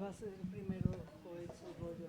va a ser el primero con su rollo.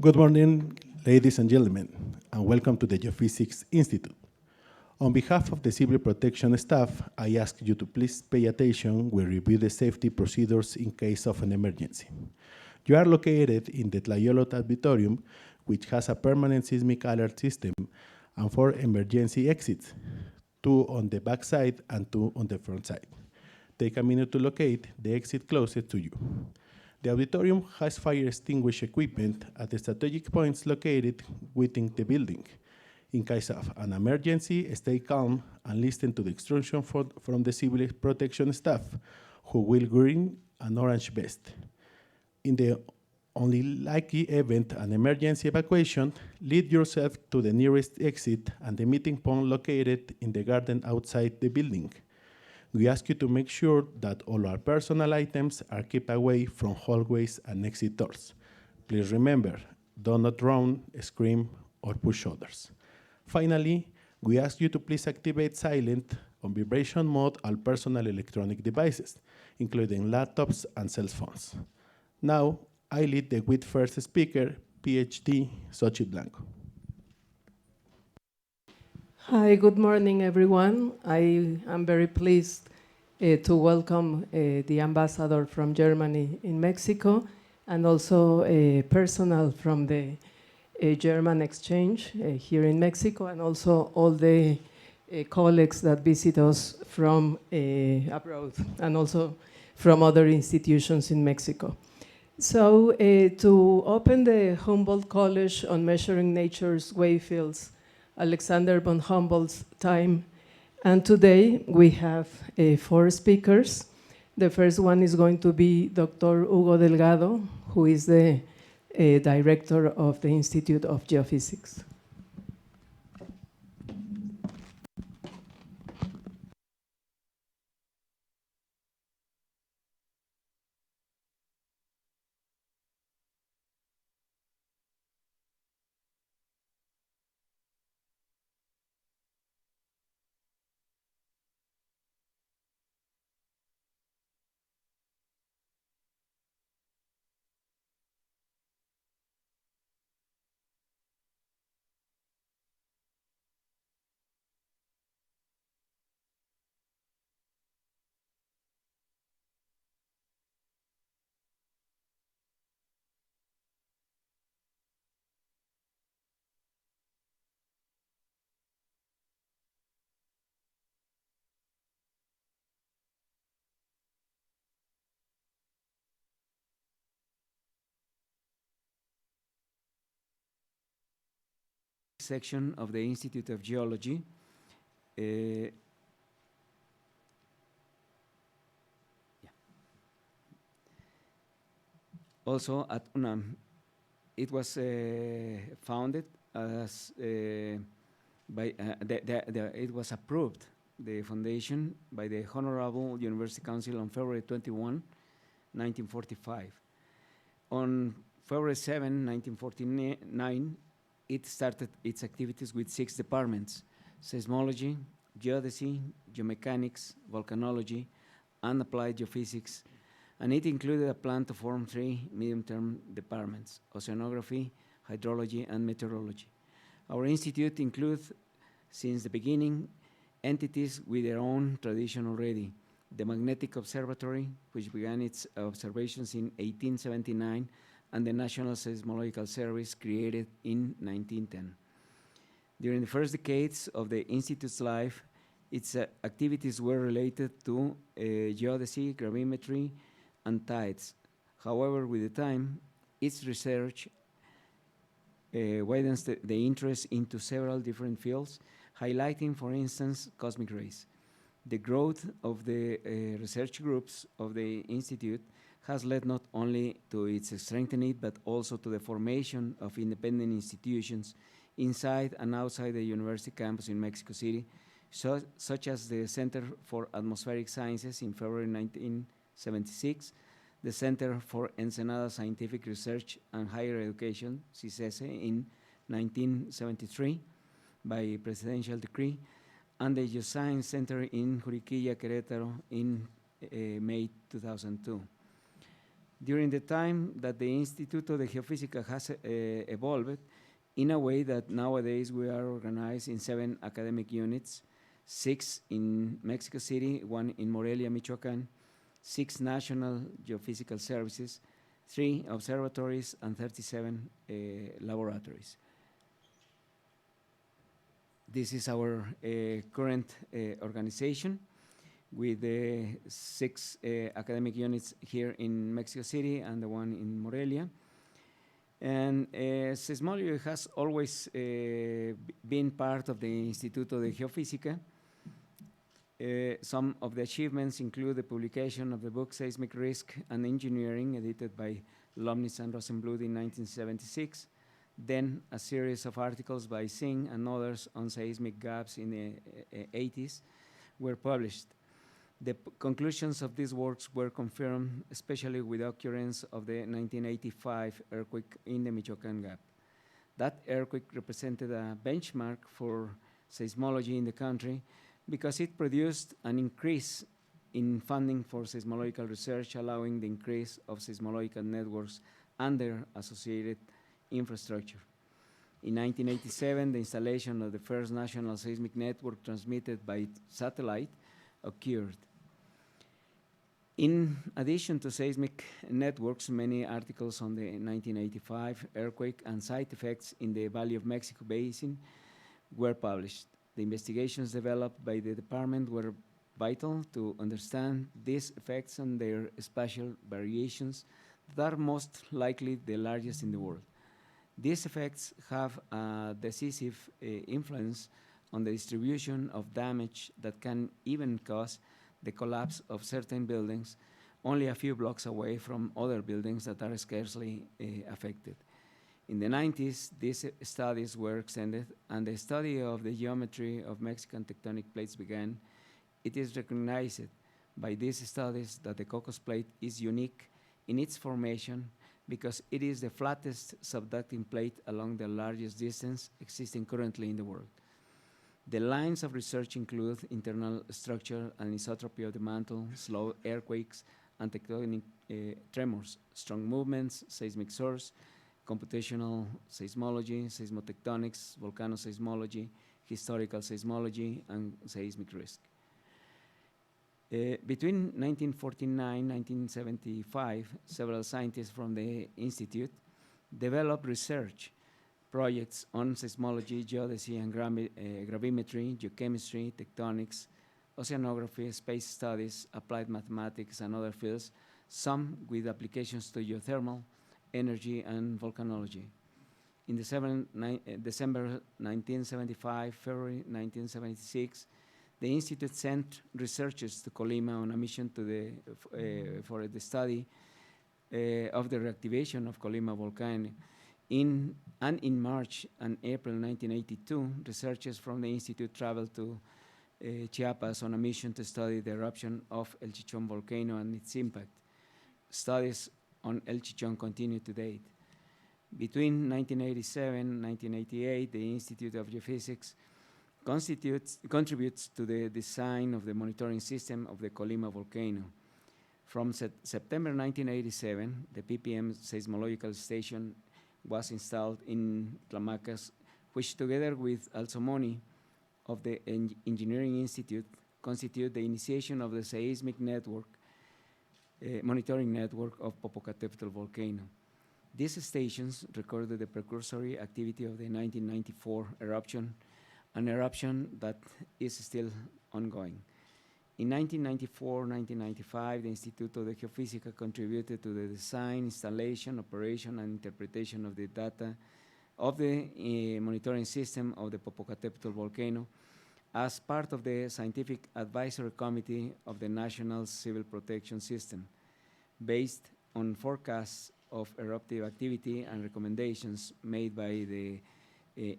Good morning, ladies and gentlemen, and welcome to the Geophysics Institute. On behalf of the civil protection staff, I ask you to please pay attention when we review the safety procedures in case of an emergency. You are located in the Tlajolot Auditorium, which has a permanent seismic alert system and 4 emergency exits, 2 on the back side and 2 on the front side. Take a minute to locate the exit closest to you. The auditorium has fire extinguisher equipment at the strategic points located within the building. In case of an emergency, stay calm and listen to the instruction from the civil protection staff, who will green an orange vest. In the only likely event an emergency evacuation, lead yourself to the nearest exit and the meeting point located in the garden outside the building. We ask you to make sure that all our personal items are kept away from hallways and exit doors. Please remember, do not run, scream, or push others. Finally, we ask you to please activate silent on vibration mode all personal electronic devices, including laptops and cell phones. Now, I lead the with first speaker, PhD Xochitl Blanco. Hi, good morning, everyone. I am very pleased to welcome the ambassador from Germany in Mexico and also personnel from the German exchange here in Mexico, and also all the colleagues that visit us from abroad and also from other institutions in Mexico. So to open the Humboldt College on Measuring Nature's Wavefields, Alexander von Humboldt's time, and today we have 4 speakers. The first one is going to be Dr. Hugo Delgado, who is the director of the Institute of Geophysics. Section of the Institute of Geology. Yeah. Also at UNAM, it was founded as it was approved, the foundation, by the Honorable University Council on February 21, 1945. On February 7, 1949, it started its activities with 6 departments: seismology, geodesy, geomechanics, volcanology, and applied geophysics. And it included a plan to form 3 medium-term departments: oceanography, hydrology, and meteorology. Our institute includes, since the beginning, entities with their own tradition already. The Magnetic Observatory, which began its observations in 1879, and the National Seismological Service, created in 1910. During the first decades of the Institute's life, its activities were related to geodesy, gravimetry, and tides. However, with the time, its research widens the interest into several different fields, highlighting, for instance, cosmic rays. The growth of the research groups of the Institute has led not only to its strengthening, but also to the formation of independent institutions inside and outside the university campus in Mexico City, such as the Center for Atmospheric Sciences in February 1976, the Center for Ensenada Scientific Research and Higher Education, CICESE, in 1973 by presidential decree, and the Geoscience Center in Juriquilla, Querétaro in May 2002. During the time that the Instituto de Geofísica has evolved in a way that nowadays we are organized in 7 academic units, 6 in Mexico City, 1 in Morelia, Michoacán, 6 national geophysical services, 3 observatories, and 37 laboratories. This is our current organization, with the 6 academic units here in Mexico City and the 1 in Morelia. And seismology has always been part of the Instituto de Geofísica. Some of the achievements include the publication of the book Seismic Risk and Engineering, edited by Lomnitz and Rosenbluth in 1976. Then a series of articles by Singh and others on seismic gaps in the 80s were published. The conclusions of these works were confirmed, especially with the occurrence of the 1985 earthquake in the Michoacán Gap. That earthquake represented a benchmark for seismology in the country because it produced an increase in funding for seismological research, allowing the increase of seismological networks and their associated infrastructure. In 1987, the installation of the first national seismic network transmitted by satellite occurred. In addition to seismic networks, many articles on the 1985 earthquake and side effects in the Valley of Mexico basin were published. The investigations developed by the department were vital to understand these effects and their spatial variations that are most likely the largest in the world. These effects have a decisive influence on the distribution of damage that can even cause the collapse of certain buildings only a few blocks away from other buildings that are scarcely affected. In the 90s, these studies were extended, and the study of the geometry of Mexican tectonic plates began. It is recognized by these studies that the Cocos Plate is unique in its formation because it is the flattest subducting plate along the largest distance existing currently in the world. The lines of research include internal structure and isotropy of the mantle, slow earthquakes, and tectonic tremors, strong movements, seismic source, computational seismology, seismotectonics, volcanoseismology, historical seismology, and seismic risk. Between 1949 and 1975, several scientists from the Institute developed research projects on seismology, geodesy, and gravimetry, geochemistry, tectonics, oceanography, space studies, applied mathematics, and other fields, some with applications to geothermal, energy, and volcanology. In December 1975, February 1976, the Institute sent researchers to Colima on a mission to for the study of the reactivation of Colima volcano. In March and April 1982, researchers from the Institute traveled to Chiapas on a mission to study the eruption of El Chichón volcano and its impact. Studies on El Chichón continue to date. Between 1987 and 1988, the Institute of Geophysics contributes to the design of the monitoring system of the Colima volcano. From September 1987, the PPM seismological station was installed in Tlamacas, which together with Alzomoni of the Engineering Institute constitute the initiation of the seismic network, monitoring network of Popocatépetl volcano. These stations recorded the precursory activity of the 1994 eruption, an eruption that is still ongoing. In 1994-1995, the Instituto de Geofísica contributed to the design, installation, operation, and interpretation of the data of the monitoring system of the Popocatépetl volcano as part of the Scientific Advisory Committee of the National Civil Protection System, based on forecasts of eruptive activity and recommendations made by the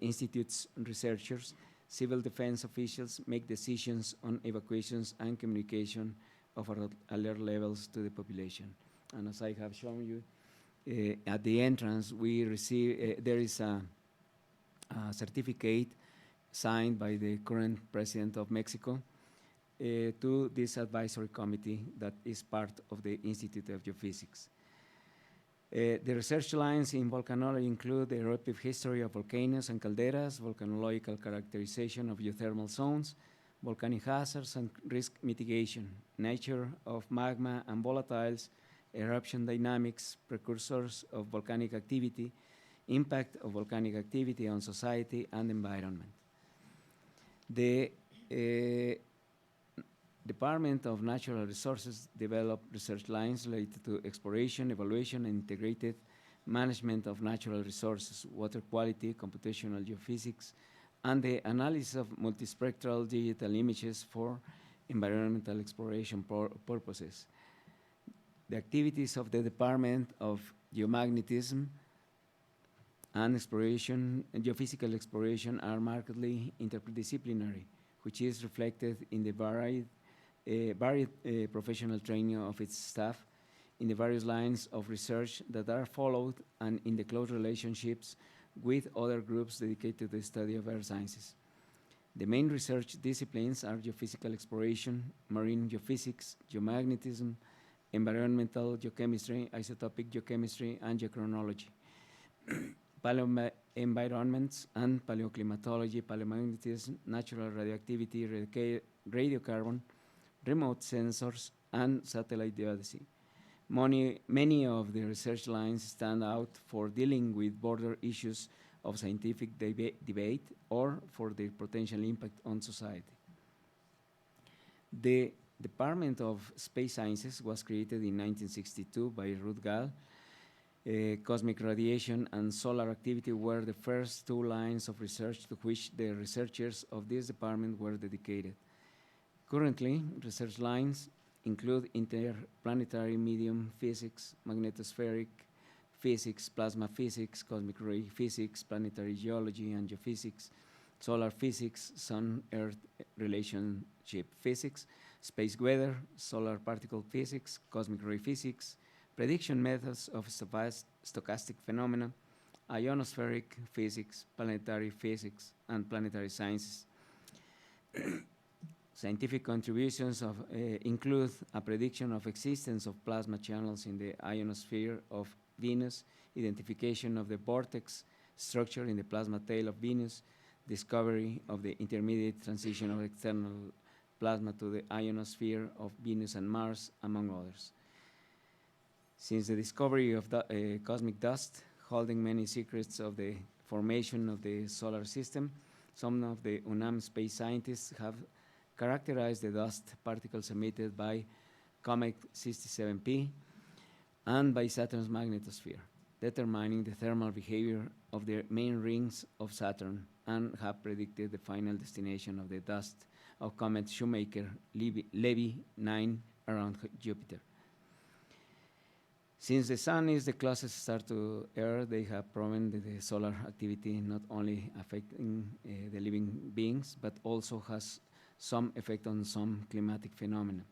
Institute's researchers. Civil defense officials make decisions on evacuations and communication of alert levels to the population. And as I have shown you, at the entrance, we receive, there is a certificate signed by the current president of Mexico to this advisory committee that is part of the Institute of Geophysics. The research lines in volcanology include the eruptive history of volcanoes and calderas, volcanological characterization of geothermal zones, volcanic hazards and risk mitigation, nature of magma and volatiles, eruption dynamics, precursors of volcanic activity, impact of volcanic activity on society and environment. The Department of Natural Resources developed research lines related to exploration, evaluation, and integrated management of natural resources, water quality, computational geophysics, and the analysis of multispectral digital images for environmental exploration purposes. The activities of the Department of Geomagnetism and Exploration and Geophysical Exploration are markedly interdisciplinary, which is reflected in the varied professional training of its staff, in the various lines of research that are followed, and in the close relationships with other groups dedicated to the study of earth sciences. The main research disciplines are geophysical exploration, marine geophysics, geomagnetism, environmental geochemistry, isotopic geochemistry, and geochronology. Paleoenvironments and paleoclimatology, paleomagnetism, natural radioactivity, radiocarbon, remote sensors, and satellite geodesy. Many of the research lines stand out for dealing with border issues of scientific debate or for their potential impact on society. The Department of Space Sciences was created in 1962 by Ruth Gall. Cosmic radiation and solar activity were the first two lines of research to which the researchers of this department were dedicated. Currently, research lines include interplanetary medium physics, magnetospheric physics, plasma physics, cosmic ray physics, planetary geology and geophysics, solar physics, sun-Earth relationship physics, space weather, solar particle physics, cosmic ray physics, prediction methods of stochastic phenomena, ionospheric physics, planetary physics, and planetary sciences. Scientific contributions include a prediction of existence of plasma channels in the ionosphere of Venus, identification of the vortex structure in the plasma tail of Venus, discovery of the intermediate transition of external plasma to the ionosphere of Venus and Mars, among others. Since the discovery of cosmic dust, holding many secrets of the formation of the solar system, some of the UNAM space scientists have characterized the dust particles emitted by Comet 67P and by Saturn's magnetosphere, determining the thermal behavior of the main rings of Saturn, and have predicted the final destination of the dust of Comet Shoemaker-Levy 9 around Jupiter. Since the Sun is the closest star to Earth, they have proven that the solar activity not only affecting the living beings, but also has some effect on some climatic phenomena.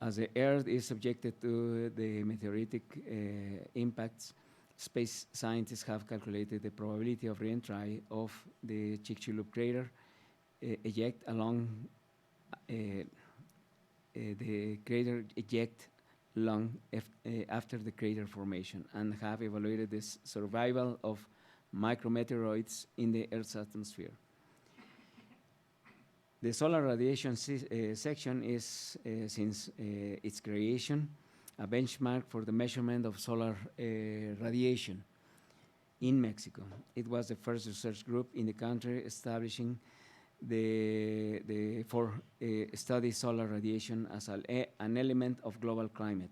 As the Earth is subjected to the meteoritic impacts, space scientists have calculated the probability of re-entry of the Chicxulub crater eject along the crater eject long after the crater formation, and have evaluated the survival of micrometeoroids in the Earth's atmosphere. The solar radiation section is, since its creation, a benchmark for the measurement of solar radiation in Mexico. It was the first research group in the country establishing for study solar radiation as an element of global climate.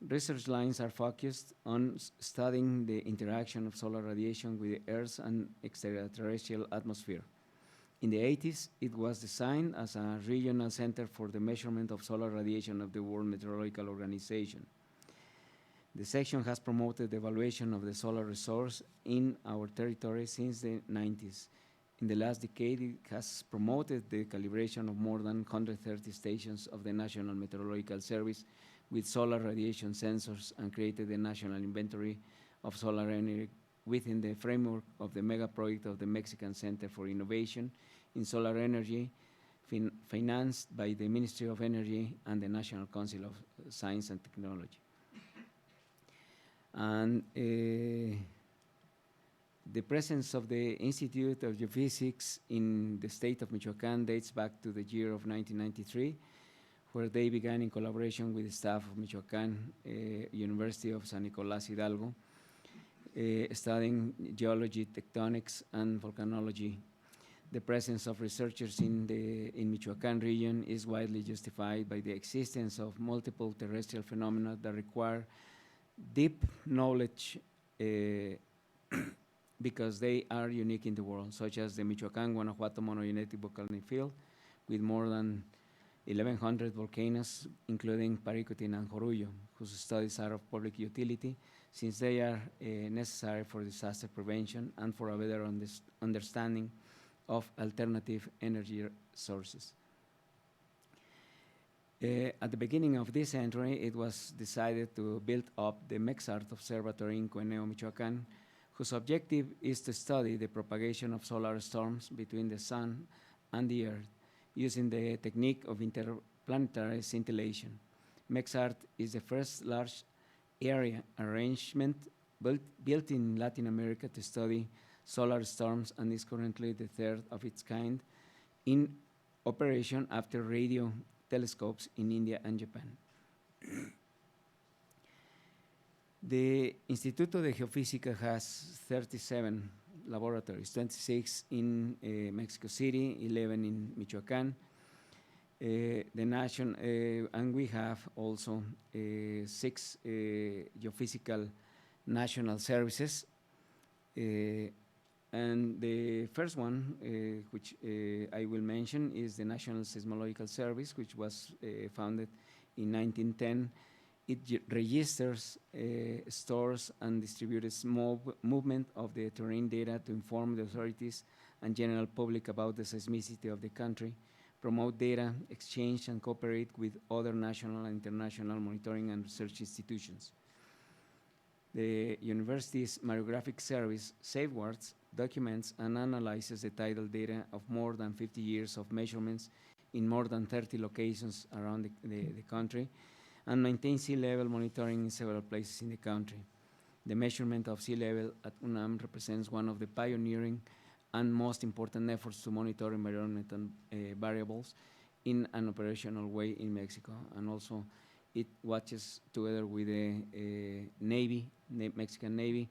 Research lines are focused on studying the interaction of solar radiation with the Earth's and extraterrestrial atmosphere. In the 80s, it was designed as a regional center for the measurement of solar radiation of the World Meteorological Organization. The section has promoted the evaluation of the solar resource in our territory since the 90s. In the last decade, it has promoted the calibration of more than 130 stations of the National Meteorological Service with solar radiation sensors, and created the national inventory of solar energy within the framework of the mega project of the Mexican Center for Innovation in Solar Energy, financed by the Ministry of Energy and the National Council of Science and Technology. And the presence of the Institute of Geophysics in the state of Michoacán dates back to the year of 1993, where they began in collaboration with the staff of Michoacán University of San Nicolás Hidalgo, studying geology, tectonics, and volcanology. The presence of researchers in Michoacán region is widely justified by the existence of multiple terrestrial phenomena that require deep knowledge because they are unique in the world, such as the Michoacán-Guanajuato monogenetic volcanic field with more than 1,100 volcanoes, including Paricutin and Jorullo, whose studies are of public utility since they are necessary for disaster prevention and for a better understanding of alternative energy sources. At the beginning of this century, it was decided to build up the MEXART Observatory in Cueneo, Michoacán, whose objective is to study the propagation of solar storms between the Sun and the Earth using the technique of interplanetary scintillation. MEXART is the first large area arrangement built in Latin America to study solar storms, and is currently the third of its kind in operation after radio telescopes in India and Japan. The Instituto de Geofísica has 37 laboratories, 26 in Mexico City, 11 in Michoacán. And we have also 6 geophysical national services, And the first one, which I will mention, is the National Seismological Service, which was founded in 1910. It registers, stores, and distributes movement of the terrain data to inform the authorities and general public about the seismicity of the country, promote data exchange, and cooperate with other national and international monitoring and research institutions. The university's Mariographic Service safeguards, documents, and analyzes the tidal data of more than 50 years of measurements in more than 30 locations around the country, and maintains sea level monitoring in several places in the country. The measurement of sea level at UNAM represents one of the pioneering and most important efforts to monitor environmental variables in an operational way in Mexico, and also it watches together with the Mexican Navy,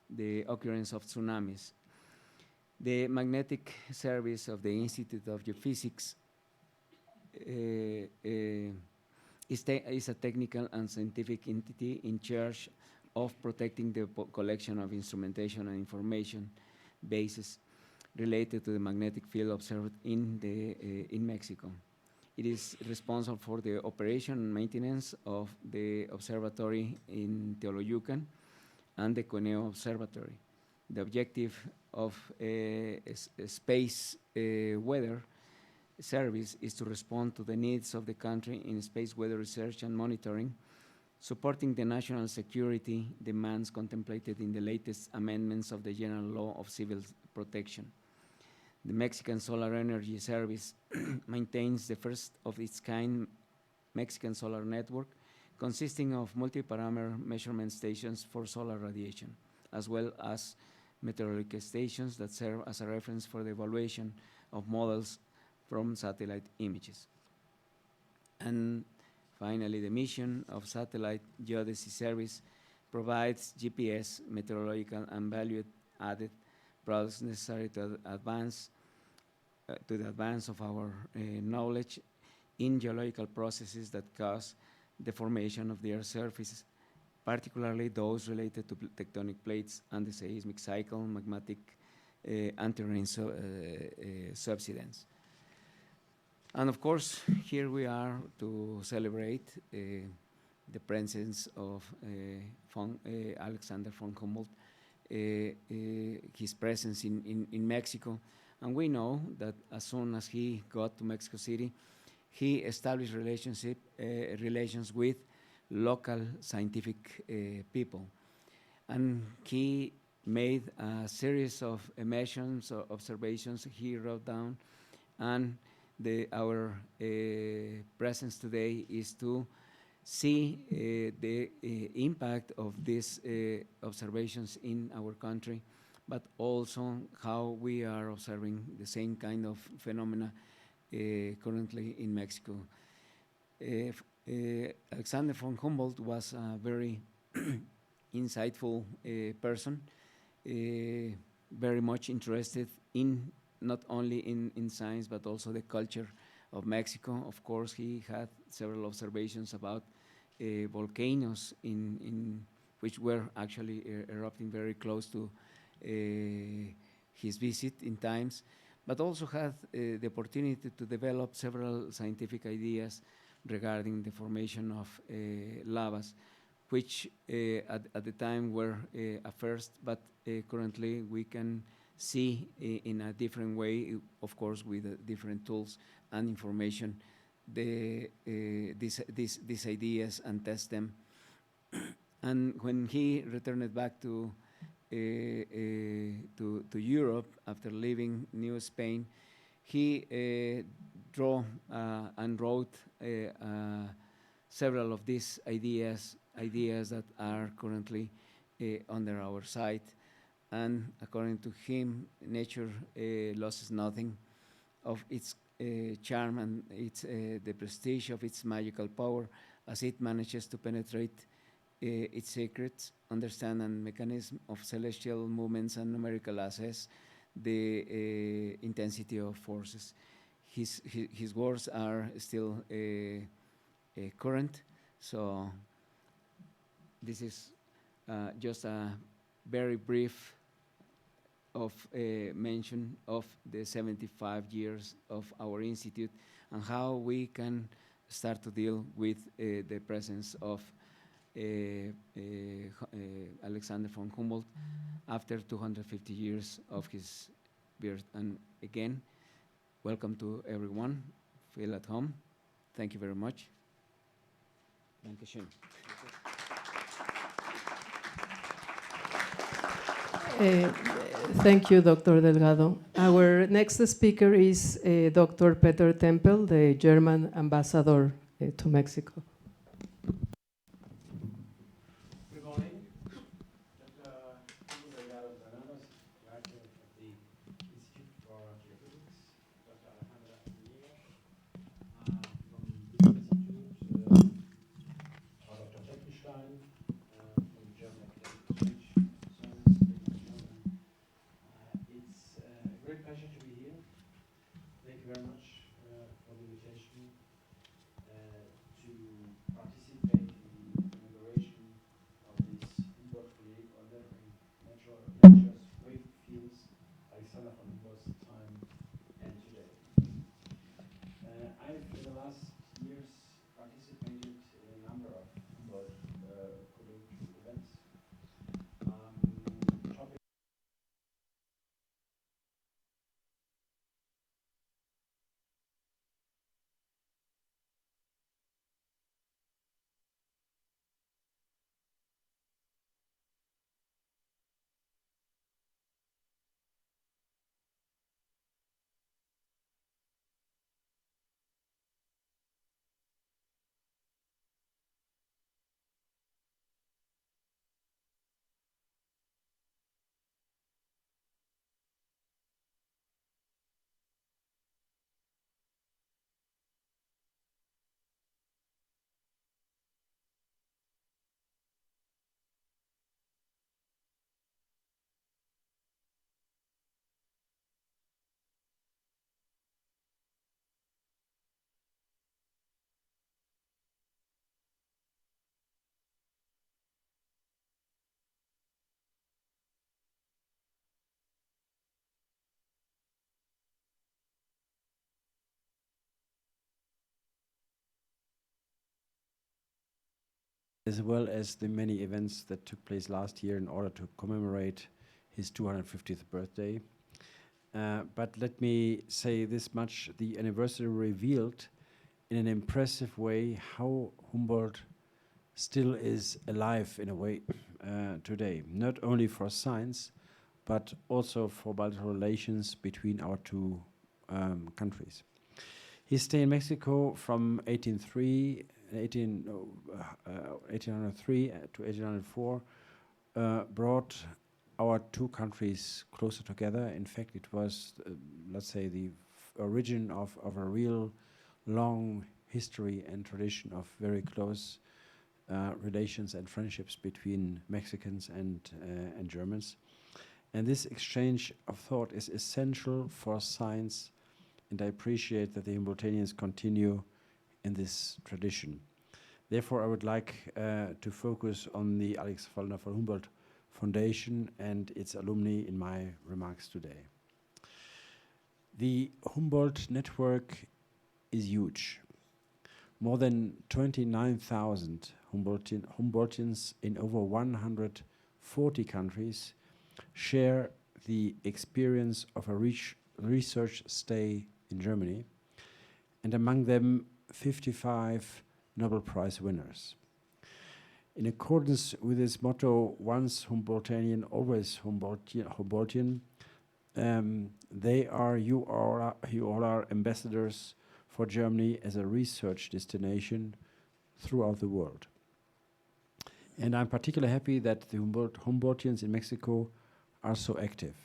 the occurrence of tsunamis. The magnetic service of the Institute of Geophysics is a technical and scientific entity in charge of protecting the collection of instrumentation and information bases related to the magnetic field observed in Mexico. It is responsible for the operation and maintenance of the observatory in Teoloyucan and the Coneo Observatory. The objective of space weather service is to respond to the needs of the country in space weather research and monitoring, supporting the national security demands contemplated in the latest amendments of the General Law of Civil Protection. The Mexican Solar Energy Service maintains the first of its kind Mexican solar network, consisting of multi-parameter measurement stations for solar radiation, as well as meteorological stations that serve as a reference for the evaluation of models from satellite images. And finally, the mission of Satellite Geodesy Service provides GPS, meteorological, and value-added products necessary to advance the advance of our knowledge in geological processes that cause the formation of the Earth's surface, particularly those related to tectonic plates and the seismic cycle, magmatic and terrain subsidence. And of course, here we are to celebrate the presence of Alexander von Humboldt, his presence in Mexico. And we know that as soon as he got to Mexico City, he established relations with local scientific people. And he made a series of emissions or observations he wrote down, and our presence today is to see the impact of these observations in our country, but also how we are observing the same kind of phenomena currently in Mexico. Alexander von Humboldt was a very insightful person, very much interested in not only in science, but also the culture of Mexico. Of course, he had several observations about volcanoes which were actually erupting very close to his visit in times, but also had the opportunity to develop several scientific ideas regarding the formation of lavas, which at the time were a first, but currently we can see in a different way, of course, with different tools and information, these ideas and test them. And when he returned back to Europe after leaving New Spain, he drew and wrote several of these ideas that are currently under our sight. And according to him, nature loses nothing of its charm and the prestige of its magical power as it manages to penetrate its secrets, understand and mechanism of celestial movements, and numerical assess the intensity of forces. His words are still current, so this is just a very brief of mention of the 75 years of our institute and how we can start to deal with the presence of Alexander von Humboldt after 250 years of his birth. And again, welcome to everyone. Feel at home. Thank you very much. Dankeschön. Thank you, Dr. Delgado. Our next speaker is Dr. Peter Tempel, the German ambassador to Mexico. Good morning. Dr. Delgado Granados, director of the Institute for Geophysics. Dr. Alejandra from this institute. Dr. Fleckenstein from the German Academic Exchange Service. It's a great pleasure to be here. Thank you very much for the invitation to participate in the inauguration of this Humboldt Project on natural nature's wave fields, Alexander von Humboldt's time and today. I've in the last years participated in a number of Humboldt colleague events. Topic as well as the many events that took place last year in order to commemorate his 250th birthday. But let me say this much, the anniversary revealed in an impressive way how Humboldt still is alive in a way today, not only for science, but also for bilateral relations between our two countries. He stayed in Mexico from 1803 to 1804, brought our two countries closer together. In fact, it was, let's say, the origin of a real long history and tradition of very close relations and friendships between Mexicans and Germans. And this exchange of thought is essential for science, and I appreciate that the Humboldtians continue in this tradition. Therefore, I would like to focus on the Alexander von Humboldt Foundation and its alumni in my remarks today. The Humboldt network is huge. More than 29,000 Humboldtians in over 140 countries share the experience of a research stay in Germany, and among them 55 Nobel Prize winners. In accordance with his motto, once Humboldtian, always Humboldtian, you all are ambassadors for Germany as a research destination throughout the world. And I'm particularly happy that the Humboldtians in Mexico are so active.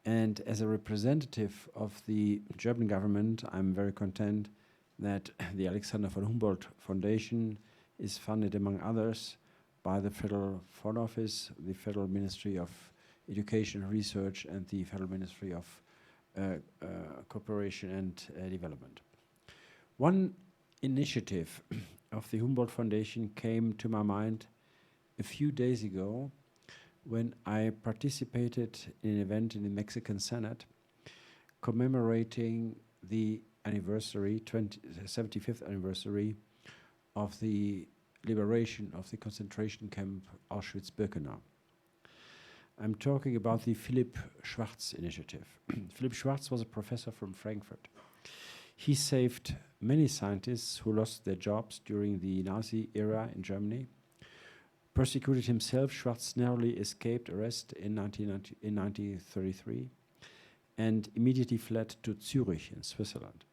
And as a representative of the German government, I'm very content that the Alexander von Humboldt Foundation is funded, among others, by the Federal Foreign Office, the Federal Ministry of Education and Research, and the Federal Ministry of Cooperation and Development. One initiative of the Humboldt Foundation came to my mind a few days ago when I participated in an event in the Mexican Senate commemorating the anniversary, 75th anniversary of the liberation of the concentration camp Auschwitz-Birkenau. I'm talking about the Philipp Schwarz initiative. Philipp Schwarz was a professor from Frankfurt. He saved many scientists who lost their jobs during the Nazi era in Germany. Persecuted himself, Schwarz narrowly escaped arrest in 1933 and immediately fled to Zurich in Switzerland.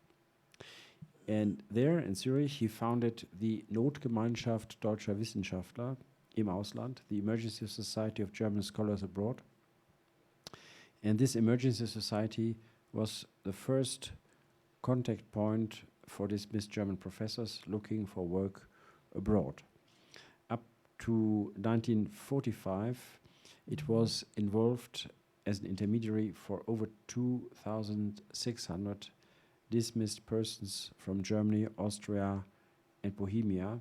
And there in Zurich, he founded the Notgemeinschaft Deutscher Wissenschaftler im Ausland, the Emergency Society of German Scholars Abroad. And this emergency society was the first contact point for dismissed German professors looking for work abroad. Up to 1945, it was involved as an intermediary for over 2,600 dismissed persons from Germany, Austria, and Bohemia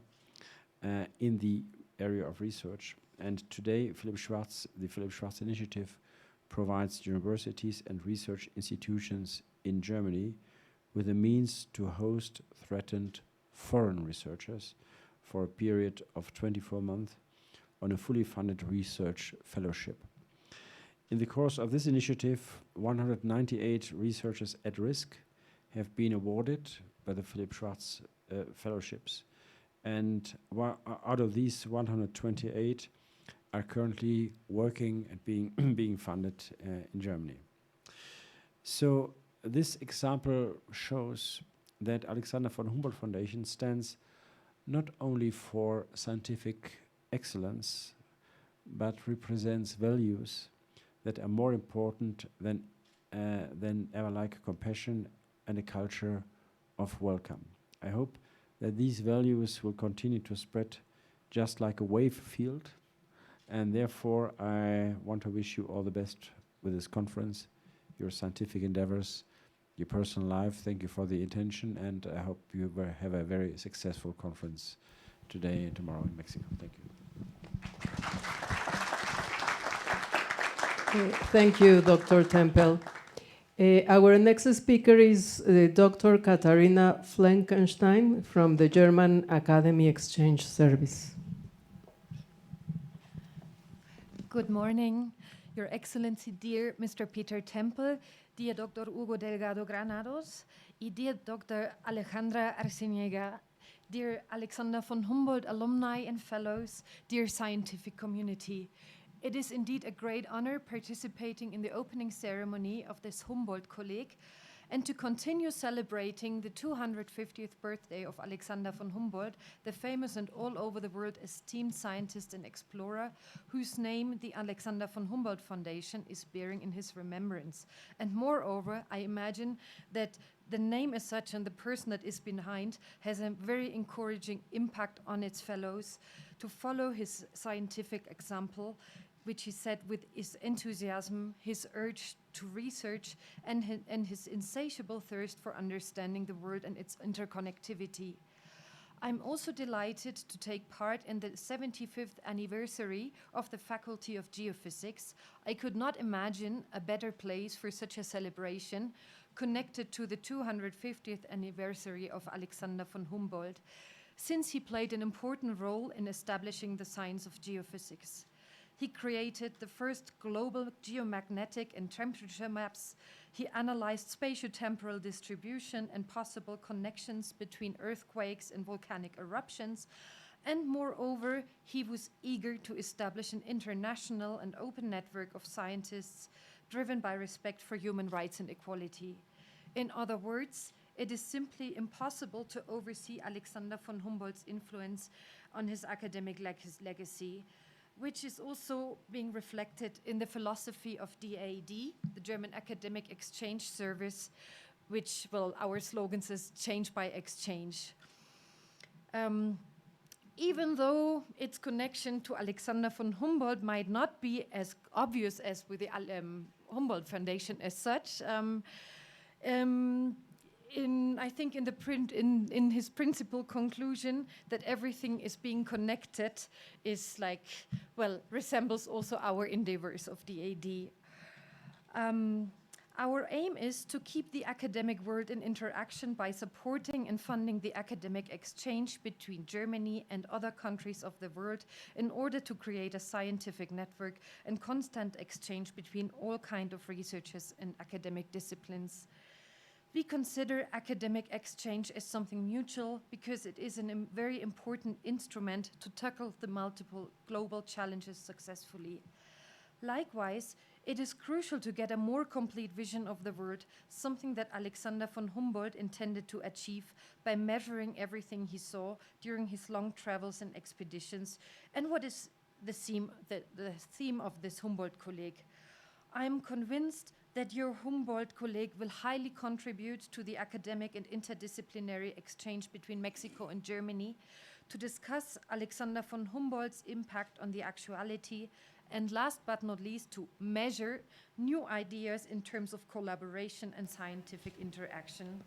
in the area of research. And today, the Philipp Schwarz Initiative provides universities and research institutions in Germany with the means to host threatened foreign researchers for a period of 24 months on a fully funded research fellowship. In the course of this initiative, 198 researchers at risk have been awarded by the Philipp Schwarz fellowships. And out of these 128 are currently working and being funded in Germany. So this example shows that Alexander von Humboldt Foundation stands not only for scientific excellence, but represents values that are more important than ever, like compassion and a culture of welcome. I hope that these values will continue to spread just like a wave field, and therefore I want to wish you all the best with this conference, your scientific endeavors, your personal life. Thank you for the attention, and I hope you have a very successful conference today and tomorrow in Mexico. Thank you. Thank you, Dr. Temple. Our next speaker is Dr. Katharina Fleckenstein from the German Academy Exchange Service. Good morning, Your Excellency, dear Mr. Peter Temple, dear Dr. Hugo Delgado Granados, dear Dr. Alejandra Arciniega, dear Alexander von Humboldt alumni and fellows, dear scientific community. It is indeed a great honor participating in the opening ceremony of this Humboldt KOLLEG and to continue celebrating the 250th birthday of Alexander von Humboldt, the famous and all over the world esteemed scientist and explorer, whose name the Alexander von Humboldt Foundation is bearing in his remembrance. And moreover, I imagine that the name as such and the person that is behind has a very encouraging impact on its fellows to follow his scientific example, which he said with his enthusiasm, his urge to research, and his insatiable thirst for understanding the world and its interconnectivity. I'm also delighted to take part in the 75th anniversary of the Faculty of Geophysics. I could not imagine a better place for such a celebration connected to the 250th anniversary of Alexander von Humboldt, since he played an important role in establishing the science of geophysics. He created the first global geomagnetic and temperature maps. He analyzed spatiotemporal distribution and possible connections between earthquakes and volcanic eruptions. And moreover, he was eager to establish an international and open network of scientists driven by respect for human rights and equality. In other words, it is simply impossible to oversee Alexander von Humboldt's influence on his academic legacy, which is also being reflected in the philosophy of DAD, the German Academic Exchange Service, which, well, our slogan says, change by exchange. Even though its connection to Alexander von Humboldt might not be as obvious as with the Humboldt Foundation as such, I think in his principal conclusion that everything is being connected is like, well, resembles also our endeavors of DAD. Our aim is to keep the academic world in interaction by supporting and funding the academic exchange between Germany and other countries of the world in order to create a scientific network and constant exchange between all kinds of researchers and academic disciplines. We consider academic exchange as something mutual because it is a very important instrument to tackle the multiple global challenges successfully. Likewise, it is crucial to get a more complete vision of the world, something that Alexander von Humboldt intended to achieve by measuring everything he saw during his long travels and expeditions. And what is the theme of this Humboldt-Kolleg? I am convinced that your Humboldt-Kolleg will highly contribute to the academic and interdisciplinary exchange between Mexico and Germany to discuss Alexander von Humboldt's impact on the actuality, and last but not least, to measure new ideas in terms of collaboration and scientific interaction.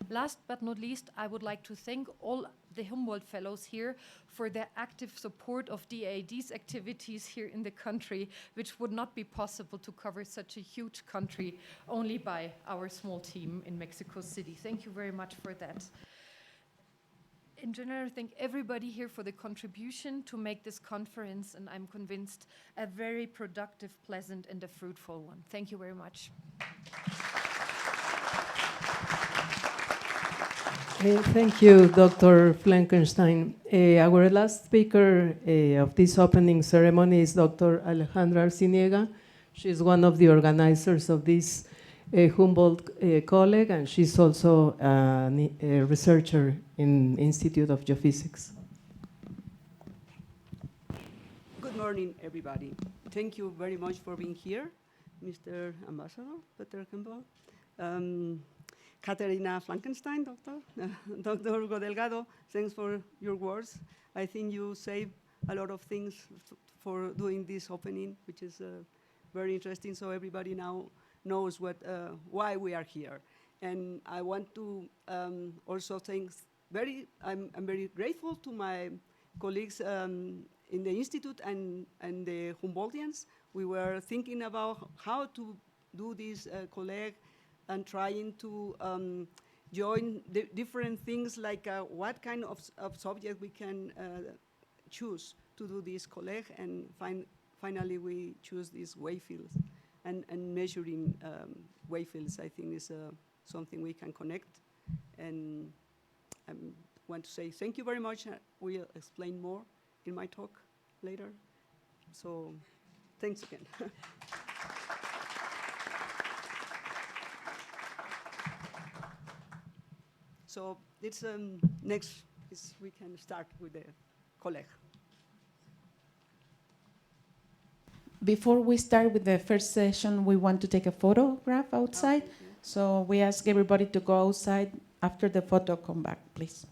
Last but not least, I would like to thank all the Humboldt Fellows here for their active support of DAD's activities here in the country, which would not be possible to cover such a huge country only by our small team in Mexico City. Thank you very much for that. In general, I thank everybody here for the contribution to make this conference, and I'm convinced a very productive, pleasant, and a fruitful one. Thank you very much. Thank you, Dr. Flankenstein. Our last speaker of this opening ceremony is Dr. Alejandra Arciniega. She's one of the organizers of this Humboldt KOLLEG, and she's also a researcher in Institute of Geophysics. Good morning, everybody. Thank you very much for being here, Mr. Ambassador Peter Campbell, Katerina Flankenstein, Doctor, Dr. Hugo Delgado, thanks for your words. I think you saved a lot of things for doing this opening, which is very interesting, so everybody now knows why we are here. And I want to also thank I'm very grateful to my colleagues in the Institute and the Humboldtians. We were thinking about how to do this KOLLEG and trying to join the different things, like what kind of subject we can choose to do this KOLLEG, and finally we choose these wavefields. And measuring wavefields, I think, is something we can connect. And I want to say thank you very much. We'll explain more in my talk later. So thanks again. So it's next is we can start with the KOLLEG. Before we start with the first session, we want to take a photograph outside. Okay, yeah. So we ask everybody to go outside. After the photo, come back, please.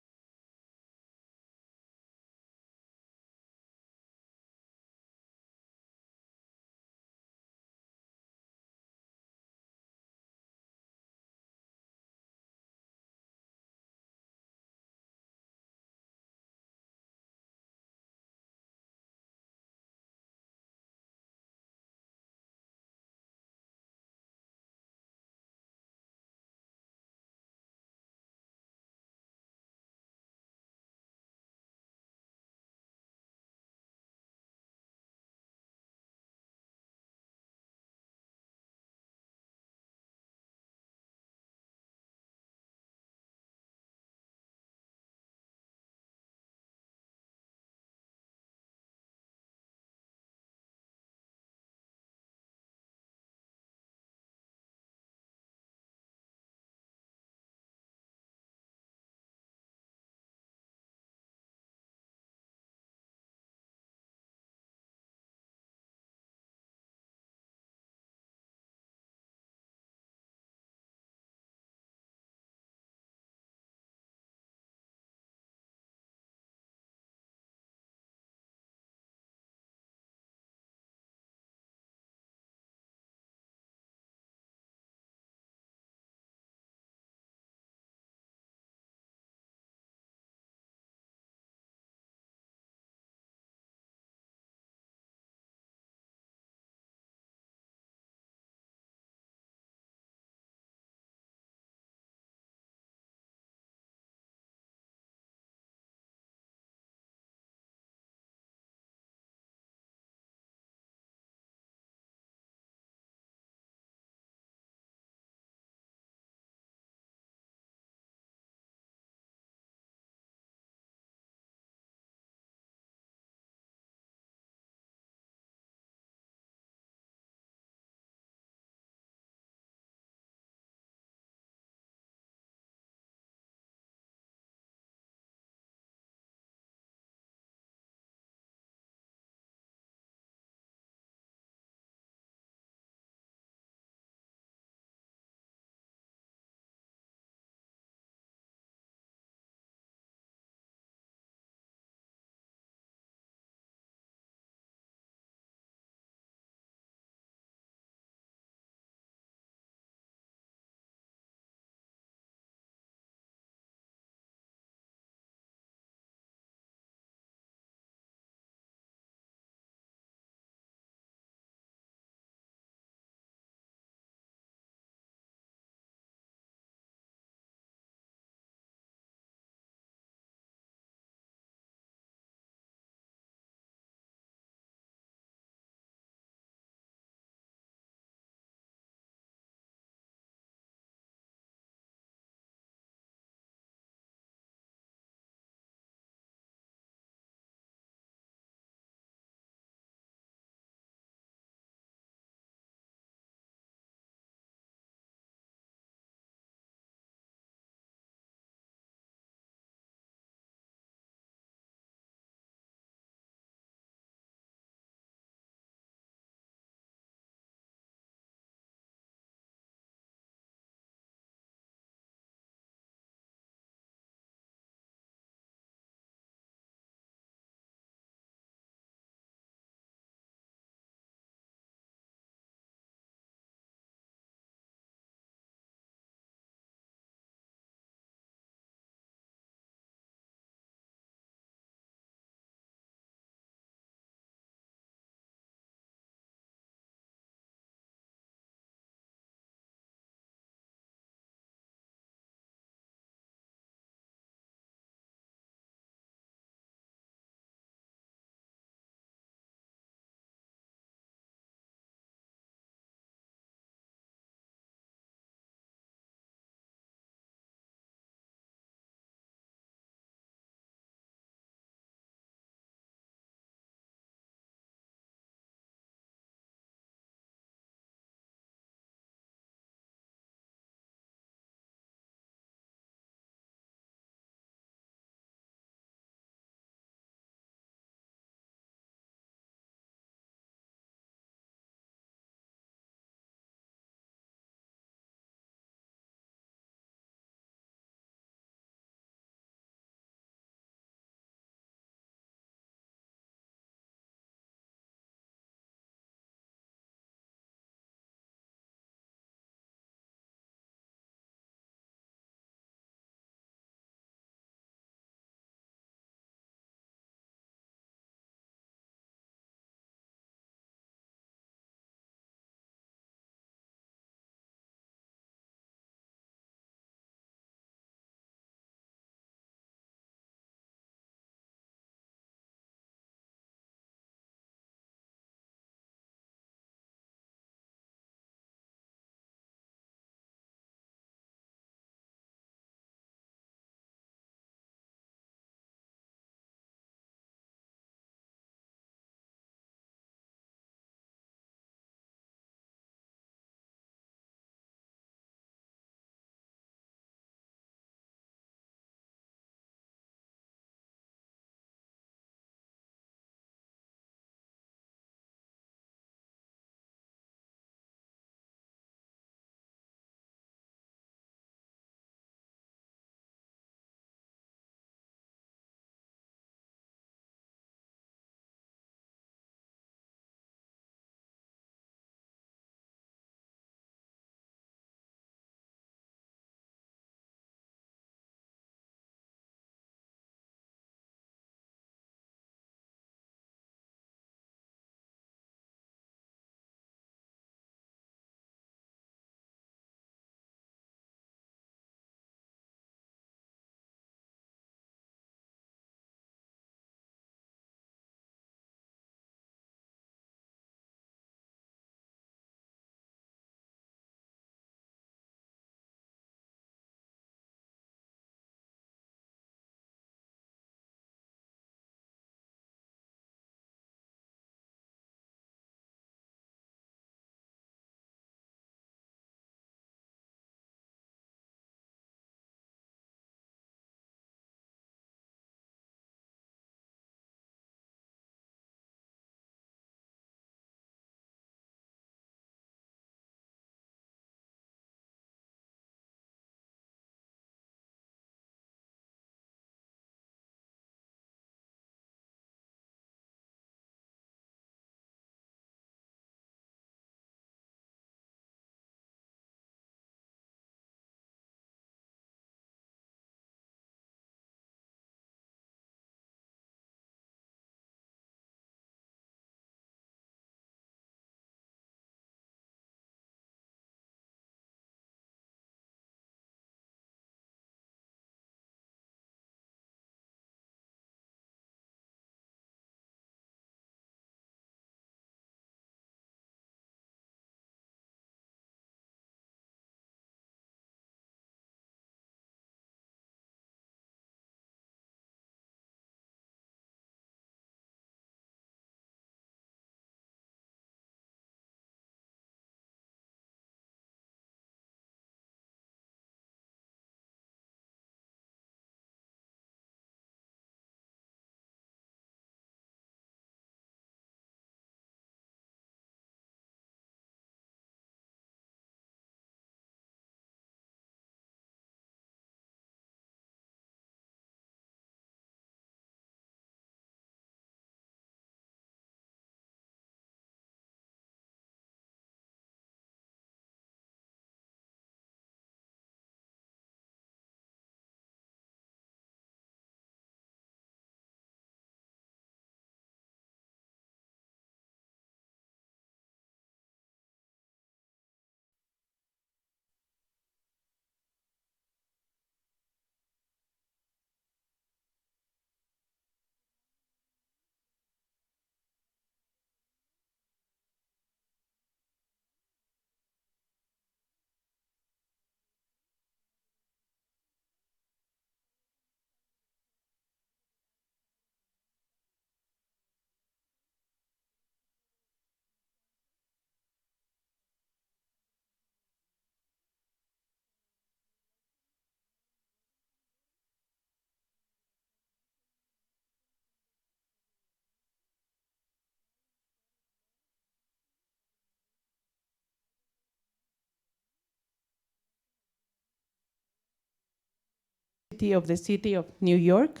University of the City of New York.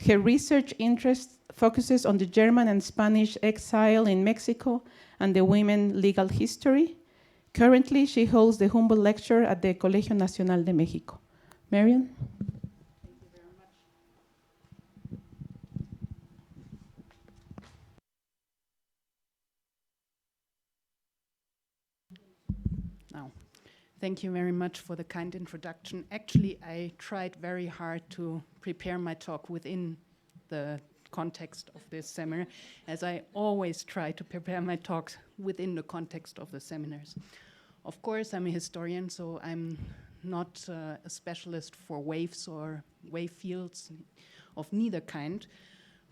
Her research interest focuses on the German and Spanish exile in Mexico and the women legal history. Currently, she holds the Humboldt Lecture at the Colegio Nacional de México. Marion? Now, thank you very much for the kind introduction. Actually, I tried very hard to prepare my talk within the context of this seminar, as I always try to prepare my talks within the context of the seminars. Of course, I'm a historian, so I'm not a specialist for waves or wave fields of neither kind,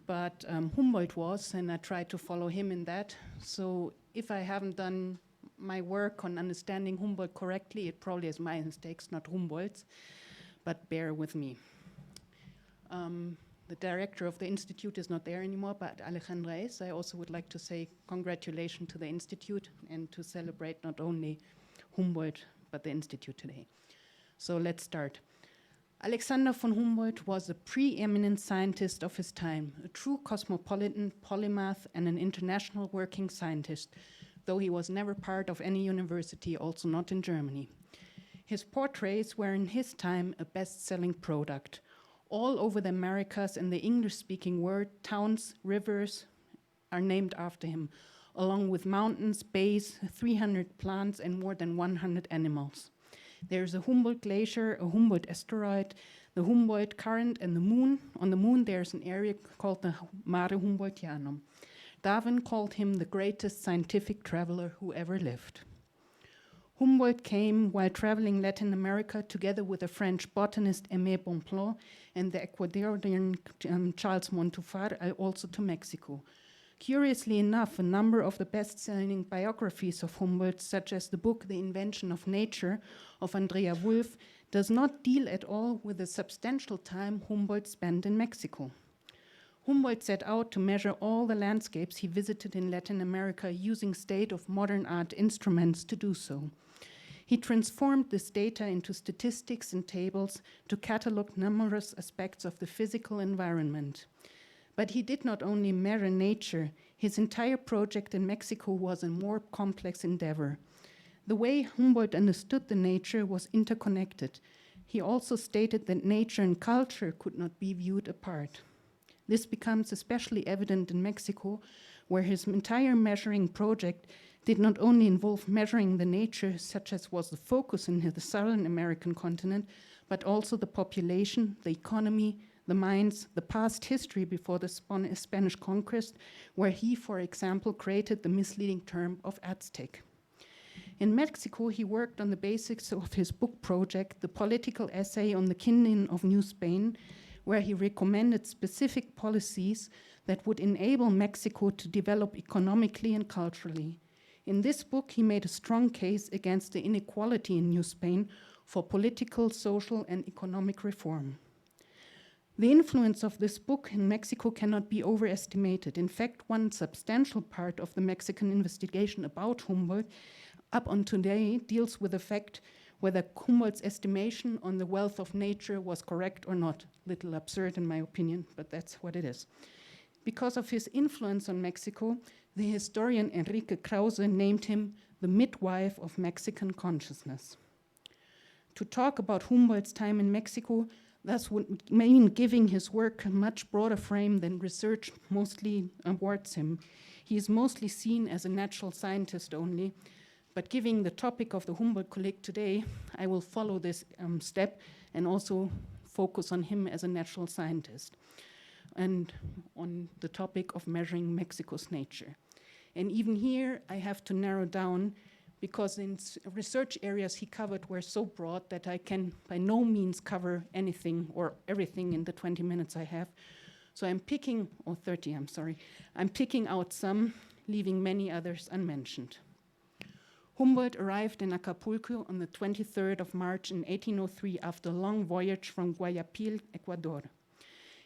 but Humboldt was, and I tried to follow him in that. So if I haven't done my work on understanding Humboldt correctly, it probably is my mistakes, not Humboldt's, but bear with me. The director of the institute is not there anymore, but Alexandra is. I also would like to say congratulations to the institute and to celebrate not only Humboldt, but the institute today. So let's start. Alexander von Humboldt was a preeminent scientist of his time, a true cosmopolitan, polymath, and an international working scientist, though he was never part of any university, also not in Germany. His portraits were in his time a best-selling product. All over the Americas and the English-speaking world, towns, rivers are named after him, along with mountains, bays, 300 plants, and more than 100 animals. There's a Humboldt glacier, a Humboldt asteroid, the Humboldt current, and the moon. On the moon, there's an area called the Mare Humboldtianum. Darwin called him the greatest scientific traveler who ever lived. Humboldt came while traveling Latin America together with the French botanist Aimé Bonpland and the Ecuadorian Charles Montufar, also to Mexico. Curiously enough, a number of the best-selling biographies of Humboldt, such as the book The Invention of Nature of Andrea Wulf, does not deal at all with the substantial time Humboldt spent in Mexico. Humboldt set out to measure all the landscapes he visited in Latin America using state-of-modern-art instruments to do so. He transformed this data into statistics and tables to catalog numerous aspects of the physical environment. But he did not only measure nature, his entire project in Mexico was a more complex endeavor. The way Humboldt understood the nature was interconnected. He also stated that nature and culture could not be viewed apart. This becomes especially evident in Mexico, where his entire measuring project did not only involve measuring the nature, such as was the focus in the Southern American continent, but also the population, the economy, the mines, the past history before the Spanish conquest, where he, for example, created the misleading term of Aztec. In Mexico, he worked on the basics of his book project, the political essay on the Kingdom of New Spain, where he recommended specific policies that would enable Mexico to develop economically and culturally. In this book, he made a strong case against the inequality in New Spain for political, social, and economic reform. The influence of this book in Mexico cannot be overestimated. In fact, one substantial part of the Mexican investigation about Humboldt up on today deals with the fact whether Humboldt's estimation on the wealth of nature was correct or not. Little absurd in my opinion, but that's what it is. Because of his influence on Mexico, the historian Enrique Krause named him the midwife of Mexican consciousness. To talk about Humboldt's time in Mexico thus would mean giving his work a much broader frame than research mostly awards him. He is mostly seen as a natural scientist only, but given the topic of the Humboldt Kolleg today, I will follow this step and also focus on him as a natural scientist and on the topic of measuring Mexico's nature. And even here, I have to narrow down because in research areas he covered were so broad that I can by no means cover anything or everything in the 20 minutes I have. So I'm picking, or 30, I'm sorry. I'm picking out some, leaving many others unmentioned. Humboldt arrived in Acapulco on the 23rd of March in 1803 after a long voyage from Guayaquil, Ecuador.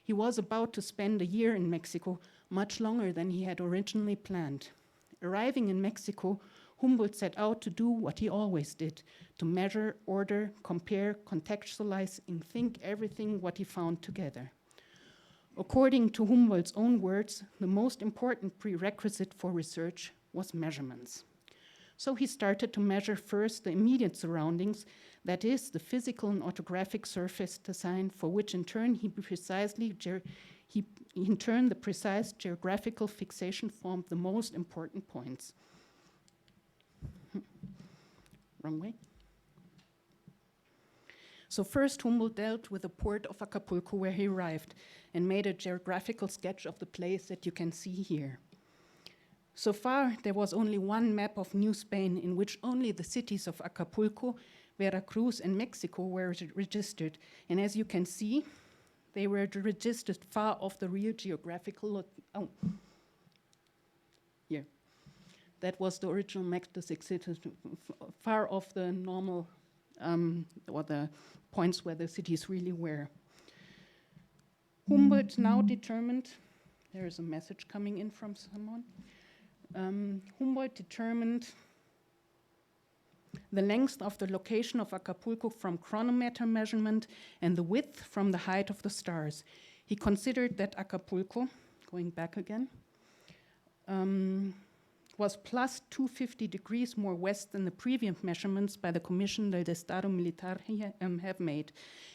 He was about to spend a year in Mexico, much longer than he had originally planned. Arriving in Mexico, Humboldt set out to do what he always did, to measure, order, compare, contextualize, and think everything what he found together. According to Humboldt's own words, the most important prerequisite for research was measurements. So he started to measure first the immediate surroundings, that is, the physical and orthographic surface design, for which in turn the precise geographical fixation formed the most important points. Wrong way. So first Humboldt dealt with the port of Acapulco where he arrived and made a geographical sketch of the place that you can see here. So far, there was only one map of New Spain in which only the cities of Acapulco, Veracruz, and Mexico were registered. And as you can see, they were registered far off the real geographical here. That was the original map that existed far off the normal, or the points where the cities really were. Humboldt now determined, there is a message coming in from someone. Humboldt determined the length of the location of Acapulco from chronometer measurement and the width from the height of the stars. He considered that Acapulco, going back again, was plus 250 degrees more west than the previous measurements by the Commission del Estado Militar have made,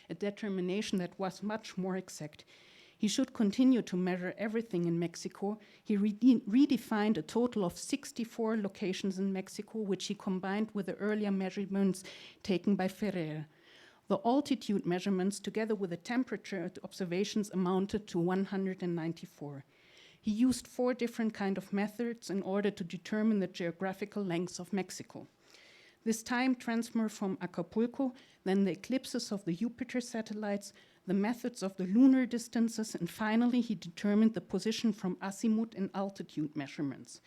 a determination that was much more exact. He should continue to measure everything in Mexico. He redefined a total of 64 locations in Mexico, which he combined with the earlier measurements taken by Ferrer. The altitude measurements, together with the temperature observations, amounted to 194. He used 4 different kinds of methods in order to determine the geographical lengths of Mexico. This time transfer from Acapulco, then the eclipses of the Jupiter satellites, the methods of the lunar distances, and finally he determined the position from azimuth and altitude measurements.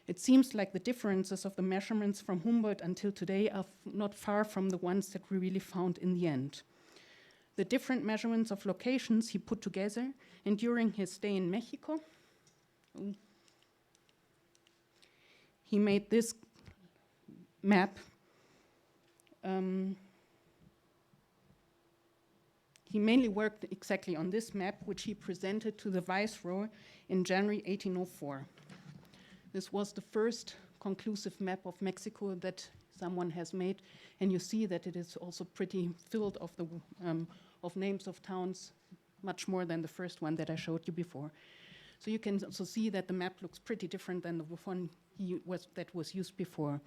It seems like the differences of the measurements from Humboldt until today are not far from the ones that we really found in the end. The different measurements of locations he put together, and during his stay in Mexico, he made this map. He mainly worked exactly on this map, which he presented to the Viceroy in January 1804. This was the first conclusive map of Mexico that someone has made, and you see that it is also pretty filled of names of towns, much more than the first one that I showed you before. So you can also see that the map looks pretty different than the one that was used before.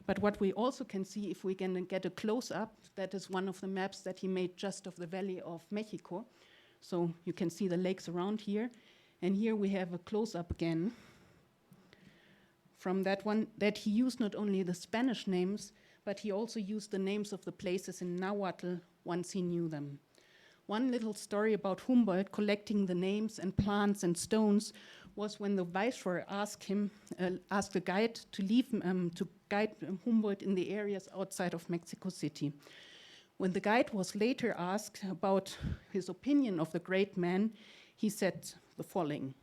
But what we also can see, if we can get a close-up, that is one of the maps that he made just of the Valley of Mexico. So you can see the lakes around here. And here we have a close-up again from that one, that he used not only the Spanish names, but he also used the names of the places in Nahuatl once he knew them. One little story about Humboldt collecting the names and plants and stones was when the Viceroy asked the guide to guide Humboldt in the areas outside of Mexico City. When the guide was later asked about his opinion of the great man, he said the following: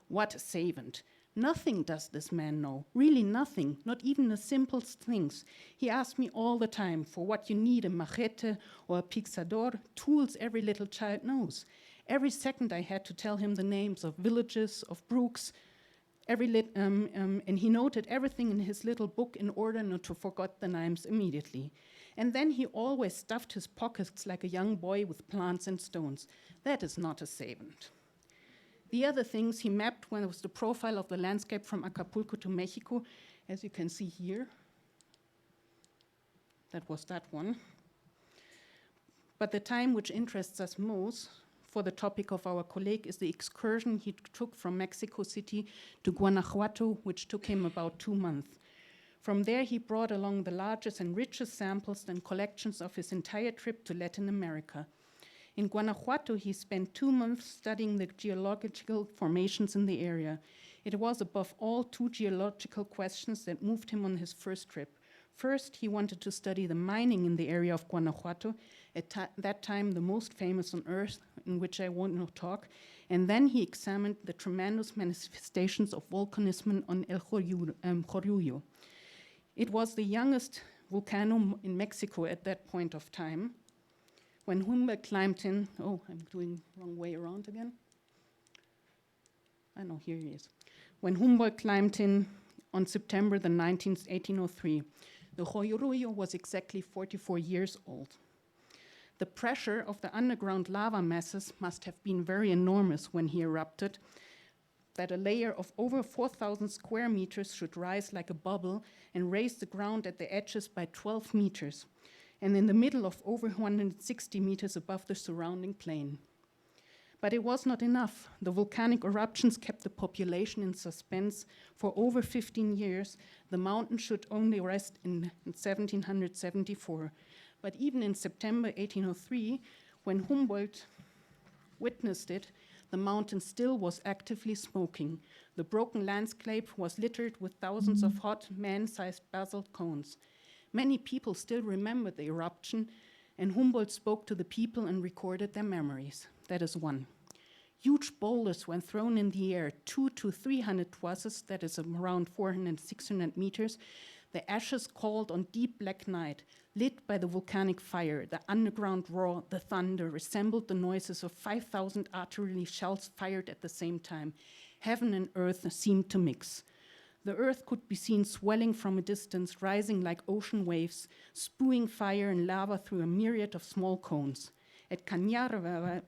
"What a savant! Nothing does this man know, really nothing, not even the simplest things. He asks me all the time for what you need, a machete or a pixador, tools every little child knows. Every second I had to tell him the names of villages, of brooks, and he noted everything in his little book in order not to forget the names immediately. And then he always stuffed his pockets like a young boy with plants and stones. That is not a savant." The other things he mapped was the profile of the landscape from Acapulco to Mexico, as you can see here. That was that one. But the time which interests us most for the topic of our colleague is the excursion he took from Mexico City to Guanajuato, which took him about 2 months. From there, he brought along the largest and richest samples and collections of his entire trip to Latin America. In Guanajuato, he spent 2 months studying the geological formations in the area. It was above all 2 geological questions that moved him on his first trip. First, he wanted to study the mining in the area of Guanajuato, at that time the most famous on earth, in which I won't now talk. And then he examined the tremendous manifestations of volcanism on El Jorullo. It was the youngest volcano in Mexico at that point of time. When Humboldt climbed in, oh, I'm doing wrong way around again. I know, here he is. When Humboldt climbed in on September the 19th, 1803, the Joyurullo was exactly 44 years old. The pressure of the underground lava masses must have been very enormous when he erupted, that a layer of over 4,000 square meters should rise like a bubble and raise the ground at the edges by 12 meters, and in the middle of over 160 meters above the surrounding plain. But it was not enough. The volcanic eruptions kept the population in suspense for over 15 years. The mountain should only rest in 1774. But even in September 1803, when Humboldt witnessed it, the mountain still was actively smoking. The broken landscape was littered with thousands of hot, man-sized basalt cones. Many people still remember the eruption, and Humboldt spoke to the people and recorded their memories. That is one. Huge boulders were thrown in the air, 200 to 300 toises, that is around 400 and 600 meters. The ashes called on deep black night, lit by the volcanic fire. The underground roar, the thunder, resembled the noises of 5,000 artillery shells fired at the same time. Heaven and earth seemed to mix. The earth could be seen swelling from a distance, rising like ocean waves, spewing fire and lava through a myriad of small cones. At Cañaveral,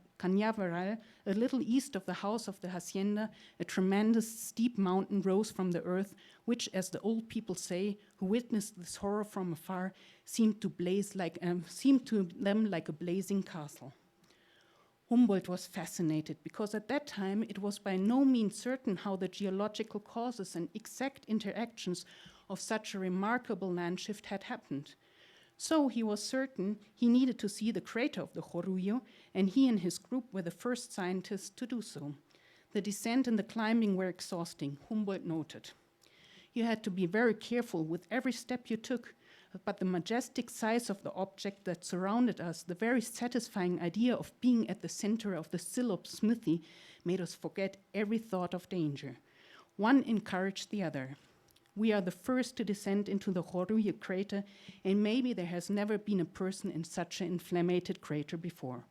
a little east of the house of the hacienda, a tremendous steep mountain rose from the earth, which, as the old people say, who witnessed this horror from afar, seemed to them like a blazing castle. Humboldt was fascinated because at that time it was by no means certain how the geological causes and exact interactions of such a remarkable land shift had happened. So he was certain he needed to see the crater of the Jorullo, and he and his group were the first scientists to do so. The descent and the climbing were exhausting, Humboldt noted. You had to be very careful with every step you took, but the majestic size of the object that surrounded us, the very satisfying idea of being at the center of the Sillop smithy, made us forget every thought of danger. One encouraged the other. We are the first to descend into the Jorullo crater, and maybe there has never been a person in such an inflamed crater before.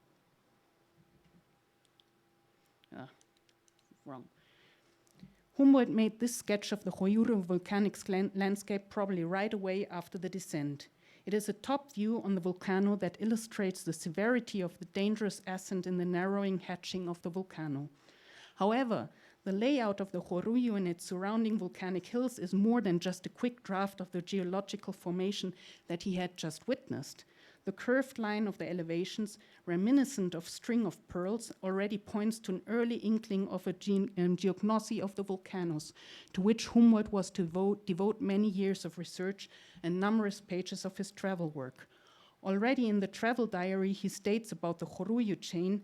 Wrong. Humboldt made this sketch of the Jorullo volcanic landscape probably right away after the descent. It is a top view on the volcano that illustrates the severity of the dangerous ascent in the narrowing hatching of the volcano. However, the layout of the Jorullo and its surrounding volcanic hills is more than just a quick draft of the geological formation that he had just witnessed. The curved line of the elevations, reminiscent of string of pearls, already points to an early inkling of a geognosy of the volcanoes, to which Humboldt was to devote many years of research and numerous pages of his travel work. Already in the travel diary, he states about the Jorullo chain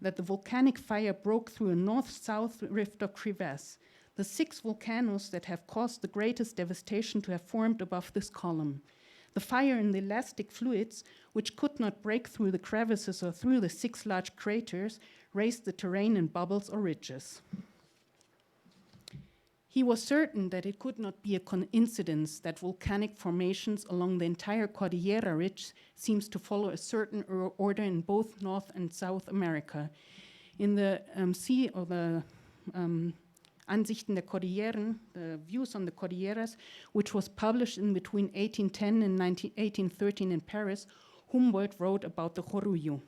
that the volcanic fire broke through a north-south rift or crevasse. The 6 volcanoes that have caused the greatest devastation to have formed above this column. The fire in the elastic fluids, which could not break through the crevices or through the 6 large craters, raised the terrain in bubbles or ridges. He was certain that it could not be a coincidence that volcanic formations along the entire Cordillera Ridge seems to follow a certain order in both North and South America. In the Sea or the Ansichten der Cordilleren, the views on the Cordilleras, which was published in between 1810 and 1813 in Paris, Humboldt wrote about the Jorullo.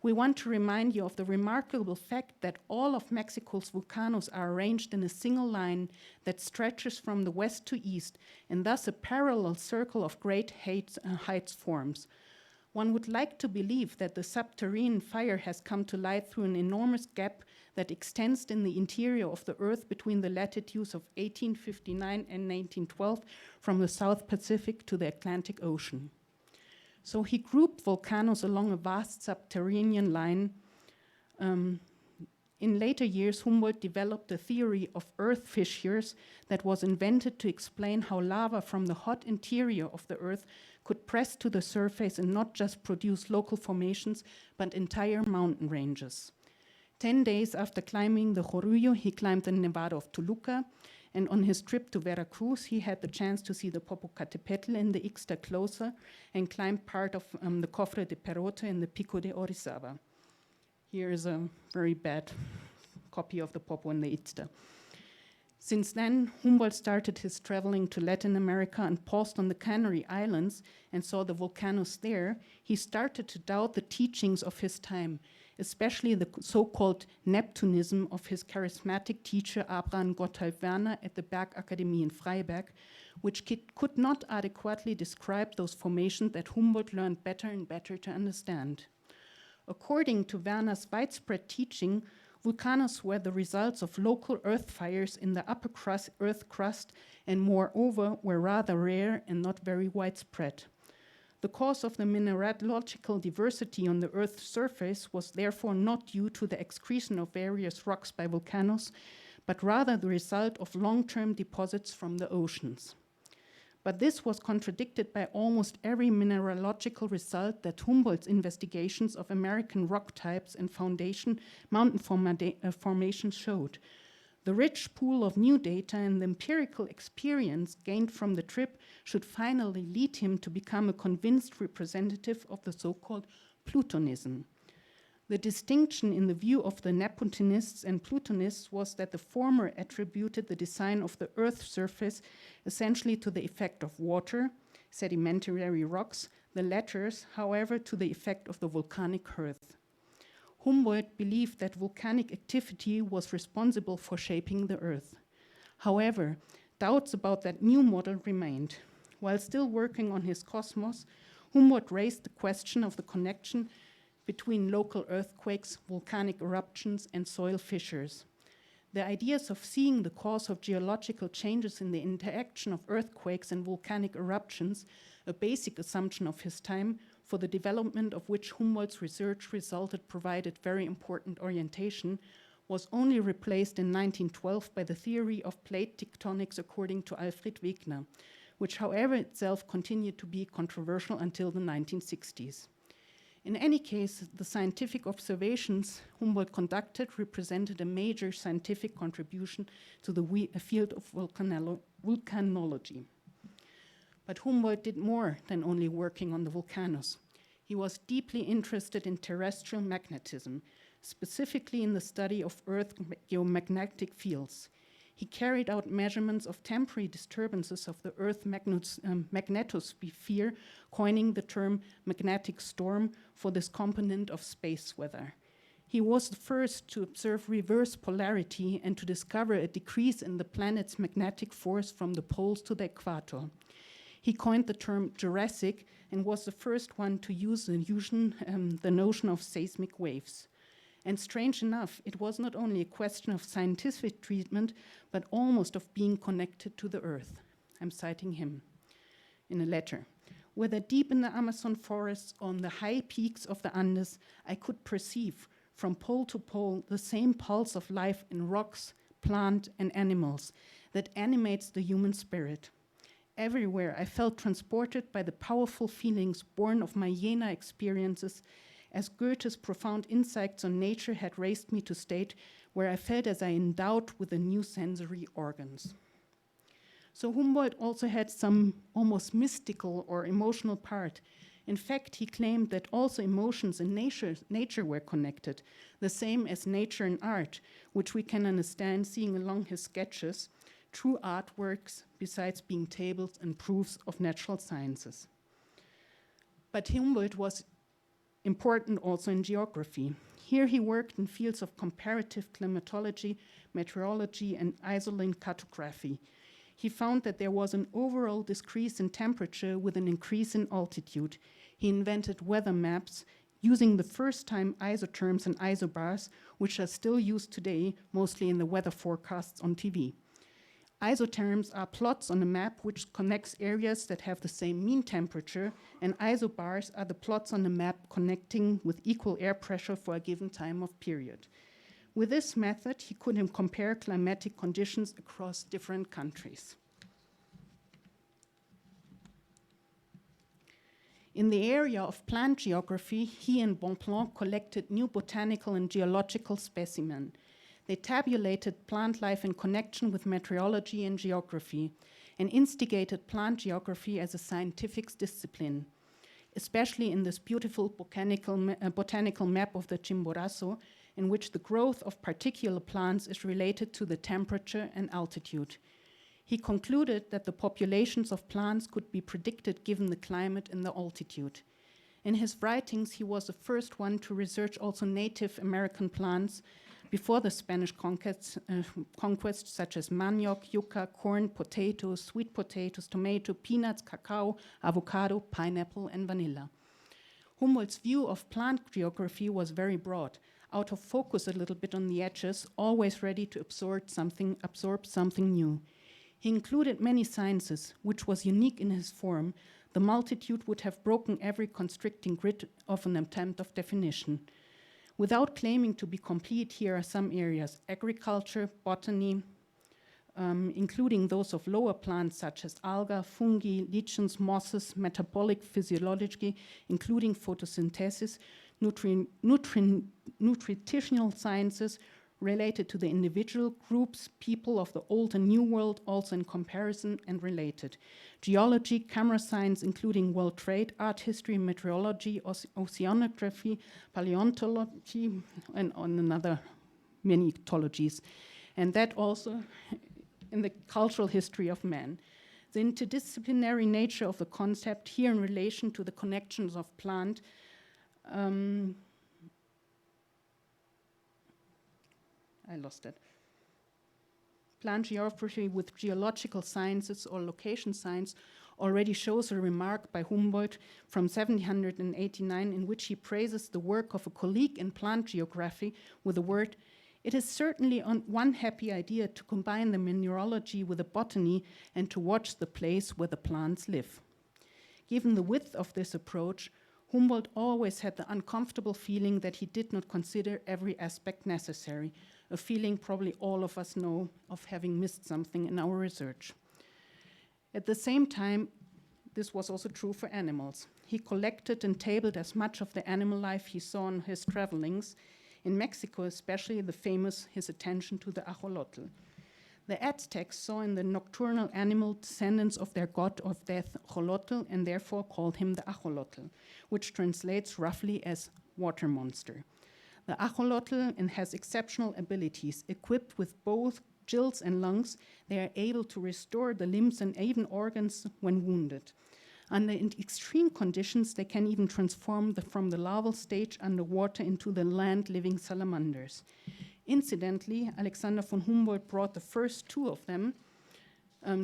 We want to remind you of the remarkable fact that all of Mexico's volcanoes are arranged in a single line that stretches from the west to east, and thus a parallel circle of great heights forms. One would like to believe that the subterranean fire has come to light through an enormous gap that extends in the interior of the Earth between the latitudes of 1859 and 1912 from the South Pacific to the Atlantic Ocean. So he grouped volcanoes along a vast subterranean line. In later years, Humboldt developed a theory of earth fissures that was invented to explain how lava from the hot interior of the Earth could press to the surface and not just produce local formations, but entire mountain ranges. 10 days after climbing the Jorullo, he climbed the Nevada of Toluca, And on his trip to Veracruz, he had the chance to see the Popocatépetl in the Ixta closer and climbed part of the Cofre de Perote in the Pico de Orizaba. Here is a very bad copy of the Popo and the Ixta. Since then, Humboldt started his traveling to Latin America and paused on the Canary Islands and saw the volcanoes there. He started to doubt the teachings of his time, especially the so-called Neptunism of his charismatic teacher Abraham Gotthelf Werner at the Bergakademie in Freiberg, which could not adequately describe those formations that Humboldt learned better and better to understand. According to Werner's widespread teaching, volcanoes were the results of local earth fires in the upper earth crust and moreover were rather rare and not very widespread. The cause of the mineralogical diversity on the Earth's surface was therefore not due to the excretion of various rocks by volcanoes, but rather the result of long-term deposits from the oceans. But this was contradicted by almost every mineralogical result that Humboldt's investigations of American rock types and mountain formations showed. The rich pool of new data and the empirical experience gained from the trip should finally lead him to become a convinced representative of the so-called Plutonism. The distinction in the view of the Neptunists and Plutonists was that the former attributed the design of the Earth's surface essentially to the effect of water, sedimentary rocks, the latter, however, to the effect of the volcanic earth. Humboldt believed that volcanic activity was responsible for shaping the Earth. However, doubts about that new model remained. While still working on his cosmos, Humboldt raised the question of the connection between local earthquakes, volcanic eruptions, and soil fissures. The ideas of seeing the cause of geological changes in the interaction of earthquakes and volcanic eruptions, a basic assumption of his time, for the development of which Humboldt's research provided very important orientation, was only replaced in 1912 by the theory of plate tectonics according to Alfred Wegener, which however itself continued to be controversial until the 1960s. In any case, the scientific observations Humboldt conducted represented a major scientific contribution to the field of volcanology. But Humboldt did more than only working on the volcanoes. He was deeply interested in terrestrial magnetism, specifically in the study of Earth's geomagnetic fields. He carried out measurements of temporary disturbances of the Earth's magnetosphere, coining the term magnetic storm for this component of space weather. He was the first to observe reverse polarity and to discover a decrease in the planet's magnetic force from the poles to the equator. He coined the term Jurassic and was the first one to use the notion of seismic waves. And strange enough, it was not only a question of scientific treatment, but almost of being connected to the Earth. I'm citing him in a letter. Whether deep in the Amazon forests or on the high peaks of the Andes, I could perceive from pole to pole the same pulse of life in rocks, plant, and animals that animates the human spirit. Everywhere I felt transported by the powerful feelings born of my Jena experiences, as Goethe's profound insights on nature had raised me to state where I felt as I endowed with the new sensory organs. So Humboldt also had some almost mystical or emotional part. In fact, he claimed that also emotions in nature were connected, the same as nature and art, which we can understand seeing along his sketches, true artworks besides being tables and proofs of natural sciences. But Humboldt was important also in geography. Here he worked in fields of comparative climatology, meteorology, and isoline cartography. He found that there was an overall decrease in temperature with an increase in altitude. He invented weather maps using the first time isotherms and isobars, which are still used today, mostly in the weather forecasts on TV. Isotherms are plots on a map which connects areas that have the same mean temperature, and isobars are the plots on the map connecting with equal air pressure for a given time of period. With this method, he could compare climatic conditions across different countries. In the area of plant geography, he and Bonpland collected new botanical and geological specimens. They tabulated plant life in connection with meteorology and geography, and instigated plant geography as a scientific discipline, especially in this beautiful botanical map of the Chimborazo, in which the growth of particular plants is related to the temperature and altitude. He concluded that the populations of plants could be predicted given the climate and the altitude. In his writings, he was the first one to research also Native American plants before the Spanish conquests, such as manioc, yucca, corn, potatoes, sweet potatoes, tomato, peanuts, cacao, avocado, pineapple, and vanilla. Humboldt's view of plant geography was very broad, out of focus a little bit on the edges, always ready to absorb something new. He included many sciences, which was unique in his form. The multitude would have broken every constricting grid of an attempt of definition. Without claiming to be complete, here are some areas: agriculture, botany, including those of lower plants such as alga, fungi, lichens, mosses, metabolic physiology, including photosynthesis, nutritional sciences related to the individual groups, people of the old and new world, also in comparison and related. Geology, camera science, including world trade, art history, meteorology, oceanography, paleontology, and on another many ecologies. And that also in the cultural history of man. The interdisciplinary nature of the concept here in relation to the connections of plant Plant geography with geological sciences or location science already shows a remark by Humboldt from 1789 in which he praises the work of a colleague in plant geography with the word, "It is certainly one happy idea to combine the mineralogy with the botany and to watch the place where the plants live." Given the width of this approach, Humboldt always had the uncomfortable feeling that he did not consider every aspect necessary, a feeling probably all of us know of having missed something in our research. At the same time, this was also true for animals. He collected and tabled as much of the animal life he saw on his travelings, in Mexico especially his attention to the ajolotl. The Aztecs saw in the nocturnal animal descendants of their god of death, Xolotl, and therefore called him the ajolotl, which translates roughly as water monster. The ajolotl has exceptional abilities. Equipped with both gills and lungs, they are able to restore the limbs and even organs when wounded. Under extreme conditions, they can even transform from the larval stage underwater into the land-living salamanders. Incidentally, Alexander von Humboldt brought the first two of them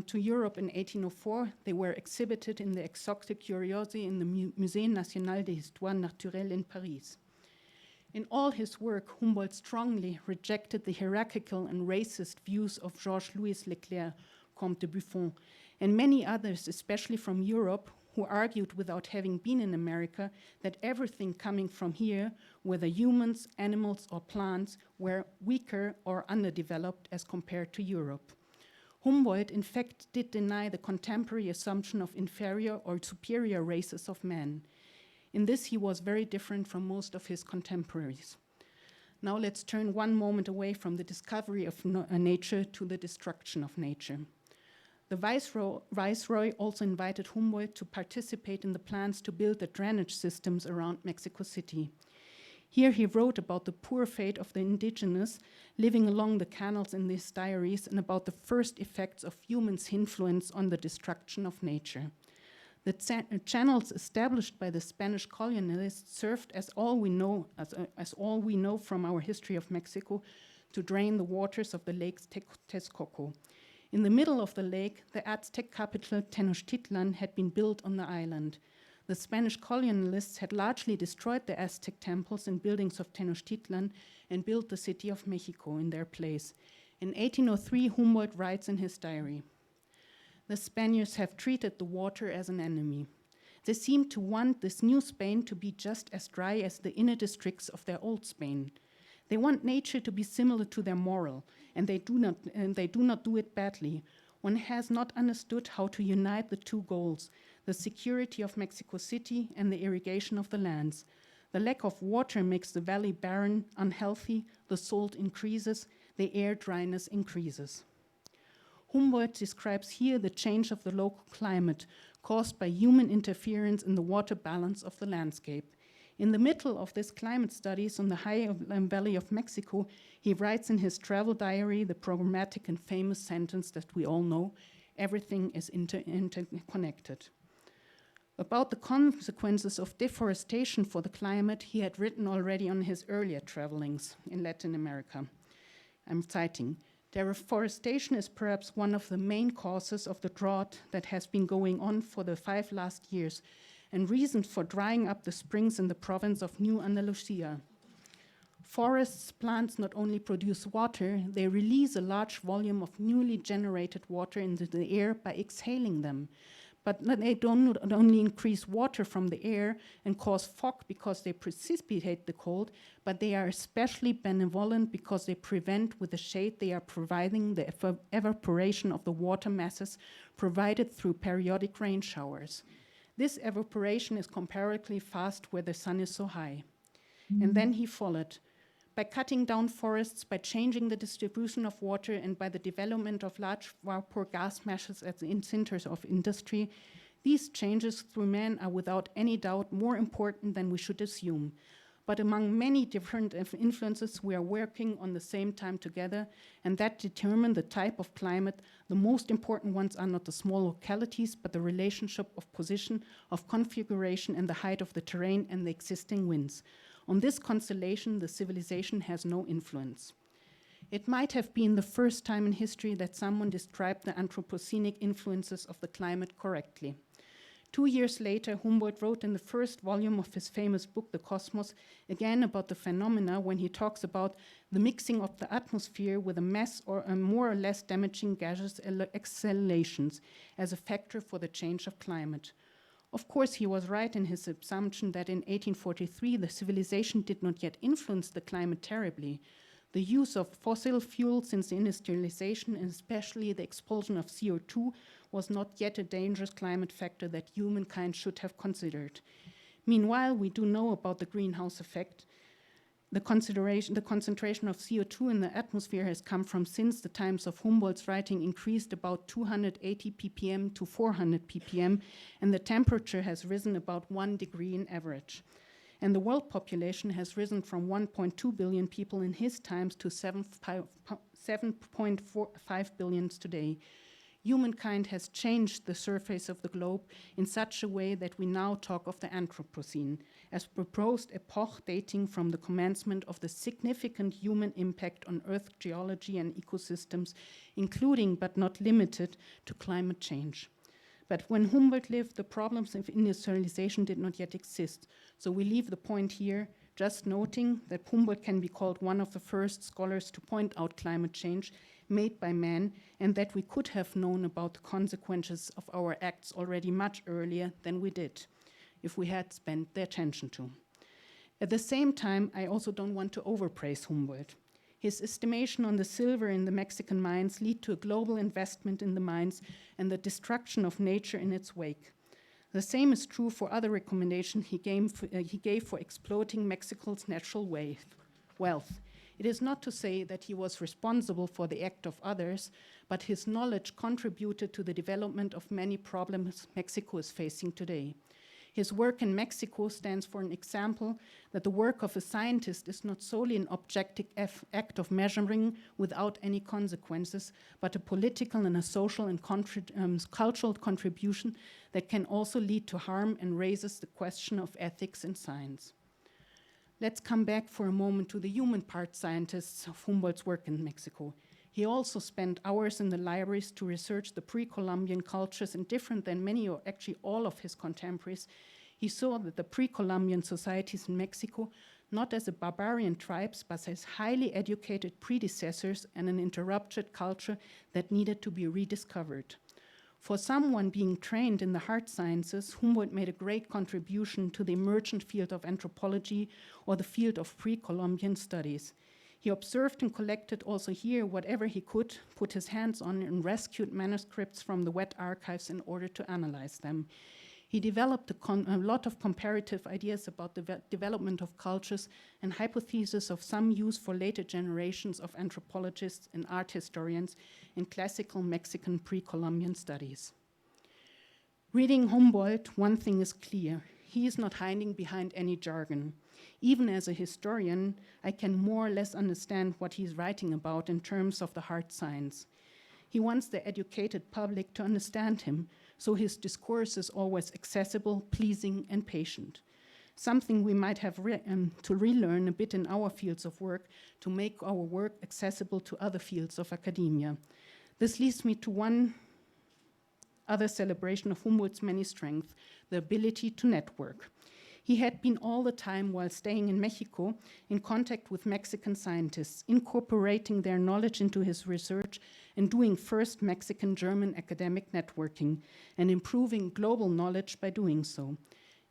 to Europe in 1804. They were exhibited in the Exotic Curiosity in the Musée National d'Histoire Naturelle in Paris. In all his work, Humboldt strongly rejected the hierarchical and racist views of Georges-Louis Leclerc, Comte de Buffon, and many others, especially from Europe, who argued without having been in America that everything coming from here, whether humans, animals, or plants, were weaker or underdeveloped as compared to Europe. Humboldt, in fact, did deny the contemporary assumption of inferior or superior races of men. In this, he was very different from most of his contemporaries. Now let's turn one moment away from the discovery of nature to the destruction of nature. The Viceroy also invited Humboldt to participate in the plans to build the drainage systems around Mexico City. Here he wrote about the poor fate of the indigenous living along the canals in these diaries and about the first effects of humans' influence on the destruction of nature. The channels established by the Spanish colonialists served as all we know from our history of Mexico to drain the waters of the Lake Texcoco. In the middle of the lake, the Aztec capital Tenochtitlan had been built on the island. The Spanish colonialists had largely destroyed the Aztec temples and buildings of Tenochtitlan and built the city of Mexico in their place. In 1803, Humboldt writes in his diary, "The Spaniards have treated the water as an enemy. They seem to want this new Spain to be just as dry as the inner districts of their old Spain. They want nature to be similar to their moral, and they do not do it badly. One has not understood how to unite the two goals, the security of Mexico City and the irrigation of the lands. The lack of water makes the valley barren, unhealthy, the salt increases, the air dryness increases. Humboldt describes here the change of the local climate caused by human interference in the water balance of the landscape. In the middle of this climate studies on the high valley of Mexico, he writes in his travel diary the programmatic and famous sentence that we all know: everything is interconnected. About the consequences of deforestation for the climate, he had written already on his earlier travelings in Latin America. I'm citing, "Deforestation is perhaps one of the main causes of the drought that has been going on for the 5 last years, and reason for drying up the springs in the province of New Andalusia. Forests plants not only produce water, they release a large volume of newly generated water into the air by exhaling them. But they don't not only increase water from the air and cause fog because they precipitate the cold, but they are especially benevolent because they prevent with the shade they are providing the evaporation of the water masses provided through periodic rain showers. This evaporation is comparatively fast where the sun is so high." And then he followed. "By cutting down forests, by changing the distribution of water, and by the development of large vapor gas masses at the centers of industry, these changes through man are without any doubt more important than we should assume. But among many different influences, we are working on the same time together, and that determine the type of climate. The most important ones are not the small localities, but the relationship of position, of configuration, and the height of the terrain and the existing winds. On this constellation, the civilization has no influence." It might have been the first time in history that someone described the Anthropocenic influences of the climate correctly. 2 years later, Humboldt wrote in the first volume of his famous book, The Cosmos, again about the phenomena when he talks about the mixing of the atmosphere with a mass or a more or less damaging gaseous exhalations as a factor for the change of climate. Of course, he was right in his assumption that in 1843, the civilization did not yet influence the climate terribly. The use of fossil fuels since the industrialization, and especially the expulsion of CO2, was not yet a dangerous climate factor that humankind should have considered. Meanwhile, we do know about the greenhouse effect. The concentration of CO2 in the atmosphere has come from, since the times of Humboldt's writing, increased about 280 ppm to 400 ppm, and the temperature has risen about 1 degree in average. And the world population has risen from 1.2 billion people in his times to 7.5 billion today. Humankind has changed the surface of the globe in such a way that we now talk of the Anthropocene, as proposed epoch dating from the commencement of the significant human impact on Earth geology and ecosystems, including but not limited to climate change. But when Humboldt lived, the problems of industrialization did not yet exist. So we leave the point here, just noting that Humboldt can be called one of the first scholars to point out climate change made by man, and that we could have known about the consequences of our acts already much earlier than we did, if we had spent the attention to. At the same time, I also don't want to overpraise Humboldt. His estimation on the silver in the Mexican mines lead to a global investment in the mines and the destruction of nature in its wake. The same is true for other recommendations he gave for exploiting Mexico's natural wealth. It is not to say that he was responsible for the act of others, but his knowledge contributed to the development of many problems Mexico is facing today. His work in Mexico stands for an example that the work of a scientist is not solely an objective act of measuring without any consequences, but a political and a social and cultural contribution that can also lead to harm and raises the question of ethics in science. Let's come back for a moment to the human part scientists of Humboldt's work in Mexico. He also spent hours in the libraries to research the pre-Columbian cultures, and different than many or actually all of his contemporaries, he saw that the pre-Columbian societies in Mexico, not as a barbarian tribes, but as highly educated predecessors and an interrupted culture that needed to be rediscovered. For someone being trained in the hard sciences, Humboldt made a great contribution to the emergent field of anthropology or the field of pre-Columbian studies. He observed and collected also here whatever he could, put his hands on, and rescued manuscripts from the wet archives in order to analyze them. He developed a lot of comparative ideas about the development of cultures and hypotheses of some use for later generations of anthropologists and art historians in classical Mexican pre-Columbian studies. Reading Humboldt, one thing is clear. He is not hiding behind any jargon. Even as a historian, I can more or less understand what he's writing about in terms of the hard science. He wants the educated public to understand him, so his discourse is always accessible, pleasing, and patient. Something we might have to relearn a bit in our fields of work to make our work accessible to other fields of academia. This leads me to one other celebration of Humboldt's many strengths, the ability to network. He had been all the time while staying in Mexico in contact with Mexican scientists, incorporating their knowledge into his research and doing first Mexican-German academic networking and improving global knowledge by doing so.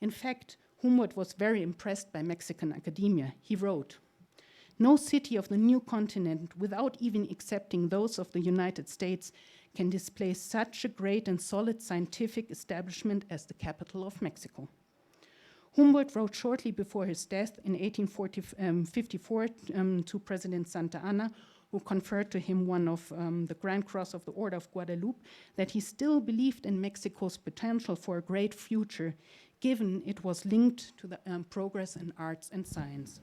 In fact, Humboldt was very impressed by Mexican academia. He wrote, "No city of the new continent, without even accepting those of the United States, can display such a great and solid scientific establishment as the capital of Mexico." Humboldt wrote shortly before his death in 1854 to President Santa Anna, who conferred to him one of the Grand Cross of the Order of Guadalupe, that he still believed in Mexico's potential for a great future, given it was linked to the progress in arts and science.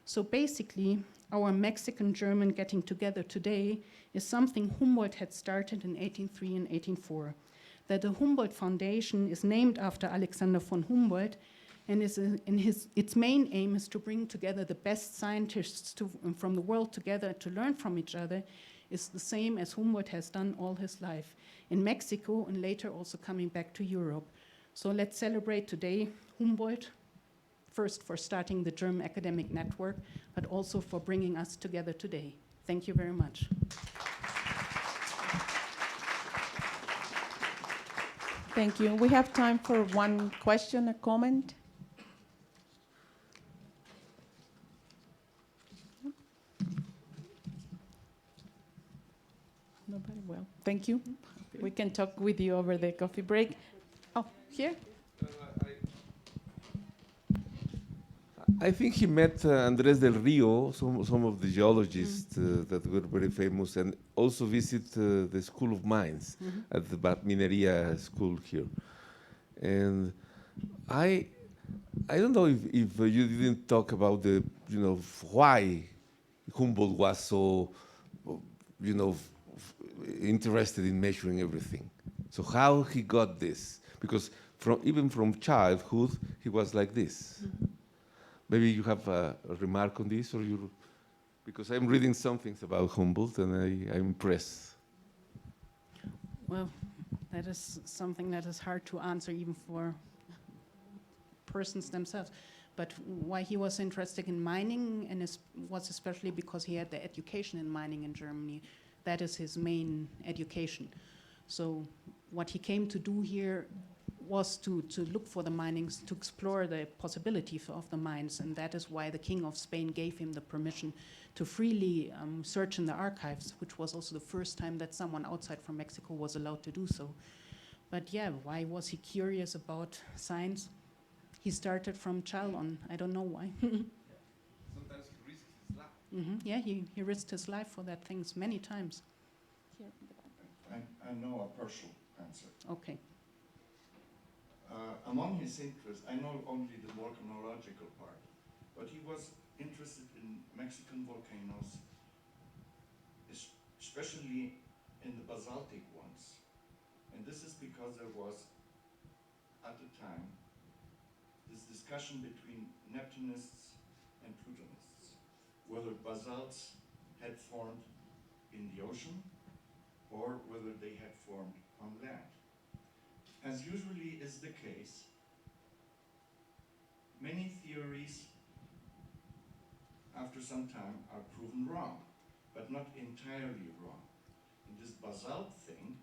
So basically, our Mexican-German getting together today is something Humboldt had started in 1803 and 1804. That the Humboldt Foundation is named after Alexander von Humboldt, and its main aim is to bring together the best scientists from the world together to learn from each other, is the same as Humboldt has done all his life in Mexico and later also coming back to Europe. So let's celebrate today Humboldt, first for starting the German academic network, but also for bringing us together today. Thank you very much. Thank you. We have time for one question, a comment. Nobody? Well, thank you. We can talk with you over the coffee break. Oh, here? I think he met Andrés del Rio, some of the geologists that were very famous, and also visit the School of Mines at the Minería School here. And I don't know if you didn't talk about the, why Humboldt was so, interested in measuring everything. So how he got this? Because even from childhood, he was like this. Maybe you have a remark on this, or because I'm reading some things about Humboldt and I'm impressed. Well, that is something that is hard to answer even for persons themselves. But why he was interested in mining was especially because he had the education in mining in Germany. That is his main education. So what he came to do here was to look for the minings, to explore the possibility of the mines, and that is why the King of Spain gave him the permission to freely search in the archives, which was also the first time that someone outside from Mexico was allowed to do so. But yeah, why was he curious about science? He started from child on. I don't know why. Sometimes he risks his life. Yeah, he risked his life for that things many times. I know a partial answer. Okay. Among his interests, I know only the volcanological part, but he was interested in Mexican volcanoes, especially in the basaltic ones. And this is because there was, at the time, this discussion between Neptunists and Plutonists, whether basalts had formed in the ocean or whether they had formed on land. As usually is the case, many theories after some time are proven wrong, but not entirely wrong. And this basalt thing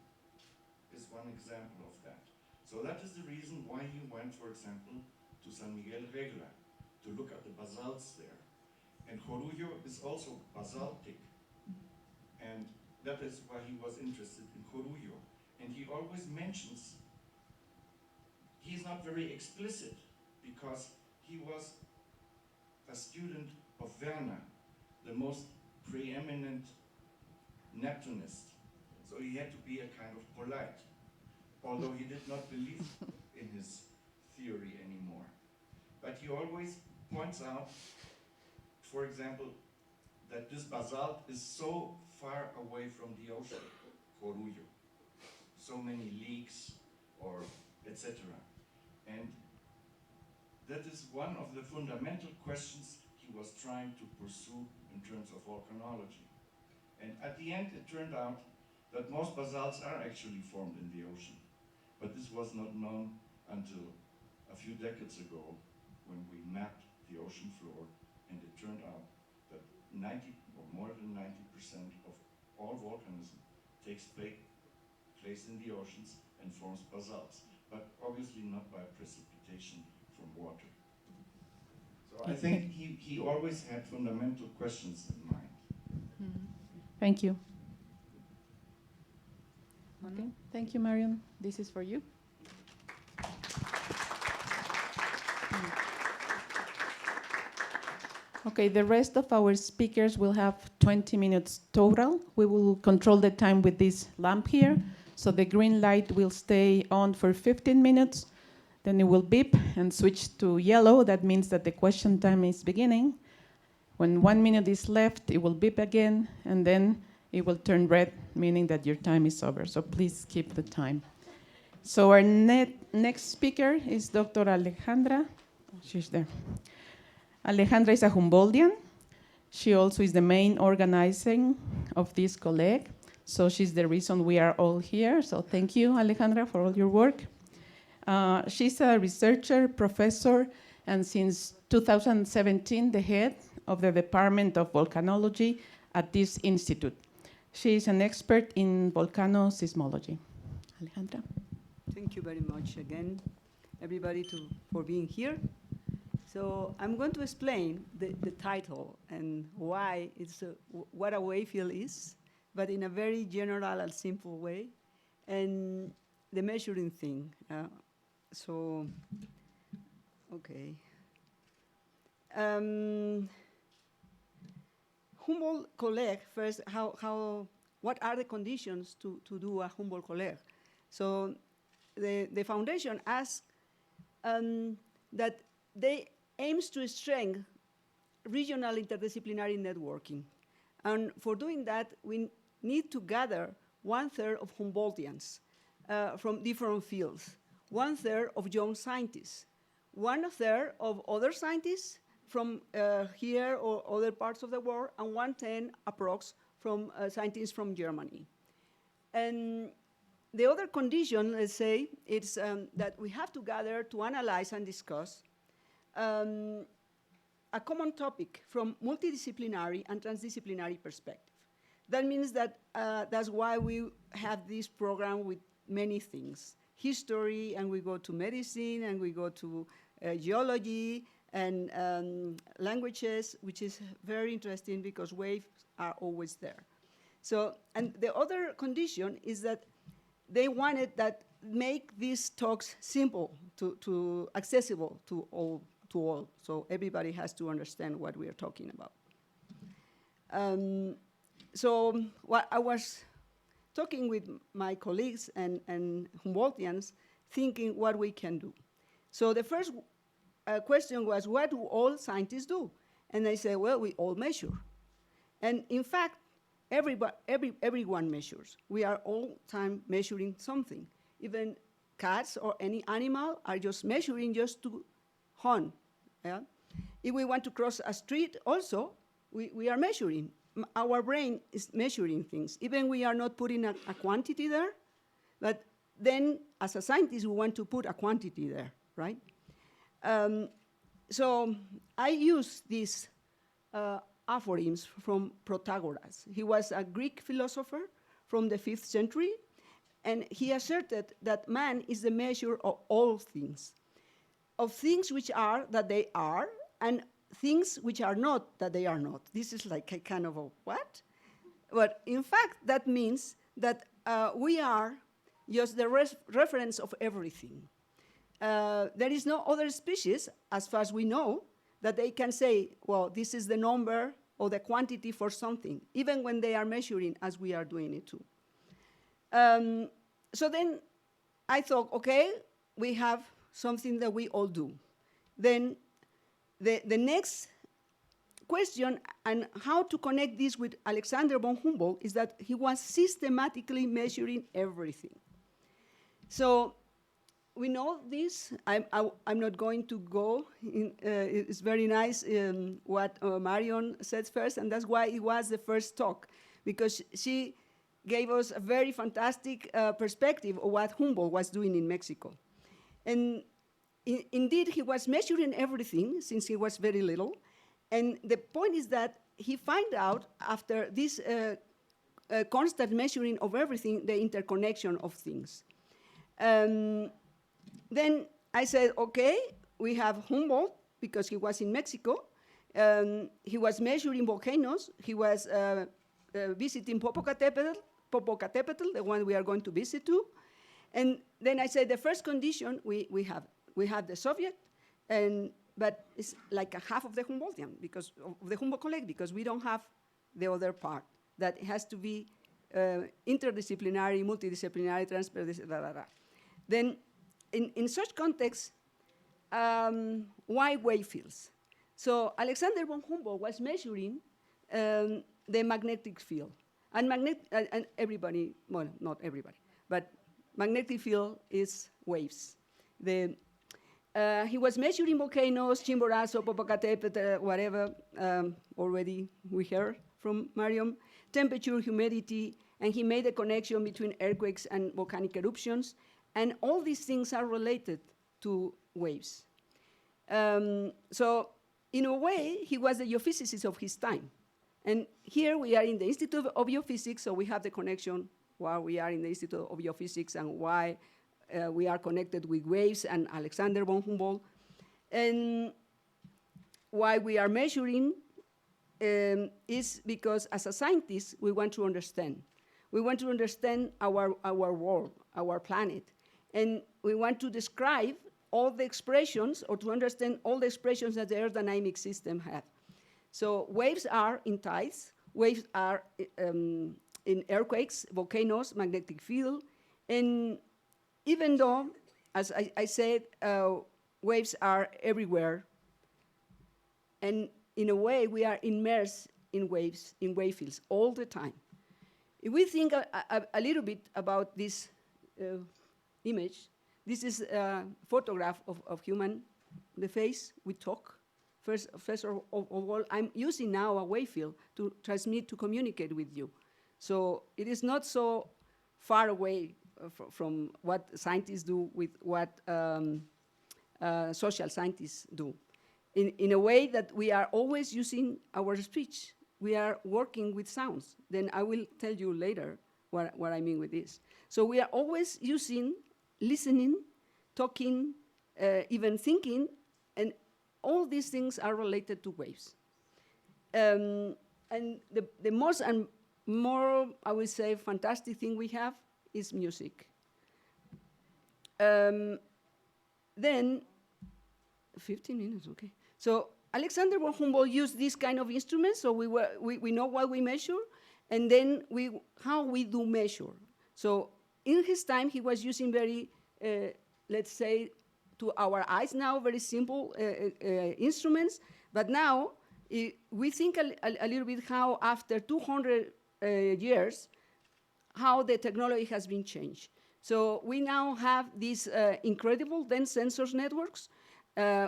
is one example of that. So that is the reason why he went, for example, to San Miguel Regla, to look at the basalts there. And Jorullo is also basaltic, and that is why he was interested in Jorullo. And he always mentions, he's not very explicit because he was a student of Werner, the most preeminent Neptunist. So he had to be a kind of polite, although he did not believe in his theory anymore. But he always points out, for example, that this basalt is so far away from the ocean, Corullo, so many leagues, or etc. And that is one of the fundamental questions he was trying to pursue in terms of volcanology. And at the end, it turned out that most basalts are actually formed in the ocean. But this was not known until a few decades ago when we mapped the ocean floor, and it turned out that 90 or more than 90% of all volcanism takes place in the oceans and forms basalts, but obviously not by precipitation from water. So I think he always had fundamental questions in mind. Thank you. Okay. Thank you, Marion. This is for you. Okay, the rest of our speakers will have 20 minutes total. We will control the time with this lamp here. So the green light will stay on for 15 minutes. Then it will beep and switch to yellow. That means that the question time is beginning. When 1 minute is left, it will beep again, and then it will turn red, meaning that your time is over. So please keep the time. So our next speaker is Dr. Alejandra. She's there. Alejandra is a Humboldtian. She also is the main organizing of this KOLLEG. So she's the reason we are all here. So thank you, Alejandra, for all your work. She's a researcher, professor, and since 2017, the head of the Department of Volcanology at this institute. She is an expert in volcanoseismology. Alejandra. Thank you very much again, everybody, for being here. So I'm going to explain the title and why it's what a wavefield is, but in a very general and simple way, and the measuring thing. Okay. Humboldt KOLLEG, first, what are the conditions to do a Humboldt KOLLEG? So the foundation asks that they aims to strengthen regional interdisciplinary networking. And for doing that, we need to gather 1/3 of Humboldtians from different fields, 1/3 of young scientists, 1/3 of other scientists from here or other parts of the world, and 1/10 approx from scientists from Germany. And the other condition, let's say, is that we have to gather to analyze and discuss a common topic from multidisciplinary and transdisciplinary perspective. That means that that's why we have this program with many things. History, and we go to medicine, and we go to geology, and languages, which is very interesting because waves are always there. So, and the other condition is that they wanted that make these talks simple, to accessible to all. So everybody has to understand what we are talking about. So what I was talking with my colleagues and Humboldtians, thinking what we can do. So the first question was, what do all scientists do? And they say, well, we all measure. And in fact, everyone measures. We are all time measuring something. Even cats or any animal are just measuring just to hunt. Yeah? If we want to cross a street also, we are measuring. Our brain is measuring things. Even we are not putting a quantity there, but then as a scientist, we want to put a quantity there, right? So I use these aphorisms from Protagoras. He was a Greek philosopher from the 5th century, and he asserted that man is the measure of all things. Of things which are, that they are, and things which are not, that they are not. This is like a kind of a what? But in fact, that means that we are just the reference of everything. there is no other species, as far as we know, that they can say, well, this is the number or the quantity for something, even when they are measuring as we are doing it too. So then I thought, okay, we have something that we all do. Then the next question and how to connect this with Alexander von Humboldt is that he was systematically measuring everything. So we know this. I'm not going to go in. It's very nice what Marion said first, and that's why it was the first talk, because she gave us a very fantastic perspective of what Humboldt was doing in Mexico. And indeed, he was measuring everything since he was very little. And the point is that he found out after this constant measuring of everything, the interconnection of things. Then I said, okay, we have Humboldt, because he was in Mexico. He was measuring volcanoes. He was visiting Popocatépetl, the one we are going to visit too. And then I said, the first condition we have the Soviet, but it's like a half of the Humboldtian, because of the Humboldt College, because we don't have the other part. That has to be interdisciplinary, multidisciplinary, transdisciplinary, Then, in such context, why wavefields? So Alexander von Humboldt was measuring the magnetic field. And everybody, well, not everybody, but magnetic field is waves. He was measuring volcanoes, Chimborazo, Popocatépetl, whatever, already we heard from Mariam, temperature, humidity, and he made a connection between earthquakes and volcanic eruptions. And all these things are related to waves. So in a way, he was the geophysicist of his time. And here we are in the Institute of Geophysics, so we have the connection why we are in the Institute of Geophysics and why we are connected with waves and Alexander von Humboldt. And why we are measuring is because as a scientist, we want to understand. We want to understand our world, our planet. And we want to describe all the expressions, or to understand all the expressions that the aerodynamic system has. So waves are in tides, waves are in earthquakes, volcanoes, magnetic field, and even though, as I said, waves are everywhere, and in a way we are immersed in waves, in wavefields all the time. If we think a little bit about this image, this is a photograph of human, the face, we talk. First of all, I'm using now a wavefield to transmit, to communicate with you. So it is not so far away from what scientists do with what social scientists do. In a way that we are always using our speech. We are working with sounds. Then I will tell you later what I mean with this. So we are always using, listening, talking, even thinking, and all these things are related to waves. And the most and more, I would say, fantastic thing we have is music. Then, 15 minutes, okay. So Alexander von Humboldt used this kind of instruments, so we know what we measure, and then how we do measure. So in his time, he was using very, let's say, to our eyes now, very simple instruments, but now we think a little bit how after 200 years, how the technology has been changed. So we now have these incredible dense sensors networks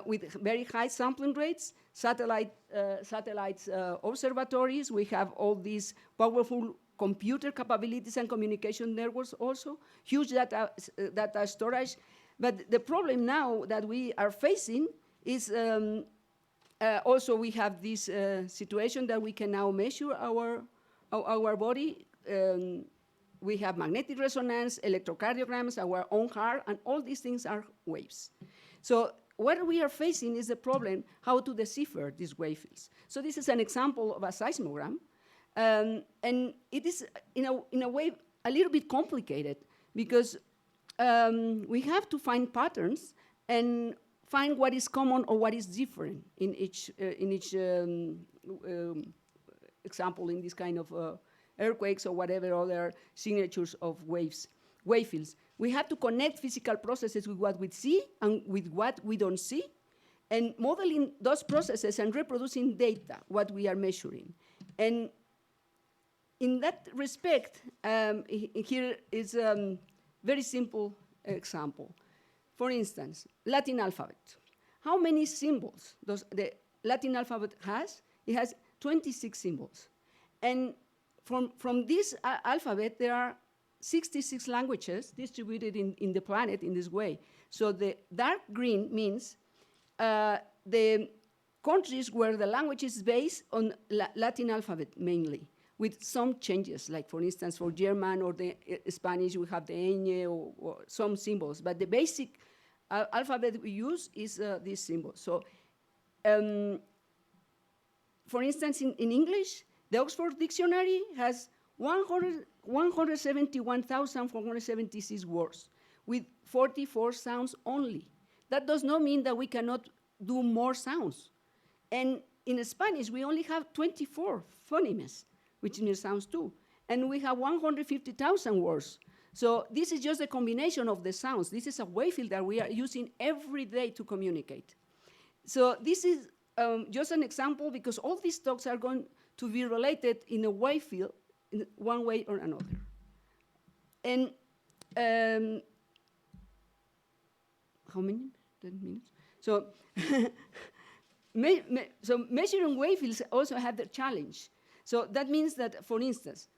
with very high sampling rates, satellites observatories. We have all these powerful computer capabilities and communication networks also, huge data storage. But the problem now that we are facing is also we have this situation that we can now measure our body. We have magnetic resonance, electrocardiograms, our own heart, and all these things are waves. So what we are facing is the problem how to decipher these wavefields. So this is an example of a seismogram. And it is, in a way, a little bit complicated because we have to find patterns and find what is common or what is different in each example in this kind of earthquakes or whatever other signatures of wavefields. We have to connect physical processes with what we see and with what we don't see, and modeling those processes and reproducing data, what we are measuring. And in that respect, here is a very simple example. For instance, Latin alphabet. How many symbols does the Latin alphabet has? It has 26 symbols. And from this alphabet, there are 66 languages distributed in the planet in this way. So the dark green means the countries where the language is based on Latin alphabet mainly, with some changes, like for instance, for German or the Spanish, we have the ñ or some symbols, but the basic alphabet we use is this symbol. So, for instance, in English, the Oxford Dictionary has 171,476 words with 44 sounds only. That does not mean that we cannot do more sounds. And in Spanish, we only have 24 phonemes, which means sounds too. And we have 150,000 words. So this is just a combination of the sounds. This is a wavefield that we are using every day to communicate. So this is just an example, because all these talks are going to be related in a wavefield in one way or another. And how many? 10 minutes? So, so measuring wavefields also have the challenge. So that means that, for instance,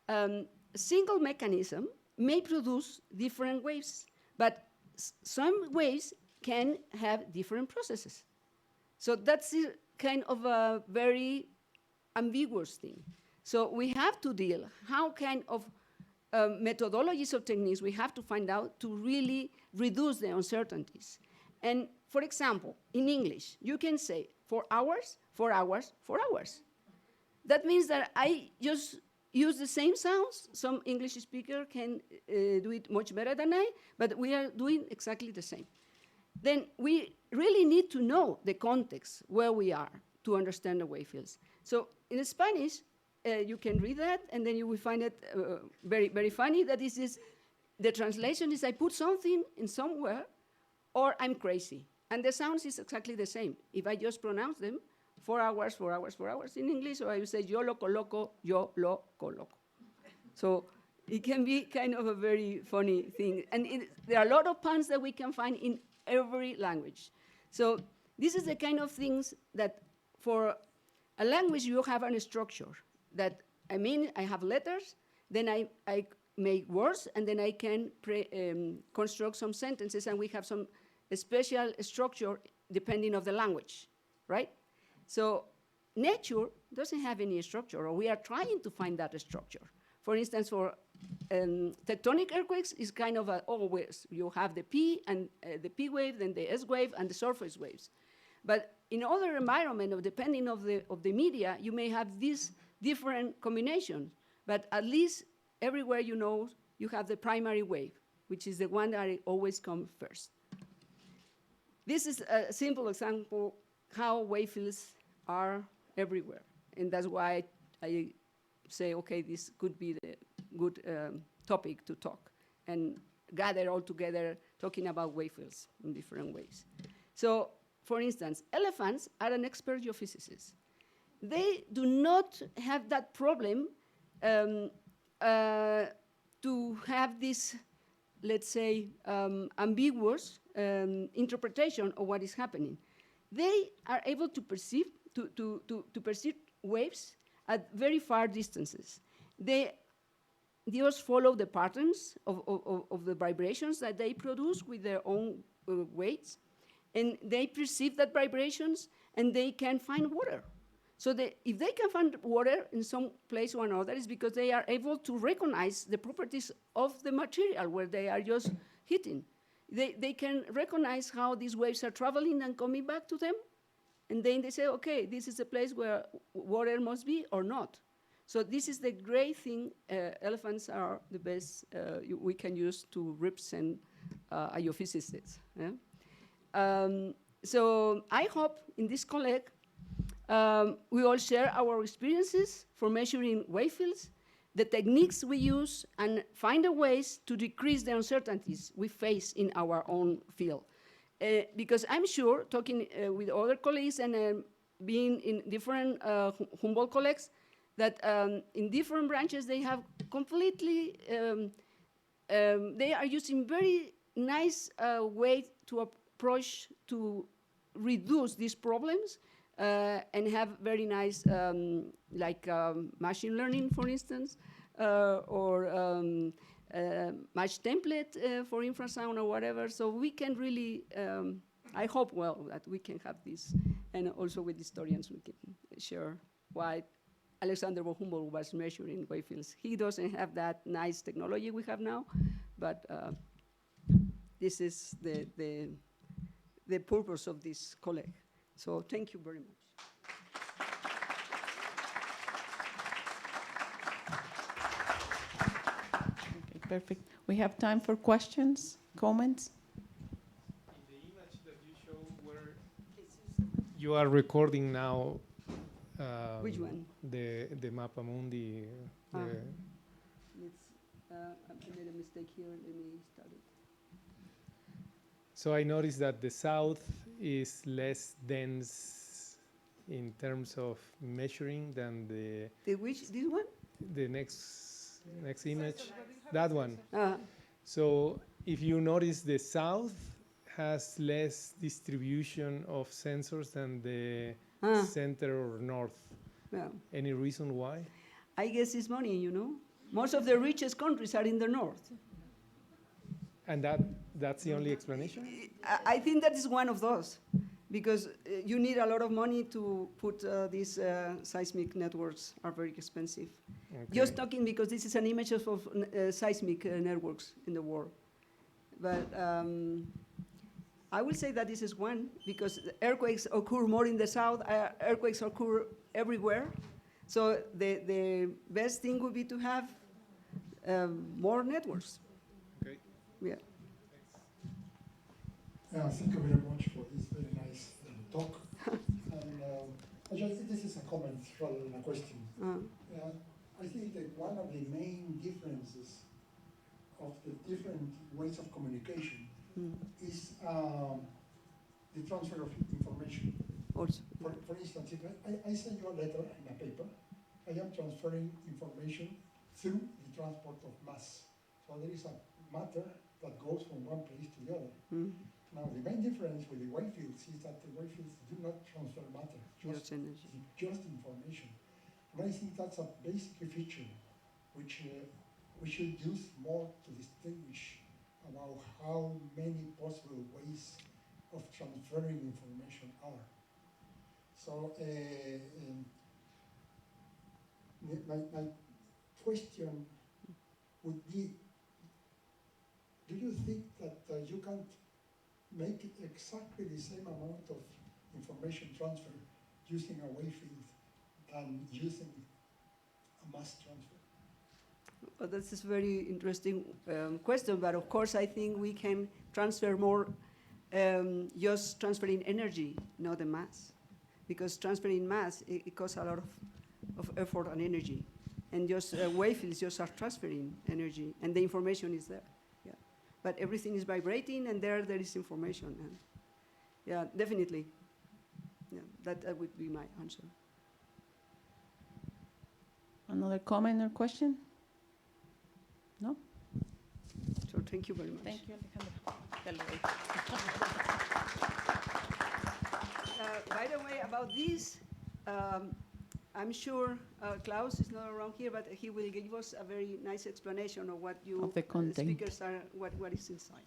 a single mechanism may produce different waves, but some waves can have different processes. So that's kind of a very ambiguous thing. So we have to deal, how kind of methodologies or techniques we have to find out to really reduce the uncertainties. And for example, in English, you can say 4 hours, 4 hours, 4 hours. That means that I just use the same sounds. Some English speaker can do it much better than I, but we are doing exactly the same. Then we really need to know the context where we are to understand the wavefields. So in Spanish, you can read that, and then you will find it very, very funny that this is, the translation is I put something in somewhere, or I'm crazy. And the sounds is exactly the same. If I just pronounce them, 4 hours, 4 hours, 4 hours in English, or I would say yo lo coloco, yo lo coloco. So it can be kind of a very funny thing. And there are a lot of puns that we can find in every language. So this is the kind of things that for a language you have a structure. That, I mean, I have letters, then I make words, and then I can construct some sentences, and we have some special structure depending on the language, right? So nature doesn't have any structure, or we are trying to find that structure. For instance, for tectonic earthquakes, is kind of always, you have the P and the P wave, then the S wave, and the surface waves. But in other environment, or depending of the media, you may have these different combinations. But at least everywhere you know, you have the primary wave, which is the one that always comes first. This is a simple example how wavefields are everywhere. And that's why I say, okay, this could be the good topic to talk and gather all together talking about wavefields in different ways. So, for instance, elephants are an expert geophysicist. They do not have that problem to have this, let's say, ambiguous interpretation of what is happening. They are able to perceive waves at very far distances. They just follow the patterns of the vibrations that they produce with their own weights, and they perceive that vibrations, and they can find water. So if they can find water in some place or another, it's because they are able to recognize the properties of the material where they are just hitting. They can recognize how these waves are traveling and coming back to them, and then they say, okay, this is a place where water must be or not. So this is the great thing. Elephants are the best we can use to represent a geophysicist. Yeah? So I hope in this colleague we all share our experiences for measuring wavefields, the techniques we use, and find a ways to decrease the uncertainties we face in our own field. Because I'm sure, talking with other colleagues and being in different Humboldt colleagues, that in different branches they have completely, they are using very nice way to approach to reduce these problems and have very nice, machine learning, for instance, or match template for infrasound or whatever. So we can really, I hope, well, that we can have this. And also with historians, we can share why Alexander von Humboldt was measuring wavefields. He doesn't have that nice technology we have now, but this is the purpose of this colleague. So thank you very much. Okay, perfect. We have time for questions, comments. In the image that you show where you are recording now. Which one? The Mappa Mundi. I made a mistake here. Let me start it. So I noticed that the south is less dense in terms of measuring than the This one? the next image, that one. Uh, So if you notice, the south has less distribution of sensors than the center or north. yeah. Any reason why? I guess it's money, you know. Most of the richest countries are in the north. And that's the only explanation? I think that is one of those, because you need a lot of money to put these seismic networks are very expensive. Okay. Just talking because this is an image of seismic networks in the world. But I will say that this is one, because earthquakes occur more in the south, earthquakes occur everywhere. So the best thing would be to have more networks. Okay. Yeah. Thank you very much for this very nice talk. And this is a comment rather than a question. I think that one of the main differences of the different ways of communication is the transfer of information. Also. For instance, if I send you a letter in a paper, I am transferring information through the transport of mass. So there is a matter that goes from one place to the other. Now, the main difference with the wavefields is that the wavefields do not transfer matter, just information. And I think that's a basic feature which we should use more to distinguish about how many possible ways of transferring information are. So my question would be, do you think that you can't make it exactly the same amount of information transfer using a wavefield than using a mass transfer? Well, this is a very interesting question, but of course I think we can transfer more just transferring energy, not the mass. Because transferring mass, it costs a lot of effort and energy. And just wavefields just are transferring energy, and the information is there. Yeah. But everything is vibrating, and there is information. And yeah, definitely. Yeah, that would be my answer. Another comment or question? No? So thank you very much. Thank you, Alejandra. By the way, about this, I'm sure Klaus is not around here, but he will give us a very nice explanation of what you Of the content. speakers are, what is inside.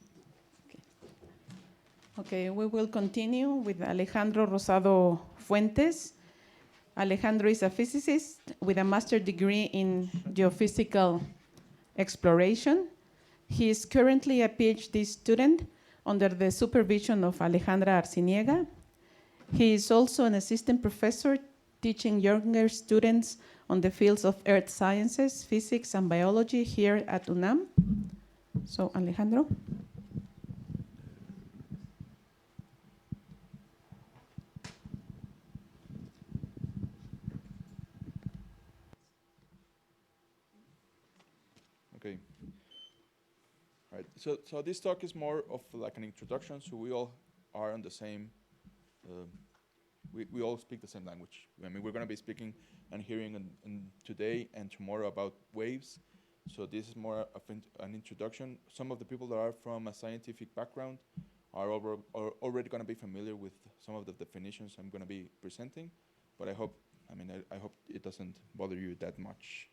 Okay, we will continue with Alejandro Rosado Fuentes. Alejandro is a physicist with a master's degree in geophysical exploration. He is currently a PhD student under the supervision of Alejandra Arciniega. He is also an assistant professor teaching younger students on the fields of earth sciences, physics, and biology here at UNAM. So, Alejandro. Okay. All right. So this talk is more of like an introduction. So we all are on the same. We all speak the same language. I mean, we're going to be speaking and hearing today and tomorrow about waves. So this is more of an introduction. Some of the people that are from a scientific background are already going to be familiar with some of the definitions I'm going to be presenting. But I hope it doesn't bother you that much.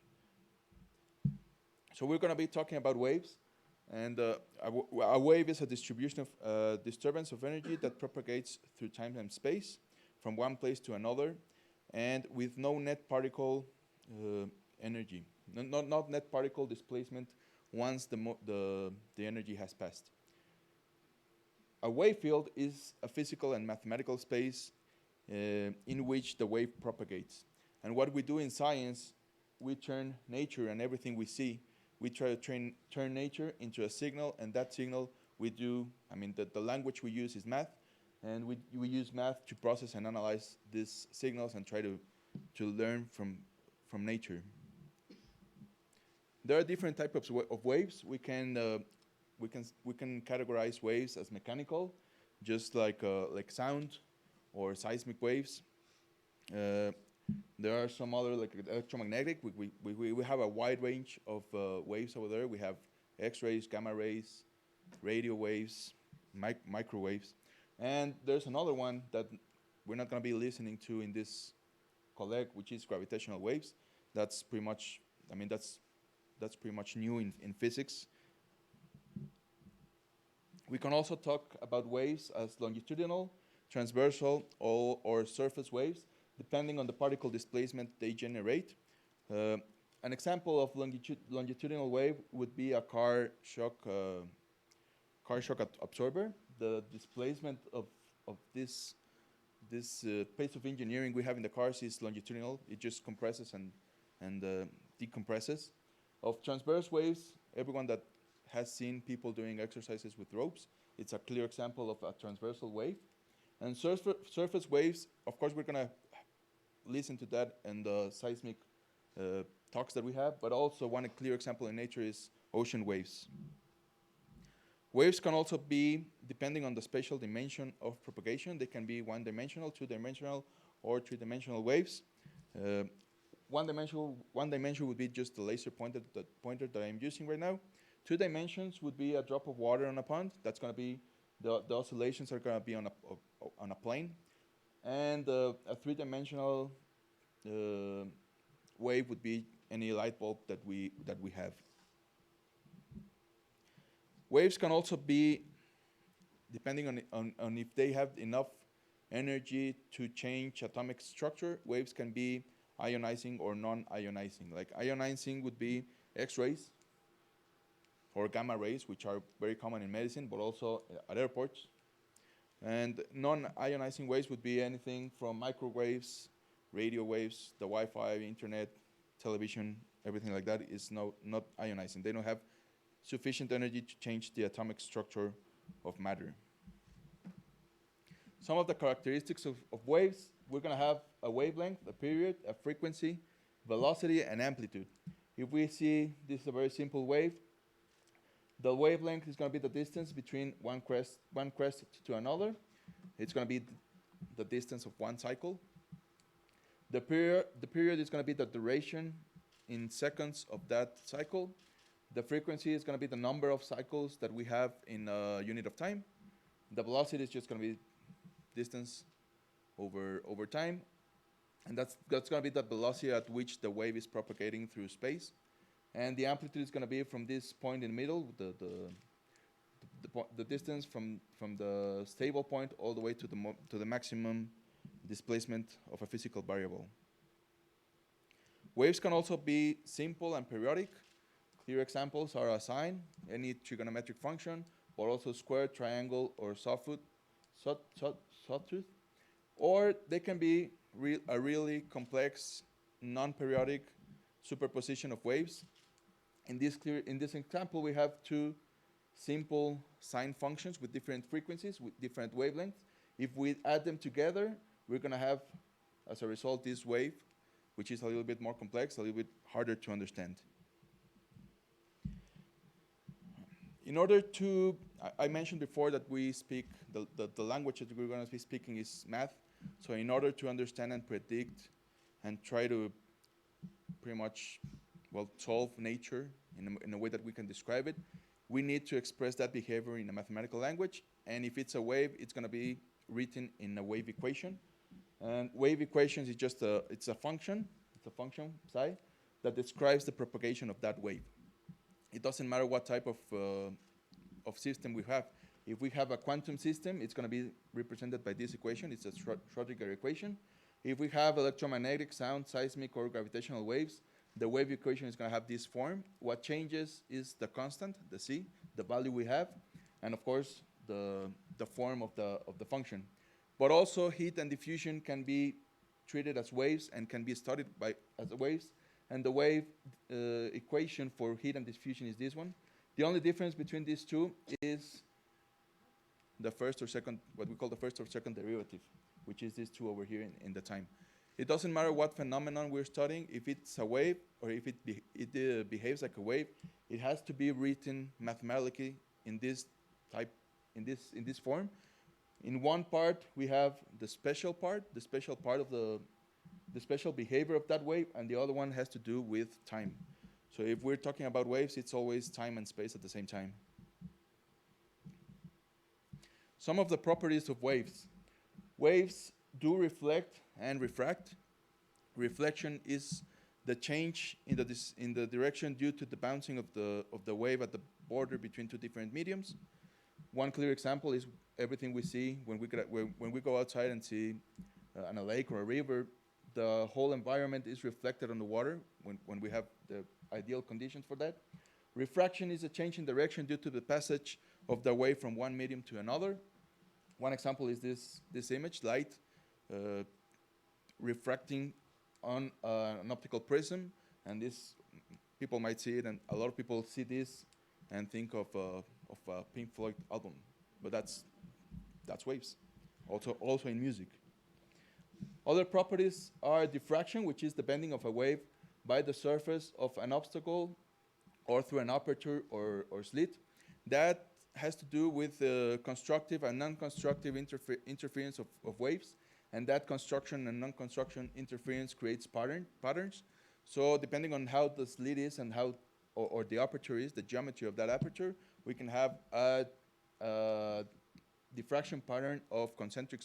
So we're going to be talking about waves. And a wave is a distribution of disturbance of energy that propagates through time and space from one place to another, and with no net particle energy, not net particle displacement once the energy has passed. A wave field is a physical and mathematical space in which the wave propagates. And what we do in science, we turn nature and everything we see, we try to turn nature into a signal, and that signal we do, the language we use is math, and we use math to process and analyze these signals and try to learn from nature. There are different types of waves. We can categorize waves as mechanical, just like sound or seismic waves. There are some other, like electromagnetic. We have a wide range of waves over there. We have X-rays, gamma rays, radio waves, microwaves. And there's another one that we're not going to be listening to in this KOLLEG, which is gravitational waves. That's pretty much, that's pretty much new in physics. We can also talk about waves as longitudinal, transversal, or surface waves, depending on the particle displacement they generate. An example of longitudinal wave would be a car shock absorber. The displacement of this piece of engineering we have in the cars is longitudinal. It just compresses and decompresses. Of transverse waves, everyone that has seen people doing exercises with ropes, it's a clear example of a transversal wave. And surface waves, of course, we're going to listen to that in the seismic talks that we have, but also one clear example in nature is ocean waves. Waves can also be, depending on the spatial dimension of propagation, they can be one-dimensional, two-dimensional, or three-dimensional waves. One dimension would be just the laser pointer that I'm using right now. 2 dimensions would be a drop of water on a pond. That's going to be, the oscillations are going to be on a plane. And a 3-dimensional wave would be any light bulb that we have. Waves can also be, depending on if they have enough energy to change atomic structure, waves can be ionizing or non-ionizing. Like ionizing would be X-rays or gamma rays, which are very common in medicine, but also at airports. And non-ionizing waves would be anything from microwaves, radio waves, the Wi-Fi, internet, television, everything like that is not ionizing. They don't have sufficient energy to change the atomic structure of matter. Some of the characteristics of waves, we're going to have a wavelength, a period, a frequency, velocity, and amplitude. If we see this is a very simple wave, the wavelength is going to be the distance between one crest to another. It's going to be the distance of one cycle. The period is going to be the duration in seconds of that cycle. The frequency is going to be the number of cycles that we have in a unit of time. The velocity is just going to be distance over time. And that's going to be the velocity at which the wave is propagating through space. And the amplitude is going to be from this point in the middle, the distance from the stable point all the way to the maximum displacement of a physical variable. Waves can also be simple and periodic. Clear examples are a sine, any trigonometric function, but also square, triangle, or sawtooth. Or they can be a really complex, non-periodic superposition of waves. In this example, we have 2 simple sine functions with different frequencies, with different wavelengths. If we add them together, we're going to have, as a result, this wave, which is a little bit more complex, a little bit harder to understand. in order to, I mentioned before that we speak, the language that we're going to be speaking is math. So in order to understand and predict and try to pretty much, well, solve nature in a way that we can describe it, we need to express that behavior in a mathematical language. And if it's a wave, it's going to be written in a wave equation. And wave equations is just it's a function psi, that describes the propagation of that wave. It doesn't matter what type of system we have. If we have a quantum system, it's going to be represented by this equation. It's a Schrödinger equation. If we have electromagnetic, sound, seismic, or gravitational waves, the wave equation is going to have this form. What changes is the constant, the c, the value we have, and of course the form of the function. But also heat and diffusion can be treated as waves and can be studied as waves. And the wave equation for heat and diffusion is this one. The only difference between these two is the first or second, what we call the first or second derivative, which is these two over here in the time. It doesn't matter what phenomenon we're studying. If it's a wave or if it behaves like a wave, it has to be written mathematically in this type, in this form. In one part, we have the special part of the special behavior of that wave, and the other one has to do with time. So if we're talking about waves, it's always time and space at the same time. Some of the properties of waves. Waves do reflect and refract. Reflection is the change in the direction due to the bouncing of the wave at the border between two different mediums. One clear example is everything we see when we go outside and see on a lake or a river. The whole environment is reflected on the water when we have the ideal conditions for that. Refraction is a change in direction due to the passage of the wave from one medium to another. One example is this image, light refracting on an optical prism, and this, people might see it, and a lot of people see this and think of a Pink Floyd album, but that's waves, also in music. Other properties are diffraction, which is the bending of a wave by the surface of an obstacle or through an aperture or slit. That has to do with constructive and non-constructive interference of waves, and that construction and non-construction interference creates patterns. So depending on how the slit is and how or the aperture is, the geometry of that aperture, we can have a diffraction pattern of concentric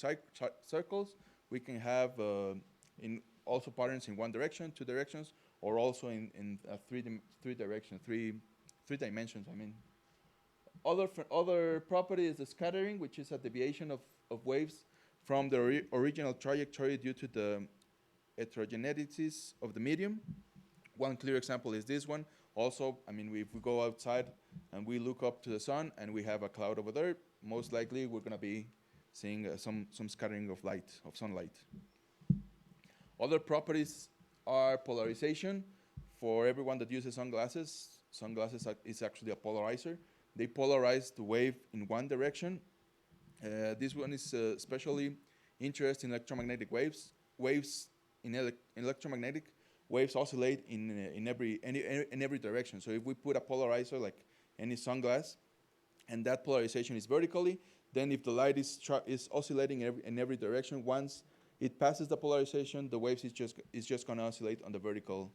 circles. We can have also patterns in one direction, two directions, or also in three dimensions. I mean, other property is the scattering, which is a deviation of waves from the original trajectory due to the heterogeneities of the medium. One clear example is this one. Also, I mean, if we go outside and we look up to the sun and we have a cloud over there, most likely we're going to be seeing some scattering of light, of sunlight. Other properties are polarization. For everyone that uses sunglasses is actually a polarizer. They polarize the wave in one direction. This one is especially interested in electromagnetic waves. Waves in electromagnetic waves oscillate in every direction. So if we put a polarizer like any sunglass, and that polarization is vertically, then if the light is oscillating in every direction, once it passes the polarization, the waves is just going to oscillate on the vertical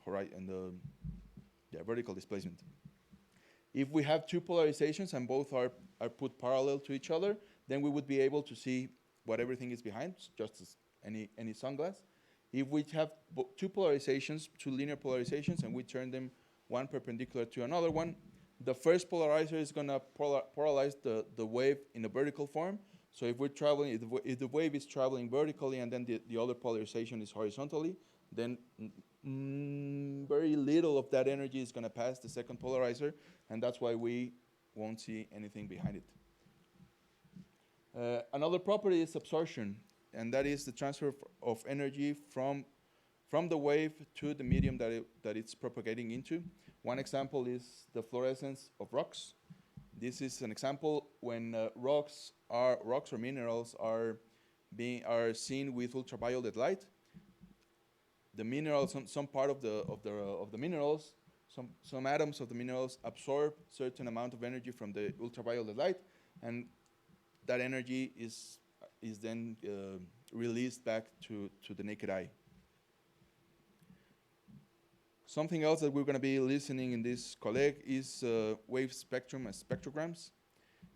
horizon, vertical displacement. If we have two polarizations and both are put parallel to each other, then we would be able to see what everything is behind, just as any sunglass. If we have two polarizations, two linear polarizations, and we turn them one perpendicular to another one, the first polarizer is going to polarize the wave in a vertical form. So if we're traveling, if the wave is traveling vertically and then the other polarization is horizontally, then very little of that energy is going to pass the second polarizer, and that's why we won't see anything behind it. Another property is absorption, and that is the transfer of energy from the wave to the medium that it's propagating into. One example is the fluorescence of rocks. This is an example when rocks or minerals are seen with ultraviolet light. The minerals, some part of the minerals some atoms of the minerals absorb certain amount of energy from the ultraviolet light, and that energy is then released back to the naked eye. Something else that we're going to be listening in this KOLLEG is wave spectrum and spectrograms.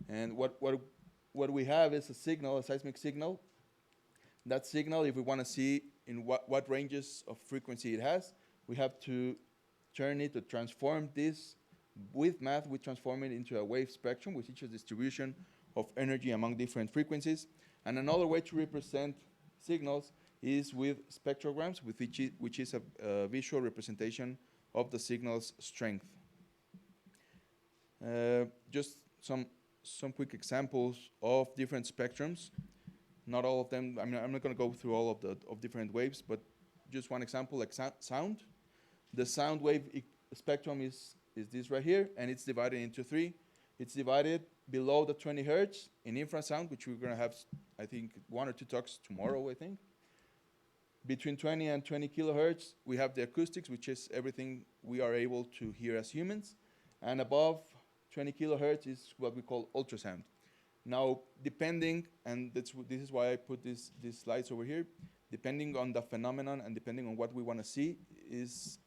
And what we have is a signal, a seismic signal. That signal, if we want to see in what ranges of frequency it has, we have to turn it, to transform this with math. We transform it into a wave spectrum, which is a distribution of energy among different frequencies. And another way to represent signals is with spectrograms, which is a visual representation of the signal's strength. Just some quick examples of different spectrums. Not all of them. I mean, I'm not going to go through all of different waves, but just one example, like sound. The sound wave spectrum is this right here, and it's divided into three. It's divided below the 20 hertz in infrasound, which we're going to have, I think, 1 or 2 talks tomorrow, I think. Between 20 and 20 kilohertz, we have the acoustics, which is everything we are able to hear as humans. And above 20 kilohertz is what we call ultrasound. Now, depending, and this is why I put these slides over here, depending on the phenomenon and depending on what we want to see is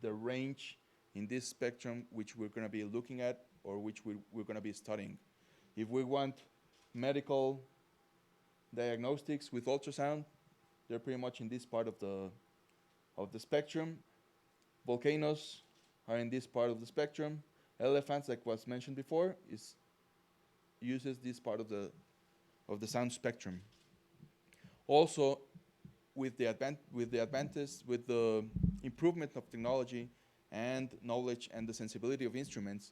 the range in this spectrum which we're going to be looking at or which we're going to be studying. If we want medical diagnostics with ultrasound, they're pretty much in this part of the spectrum. Volcanoes are in this part of the spectrum. Elephants, like was mentioned before, uses this part of the sound spectrum. Also, with the improvement of technology and knowledge and the sensibility of instruments,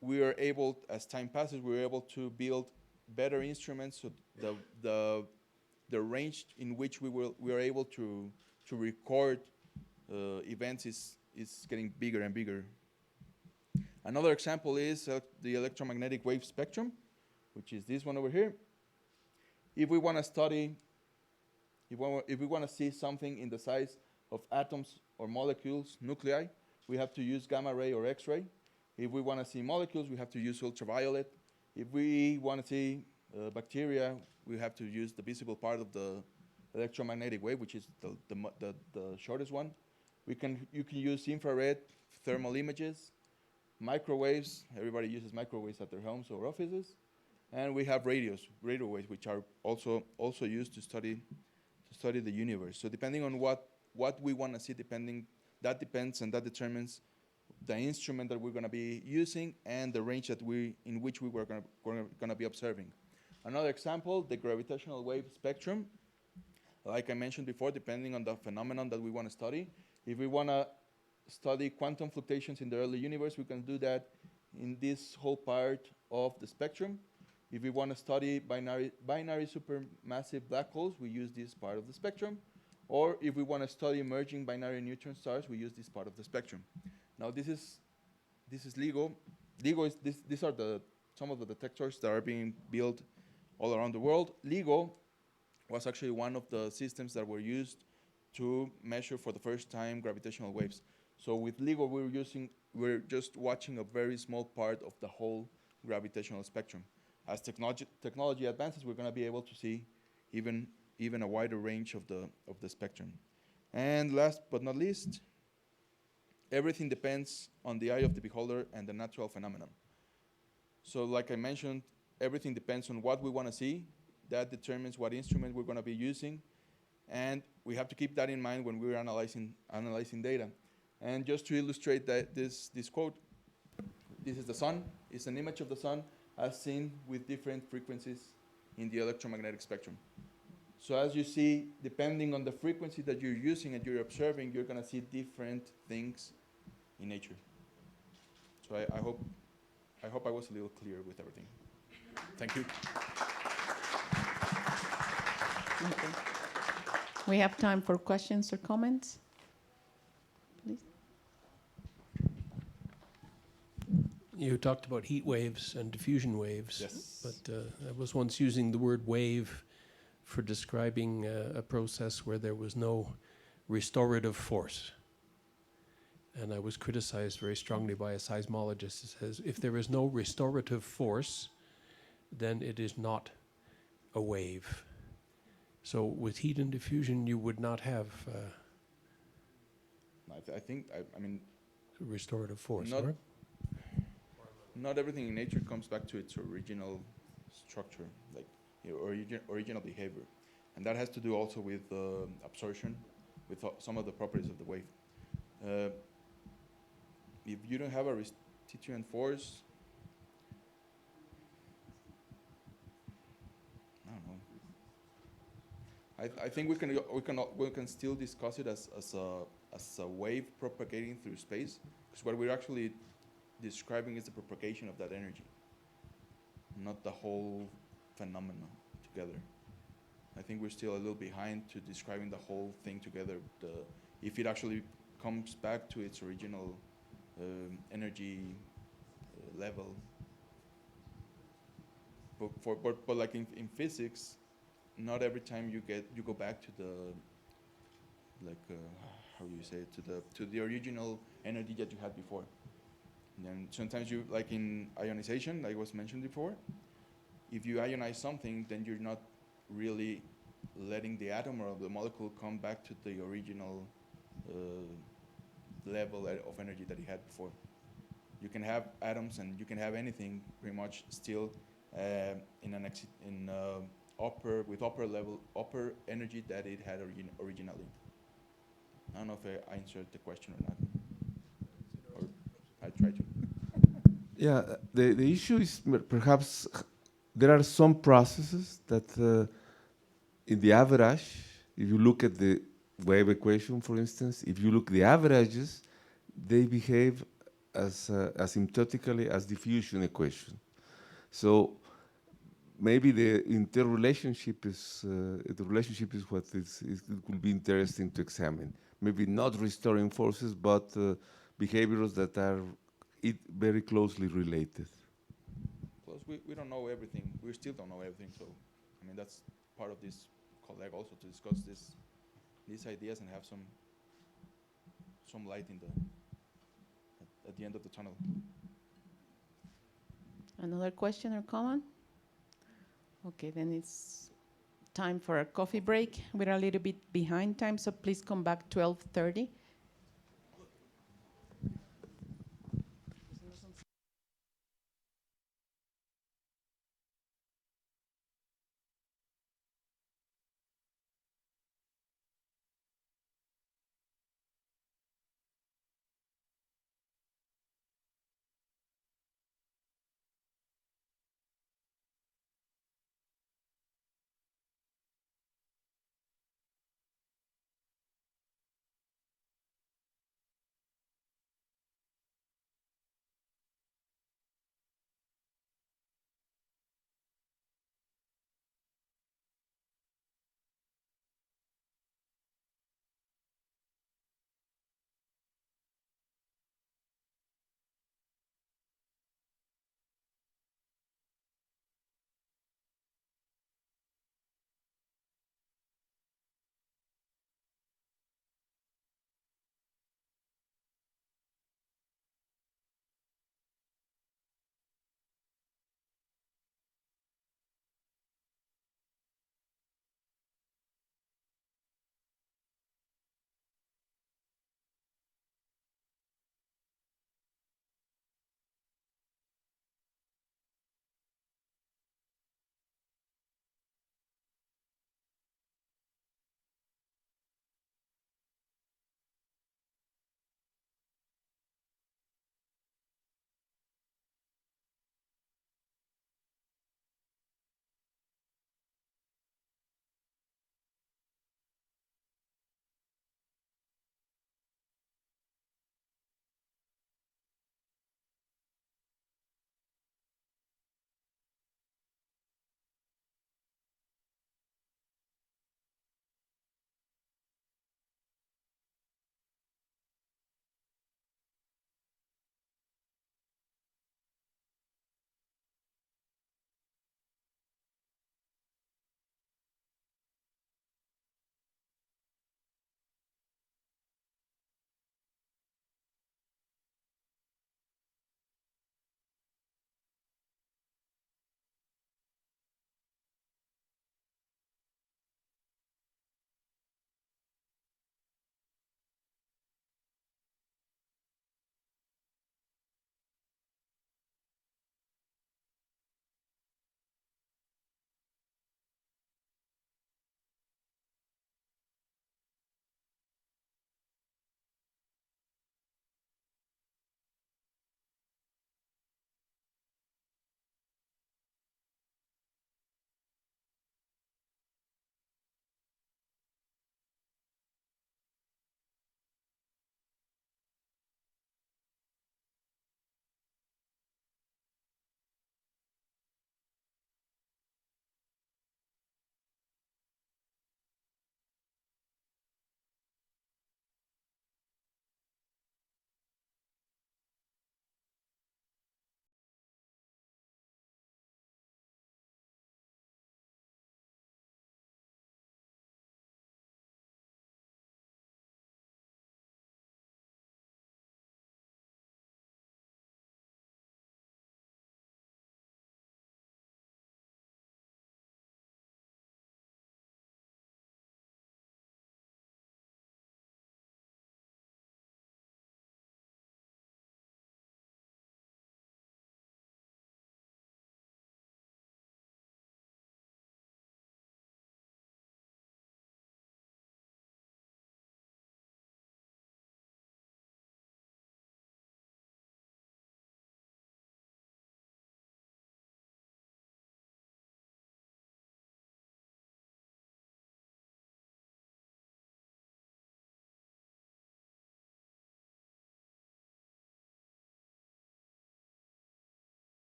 we are able, as time passes, we're able to build better instruments. So the range in which we are able to record events is getting bigger and bigger. Another example is the electromagnetic wave spectrum, which is this one over here. If we want to study, if we want to see something in the size of atoms or molecules, nuclei, we have to use gamma ray or X-ray. If we want to see molecules, we have to use ultraviolet. If we want to see bacteria, we have to use the visible part of the electromagnetic wave, which is the shortest one. You can use infrared thermal images, microwaves. Everybody uses microwaves at their homes or offices, and we have radio waves, which are also used to study the universe. So depending on what we want to see, that determines the instrument that we're going to be using and the range in which we were going to be observing. Another example, the gravitational wave spectrum. Like I mentioned before, depending on the phenomenon that we want to study. If we want to study quantum fluctuations in the early universe, we can do that in this whole part of the spectrum. If we want to study binary supermassive black holes, we use this part of the spectrum. Or if we want to study emerging binary neutron stars, we use this part of the spectrum. Now this is LIGO. These are some of the detectors that are being built all around the world. LIGO was actually one of the systems that were used to measure for the first time gravitational waves. So with LIGO, we're just watching a very small part of the whole gravitational spectrum. As technology advances, we're going to be able to see even a wider range of the spectrum. And last but not least, everything depends on the eye of the beholder and the natural phenomenon. So like I mentioned, everything depends on what we want to see. That determines what instrument we're going to be using. And we have to keep that in mind when we're analyzing data. And just to illustrate this quote, this is the sun. It's an image of the sun as seen with different frequencies in the electromagnetic spectrum. So as you see, depending on the frequency that you're using and you're observing, you're going to see different things in nature. So I hope I was a little clear with everything. Thank you. Okay. We have time for questions or comments. Please. You talked about heat waves and diffusion waves. Yes. But I was once using the word wave for describing a process where there was no restorative force. And I was criticized very strongly by a seismologist who says, if there is no restorative force, then it is not a wave. So with heat and diffusion, you would not have I mean, restorative force, not, or? not everything in nature comes back to its original structure, like original behavior. And that has to do also with absorption, with some of the properties of the wave. If you don't have a restituent force, I don't know. I think we can still discuss it as a wave propagating through space, because what we're actually describing is the propagation of that energy, not the whole phenomena together. I think we're still a little behind to describing the whole thing together. If it actually comes back to its original energy level. But like in physics, not every time you go back to the how do you say it, to the original energy that you had before. And then sometimes you, like in ionization, like was mentioned before, if you ionize something, then you're not really letting the atom or the molecule come back to the original level of energy that it had before. You can have atoms and you can have anything pretty much still upper energy that it had originally. I don't know if I answered the question or not, or I tried to. Yeah, the issue is perhaps there are some processes that in the average, if you look at the wave equation, for instance, if you look at the averages, they behave as asymptotically as diffusion equation. So maybe the interrelationship is what it will be interesting to examine. Maybe not restoring forces, but behaviors that are very closely related. Plus, we don't know everything. We still don't know everything. So, I mean, that's part of this KOLLEG also, to discuss these ideas and have some light in at the end of the tunnel. Another question or comment? Okay, then it's time for a coffee break. We're a little bit behind time, so please come back 12:30.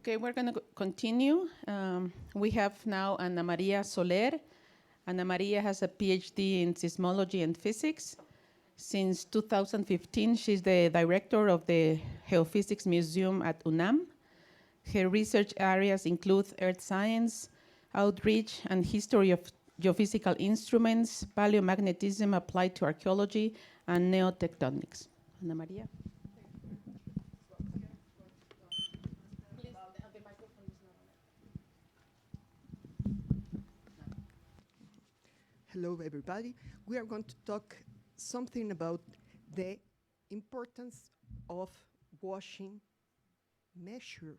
Okay, we're going to continue. We have now Ana Maria Soler. Ana Maria has a PhD in seismology and physics. Since 2015, she's the director of the Geophysics Museum at UNAM. Her research areas include earth science, outreach, and history of geophysical instruments, paleomagnetism applied to archaeology, and neotectonics. Ana Maria. Hello, everybody. We are going to talk something about the importance of washing, measure,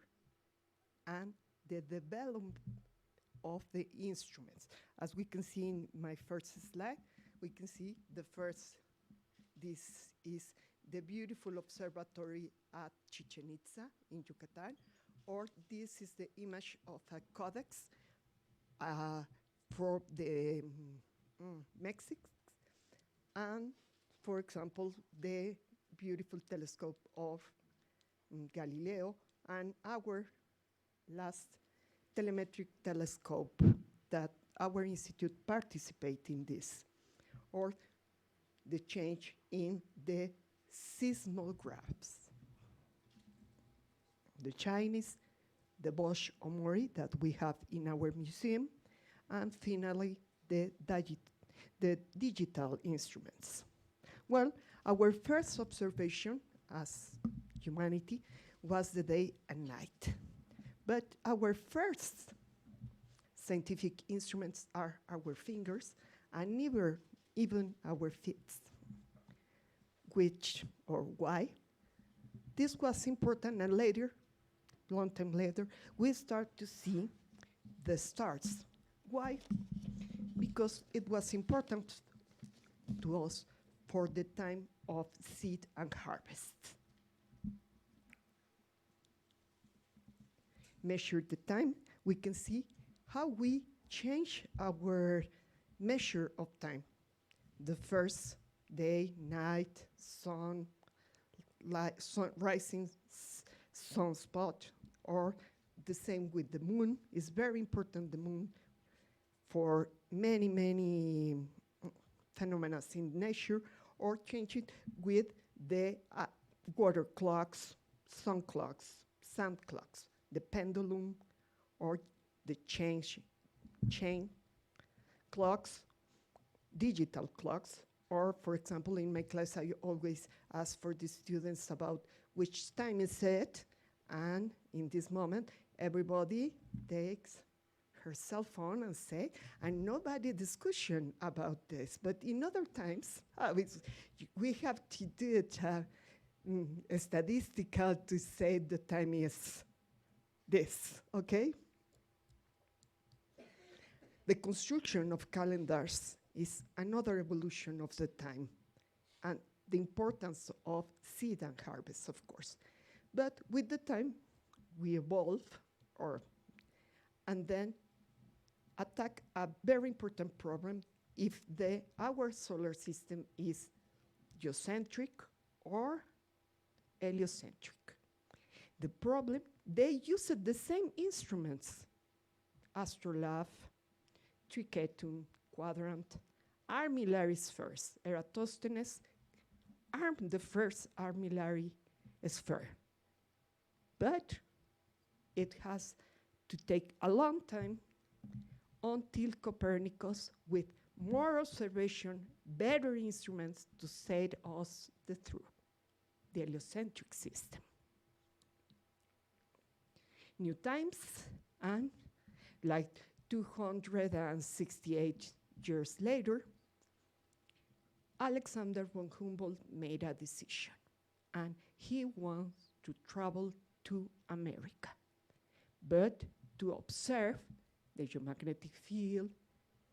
and the development of the instruments. As we can see in my first slide, we can see the first, this is the beautiful observatory at Chichen Itza in Yucatan, or this is the image of a codex for the Mexico, and for example, the beautiful telescope of Galileo, and our last telemetric telescope that our institute participates in this, or the change in the seismographs. The Chinese, the Bosch Omori that we have in our museum, and finally, the digital instruments. Well, our first observation as humanity was the day and night. But our first scientific instruments are our fingers and never even our feet. Which, or why? This was important, and later, long time later, we start to see the stars. Why? Because it was important to us for the time of seed and harvest. Measure the time, we can see how we change our measure of time. The first day, night, sun, rising sunspot, or the same with the moon. Is very important, the moon, for many, many phenomena in nature, or change it with the water clocks, sun clocks, sand clocks, the pendulum, or the chain clocks, digital clocks, or for example, in my class, I always ask for the students about which time is it, and in this moment, everybody takes her cell phone and say, and nobody discussion about this. But in other times, we have to do it statistical to say the time is this, okay? The construction of calendars is another evolution of the time, and the importance of seed and harvest, of course. But with the time, we evolve, and then attack a very important problem if our solar system is geocentric or heliocentric. The problem, they used the same instruments, astrolabe, triquetum, quadrant, armillary spheres. Eratosthenes armed the first armillary sphere. But it has to take a long time until Copernicus, with more observation, better instruments, to set us the heliocentric system. New times, and like 268 years later, Alexander von Humboldt made a decision, and he wants to travel to America, but to observe the geomagnetic field,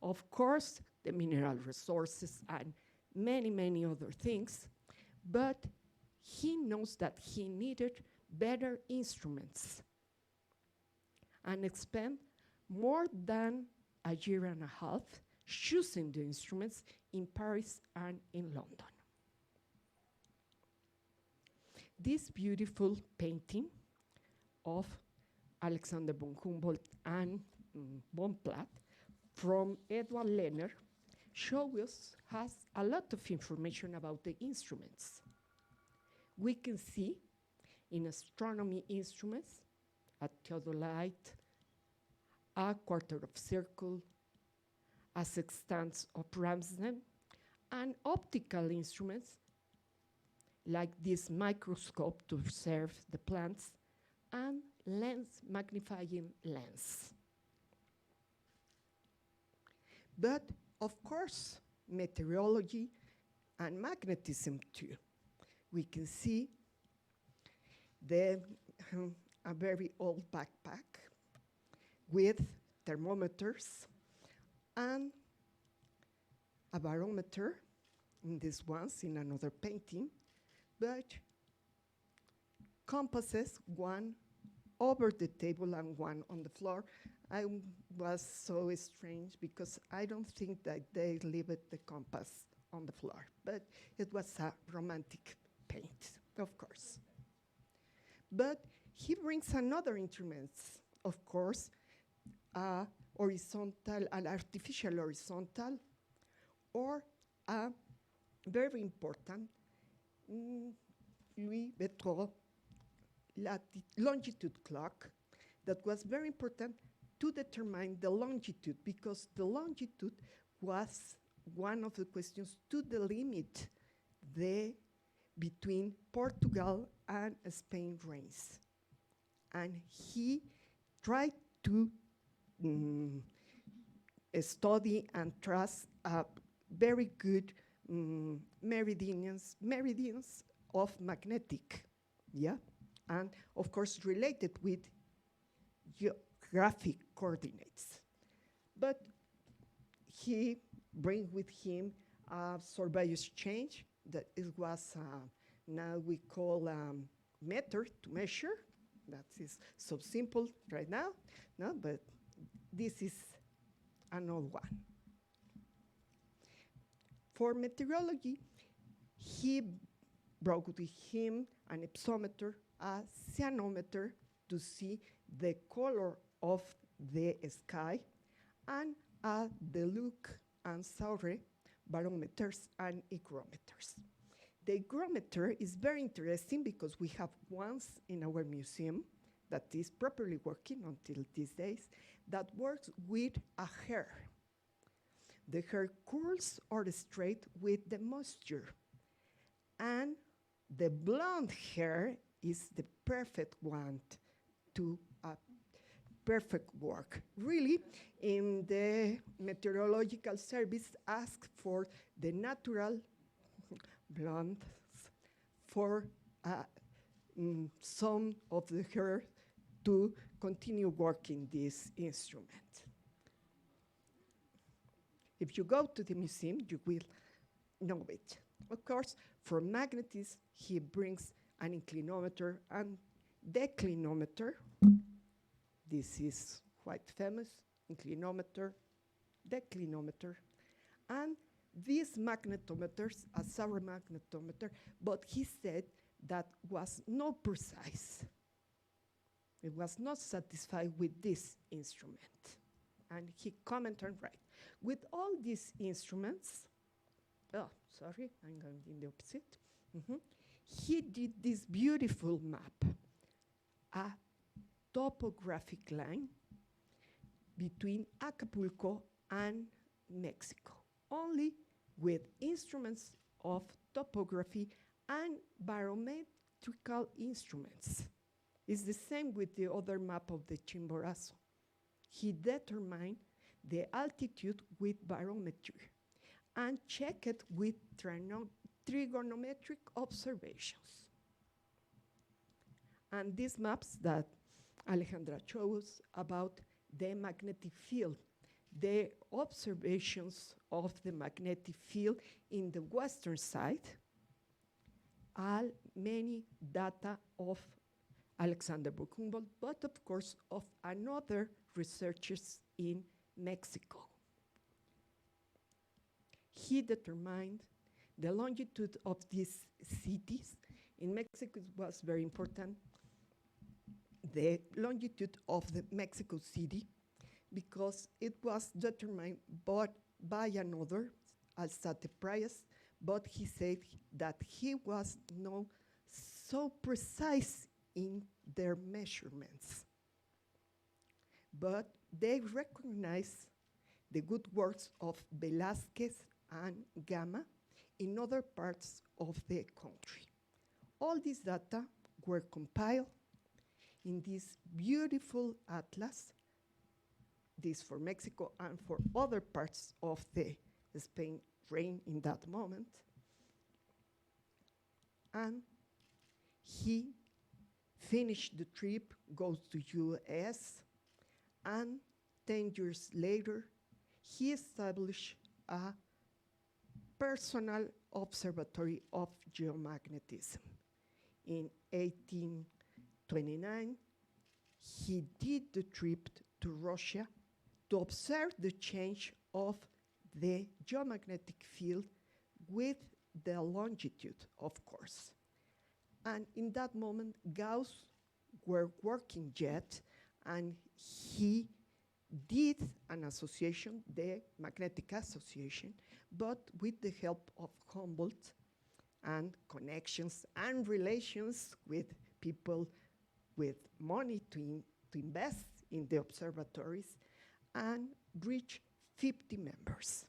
of course, the mineral resources, and many, many other things. But he knows that he needed better instruments, and spent more than a year and a half choosing the instruments in Paris and in London. This beautiful painting of Alexander von Humboldt and von Platt from Edward Lehner has a lot of information about the instruments. We can see in astronomy instruments a theodolite, a quarter of circle, a sextans of Ramsden, and optical instruments like this microscope to observe the plants and magnifying lens. But of course, meteorology and magnetism too. We can see a very old backpack with thermometers and a barometer in this ones in another painting, but compasses, one over the table and one on the floor. I was so strange because I don't think that they leave the compass on the floor, but it was a romantic paint, of course. But he brings another instruments, of course, horizontal, an artificial horizontal, or a very important Louis Vuitton longitude clock that was very important to determine the longitude, because the longitude was one of the questions to delimit between Portugal and Spain reigns. And he tried to study and trace very good meridians of magnetic, yeah? And of course related with geographic coordinates. But he brings with him a survey exchange that it was now we call meter to measure. That is so simple right now, no? But this is an old one. For meteorology, he brought with him an hypsometer, a cyanometer to see the color of the sky, and the look and Sauer barometers and hygrometers. The hygrometer is very interesting because we have ones in our museum that is properly working until these days that works with a hair. The hair curls or straight with the moisture. And the blonde hair is the perfect one to perfect work. Really, in the meteorological service, ask for the natural blondes for some of the hair to continue working this instrument. If you go to the museum, you will know it. Of course, for magnetism, he brings an inclinometer and declinometer. This is quite famous, inclinometer, declinometer. And these magnetometers, a Sauer magnetometer, but he said that was not precise. It was not satisfied with this instrument. And he commented and write, with all these instruments, oh, sorry, I'm going in the opposite. He did this beautiful map, a topographic line between Acapulco and Mexico, only with instruments of topography and barometrical instruments. It's the same with the other map of the Chimborazo. He determined the altitude with barometry and checked it with trigonometric observations. And these maps that Alejandra shows about the magnetic field, the observations of the magnetic field in the western side, are many data of Alexander von Humboldt, but of course of another researchers in Mexico. He determined the longitude of these cities. In Mexico it was very important. the longitude of the Mexico City because it was determined by another, Alzate Price, but he said that he was not so precise in their measurements. But they recognize the good works of Velázquez and Gama in other parts of the country. All these data were compiled in this beautiful atlas, this for Mexico and for other parts of the Spain reign in that moment. And he finished the trip, goes to US, and 10 years later, he established a personal observatory of geomagnetism. In 1829, he did the trip to Russia to observe the change of the geomagnetic field with the longitude, of course. And in that moment, Gauss were working yet, and he did an association, the Magnetic Association, but with the help of Humboldt and connections and relations with people with money to invest in the observatories, and reach 50 members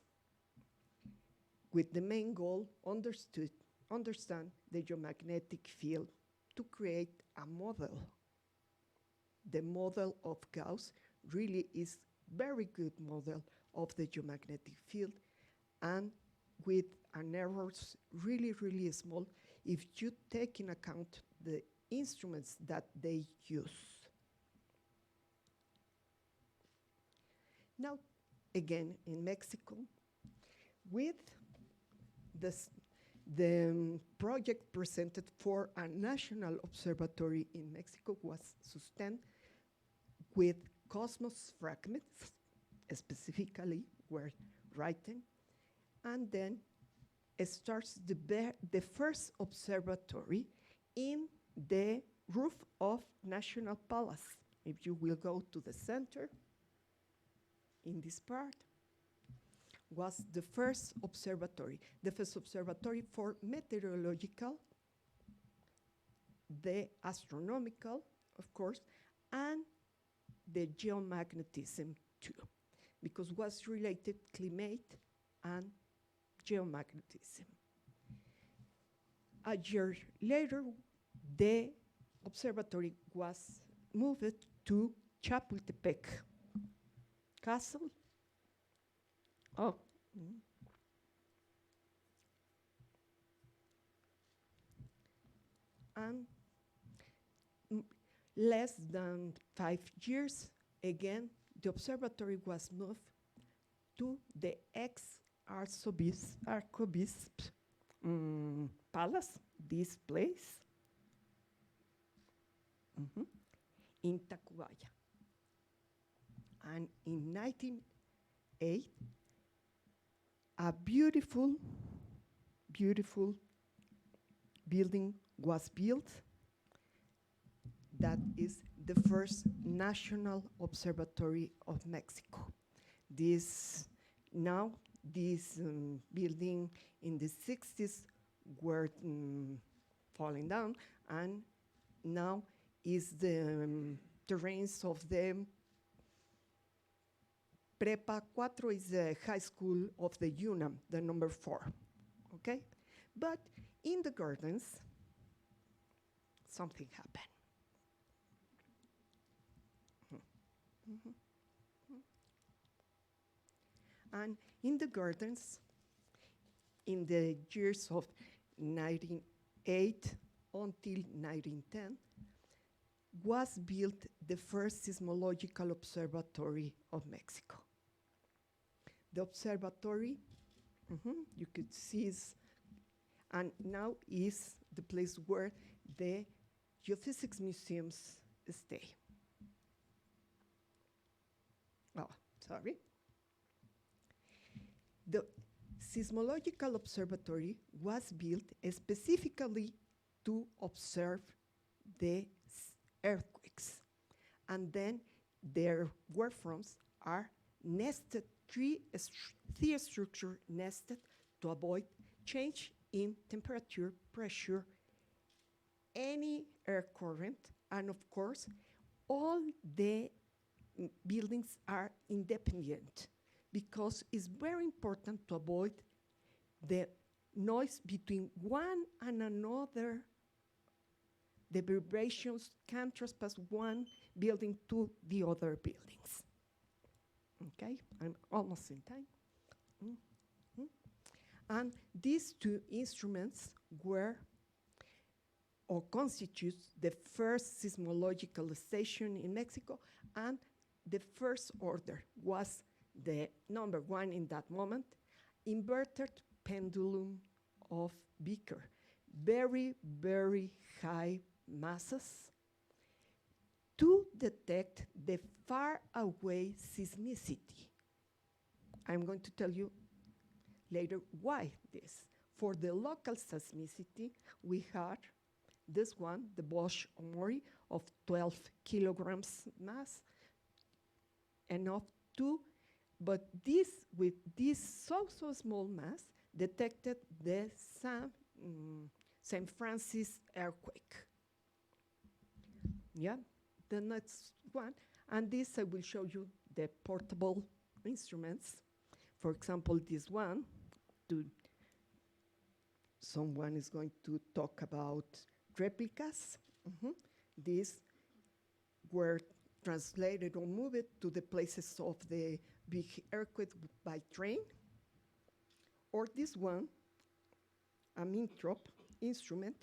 with the main goal understand the geomagnetic field to create a model. The model of Gauss really is very good model of the geomagnetic field, and with an errors really, really small if you take in account the instruments that they use. Now, again, in Mexico, with the project presented for a national observatory in Mexico was sustained with cosmos fragments, specifically were written, and then it starts the first observatory in the roof of National Palace. If you will go to the center, in this part, was the first observatory for meteorological, the astronomical, of course, and the geomagnetism too, because was related climate and geomagnetism. A year later, the observatory was moved to Chapultepec Castle. Oh. Mm. And less than 5 years, again, the observatory was moved to the ex-archbishop's palace, this place, in Tacubaya. And in 1908, a beautiful, beautiful building was built that is the first national observatory of Mexico. This building in the 60s were falling down, and now is the terrains of the Prepa 4 is the high school of the UNAM, the number 4, okay? But in the gardens, something happened. And in the gardens, in the years of 1908 until 1910, was built the first seismological observatory of Mexico. The observatory, you could see, and now is the place where the geophysics museums stay. Oh, sorry. The seismological observatory was built specifically to observe the earthquakes and then their wavefronts are nested, three structure nested to avoid change in temperature, pressure, any air current, and of course, all the buildings are independent because it's very important to avoid the noise between one and another. The vibrations can trespass one building to the other buildings. Okay, I'm almost in time. And these two instruments were or constitutes the first seismological station in Mexico, and the first order was the number one in that moment, inverted pendulum of Beaker. Very, very high masses to detect the far away seismicity. I'm going to tell you later why this. For the local seismicity, we had this one, the Bosch Omori of 12 kilograms mass, enough to, but this, with this so small mass, detected the St. Francis earthquake. Yeah, the next one, and this I will show you the portable instruments. For example, this one, someone is going to talk about replicas. These were translated or moved to the places of the big earthquake by train. Or this one, a Mintrop instrument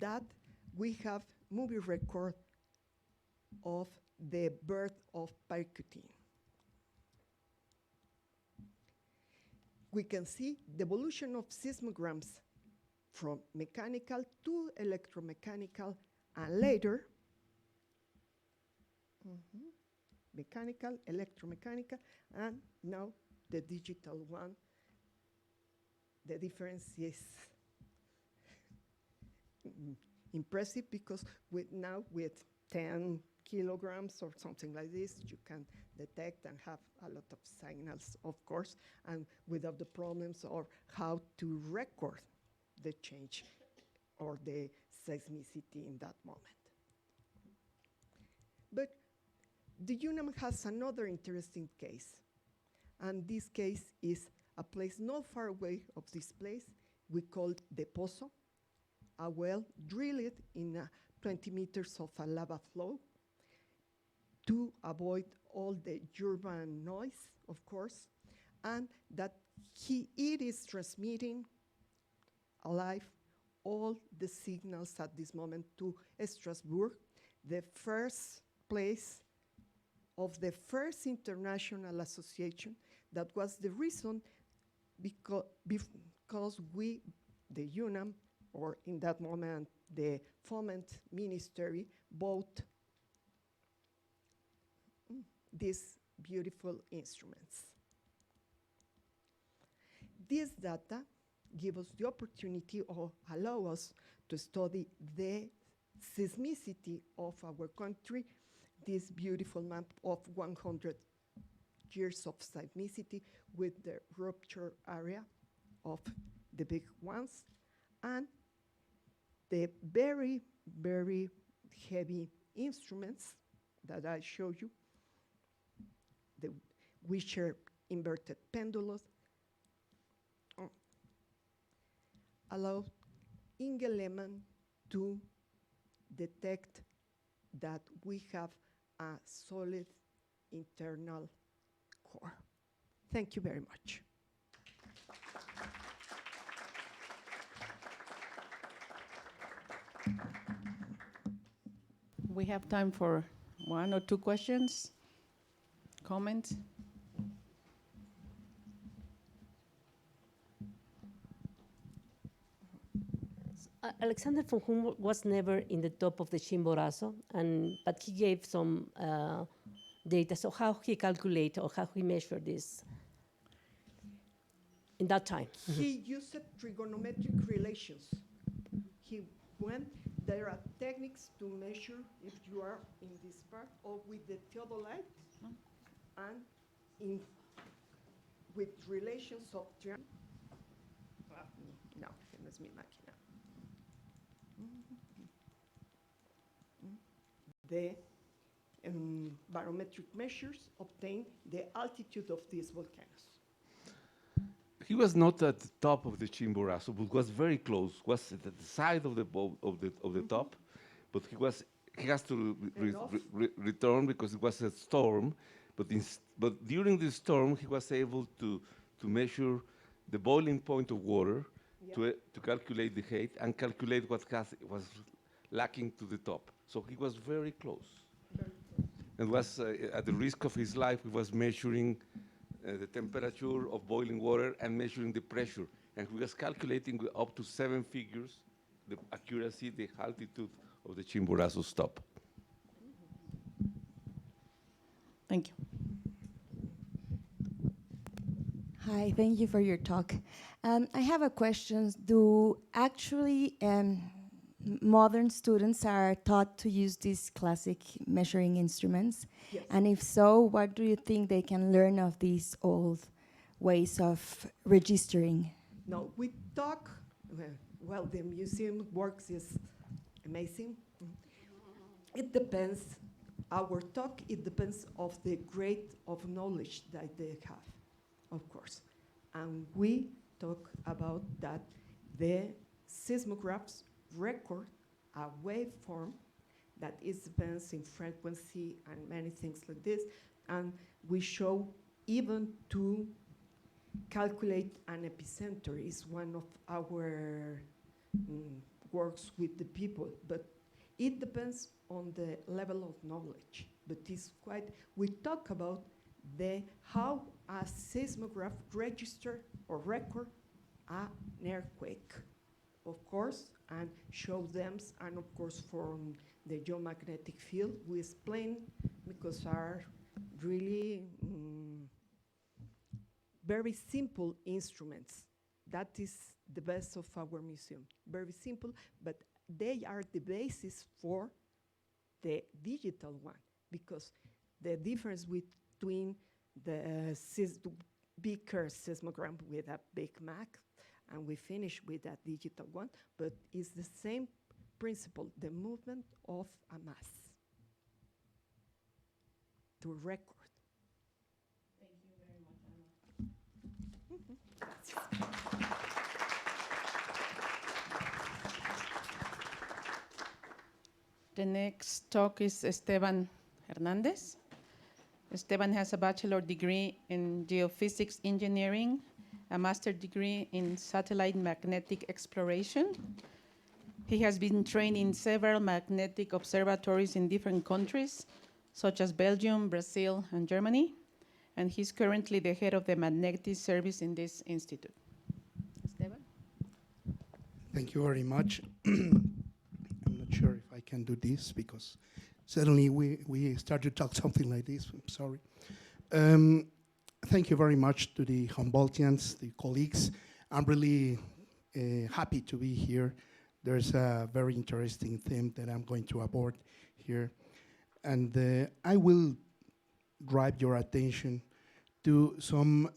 that we have movie record of the birth of Parkinson. We can see the evolution of seismograms from mechanical to electromechanical, and later, mechanical, electromechanical, and now the digital one. The difference is impressive because now with 10 kilograms or something like this, you can detect and have a lot of signals, of course, and without the problems of how to record the change or the seismicity in that moment. But the UNAM has another interesting case, and this case is a place not far away of this place. We call the Pozo, a well drilled in 20 meters of a lava flow to avoid all the urban noise, of course, and that it is transmitting alive all the signals at this moment to Strasbourg, the first place of the first international association. That was the reason because we, the UNAM, or in that moment, the Foment Ministry, bought these beautiful instruments. This data give us the opportunity or allow us to study the seismicity of our country, this beautiful map of 100 years of seismicity with the rupture area of the big ones, and the very, very heavy instruments that I show you, the Wisher inverted pendulum, allow Inge Lehmann to detect that we have a solid internal core. Thank you very much. We have time for one or two questions, comments. Alexander von Humboldt was never in the top of the Chimborazo, but he gave some data. So how he calculated or how he measured this in that time? He used trigonometric relations. He went there are techniques to measure if you are in this part or with the theodolite and in with relations of no, no es mi máquina. The barometric measures obtain the altitude of these volcanoes. He was not at the top of the Chimborazo, but was very close. Was at the side of the top, but he has to return because it was a storm. But during the storm, he was able to measure the boiling point of water, to calculate the height and calculate what was lacking to the top. So he was very close. And was at the risk of his life. He was measuring the temperature of boiling water and measuring the pressure. And he was calculating with up to 7 figures the accuracy, the altitude of the Chimborazo stop. Thank you. Hi, thank you for your talk. I have a question. Do actually modern students are taught to use these classic measuring instruments? Yes. And if so, what do you think they can learn of these old ways of registering? No, we talk, well, the museum works is amazing. It depends, our talk, it depends of the grade of knowledge that they have, of course. And we talk about that the seismographs record a waveform that is depends in frequency and many things like this. And we show even to calculate an epicenter is one of our works with the people, but it depends on the level of knowledge. But it's quite, we talk about how a seismograph register or record an earthquake, of course, and show them, and of course from the geomagnetic field, we explain because are really very simple instruments. That is the best of our museum. Very simple, but they are the basis for the digital one, because the difference between the bigger seismogram with a big Mac, and we finish with that digital one, but it's the same principle, the movement of a mass to record. Thank you very much, Ana. The next talk is Esteban Hernandez. Esteban has a bachelor degree in geophysics engineering, a master's degree in satellite magnetic exploration. He has been trained in several magnetic observatories in different countries, such as Belgium, Brazil, and Germany. And he's currently the head of the magnetic service in this institute. Esteban? Thank you very much. I'm not sure if I can do this because suddenly we start to talk something like this. I'm sorry. Thank you very much to the Humboldtians, the colleagues. I'm really happy to be here. There's a very interesting theme that I'm going to abord here. And I will drive your attention to some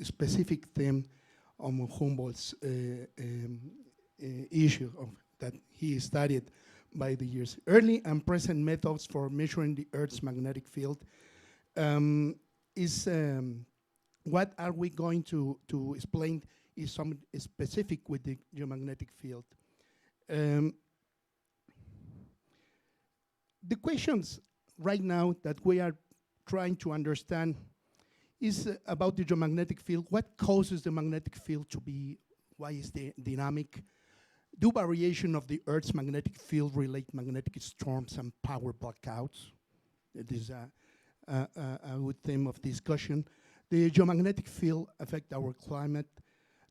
specific theme on Humboldt's issue that he studied by the years. Early and present methods for measuring the Earth's magnetic field is what are we going to explain is some specific with the geomagnetic field. The questions right now that we are trying to understand is about the geomagnetic field. What causes the magnetic field to be? Why is the dynamic? Do variation of the Earth's magnetic field relate magnetic storms and power blackouts? It is a good theme of discussion. The geomagnetic field affect our climate.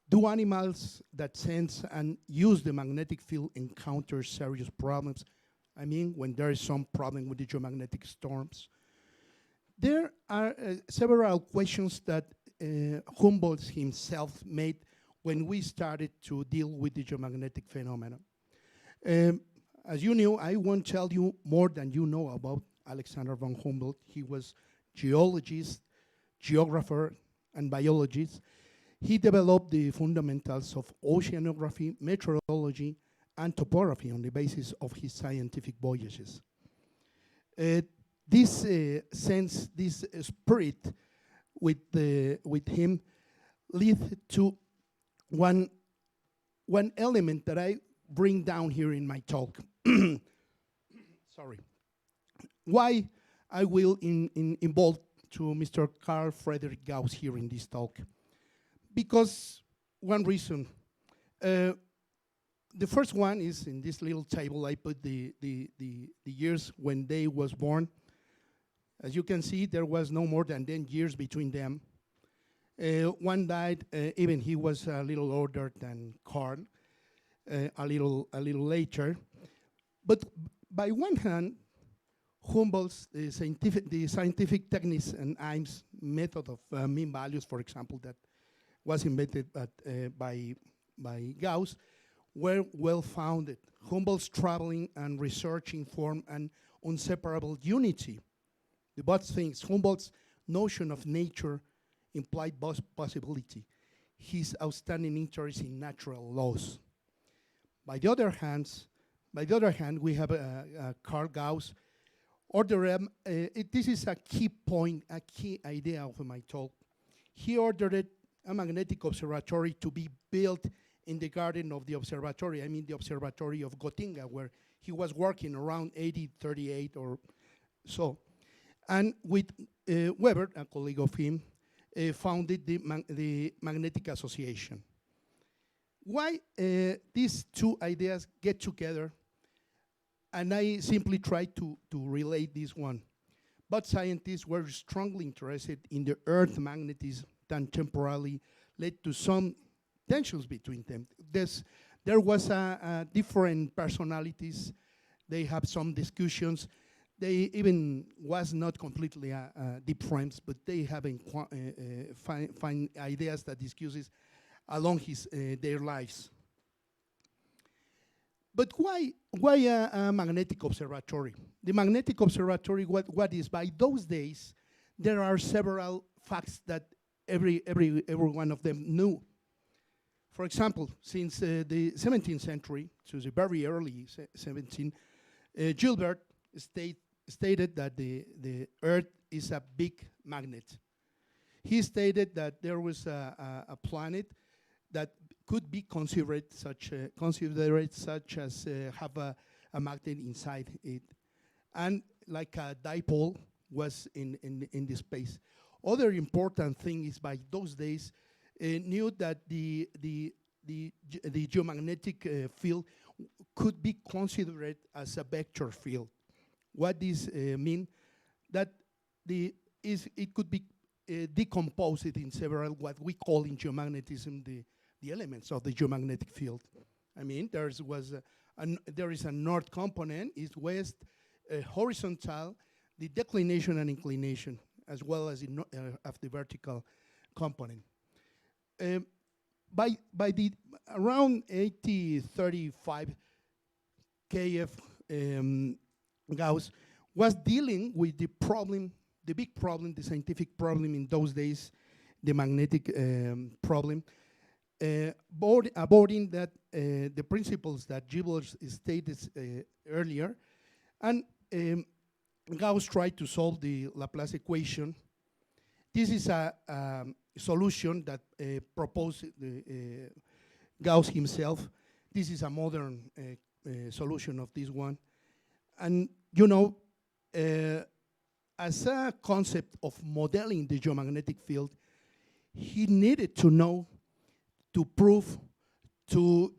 Do animals that sense and use the magnetic field encounter serious problems? I mean, when there is some problem with the geomagnetic storms. There are several questions that Humboldt himself made when we started to deal with the geomagnetic phenomenon. As you knew, I won't tell you more than you know about Alexander von Humboldt. He was geologist, geographer, and biologist. He developed the fundamentals of oceanography, meteorology, and topography on the basis of his scientific voyages. This sense, this spirit with him lead to one element that I bring down here in my talk. Sorry. Why I will involve to Mr. Carl Friedrich Gauss here in this talk? Because one reason. The first one is in this little table. I put the years when they was born. As you can see, there was no more than 10 years between them. One died, even he was a little older than Carl, a little later. But by one hand, Humboldt's the scientific techniques and Eim's method of mean values, for example, that was invented by Gauss, were well founded. Humboldt's traveling and researching form an inseparable unity. The both things, Humboldt's notion of nature implied possibility, his outstanding interest in natural laws. By the other hand, we have Carl Gauss. This is a key point, a key idea of my talk. He ordered a magnetic observatory to be built in the garden of the observatory, I mean the observatory of Göttingen, where he was working around 1838 or so. And with Weber, a colleague of him, founded the Magnetic Association. Why these two ideas get together? And I simply try to relate this one. But scientists were strongly interested in the Earth magnetism that temporarily led to some tensions between them. There was different personalities. They have some discussions. They even was not completely deep friends, but they having find ideas that discusses along their lives. But why a magnetic observatory? The magnetic observatory, what is? By those days, there are several facts that every one of them knew. For example, since the 17th century, so the very early 17th, Gilbert stated that the Earth is a big magnet. He stated that there was a planet that could be considered such as have a magnet inside it, and like a dipole was in the space. Other important thing is by those days knew that the geomagnetic field could be considered as a vector field. What this mean? That it could be decomposed in several what we call in geomagnetism the elements of the geomagnetic field. I mean, there is a north component, east west, horizontal, the declination and inclination, as well as of the vertical component. By the around 1835, K.F. Gauss was dealing with the problem, the big problem, the scientific problem in those days, the magnetic problem, aborting that the principles that Gilbert stated earlier, and Gauss tried to solve the Laplace equation. This is a solution that proposed Gauss himself. This is a modern solution of this one. And you know, as a concept of modeling the geomagnetic field, he needed to know, to prove, to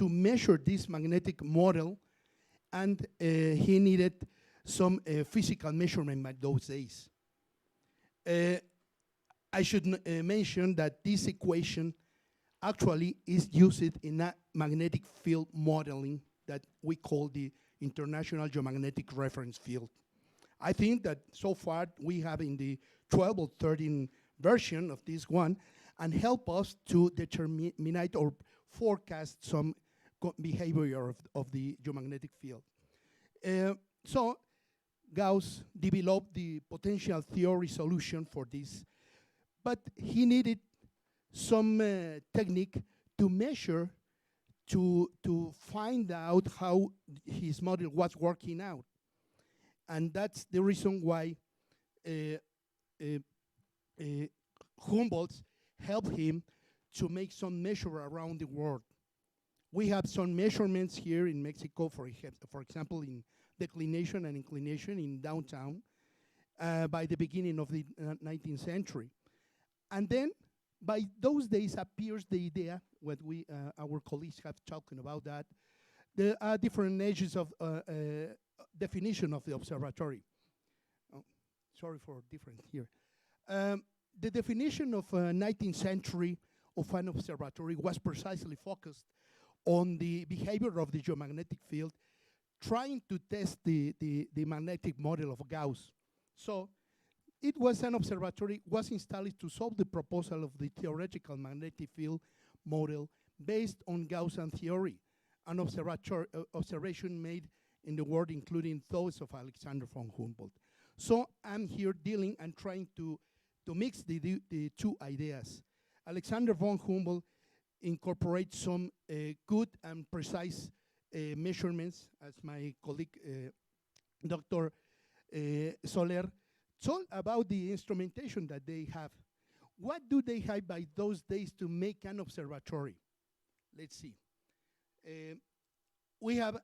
measure this magnetic model, and he needed some physical measurement by those days. I should mention that this equation actually is used in a magnetic field modeling that we call the International Geomagnetic Reference Field. I think that so far we have in the 12 or 13 version of this one and help us to determine or forecast some behavior of the geomagnetic field. So Gauss developed the potential theory solution for this, but he needed some technique to measure, to find out how his model was working out. And that's the reason why Humboldt helped him to make some measure around the world. We have some measurements here in Mexico, for example, in declination and inclination in downtown by the beginning of the 19th century. And then by those days appears the idea, what we, our colleagues have talking about that, there are different ages of definition of the observatory. Oh, sorry for different here. The definition of 19th century of an observatory was precisely focused on the behavior of the geomagnetic field, trying to test the magnetic model of Gauss. So it was an observatory, was installed to solve the proposal of the theoretical magnetic field model based on Gaussian theory, an observation made in the world, including those of Alexander von Humboldt. So I'm here dealing and trying to mix the two ideas. Alexander von Humboldt incorporates some good and precise measurements, as my colleague, Dr. Soler, told about the instrumentation that they have. What do they have by those days to make an observatory? Let's see. We have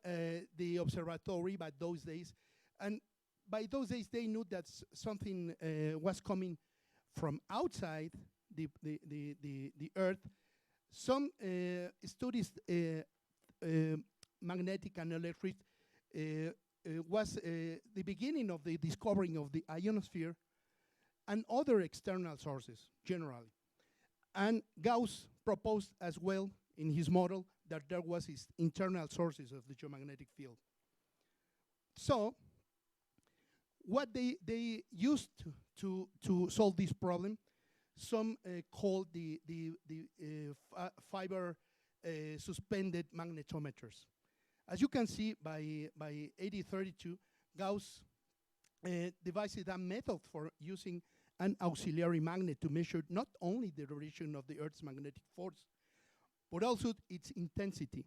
the observatory by those days, and by those days they knew that something was coming from outside the Earth. Some studies magnetic and electric was the beginning of the discovering of the ionosphere and other external sources generally. And Gauss proposed as well in his model that there was his internal sources of the geomagnetic field. So what they used to solve this problem, some called the fiber suspended magnetometers. As you can see, by 1832, Gauss devised a method for using an auxiliary magnet to measure not only the direction of the Earth's magnetic force, but also its intensity.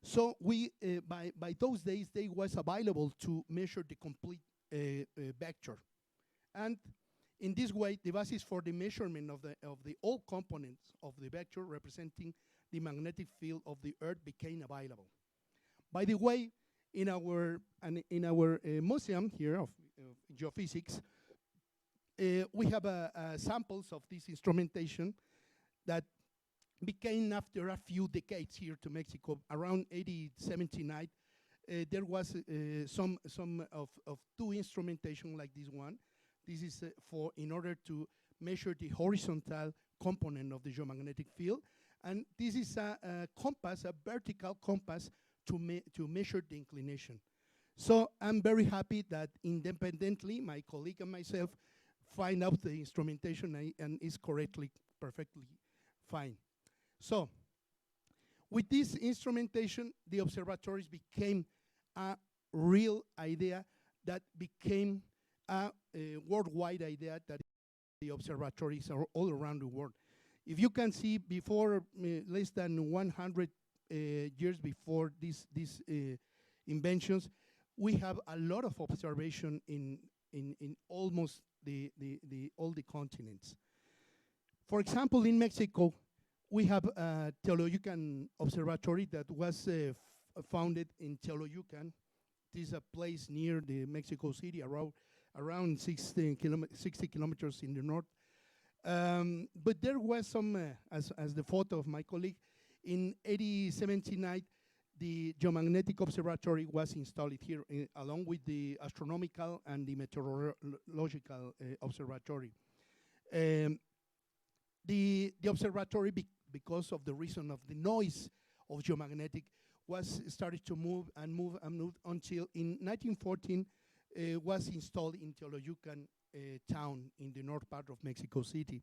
So we, by those days, they was available to measure the complete vector. And in this way, the basis for the measurement of the all components of the vector representing the magnetic field of the Earth became available. By the way, in our museum here of geophysics, we have samples of this instrumentation that became after a few decades here to Mexico. Around 1879, there was some of two instrumentation like this one. This is in order to measure the horizontal component of the geomagnetic field. And this is a compass, a vertical compass to measure the inclination. So I'm very happy that independently, my colleague and myself find out the instrumentation and is perfectly fine. So with this instrumentation, the observatories became a real idea that became a worldwide idea that the observatories are all around the world. If you can see, before less than 100 years before these inventions, we have a lot of observation in almost all the continents. For example, in Mexico, we have a Teoloyucan observatory that was founded in Teoloyucan. This is a place near the Mexico City, around 60 kilometers in the north. But there was some, as the photo of my colleague, in 1879, the geomagnetic observatory was installed here along with the astronomical and the meteorological observatory. The observatory, because of the reason of the noise of geomagnetic, was started to move until in 1914 was installed in Teoloyucan town in the north part of Mexico City.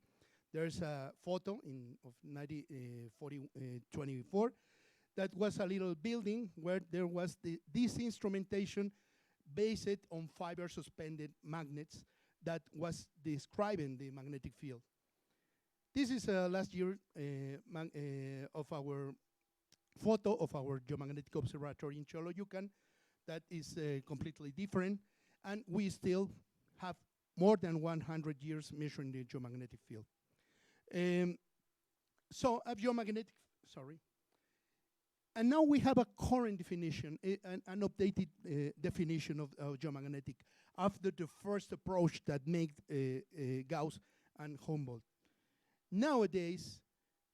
There's a photo of 1924 that was a little building where there was this instrumentation based on fiber suspended magnets that was describing the magnetic field. This is last year of our photo of our geomagnetic observatory in Choloyucan. That is completely different, and we still have more than 100 years measuring the geomagnetic field. So a geomagnetic, sorry. And now we have a current definition, an updated definition of geomagnetic after the first approach that made Gauss and Humboldt. Nowadays,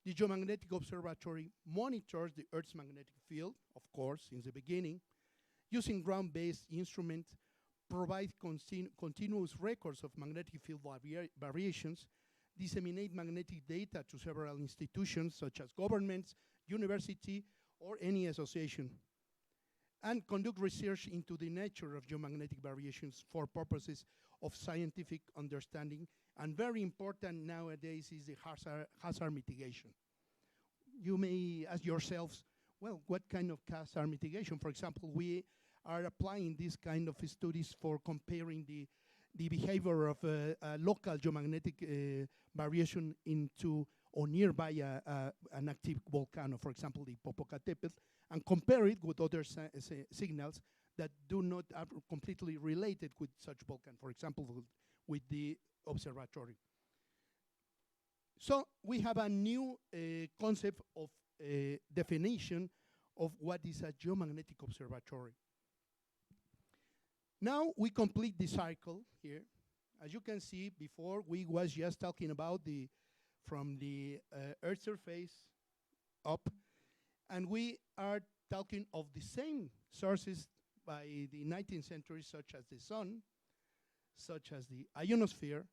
the Geomagnetic Observatory monitors the Earth's magnetic field, of course, since the beginning, using ground-based instruments, provide continuous records of magnetic field variations, disseminate magnetic data to several institutions such as governments, university, or any association, and conduct research into the nature of geomagnetic variations for purposes of scientific understanding. And very important nowadays is the hazard mitigation. You may ask yourselves, well, what kind of hazard mitigation? For example, we are applying this kind of studies for comparing the behavior of a local geomagnetic variation into or nearby an active volcano, for example, the Popocatépetl, and compare it with other signals that do not are completely related with such volcano, for example, with the observatory. So we have a new concept of definition of what is a geomagnetic observatory. Now we complete the cycle here. As you can see, before we was just talking about from the Earth surface up, and we are talking of the same sources by the 19th century, such as the sun, such as the ionosphere,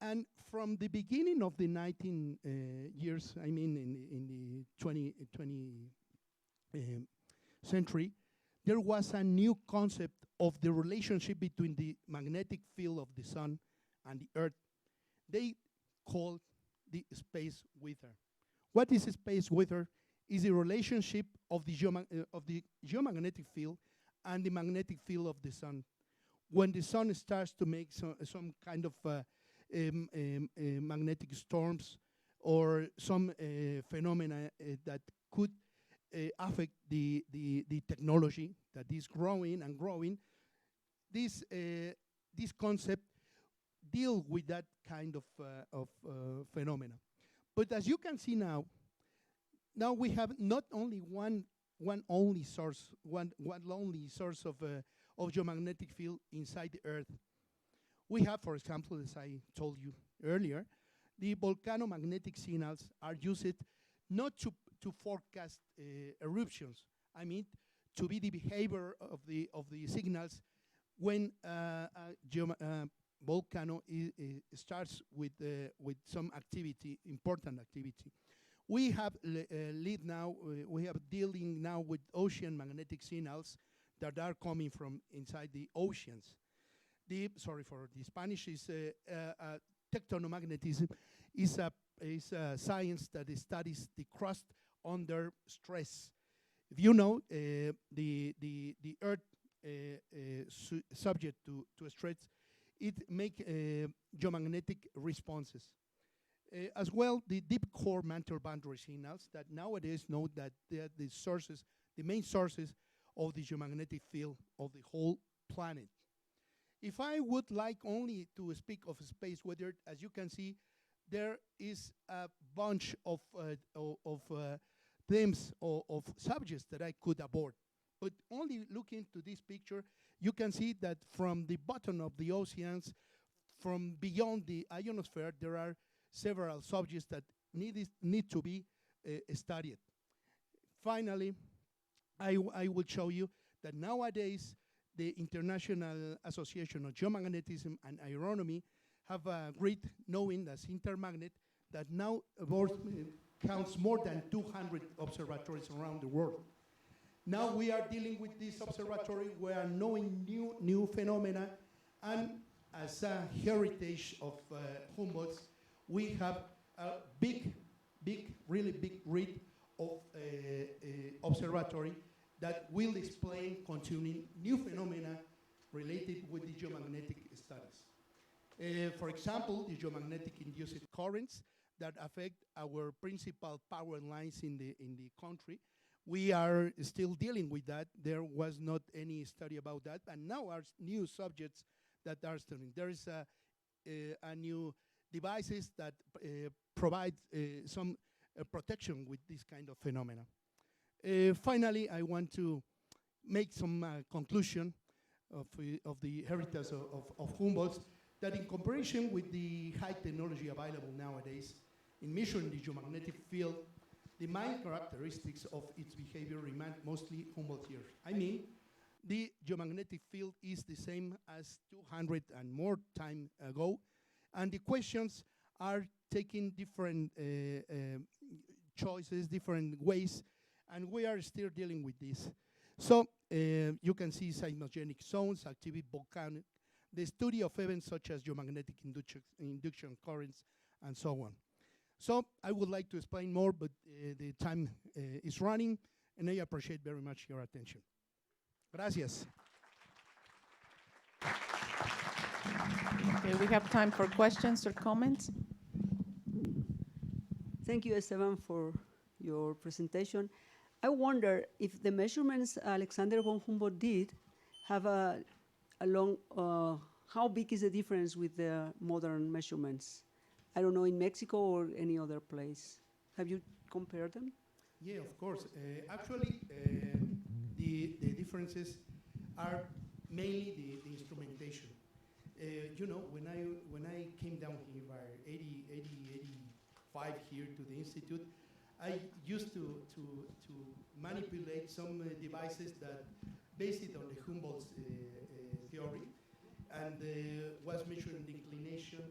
and from the beginning of the 19 years, I mean in the 20th century, there was a new concept of the relationship between the magnetic field of the sun and the Earth. They called the space weather. What is space weather? Is the relationship of the geomagnetic field and the magnetic field of the sun. When the sun starts to make some kind of magnetic storms or some phenomena that could affect the technology that is growing and growing, this concept deal with that kind of phenomena. But as you can see now we have not only one only source of geomagnetic field inside the Earth. We have, for example, as I told you earlier, the volcanomagnetic signals are used not to forecast eruptions. I mean, to be the behavior of the signals when a volcano starts with some activity, important activity. We have dealing now with ocean magnetic signals that are coming from inside the oceans. Sorry for the Spanish, is tectonomagnetism is a science that studies the crust under stress. If you know, the Earth subject to stress, it make geomagnetic responses. As well, the deep core mantle boundary signals that nowadays know that they are the main sources of the geomagnetic field of the whole planet. If I would like only to speak of space weather, as you can see, there is a bunch of themes or of subjects that I could abord. But only looking to this picture, you can see that from the bottom of the oceans, from beyond the ionosphere, there are several subjects that need to be studied. Finally, I will show you that nowadays the International Association of Geomagnetism and Aeronomy have a great knowing as Intermagnet that now counts more than 200 observatories around the world. Now we are dealing with this observatory, we are knowing new phenomena, and as a heritage of Humboldt, we have a really big read of observatory that will explain continuing new phenomena related with the geomagnetic studies. For example, the geomagnetic induced currents that affect our principal power lines in the country. We are still dealing with that. There was not any study about that, and now are new subjects that are studying. There is a new devices that provide some protection with this kind of phenomena. Finally, I want to make some conclusion of the heritage of Humboldt, that in comparison with the high technology available nowadays in measuring the geomagnetic field, the main characteristics of its behavior remain mostly Humboldt here. I mean, the geomagnetic field is the same as 200 and more time ago, and the questions are taking different choices, different ways, and we are still dealing with this. So you can see seismogenic zones, active volcanic, the study of events such as geomagnetic induction currents, and so on. So I would like to explain more, but the time is running, and I appreciate very much your attention. Gracias. Okay, we have time for questions or comments. Thank you, Esteban, for your presentation. I wonder if the measurements Alexander von Humboldt did have a long, how big is the difference with the modern measurements? I don't know, in Mexico or any other place. Have you compared them? Yeah, of course. Actually, the differences are mainly the instrumentation. You know, when I came down here by 85 here to the institute, I used to manipulate some devices that based it on the Humboldt's theory, and was measuring the inclination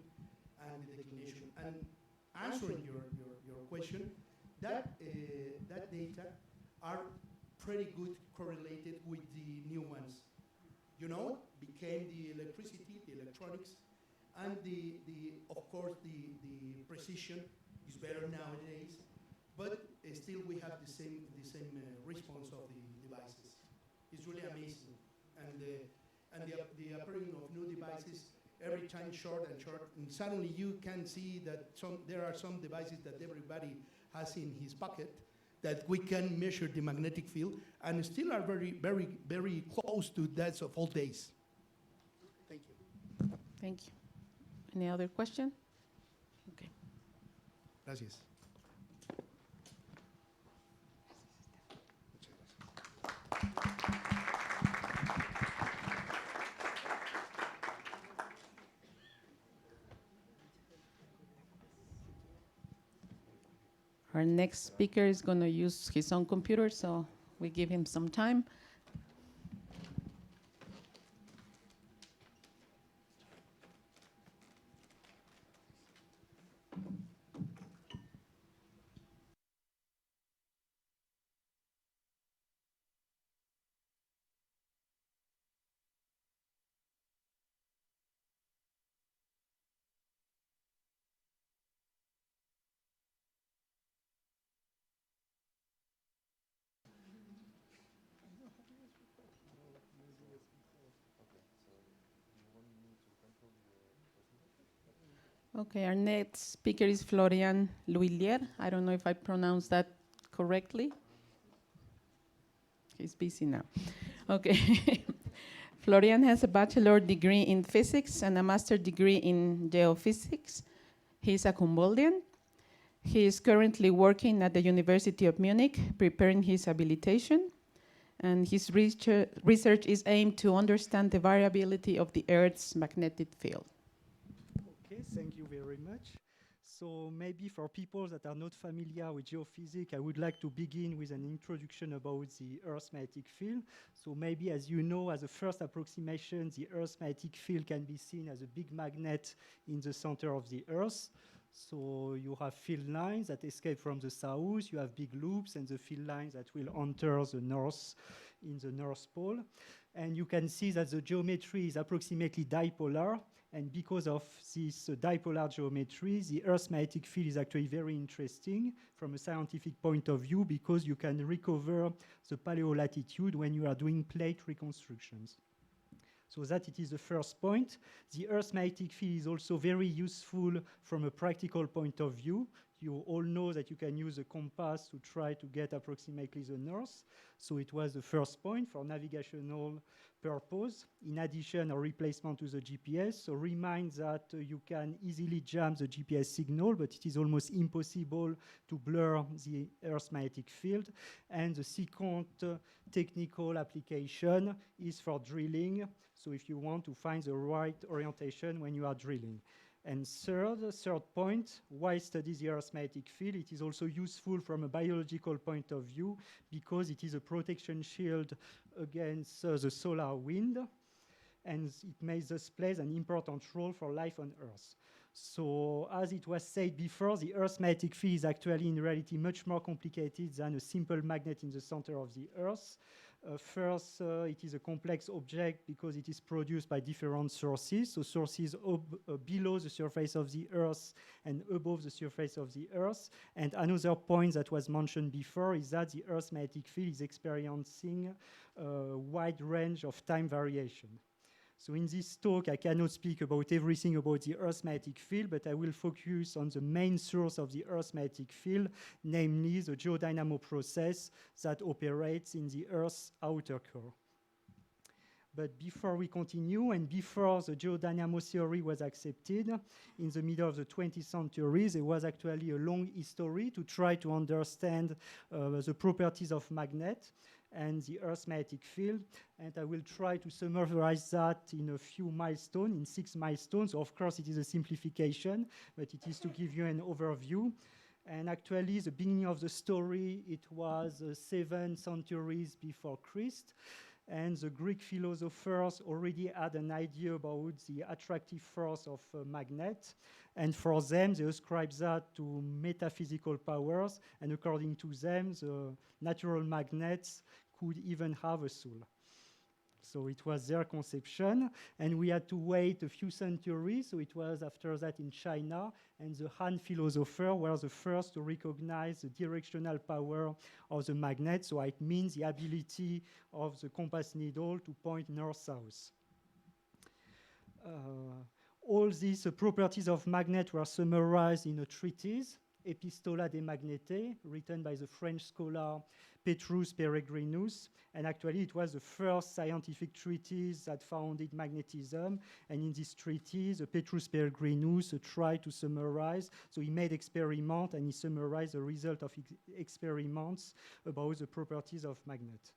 and the declination. And answering your question, that data are pretty good correlated with the new ones. You know, became the electricity, the electronics, and of course the precision is better nowadays, but still we have the same response of the devices. It's really amazing, and the appearing of new devices every time short, and suddenly you can see that there are some devices that everybody has in his pocket that we can measure the magnetic field and still are very, very, very close to that of old days. Thank you. Thank you. Any other question? Okay. Gracias. Our next speaker is going to use his own computer, so we give him some time. Okay, our next speaker is Florian L'Huillier. I don't know if I pronounced that correctly. He's busy now. Okay. Florian has a bachelor degree in physics and a master degree in geophysics. He's a Humboldtian. He is currently working at the University of Munich, preparing his habilitation. And his research is aimed to understand the variability of the Earth's magnetic field. Okay, thank you very much. So maybe for people that are not familiar with geophysics, I would like to begin with an introduction about the Earth's magnetic field. So maybe, as you know, as a first approximation, the Earth's magnetic field can be seen as a big magnet in the center of the Earth. So you have field lines that escape from the south, you have big loops, and the field lines that will enter the north in the North Pole. And you can see that the geometry is approximately dipolar, And because of this dipolar geometry, the Earth's magnetic field is actually very interesting from a scientific point of view because you can recover the paleolatitude when you are doing plate reconstructions. So that it is the first point. The Earth's magnetic field is also very useful from a practical point of view. You all know that you can use a compass to try to get approximately the north. So it was the first point for navigational purpose. In addition, a replacement to the GPS. So remind that you can easily jam the GPS signal, but it is almost impossible to blur the Earth's magnetic field. And the second technical application is for drilling. So if you want to find the right orientation when you are drilling. And third point, why study the Earth's magnetic field? It is also useful from a biological point of view because it is a protection shield against the solar wind, and it may thus play an important role for life on Earth. So as it was said before, the Earth's magnetic field is actually in reality much more complicated than a simple magnet in the center of the Earth. First, it is a complex object because it is produced by different sources. So sources below the surface of the Earth and above the surface of the Earth. And another point that was mentioned before is that the Earth's magnetic field is experiencing a wide range of time variation. So in this talk, I cannot speak about everything about the Earth's magnetic field, but I will focus on the main source of the Earth's magnetic field, namely the geodynamo process that operates in the Earth's outer core. But before we continue, and before the geodynamo theory was accepted, in the middle of the 20th century, there was actually a long history to try to understand the properties of magnet and the Earth's magnetic field. And I will try to summarize that in a few milestones, in 6 milestones. So of course, it is a simplification, but it is to give you an overview. And actually, the beginning of the story, it was 7 centuries before Christ. And the Greek philosophers already had an idea about the attractive force of a magnet. And for them, they ascribed that to metaphysical powers. And according to them, the natural magnets could even have a soul. So it was their conception. And we had to wait a few centuries. So it was after that in China. And the Han philosophers were the first to recognize the directional power of the magnet. So it means the ability of the compass needle to point north-south. All these properties of magnet were summarized in a treatise, Epistola de Magnete, written by the French scholar Petrus Peregrinus. And actually, it was the first scientific treatise that founded magnetism. And in this treatise, Petrus Peregrinus tried to summarize. So he made experiments, and he summarized the result of experiments about the properties of magnet.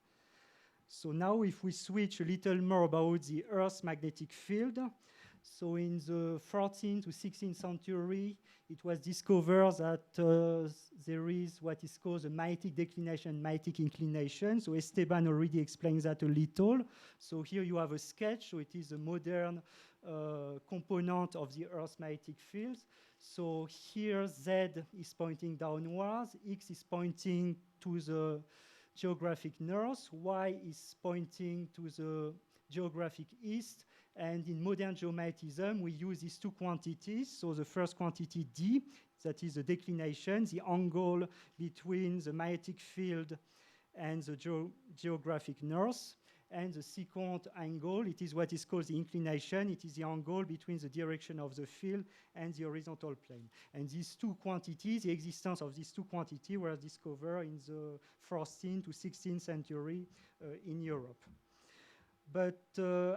So now if we switch a little more about the Earth's magnetic field, so in the 14th to 16th century, it was discovered that there is what is called a magnetic declination, magnetic inclination. So Esteban already explained that a little. So here you have a sketch. So it is a modern component of the Earth's magnetic field. So here Z is pointing downwards, X is pointing to the geographic north, Y is pointing to the geographic east. And in modern geomagnetism, we use these 2 quantities. So the first quantity D, that is the declination, the angle between the magnetic field and the geographic north. And the second angle, it is what is called the inclination. It is the angle between the direction of the field and the horizontal plane. And these 2 quantities, the existence of these 2 quantities were discovered in the 14th to 16th century in Europe. But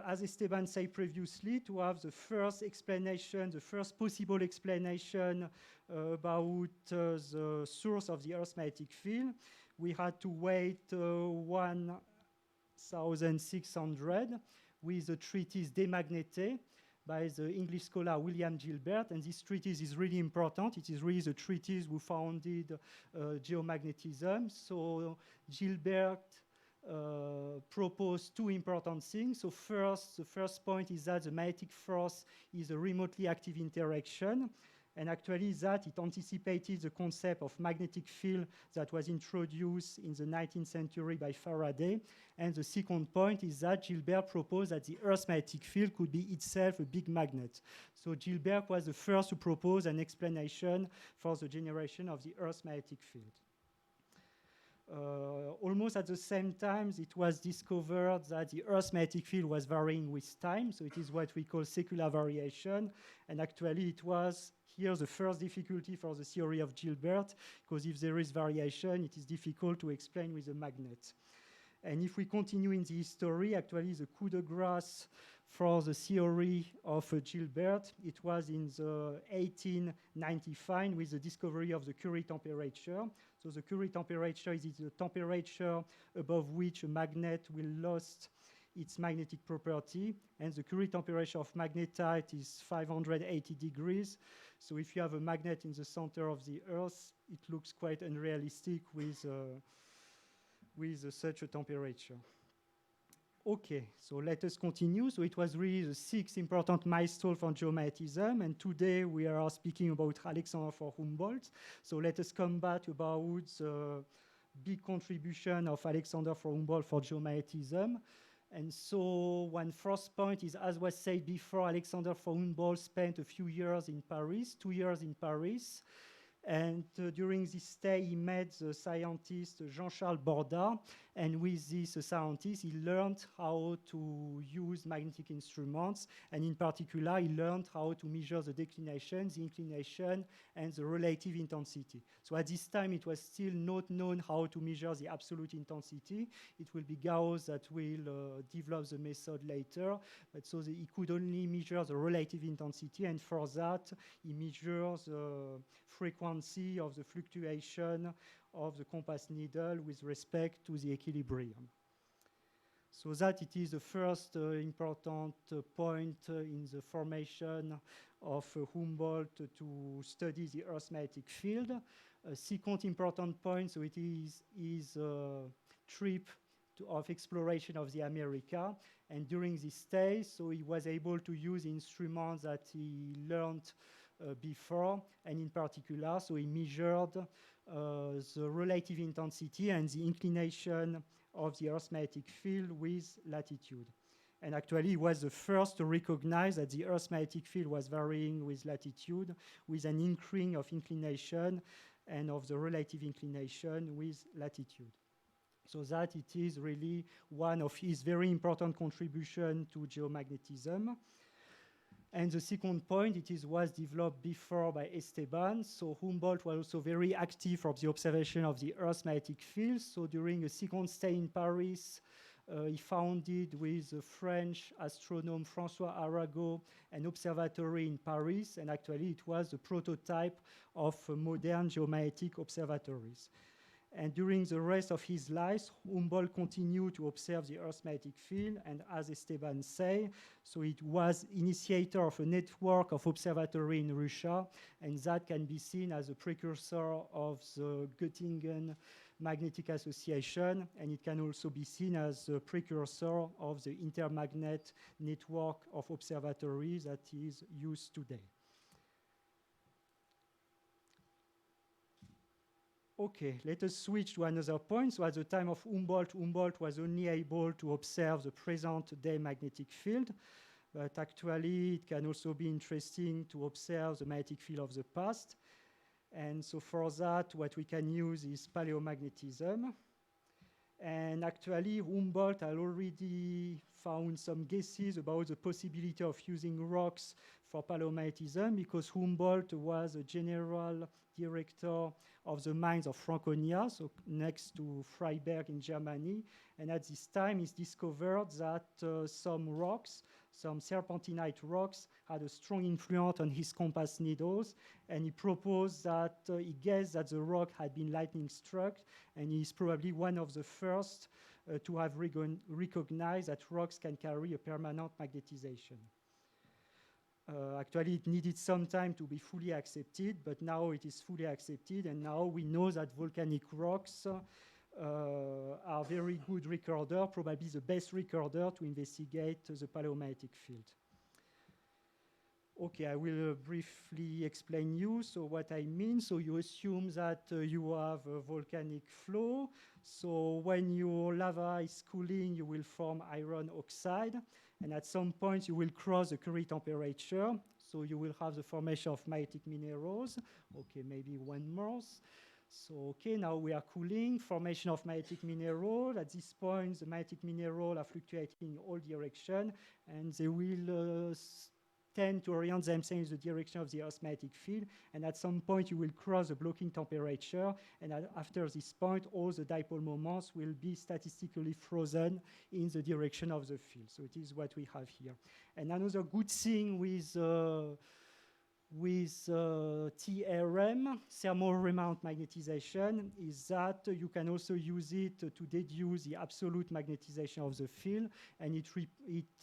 as Esteban said previously, to have the first explanation, the first possible explanation about the source of the Earth's magnetic field, we had to wait 1600 with the treatise De Magnete by the English scholar William Gilbert. And this treatise is really important. It is really the treatise who founded geomagnetism. So Gilbert proposed 2 important things. So first, the first point is that the magnetic force is a remotely active interaction. And actually that it anticipated the concept of magnetic field that was introduced in the 19th century by Faraday. And the second point is that Gilbert proposed that the Earth's magnetic field could be itself a big magnet. So Gilbert was the first to propose an explanation for the generation of the Earth's magnetic field. Almost at the same time, it was discovered that the Earth's magnetic field was varying with time, so it is what we call secular variation, and actually it was here the first difficulty for the theory of Gilbert, because if there is variation, it is difficult to explain with a magnet. And if we continue in the history, actually the coup de grace for the theory of Gilbert, it was in the 1895 with the discovery of the Curie temperature. So the Curie temperature is the temperature above which a magnet will lose its magnetic property. And the Curie temperature of magnetite is 580 degrees. So if you have a magnet in the center of the Earth, it looks quite unrealistic with such a temperature. Okay, so let us continue. So it was really the sixth important milestone for geomagnetism, and today we are speaking about Alexander von Humboldt. So let us come back about the big contribution of Alexander von Humboldt for geomagnetism. And so one first point is, as was said before, Alexander von Humboldt spent a few years in Paris, 2 years in Paris. And during this stay, he met the scientist Jean-Charles Borda. And with this scientist, he learned how to use magnetic instruments. And in particular, he learned how to measure the declination, the inclination, and the relative intensity. So at this time, it was still not known how to measure the absolute intensity. It will be Gauss that will develop the method later. But so he could only measure the relative intensity. And for that, he measures the frequency of the fluctuation of the compass needle with respect to the equilibrium. So that it is the first important point in the formation of Humboldt to study the Earth's magnetic field. A second important point, so it is his trip of exploration of the America. And during this stay, so he was able to use instruments that he learned before, and in particular, so he measured the relative intensity and the inclination of the Earth's magnetic field with latitude. And actually, he was the first to recognize that the Earth's magnetic field was varying with latitude, with an increase of inclination and of the relative inclination with latitude. So that it is really one of his very important contributions to geomagnetism. And the second point, was developed before by Esteban. So Humboldt was also very active for the observation of the Earth's magnetic field. So during a second stay in Paris, he founded with the French astronomer François Arago an observatory in Paris. And actually, it was the prototype of modern geomagnetic observatories. And during the rest of his life, Humboldt continued to observe the Earth's magnetic field, and as Esteban said, so it was initiator of a network of observatory in Russia, and that can be seen as a precursor of the Göttingen Magnetic Association, and it can also be seen as a precursor of the intermagnet network of observatories that is used today. Okay, let us switch to another point. So at the time of Humboldt, Humboldt was only able to observe the present-day magnetic field, but actually it can also be interesting to observe the magnetic field of the past. And so for that, what we can use is paleomagnetism. And actually, Humboldt had already found some guesses about the possibility of using rocks for paleomagnetism, because Humboldt was a general director of the mines of Franconia, so next to Freiberg in Germany. And at this time, he discovered that some rocks, some serpentinite rocks, had a strong influence on his compass needles. And he proposed that he guessed that the rock had been lightning struck, and he is probably one of the first to have recognized that rocks can carry a permanent magnetization. Actually, it needed some time to be fully accepted, but now it is fully accepted, and now we know that volcanic rocks are very good recorder, probably the best recorder to investigate the paleomagnetic field. Okay, I will briefly explain you. So what I mean, so you assume that you have a volcanic flow. So when your lava is cooling, you will form iron oxide. And at some point, you will cross the Curie temperature. So you will have the formation of magnetic minerals. Okay, maybe 1 Mors. So, okay, now we are cooling, formation of magnetic mineral. At this point, the magnetic mineral are fluctuating in all directions, and they will tend to orient themselves in the direction of the Earth's magnetic field. And at some point, you will cross the blocking temperature. And after this point, all the dipole moments will be statistically frozen in the direction of the field. So it is what we have here. And another good thing with TRM, thermal remount magnetization, is that you can also use it to deduce the absolute magnetization of the field, and it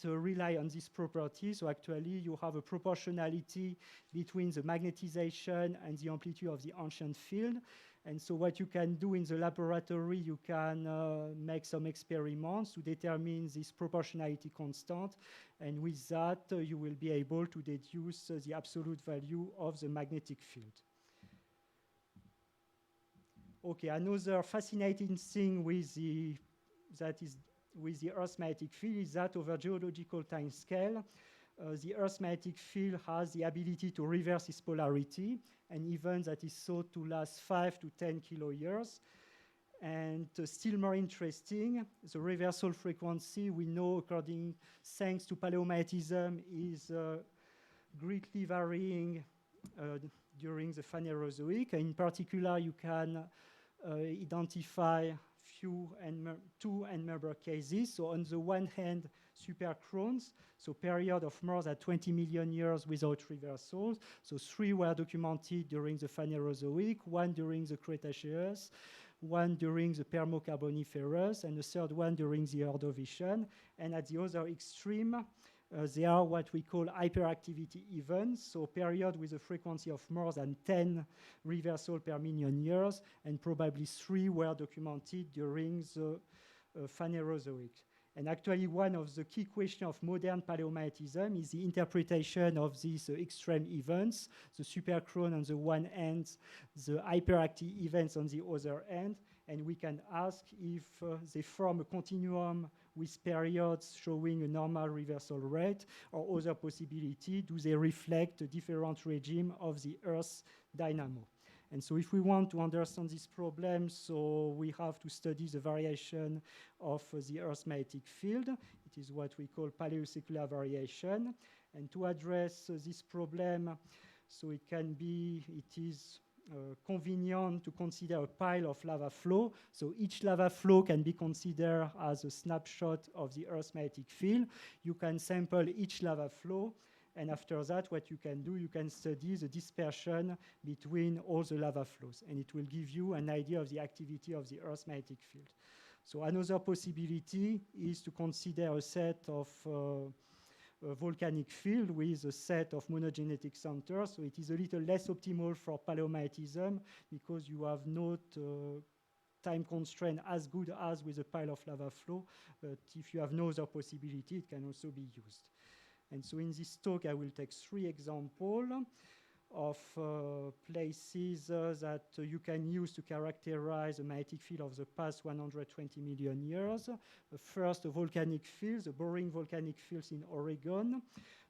relies on this property. So actually, you have a proportionality between the magnetization and the amplitude of the ancient field. And so what you can do in the laboratory, you can make some experiments to determine this proportionality constant. And with that, you will be able to deduce the absolute value of the magnetic field. Okay, another fascinating thing with the Earth's magnetic field is that over geological time scale, the Earth's magnetic field has the ability to reverse its polarity, an event that is thought to last 5 to 10 kiloyears. And still more interesting, the reversal frequency we know, thanks to paleomagnetism, is greatly varying during the Phanerozoic. In particular, you can identify two and member cases. So on the one hand, supercrones, so period of more than 20 million years without reversals. So 3 were documented during the Phanerozoic, 1 during the Cretaceous, 1 during the Permo-Carboniferous, and the 3rd one during the Ordovician. And at the other extreme, they are what we call hyperactivity events, so period with a frequency of more than 10 reversals per million years, and probably 3 were documented during the Phanerozoic. And actually, one of the key questions of modern paleomagnetism is the interpretation of these extreme events, the superchrone on the one end, the hyperactive events on the other end. And we can ask if they form a continuum with periods showing a normal reversal rate, or other possibility, do they reflect a different regime of the Earth's dynamo? And so if we want to understand this problem, so we have to study the variation of the Earth's magnetic field. It is what we call paleosecular variation. And to address this problem, so it is convenient to consider a pile of lava flow. So each lava flow can be considered as a snapshot of the Earth's magnetic field. You can sample each lava flow, and after that, what you can do, you can study the dispersion between all the lava flows, and it will give you an idea of the activity of the Earth's magnetic field. So another possibility is to consider a set of a volcanic field with a set of monogenetic centers. So it is a little less optimal for paleomagnetism because you have not time constraint as good as with a pile of lava flow. But if you have no other possibility, it can also be used. And so in this talk, I will take 3 examples of places that you can use to characterize the magnetic field of the past 120 million years. First, the volcanic fields, the boring volcanic fields in Oregon,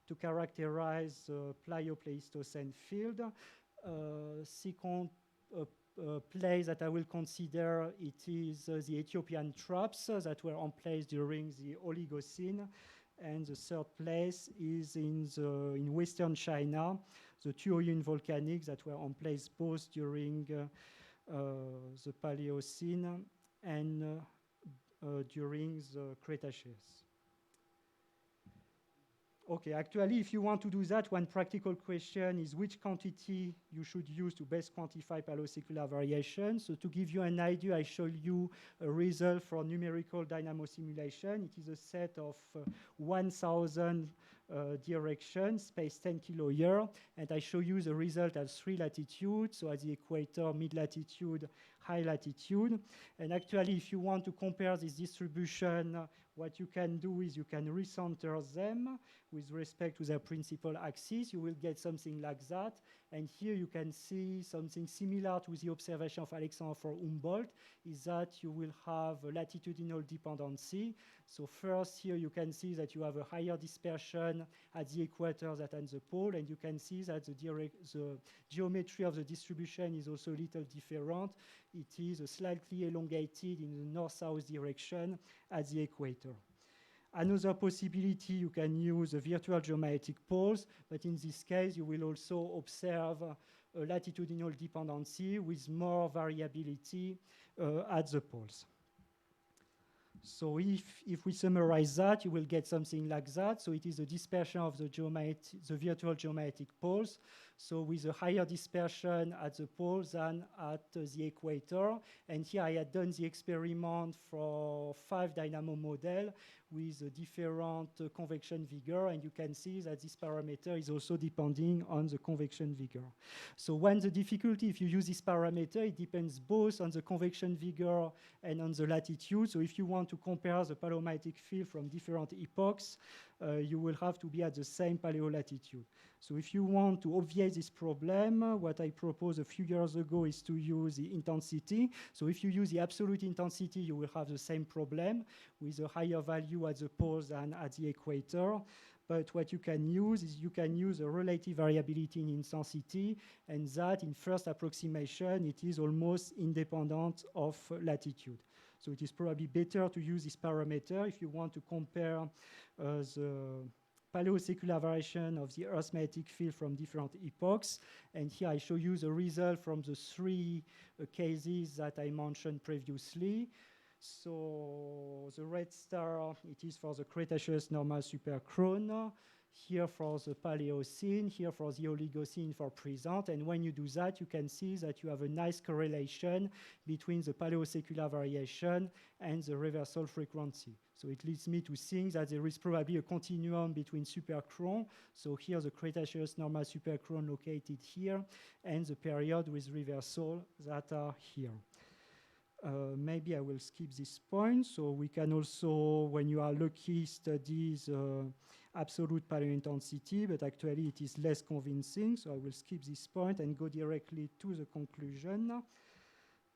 to characterize the Plio-Pleistocene field. Second place that I will consider, it is the Ethiopian traps that were in place during the Oligocene. And the 3rd place is in Western China, the Tuoyun volcanics that were in place both during the Paleocene and during the Cretaceous. Okay, actually, if you want to do that, one practical question is which quantity you should use to best quantify paleosecular variation. So to give you an idea, I show you a result for numerical dynamo simulation. It is a set of 1,000 directions, spaced 10 kiloyear, and I show you the result at 3 latitudes. So at the equator, mid-latitude, high latitude. And actually, if you want to compare this distribution, what you can do is you can recenter them with respect to their principal axis. You will get something like that. And here you can see something similar to the observation of Alexander von Humboldt, is that you will have a latitudinal dependency. So first here you can see that you have a higher dispersion at the equator than at the pole, and you can see that the geometry of the distribution is also a little different. It is slightly elongated in the north-south direction at the equator. Another possibility, you can use virtual geometric poles, but in this case, you will also observe a latitudinal dependency with more variability at the poles. So if we summarize that, you will get something like that. So it is a dispersion of the virtual geometric poles. So with a higher dispersion at the poles than at the equator. And here I had done the experiment for 5 dynamo model with a different convection vigor. And you can see that this parameter is also depending on the convection vigor. So when the difficulty, if you use this parameter, it depends both on the convection vigor and on the latitude. So if you want to compare the paleomagnetic field from different epochs, you will have to be at the same paleolatitude. So if you want to obviate this problem, what I proposed a few years ago is to use the intensity. So if you use the absolute intensity, you will have the same problem with a higher value at the poles than at the equator. But what you can use is you can use a relative variability in intensity, and that in first approximation, it is almost independent of latitude. So it is probably better to use this parameter if you want to compare the paleosecular variation of the Earth's magnetic field from different epochs. And here I show you the result from the 3 cases that I mentioned previously. So the red star, it is for the Cretaceous normal superchrone. Here for the Paleocene, here for the Oligocene for present. And when you do that, you can see that you have a nice correlation between the paleosecular variation and the reversal frequency. So it leads me to think that there is probably a continuum between superchrone. So here the Cretaceous normal superchrone located here, and the period with reversal that are here. Maybe I will skip this point. So we can also, when you are lucky, study the absolute paleointensity, but actually it is less convincing. So I will skip this point and go directly to the conclusion.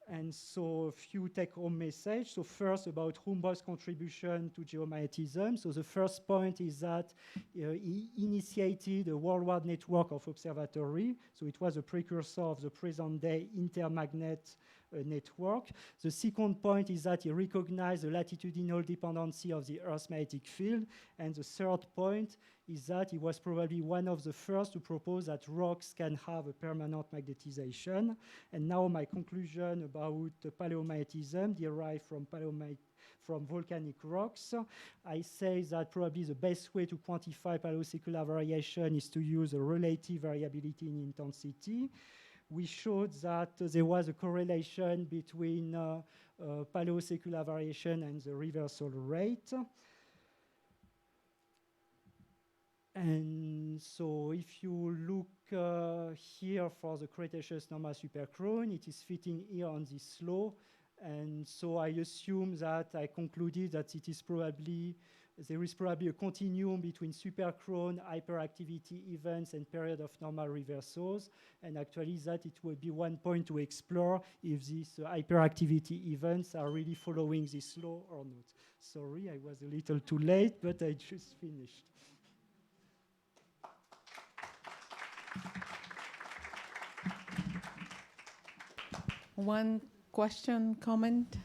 And so a few take-home messages. So first, about Humboldt's contribution to geomagnetism. So the first point is that he initiated a worldwide network of observatory. So it was a precursor of the present-day intermagnet network. The second point is that he recognized the latitudinal dependency of the Earth's magnetic field. And the third point is that he was probably one of the first to propose that rocks can have a permanent magnetization. And now my conclusion about paleomagnetism derived from volcanic rocks. I say that probably the best way to quantify paleosecular variation is to use a relative variability in intensity. We showed that there was a correlation between paleosecular variation and the reversal rate. And so if you look here for the Cretaceous normal superchrone, it is fitting here on this law. And so I assume that I concluded that it is probably, there is probably a continuum between superchrone, hyperactivity events, and period of normal reversals. And actually that it would be one point to explore if these hyperactivity events are really following this law or not. Sorry, I was a little too late, but I just finished. One question, comment?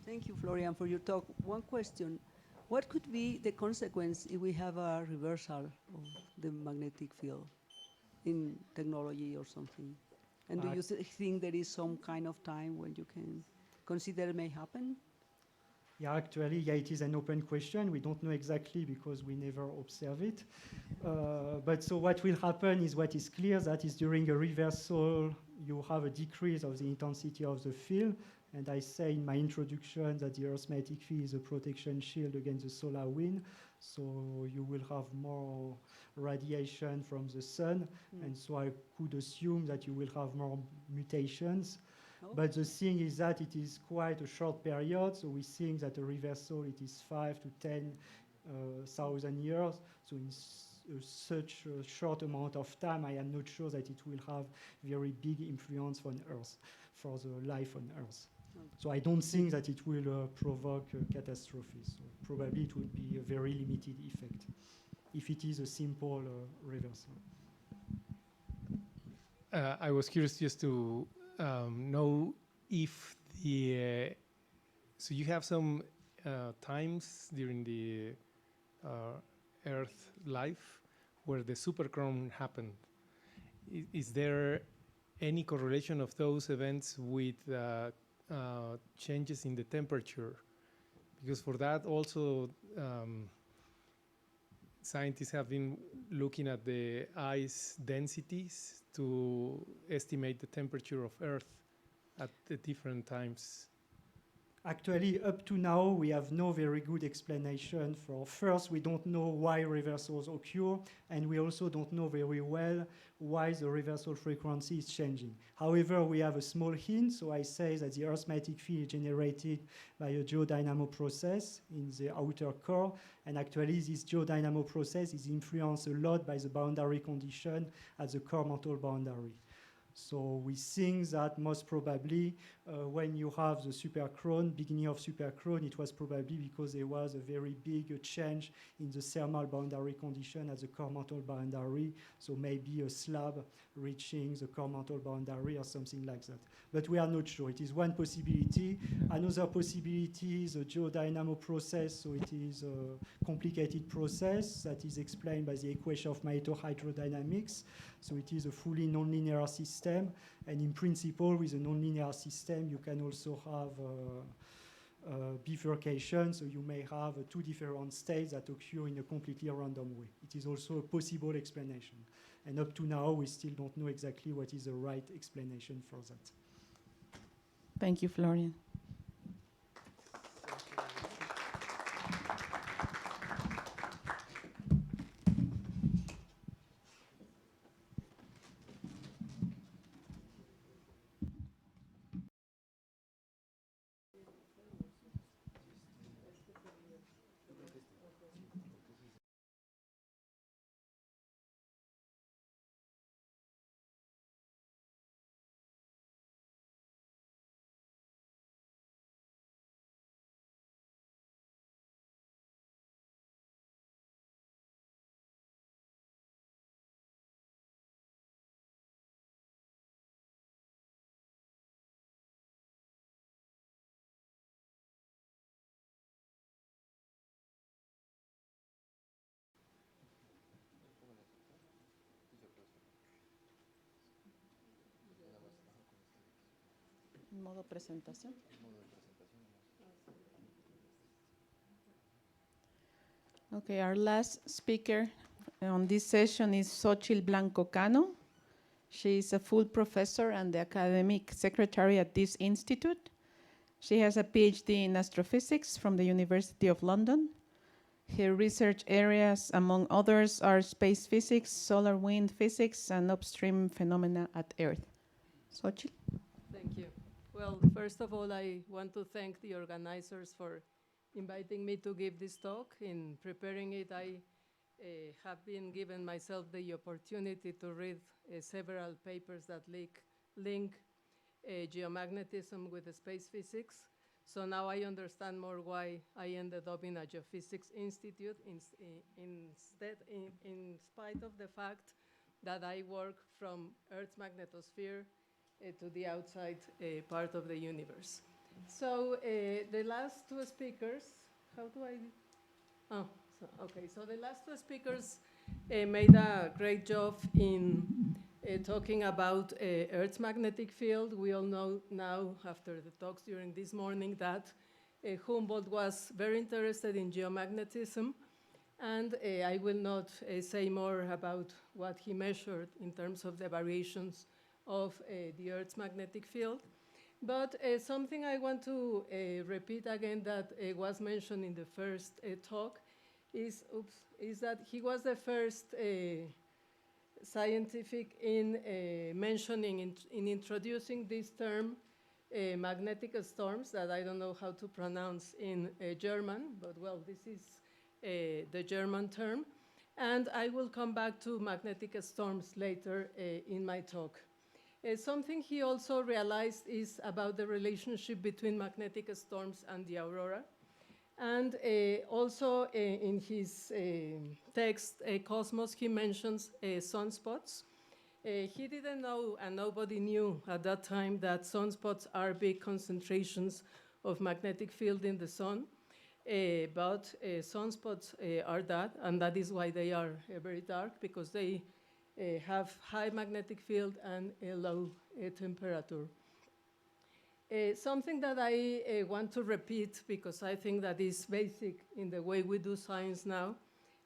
Thank you, Florian, for your talk. One question. What could be the consequence if we have a reversal of the magnetic field in technology or something? And do you think there is some kind of time when you can consider it may happen? Yeah, actually, yeah, it is an open question. We don't know exactly because we never observe it. But so what will happen is what is clear, that is during a reversal, you have a decrease of the intensity of the field. And I say in my introduction that the Earth's magnetic field is a protection shield against the solar wind. So you will have more radiation from the sun, and so I could assume that you will have more mutations. But the thing is that it is quite a short period, so we think that a reversal it is 5 to 10,000 years. So in such a short amount of time, I am not sure that it will have very big influence on Earth, for the life on Earth. So I don't think that it will provoke catastrophes. So probably it will be a very limited effect, if it is a simple reversal. I was curious just to know if the so you have some times during the Earth life where the superchrome happened. Is there any correlation of those events with changes in the temperature? Because for that also scientists have been looking at the ice densities to estimate the temperature of Earth at the different times. Actually, up to now, we have no very good explanation for. First, we don't know why reversals occur, and we also don't know very well why the reversal frequency is changing. However, we have a small hint, so I say that the Earth's magnetic field is generated by a geodynamo process in the outer core, and actually this geodynamo process is influenced a lot by the boundary condition at the core mantle boundary. So we think that most probably when you have the superchrone, beginning of superchrone, it was probably because there was a very big change in the thermal boundary condition at the core mantle boundary. So maybe a slab reaching the core mantle boundary or something like that. But we are not sure. It is one possibility. Another possibility is a geodynamo process. So it is a complicated process that is explained by the equation of magnetohydrodynamics. So it is a fully nonlinear system, and in principle, with a nonlinear system, you can also have bifurcation, so you may have two different states that occur in a completely random way. It is also a possible explanation. And up to now, we still don't know exactly what is the right explanation for that. Thank you, Florian. Modo presentación. Okay, our last speaker on this session is Xochitl Blanco Cano. She is a full professor and the academic secretary at this institute. She has a PhD in astrophysics from the University of London. Her research areas, among others, are space physics, solar wind physics, and upstream phenomena at Earth. Xochitl? Thank you. Well, first of all, I want to thank the organizers for inviting me to give this talk. In preparing it, I have been given myself the opportunity to read several papers that link geomagnetism with the space physics. So now I understand more why I ended up in a geophysics institute in spite of the fact that I work from Earth's magnetosphere to the outside part of the universe. So the last two speakers, how do I? Oh, okay. So the last two speakers made a great job in talking about Earth's magnetic field. We all know now, after the talks during this morning, that Humboldt was very interested in geomagnetism. And I will not say more about what he measured in terms of the variations of the Earth's magnetic field. But something I want to repeat again that was mentioned in the first talk is that he was the first scientific in mentioning, in introducing this term, magnetic storms, that I don't know how to pronounce in German, but well, this is the German term. And I will come back to magnetic storms later in my talk. Something he also realized is about the relationship between magnetic storms and the aurora. And also in his text, Cosmos, he mentions sunspots. He didn't know, and nobody knew at that time, that sunspots are big concentrations of magnetic field in the sun. But sunspots are that, and that is why they are very dark, because they have high magnetic field and a low temperature. Something that I want to repeat, because I think that is basic in the way we do science now,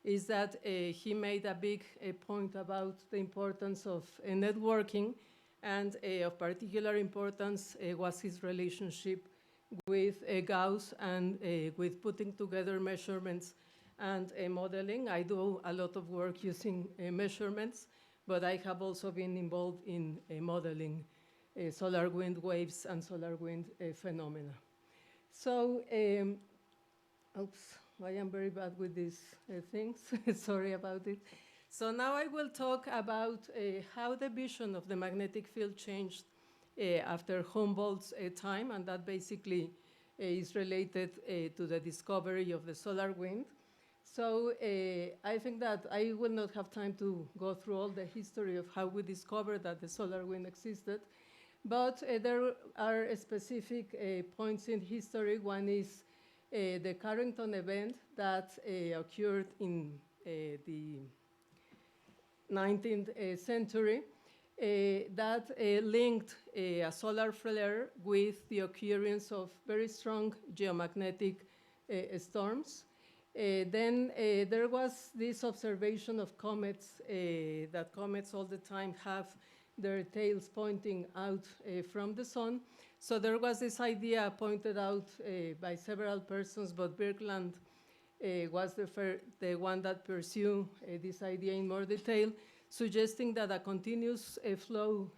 is that he made a big point about the importance of networking, and of particular importance was his relationship with Gauss and with putting together measurements and modeling. I do a lot of work using measurements, but I have also been involved in modeling solar wind waves and solar wind phenomena. So, I am very bad with these things. Sorry about it. So now I will talk about how the vision of the magnetic field changed after Humboldt's time, and that basically is related to the discovery of the solar wind. So I think that I will not have time to go through all the history of how we discovered that the solar wind existed, but there are specific points in history. One is the Carrington event that occurred in the 19th century that linked a solar flare with the occurrence of very strong geomagnetic storms. Then there was this observation of comets, that comets all the time have their tails pointing out from the sun. So there was this idea pointed out by several persons, but Birkeland was the one that pursued this idea in more detail, suggesting that a continuous flow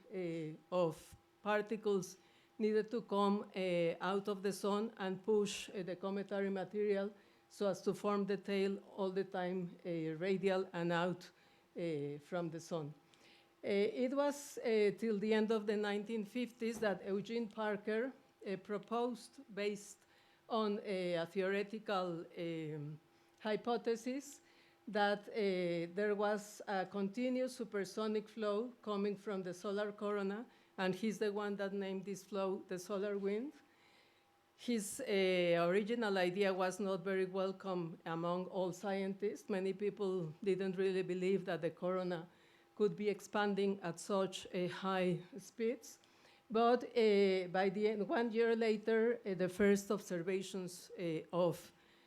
of particles needed to come out of the sun and push the cometary material so as to form the tail all the time radial and out from the sun. It was till the end of the 1950s that Eugene Parker proposed, based on a theoretical hypothesis, that there was a continuous supersonic flow coming from the solar corona, and he's the one that named this flow the solar wind. His original idea was not very welcome among all scientists. Many people didn't really believe that the corona could be expanding at such high speeds. But by the end, 1 year later, the first observations of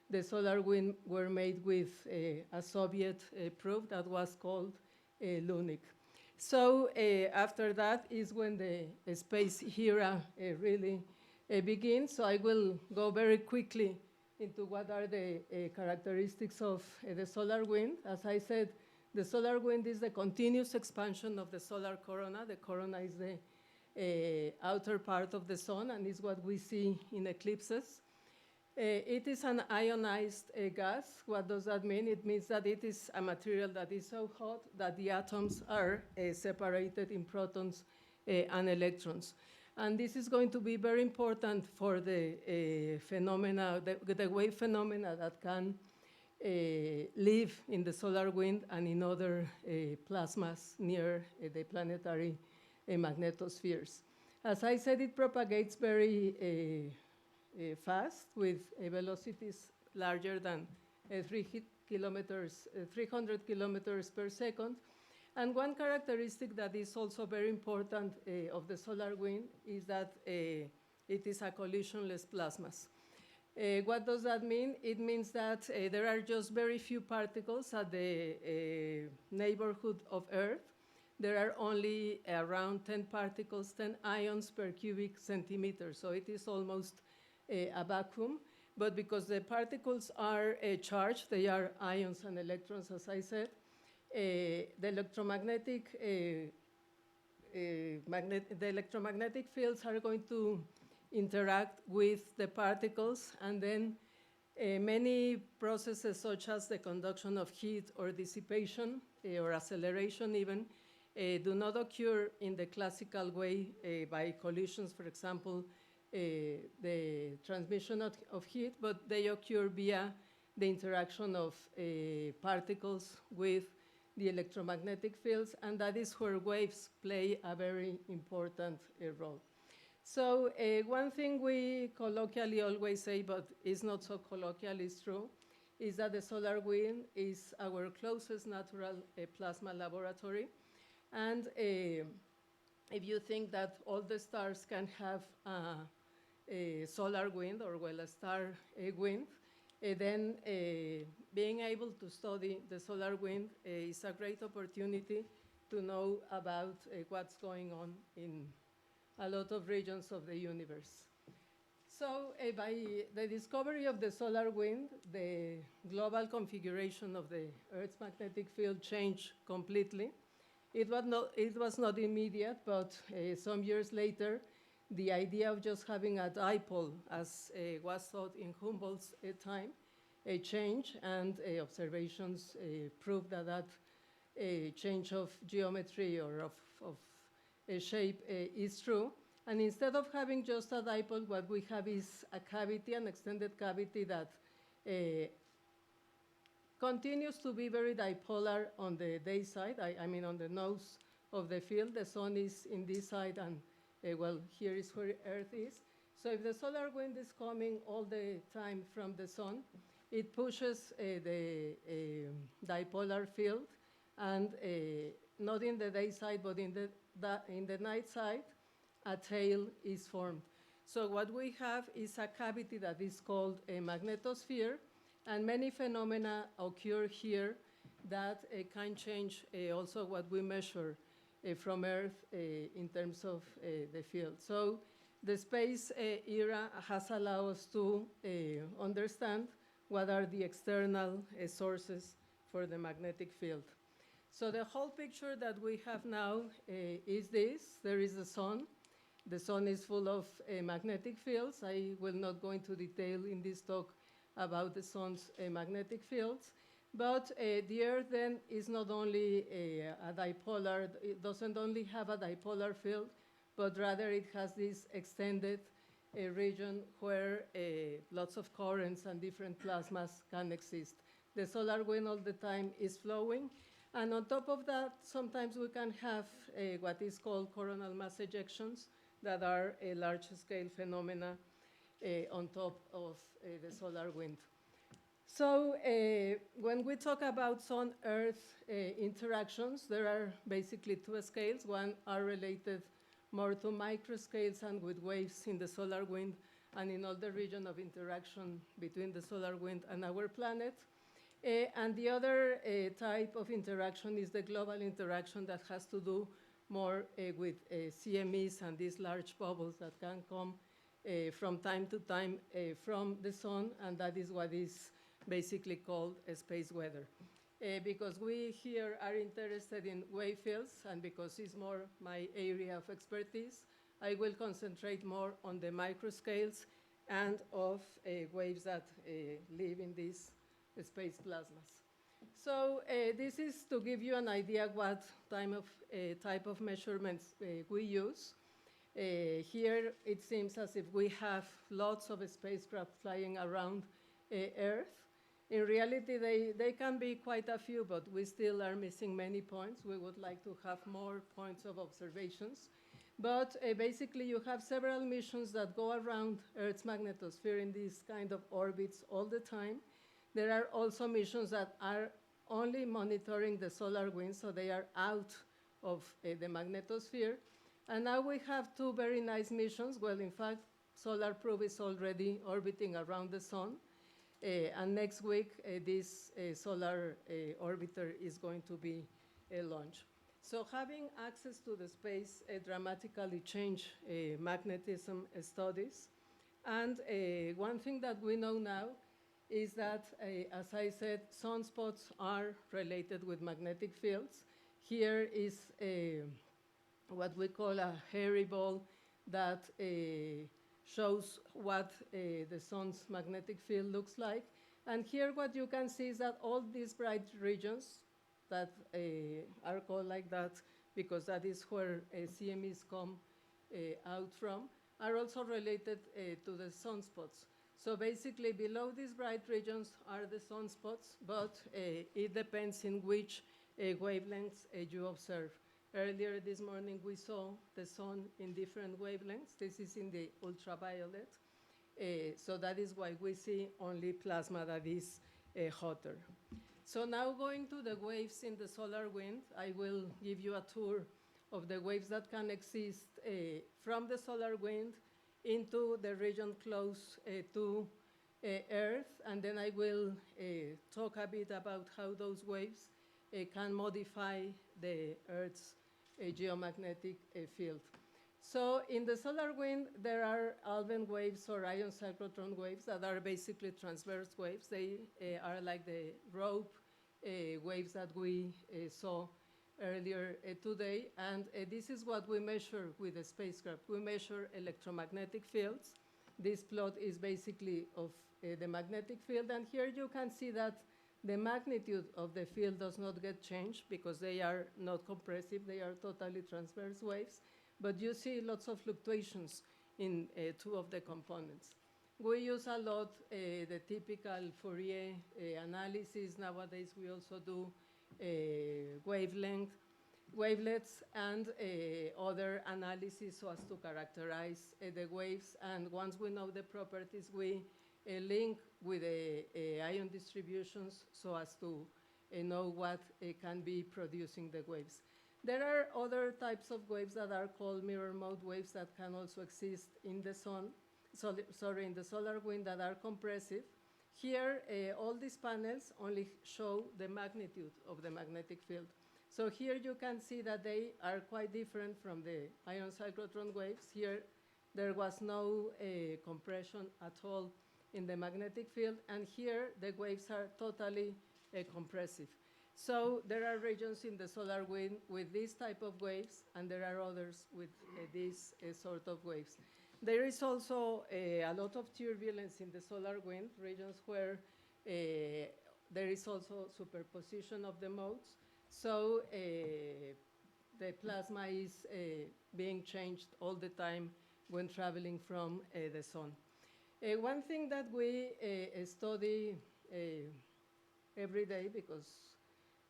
the solar wind were made with a Soviet probe that was called LUNIC. So after that is when the space era really begins. So I will go very quickly into what are the characteristics of the solar wind. As I said, the solar wind is the continuous expansion of the solar corona. The corona is the outer part of the sun and is what we see in eclipses. It is an ionized gas. What does that mean? It means that it is a material that is so hot that the atoms are separated in protons and electrons. And this is going to be very important for the phenomena, the wave phenomena that can live in the solar wind and in other plasmas near the planetary magnetospheres. As I said, it propagates very fast with velocities larger than 300 kilometers per second. And one characteristic that is also very important of the solar wind is that it is a collisionless plasmas. What does that mean? It means that there are just very few particles at the neighborhood of Earth. There are only around 10 particles, 10 ions per cubic centimeter. So it is almost a vacuum. but because the particles are charged, they are ions and electrons, as I said, the electromagnetic fields are going to interact with the particles, and then many processes such as the conduction of heat or dissipation or acceleration even do not occur in the classical way by collisions, for example, the transmission of heat, but they occur via the interaction of particles with the electromagnetic fields, and that is where waves play a very important role. So one thing we colloquially always say, but it's not so colloquial, it's true, is that the solar wind is our closest natural plasma laboratory. And if you think that all the stars can have a solar wind, or well, a star wind, then being able to study the solar wind is a great opportunity to know about what's going on in a lot of regions of the universe. So by the discovery of the solar wind, the global configuration of the Earth's magnetic field changed completely. It was not immediate, but some years later, the idea of just having a dipole, as was thought in Humboldt's time, changed, and observations proved that change of geometry or of shape is true. And instead of having just a dipole, what we have is a cavity, an extended cavity that continues to be very dipolar on the day side, I mean on the nose of the field. The sun is in this side, and well, here is where Earth is. So if the solar wind is coming all the time from the sun, it pushes the dipolar field, and not in the day side, but in the night side, a tail is formed. So what we have is a cavity that is called a magnetosphere, and many phenomena occur here that can change also what we measure from Earth in terms of the field. So the space era has allowed us to understand what are the external sources for the magnetic field. So the whole picture that we have now is this. There is the sun. The sun is full of magnetic fields. I will not go into detail in this talk about the sun's magnetic fields. But the Earth then is not only a dipolar, it doesn't only have a dipolar field, but rather it has this extended region where lots of currents and different plasmas can exist. The solar wind all the time is flowing. And on top of that, sometimes we can have what is called coronal mass ejections that are a large-scale phenomena on top of the solar wind. So when we talk about Sun-Earth interactions, there are basically two scales. One are related more to microscales and with waves in the solar wind and in all the region of interaction between the solar wind and our planet. And the other type of interaction is the global interaction that has to do more with CMEs and these large bubbles that can come from time to time from the sun, and that is what is basically called space weather. Because we here are interested in wavefields, and because it's more my area of expertise, I will concentrate more on the microscales and of waves that live in these space plasmas. So this is to give you an idea what type of measurements we use. Here it seems as if we have lots of spacecraft flying around Earth. In reality, they can be quite a few, but we still are missing many points. We would like to have more points of observations. But basically, you have several missions that go around Earth's magnetosphere in these kind of orbits all the time. There are also missions that are only monitoring the solar wind, so they are out of the magnetosphere. And now we have two very nice missions. Well, in fact, Solar Probe is already orbiting around the sun. And next week, this solar orbiter is going to be launched. So having access to the space dramatically changed magnetism studies. And one thing that we know now is that, as I said, sunspots are related with magnetic fields. Here is what we call a hairy ball that shows what the sun's magnetic field looks like. And here what you can see is that all these bright regions that are called like that because that is where CMEs come out from, are also related to the sunspots. So basically below these bright regions are the sunspots, but it depends in which wavelengths you observe. Earlier this morning we saw the sun in different wavelengths. This is in the ultraviolet. So that is why we see only plasma that is hotter. So now going to the waves in the solar wind, I will give you a tour of the waves that can exist from the solar wind into the region close to Earth, and then I will talk a bit about how those waves can modify the Earth's geomagnetic field. So in the solar wind, there are Alban waves or ion cyclotron waves that are basically transverse waves. They are like the rope waves that we saw earlier today. And this is what we measure with the spacecraft. We measure electromagnetic fields. This plot is basically of the magnetic field. And here you can see that the magnitude of the field does not get changed because they are not compressive. They are totally transverse waves. But you see lots of fluctuations in two of the components. We use a lot the typical Fourier analysis. Nowadays, we also do wavelets, and other analysis so as to characterize the waves. And once we know the properties, we link with the ion distributions so as to know what can be producing the waves. There are other types of waves that are called mirror mode waves that can also exist in the in the solar wind that are compressive. Here, all these panels only show the magnitude of the magnetic field. So here you can see that they are quite different from the ion cyclotron waves. Here, there was no compression at all in the magnetic field, and here the waves are totally compressive. So there are regions in the solar wind with this type of waves, and there are others with this sort of waves. There is also a lot of turbulence in the solar wind, regions where there is also superposition of the modes. So the plasma is being changed all the time when traveling from the sun. One thing that we study every day, because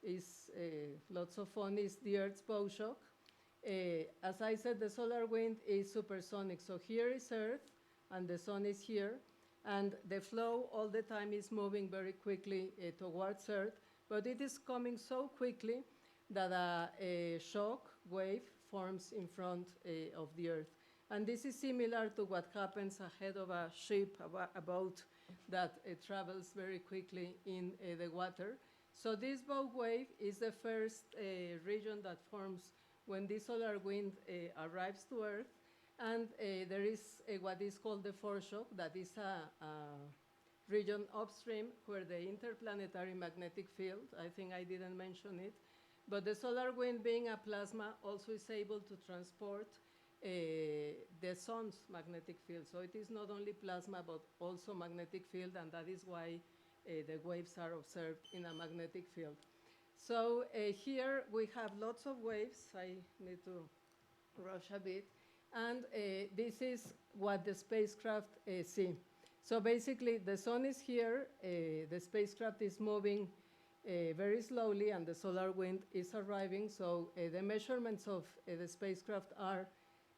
it's lots of fun, is the Earth's bow shock. As I said, the solar wind is supersonic. So here is Earth, and the sun is here. And the flow all the time is moving very quickly towards Earth. But it is coming so quickly that a shock wave forms in front of the Earth. And this is similar to what happens ahead of a ship, a boat that travels very quickly in the water. So this bow wave is the first region that forms when the solar wind arrives to Earth. And there is what is called the foreshock, that is a region upstream where the interplanetary magnetic field, I think I didn't mention it, but the solar wind, being a plasma, also is able to transport the sun's magnetic field. So it is not only plasma, but also magnetic field, and that is why the waves are observed in a magnetic field. So here we have lots of waves. I need to rush a bit. And this is what the spacecraft see. So basically, the sun is here, the spacecraft is moving very slowly, and the solar wind is arriving. So the measurements of the spacecraft are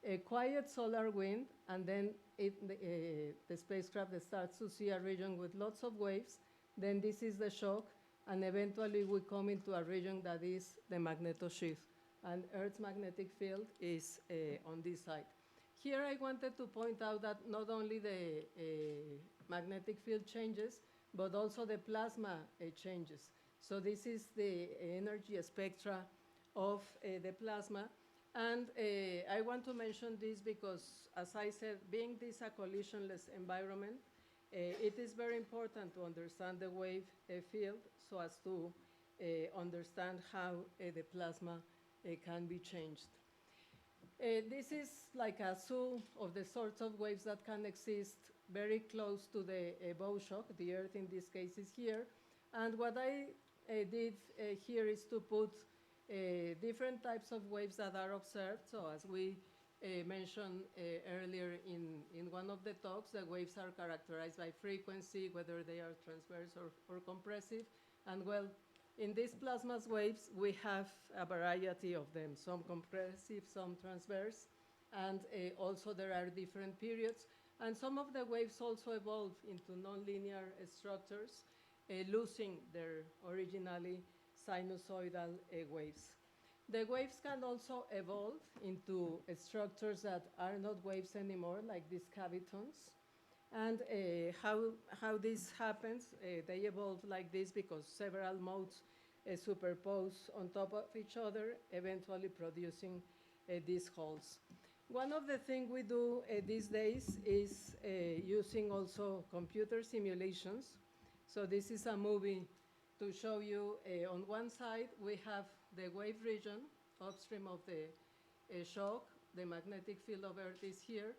a quiet solar wind, and then the spacecraft starts to see a region with lots of waves. Then this is the shock, and eventually we come into a region that is the magnetosphere. And Earth's magnetic field is on this side. Here I wanted to point out that not only the magnetic field changes, but also the plasma changes. So this is the energy spectra of the plasma. And I want to mention this because, as I said, being this a collisionless environment, it is very important to understand the wave field so as to understand how the plasma can be changed. This is like a zoo of the sorts of waves that can exist very close to the bow shock. The Earth in this case is here. And what I did here is to put different types of waves that are observed. So as we mentioned earlier in one of the talks, the waves are characterized by frequency, whether they are transverse or compressive. And well, in these plasma waves, we have a variety of them, some compressive, some transverse, and also there are different periods. And some of the waves also evolve into nonlinear structures, losing their originally sinusoidal waves. The waves can also evolve into structures that are not waves anymore, like these cavitons. And how this happens, they evolve like this because several modes superpose on top of each other, eventually producing these holes. One of the things we do these days is using also computer simulations. So this is a movie to show you on one side we have the wave region upstream of the shock. The magnetic field of Earth is here.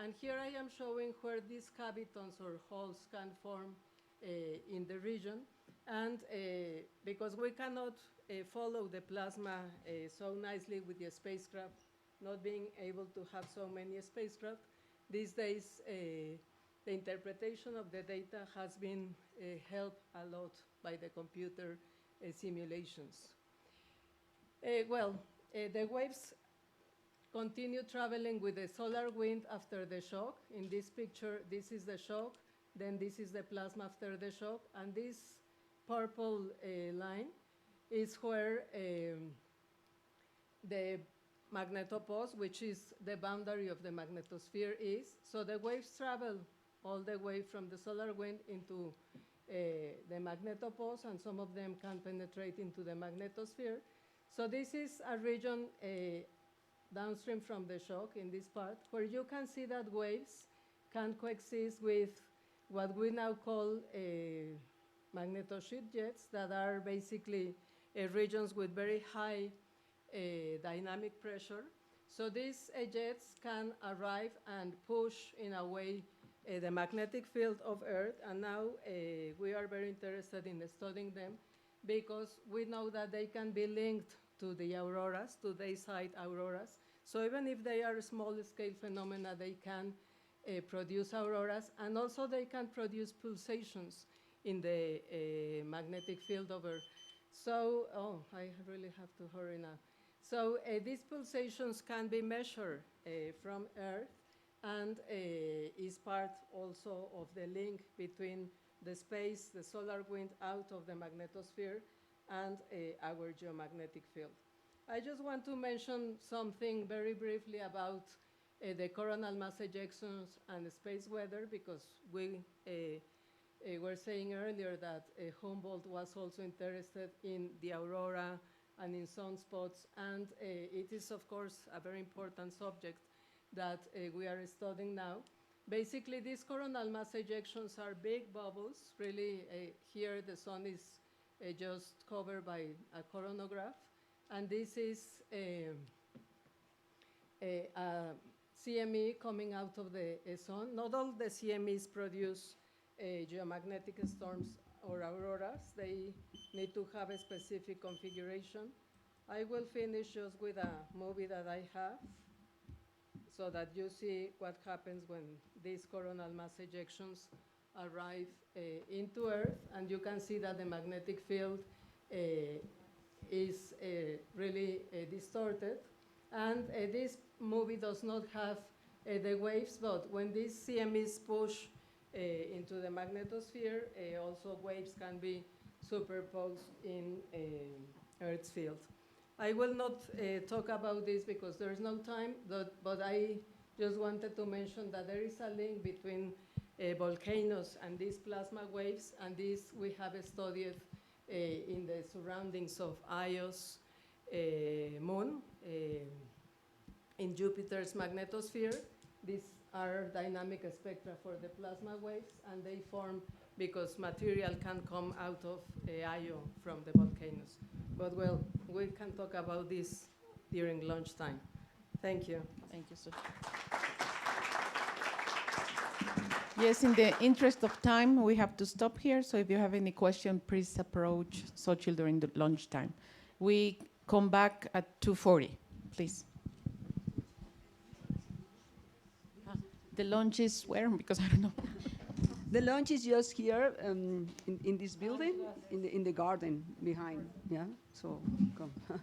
And here I am showing where these cavitons or holes can form in the region. And because we cannot follow the plasma so nicely with the spacecraft, not being able to have so many spacecraft, these days the interpretation of the data has been helped a lot by the computer simulations. The waves continue traveling with the solar wind after the shock. In this picture, this is the shock, then this is the plasma after the shock, and this purple line is where the magnetopause, which is the boundary of the magnetosphere, is. So the waves travel all the way from the solar wind into the magnetopause, and some of them can penetrate into the magnetosphere. So this is a region downstream from the shock in this part, where you can see that waves can coexist with what we now call magnetosheet jets, that are basically regions with very high dynamic pressure. So these jets can arrive and push, in a way, the magnetic field of Earth, and now we are very interested in studying them because we know that they can be linked to the auroras, to dayside auroras. So even if they are small-scale phenomena, they can produce auroras, and also they can produce pulsations in the magnetic field of Earth. So, I really have to hurry now. So these pulsations can be measured from Earth, and is part also of the link between the space, the solar wind out of the magnetosphere, and our geomagnetic field. I just want to mention something very briefly about the coronal mass ejections and space weather, because we were saying earlier that Humboldt was also interested in the aurora and in sunspots, and it is, of course, a very important subject that we are studying now. Basically, these coronal mass ejections are big bubbles. Really, here the sun is just covered by a coronagraph, and this is a CME coming out of the sun. Not all the CMEs produce geomagnetic storms or auroras. They need to have a specific configuration. I will finish just with a movie that I have, so that you see what happens when these coronal mass ejections arrive into Earth, and you can see that the magnetic field is really distorted. And this movie does not have the waves, but when these CMEs push into the magnetosphere, also waves can be superposed in Earth's field. I will not talk about this because there's no time, but I just wanted to mention that there is a link between volcanoes and these plasma waves, and this we have studied in the surroundings of Ios, moon in Jupiter's magnetosphere. These are dynamic spectra for the plasma waves, and they form because material can come out of Io from the volcanoes. But well, we can talk about this during lunchtime. Thank you. Thank you, sir. Yes, in the interest of time, we have to stop here. So if you have any question, please approach Xochitl during the lunchtime. We come back at 2:40, please. The lunch is where? Because I don't know. The lunch is just here in this building, in the garden behind. Yeah, so come. Huh?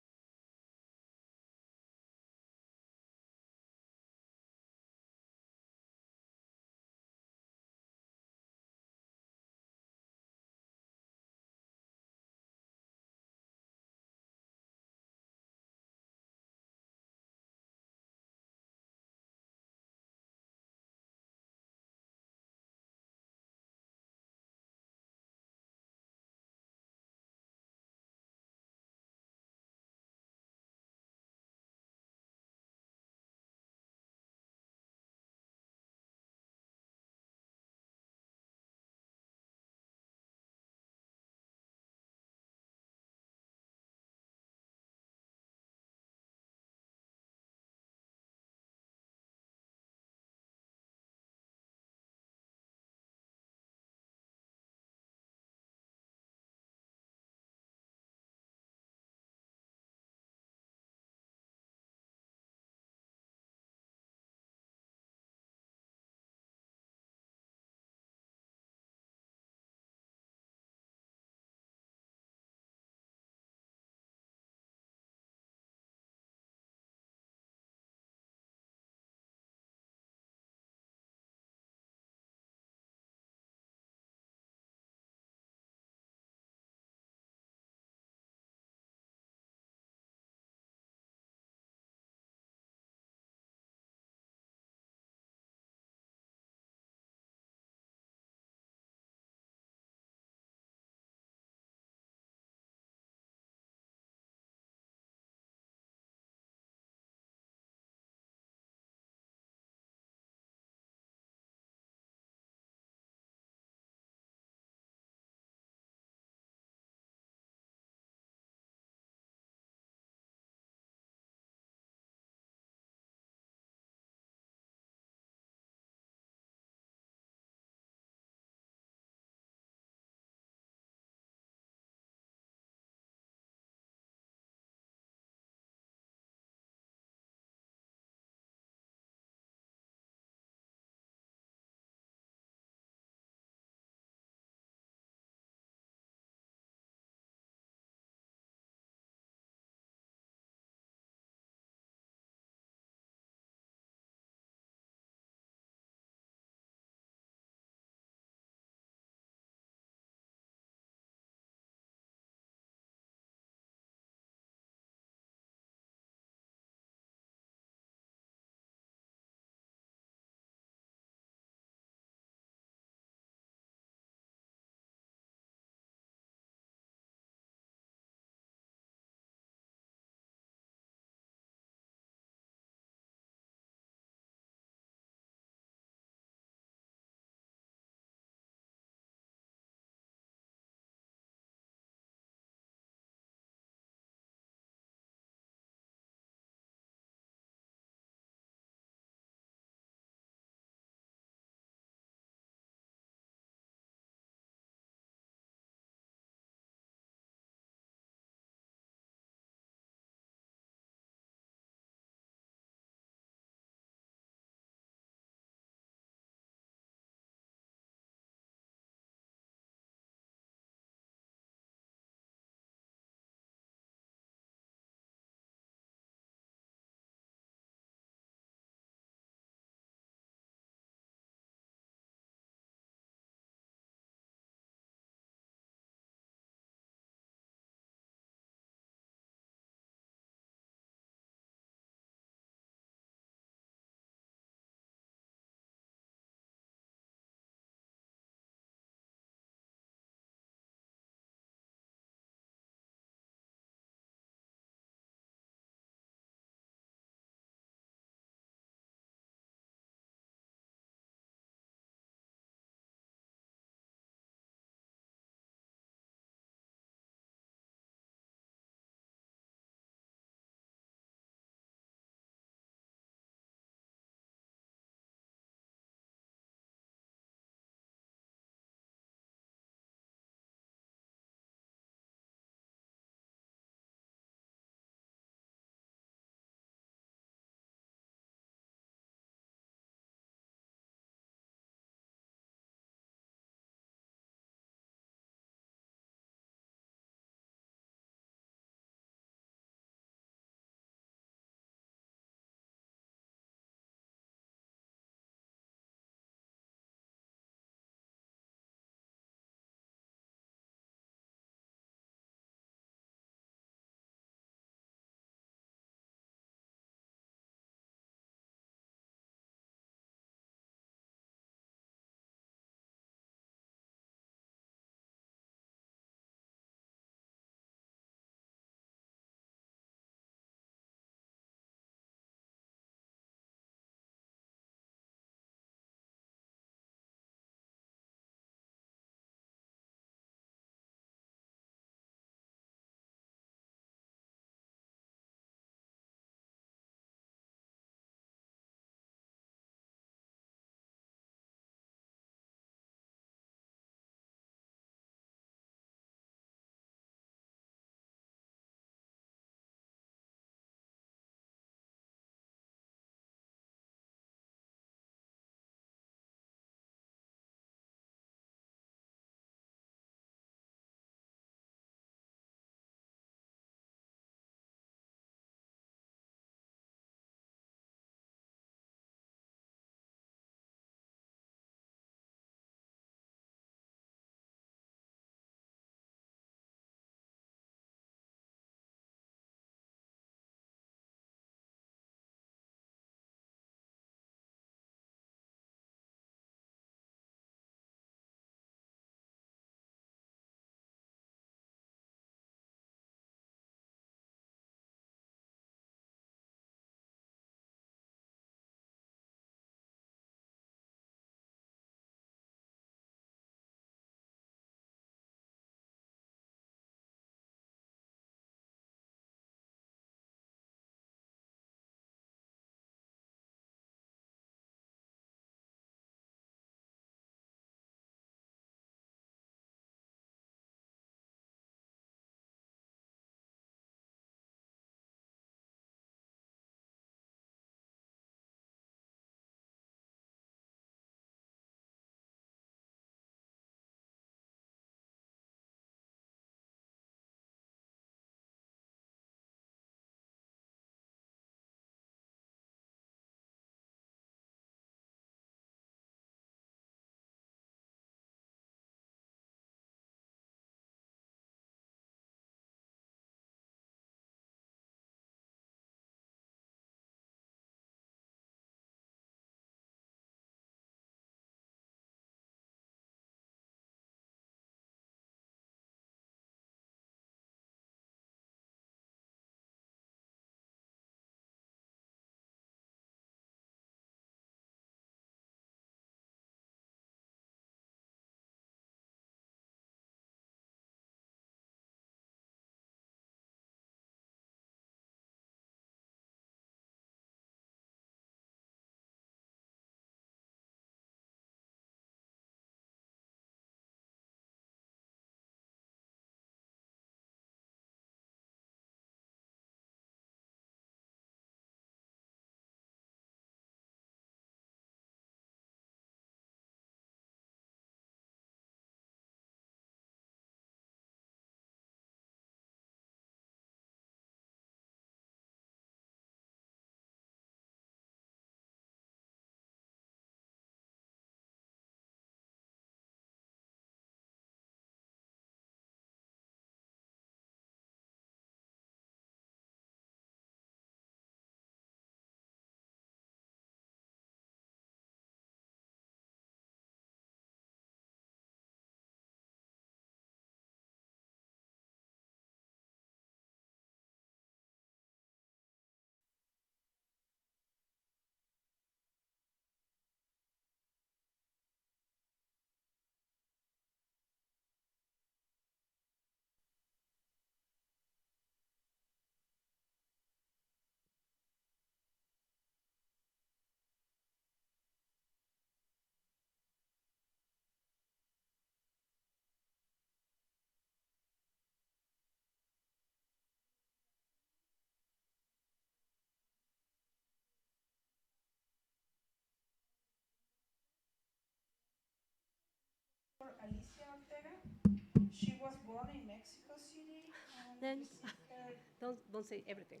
She was born in Mexico City. And Then received her don't say everything.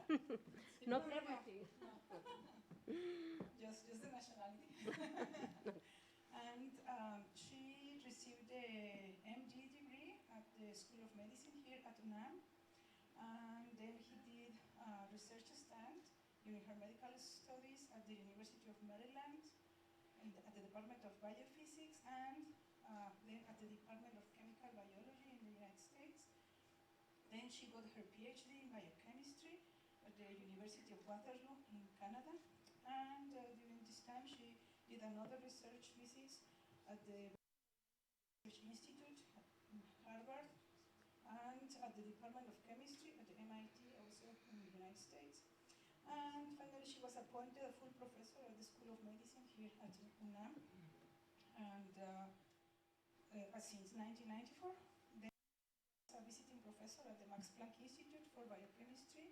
No, Not no, no, everything. no. just the nationality. And she received a MD degree at the School of Medicine here at UNAM. And then he did a research stand during her medical studies at the University of Maryland at the Department of Biophysics and then at the Department of Chemical Biology in the United States. Then she got her PhD in biochemistry at the University of Waterloo in Canada. And during this time, she did another research visit at the Research Institute at Harvard and at the Department of Chemistry at the MIT, also in the United States. And finally, she was appointed a full professor at the School of Medicine here at UNAM. And since 1994, then a visiting professor at the Max Planck Institute for Biochemistry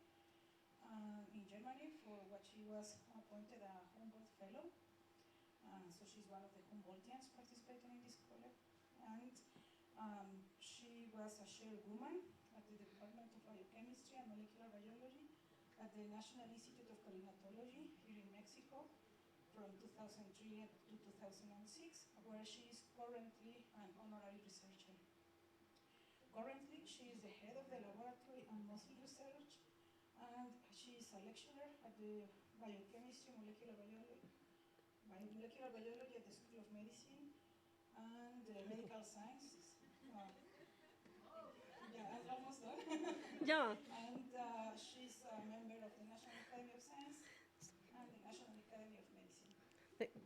in Germany, for what she was appointed a Humboldt Fellow. So she's one of the Humboldtians participating in this colleague. And she was a chairwoman at the Department of Biochemistry and Molecular Biology at the National Institute of Climatology here in Mexico from 2003 to 2006, where she is currently an honorary researcher. Currently, she is the head of the laboratory and muscle research, and she is a lecturer at the Biochemistry, Molecular Biology at the School of Medicine and Medical Sciences. Yeah, I'm almost done. Yeah. And she's a member of the National Academy of Science and the National Academy of Medicine.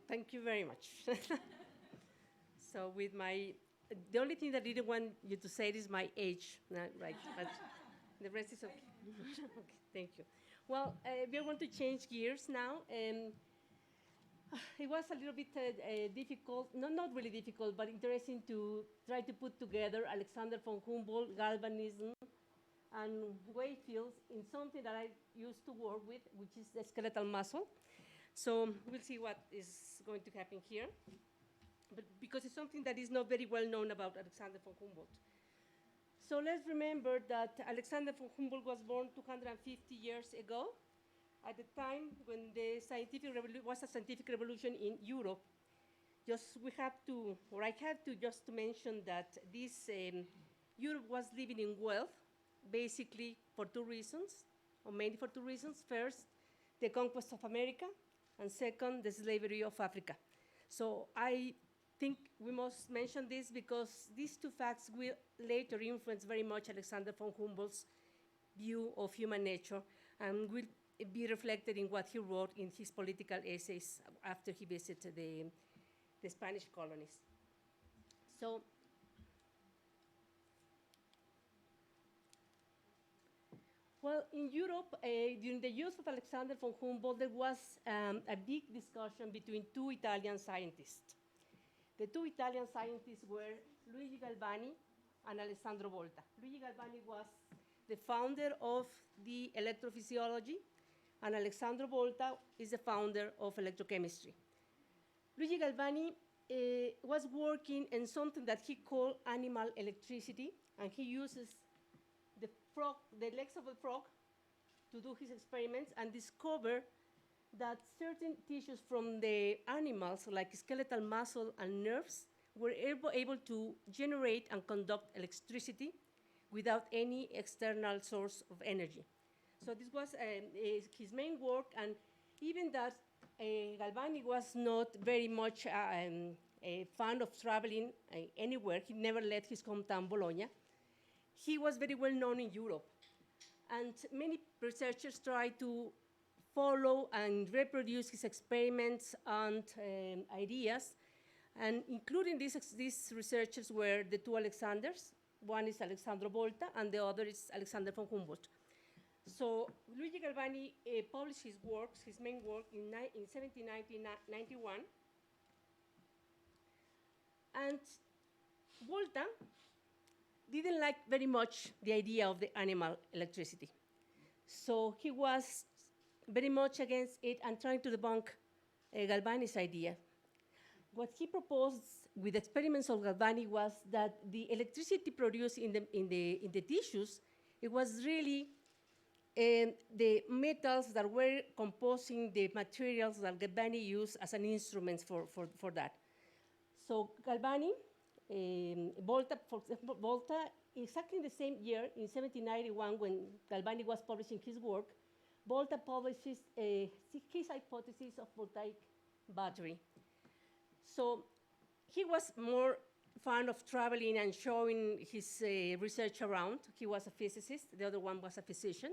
Thank you very much. So with the only thing that I didn't want you to say is my age, right? But the rest is okay. Okay, thank you. Well, we are going to change gears now. It was a little bit difficult, not really difficult, but interesting to try to put together Alexander von Humboldt, galvanism, and wavefields in something that I used to work with, which is the skeletal muscle. So we'll see what is going to happen here. But because it's something that is not very well known about Alexander von Humboldt. So let's remember that Alexander von Humboldt was born 250 years ago, at the time when the was a scientific revolution in Europe. I have to just to mention that this Europe was living in wealth, basically for two reasons, or mainly for two reasons. First, the conquest of America, and second, the slavery of Africa. So I think we must mention this because these two facts will later influence very much Alexander von Humboldt's view of human nature and will be reflected in what he wrote in his political essays after he visited the Spanish colonies. So, well, in Europe, during the use of Alexander von Humboldt, there was a big discussion between two Italian scientists. The two Italian scientists were Luigi Galvani and Alessandro Volta. Luigi Galvani was the founder of the electrophysiology, and Alessandro Volta is the founder of electrochemistry. Luigi Galvani was working in something that he called animal electricity, and he uses the legs of a frog to do his experiments and discover that certain tissues from the animals, like skeletal muscle and nerves, were able to generate and conduct electricity without any external source of energy. So this was his main work, and even that Galvani was not very much a fan of traveling anywhere. He never left his hometown, Bologna. He was very well known in Europe, and many researchers tried to follow and reproduce his experiments and ideas, and including these researchers were the two Alexanders. One is Alessandro Volta, and the other is Alexander von Humboldt. So Luigi Galvani published his works, his main work, in 1791, and Volta didn't like very much the idea of the animal electricity. So he was very much against it and trying to debunk Galvani's idea. what he proposed with experiments of Galvani was that the electricity produced in the tissues, it was really the metals that were composing the materials that Galvani used as an instrument for that. So Galvani, Volta, for example, Volta, exactly the same year, in 1791, when Galvani was publishing his work, Volta publishes his hypothesis of voltaic battery. So he was more fond of traveling and showing his research around. He was a physicist, the other one was a physician.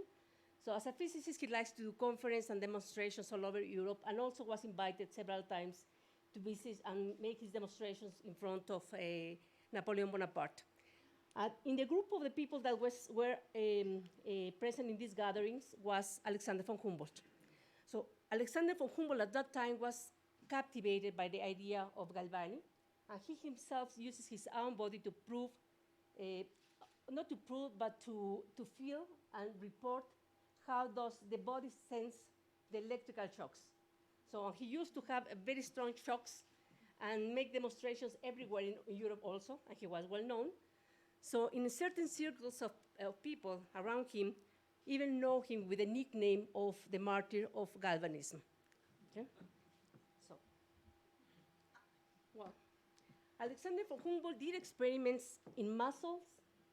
So as a physicist, he likes to do conferences and demonstrations all over Europe, and also was invited several times to visit and make his demonstrations in front of Napoleon Bonaparte. In the group of the people that were present in these gatherings was Alexander von Humboldt. So Alexander von Humboldt at that time was captivated by the idea of Galvani, and he himself uses his own body to prove, not to prove, but to feel and report how does the body sense the electrical shocks. So he used to have very strong shocks and make demonstrations everywhere in Europe also, and he was well known. So in certain circles of people around him, even know him with the nickname of the martyr of Galvanism. Okay? So, well, Alexander von Humboldt did experiments in muscles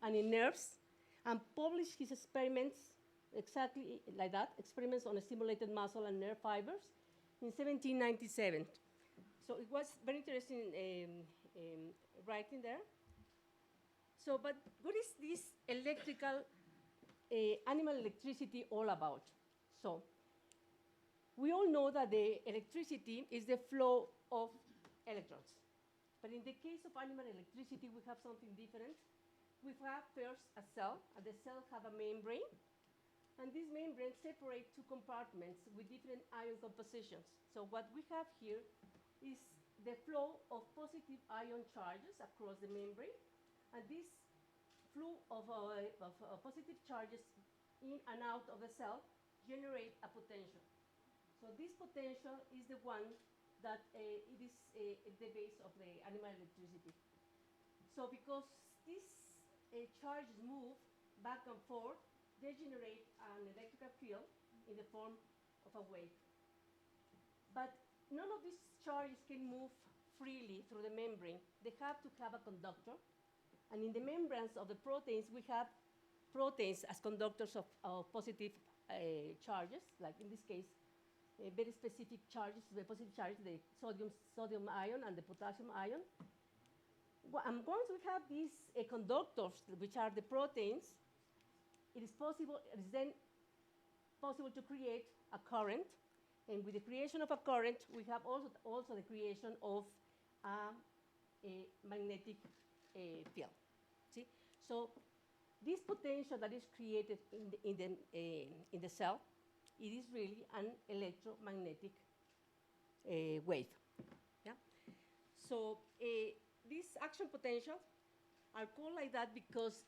and in nerves, and published his experiments exactly like that, experiments on a stimulated muscle and nerve fibers in 1797. So it was very interesting writing there. So, but what is this electrical, animal electricity all about? So, we all know that the electricity is the flow of electrons. But in the case of animal electricity, we have something different. We have first a cell, and the cell have a membrane. And this membrane separates two compartments with different ion compositions. So what we have here is the flow of positive ion charges across the membrane. And this flow of positive charges in and out of the cell generate a potential. So this potential is the one that it is the base of the animal electricity. So because these charges move back and forth, they generate an electrical field in the form of a wave. But none of these charges can move freely through the membrane. They have to have a conductor. And in the membranes of the proteins, we have proteins as conductors of positive charges, like in this case, very specific charges, the positive charges, the sodium ion and the potassium ion. And once we have these conductors, which are the proteins, it is then possible to create a current. And with the creation of a current, we have also the creation of a magnetic field. See? So this potential that is created in the cell, it is really an electromagnetic wave. Yeah? So these action potentials are called like that because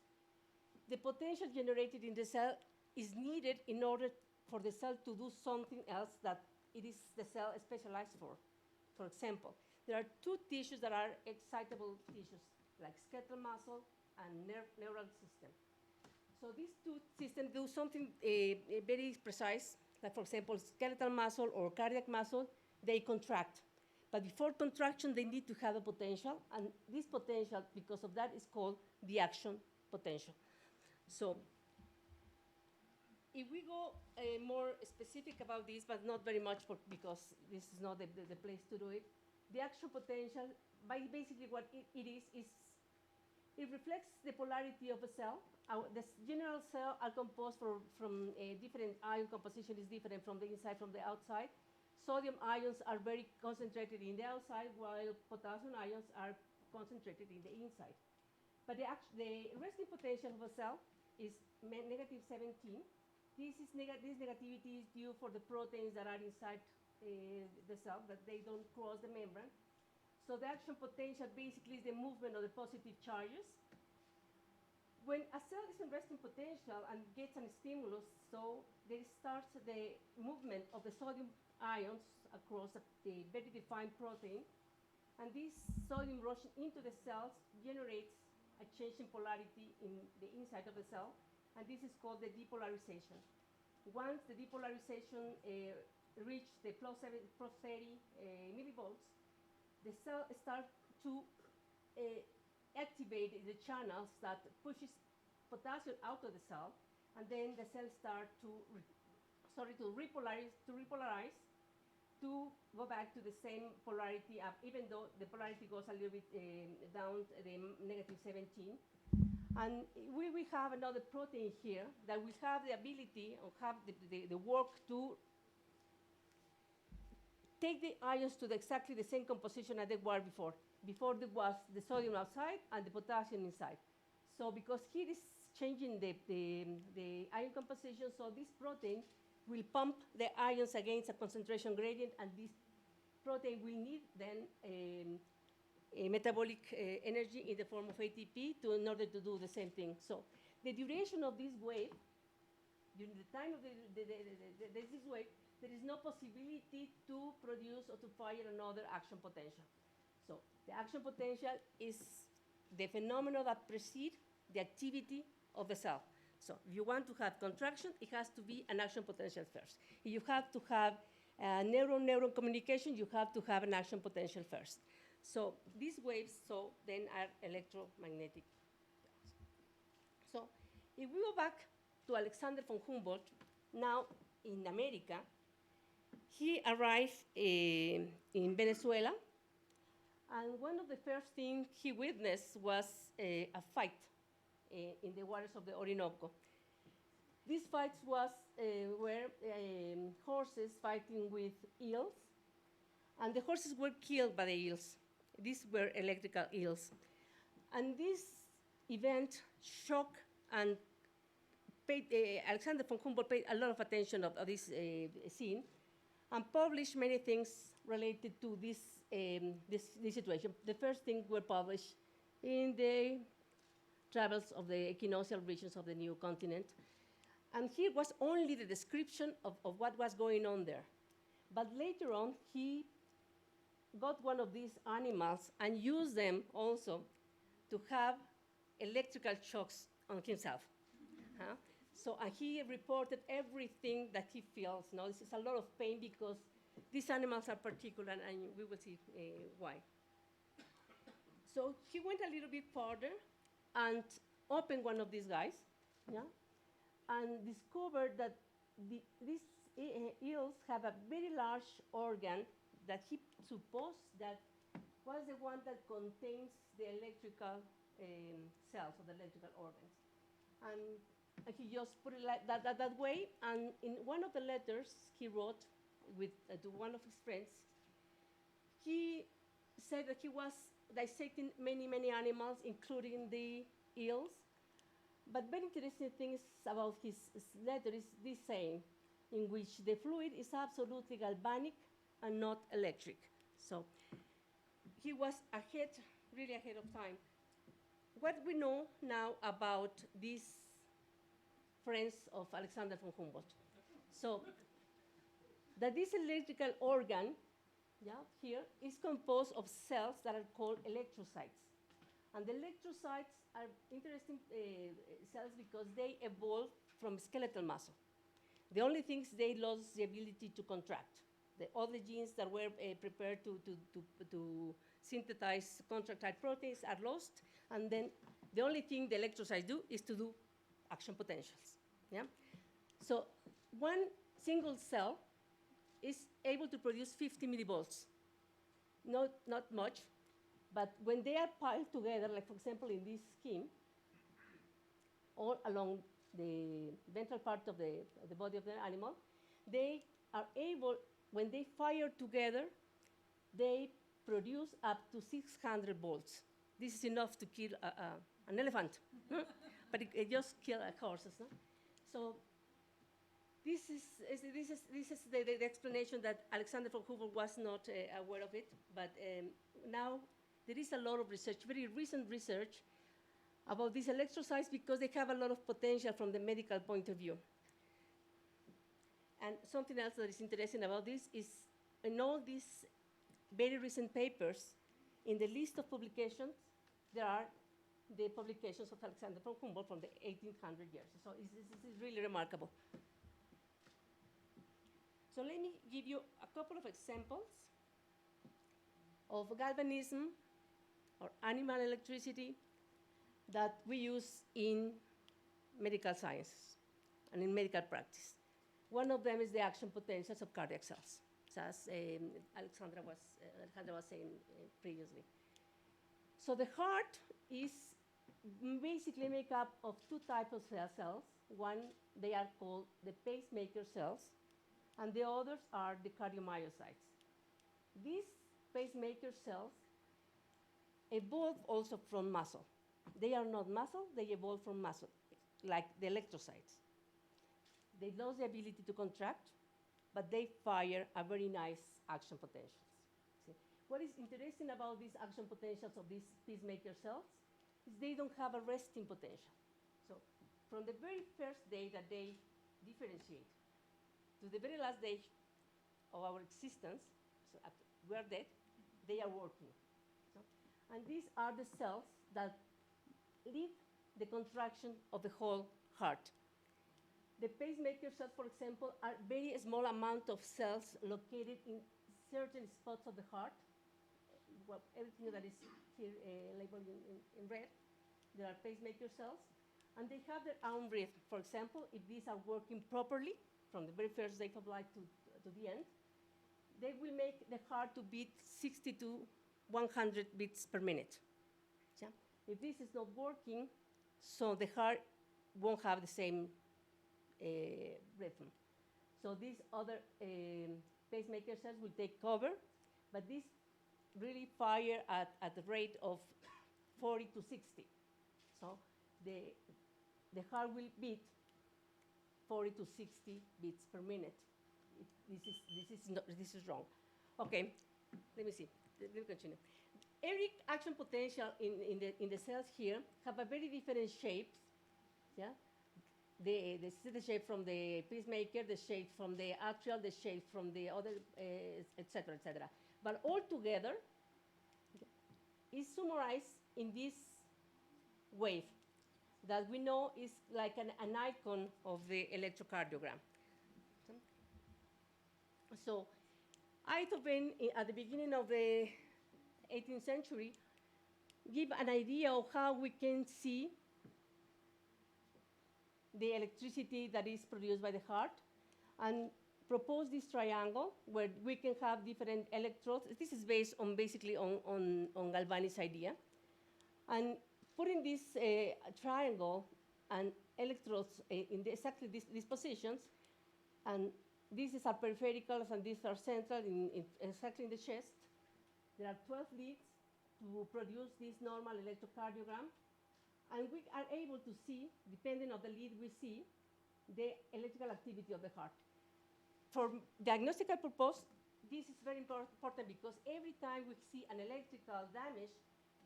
the potential generated in the cell is needed in order for the cell to do something else that it is the cell specialized for. For example, there are two tissues that are excitable tissues, like skeletal muscle and neural system. So these two systems do something very precise, like for example, skeletal muscle or cardiac muscle, they contract. But before contraction, they need to have a potential, and this potential, because of that, is called the action potential. So if we go more specific about this, but not very much because this is not the place to do it, the action potential, basically what it is it reflects the polarity of a cell. The general cell are composed from different ion composition is different from the inside, from the outside. Sodium ions are very concentrated in the outside, while potassium ions are concentrated in the inside. But the resting potential of a cell is negative 17. This negativity is due for the proteins that are inside the cell, that they don't cross the membrane. So the action potential basically is the movement of the positive charges. When a cell is in resting potential and gets a stimulus, so there starts the movement of the sodium ions across the very defined protein. And this sodium rushing into the cells generates a change in polarity in the inside of the cell, and this is called the depolarization. Once the depolarization reaches the plus 30 millivolts, the cell starts to activate the channels that pushes potassium out of the cell, and then the cell starts to repolarize, to go back to the same polarity up, even though the polarity goes a little bit down to the -17. And we have another protein here that we have the ability or have the work to take the ions to exactly the same composition as they were before. Before there was the sodium outside and the potassium inside. So because here is changing the ion composition, so this protein will pump the ions against a concentration gradient, and this protein will need then a metabolic energy in the form of ATP in order to do the same thing. So the duration of this wave, during the time of this wave, there is no possibility to produce or to fire another action potential. So the action potential is the phenomenon that precedes the activity of the cell. So if you want to have contraction, it has to be an action potential first. If you have to have neuron-neuron communication, you have to have an action potential first. So these waves, then are electromagnetic. So if we go back to Alexander von Humboldt, now in America, he arrived in Venezuela, and one of the first things he witnessed was a fight in the waters of the Orinoco. These fights were horses fighting with eels, and the horses were killed by the eels. These were electrical eels. And this event shocked and Alexander von Humboldt paid a lot of attention of this scene and published many things related to this situation. The first thing were published in the travels of the equinoctial regions of the new continent. And here was only the description of what was going on there. But later on, he got one of these animals and used them also to have electrical shocks on himself. So he reported everything that he feels. Now, this is a lot of pain because these animals are particular, and we will see why. So he went a little bit further and opened one of these guys, and discovered that these eels have a very large organ that he supposed that was the one that contains the electrical cells or the electrical organs. And he just put it like that way, and in one of the letters he wrote to one of his friends, he said that he was dissecting many, many animals, including the eels. But very interesting things about his letter is this saying, in which the fluid is absolutely galvanic and not electric. So he was really ahead of time. What we know now about these friends of Alexander von Humboldt? So that this electrical organ, here, is composed of cells that are called electrocytes. And the electrocytes are interesting cells because they evolved from skeletal muscle. The only things they lost the ability to contract. All the genes that were prepared to synthesize contractile proteins are lost, and then the only thing the electrocytes do is to do action potentials. So one single cell is able to produce 50 millivolts. Not much, but when they are piled together, like for example in this scheme, all along the ventral part of the body of the animal, they are able, when they fire together, they produce up to 600 volts. This is enough to kill an elephant, but it just kills horses. No? So this is the explanation that Alexander von Humboldt was not aware of it, but now there is a lot of research, very recent research, about these electrocytes because they have a lot of potential from the medical point of view. And something else that is interesting about this is in all these very recent papers, in the list of publications, there are the publications of Alexander von Humboldt from the 1800 years. So this is really remarkable. So let me give you a couple of examples of galvanism or animal electricity that we use in medical science and in medical practice. One of them is the action potentials of cardiac cells, as Alexandra was saying previously. So the heart is basically made up of two types of cells. One, they are called the pacemaker cells, and the others are the cardiomyocytes. These pacemaker cells evolve also from muscle. They are not muscle, they evolve from muscle, like the electrocytes. They lose the ability to contract, but they fire a very nice action potentials. See? What is interesting about these action potentials of these pacemaker cells is they don't have a resting potential. So from the very first day that they differentiate to the very last day of our existence, so after we're dead, they are working. So, and these are the cells that lead the contraction of the whole heart. The pacemaker cells, for example, are very small amount of cells located in certain spots of the heart. Well, everything that is here labeled in red, there are pacemaker cells, and they have their own rhythm. For example, if these are working properly, from the very first day of life to the end, they will make the heart to beat 60 to 100 beats per minute. Yeah? If this is not working, so the heart won't have the same rhythm. So these other pacemaker cells will take cover, but these really fire at the rate of 40 to 60. So the heart will beat 40 to 60 beats per minute. This is wrong. Okay, let me see. Let me continue. Every action potential in the cells here have a very different shapes. Yeah, this is the shape from the pacemaker, the shape from the atrial, the shape from the other, etc., etc. But all together is summarized in this wave that we know is like an icon of the electrocardiogram. So Beethoven, at the beginning of the 18th century, give an idea of how we can see the electricity that is produced by the heart and propose this triangle where we can have different electrodes. This is based on basically on Galvani's idea. And putting this triangle and electrodes in exactly these positions, and these are periphericals and these are central exactly in the chest. There are 12 leads to produce this normal electrocardiogram. And we are able to see, depending on the lead we see, the electrical activity of the heart. For diagnostical purpose, this is very important because every time we see an electrical damage,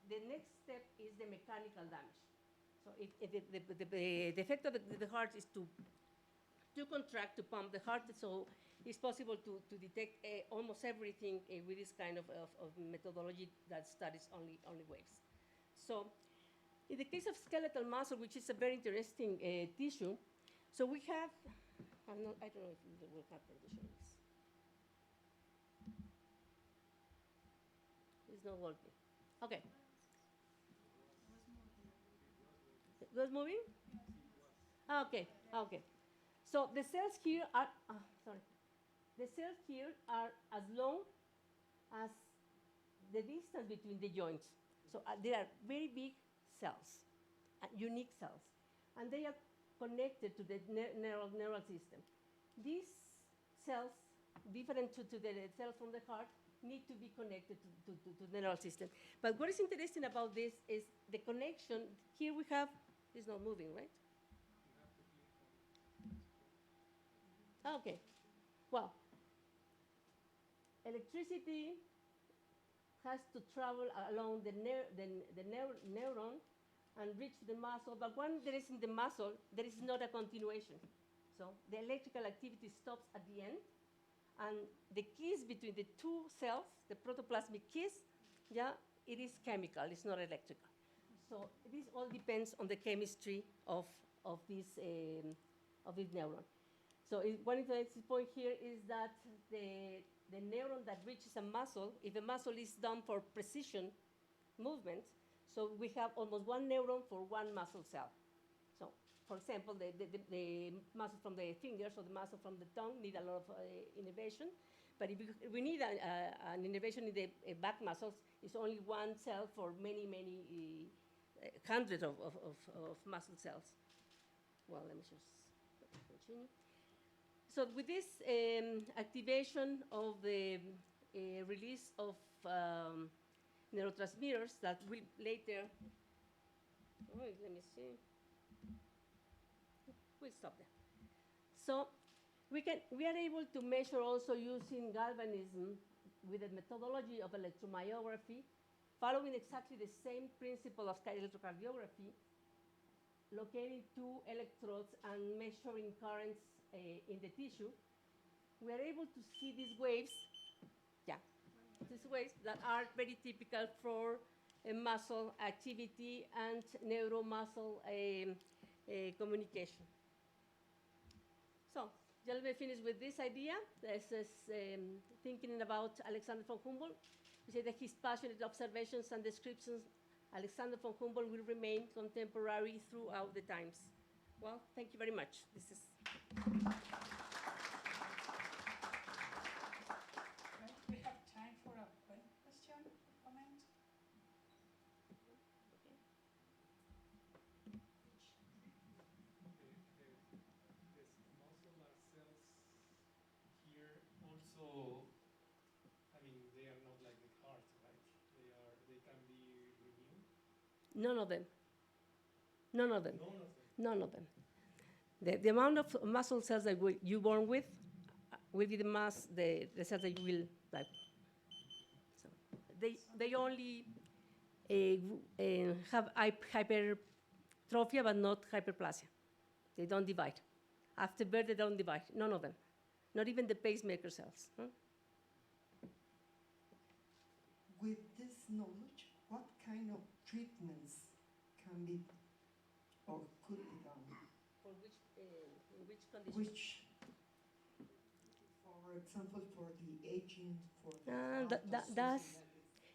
the next step is the mechanical damage. So the effect of the heart is to contract, to pump the heart, so it's possible to detect almost everything with this kind of methodology that studies only waves. So in the case of skeletal muscle, which is a very interesting tissue, so we have, I don't know if it will happen to show this. It's not working. Okay. It was moving? Okay, okay. So the cells here are, the cells here are as long as the distance between the joints. So they are very big cells, unique cells, and they are connected to the neural system. These cells, different to the cells from the heart, need to be connected to the neural system. But what is interesting about this is the connection. Here we have, it's not moving, right? Okay, well, electricity has to travel along the neuron and reach the muscle, but when there is in the muscle, there is not a continuation. So the electrical activity stops at the end, and the kiss between the two cells, the protoplasmic kiss, yeah, it is chemical, it's not electrical. So this all depends on the chemistry of this neuron. So one interesting point here is that the neuron that reaches a muscle, if a muscle is done for precision movement, so we have almost one neuron for one muscle cell. So, for example, the muscle from the fingers or the muscle from the tongue need a lot of innervation. But if we need an innervation in the back muscles, it's only one cell for many, many hundreds of muscle cells. Well, let me just continue. So with this activation of the release of neurotransmitters that will later, let me see. We'll stop there. So we are able to measure also using galvanism with the methodology of electromyography, following exactly the same principle of electrocardiography, locating two electrodes and measuring currents in the tissue. We are able to see these waves, these waves that are very typical for muscle activity and neuromuscle communication. So, let me finish with this idea. This is thinking about Alexander von Humboldt. We say that his passionate observations and descriptions, Alexander von Humboldt will remain contemporary throughout the times. Well, thank you very much. This is. We have time for a question, comment. Also, I mean, they are not like the heart, right? They can be renewed. None of them. None of them. None of them. None of them. The amount of muscle cells that you're born with will be the cells that you will die. So they only have hypertrophy, but not hyperplasia. They don't divide. After birth, they don't divide. None of them. Not even the pacemaker cells. Huh? With this knowledge, what kind of treatments can be or could be done? For which, in which conditions? For example, for the aging, for the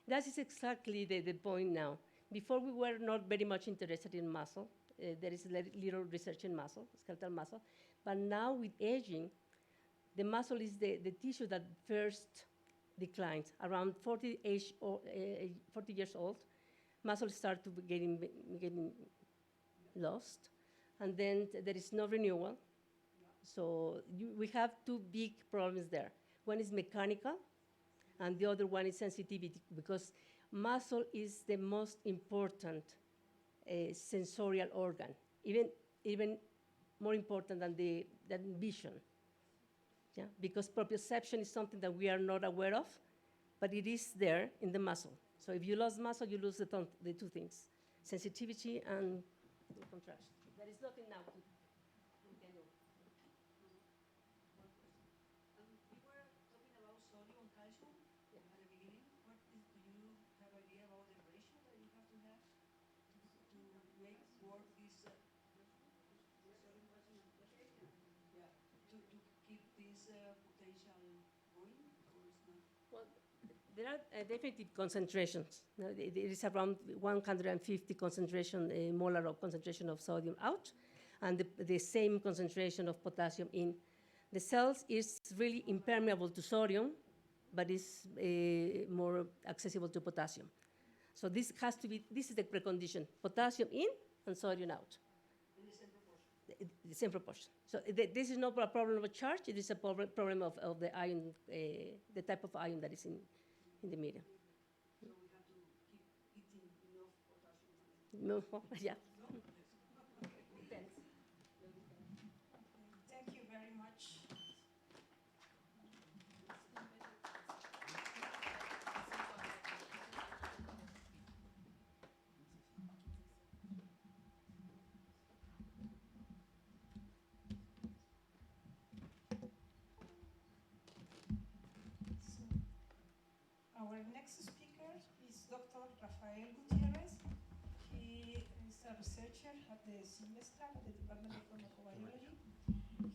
that is exactly the point now. Before we were not very much interested in muscle. There is little research in muscle, skeletal muscle. But now with aging, the muscle is the tissue that first declines. Around 40 years old, muscles start to be getting lost, and then there is no renewal. So we have two big problems there. One is mechanical, and the other one is sensitivity, because muscle is the most important sensorial organ, even more important than vision. Yeah? Because proprioception is something that we are not aware of, but it is there in the muscle. So if you lose muscle, you lose the two things, sensitivity and contraction. There is nothing now we can do. We were talking about sodium and calcium at the beginning. Do you have an idea about the ratio that you have to make work this sodium, calcium, and potassium? Yeah, to keep this potential going, or it's not? Well, there are definitive concentrations. There is around 150 molar of concentration of sodium out, and the same concentration of potassium in. The cells is really impermeable to sodium, but is more accessible to potassium. So this has to be, this is the precondition, potassium in and sodium out. In the same proportion? The same proportion. So this is not a problem of a charge, it is a problem of the ion, the type of ion that is in the medium. So we have to keep eating enough potassium? No, yeah. Depends. Thank you very much. Our next speaker is Dr. Rafael Gutierrez. He is a researcher at the CIMES lab at the Department of Pharmacobiology.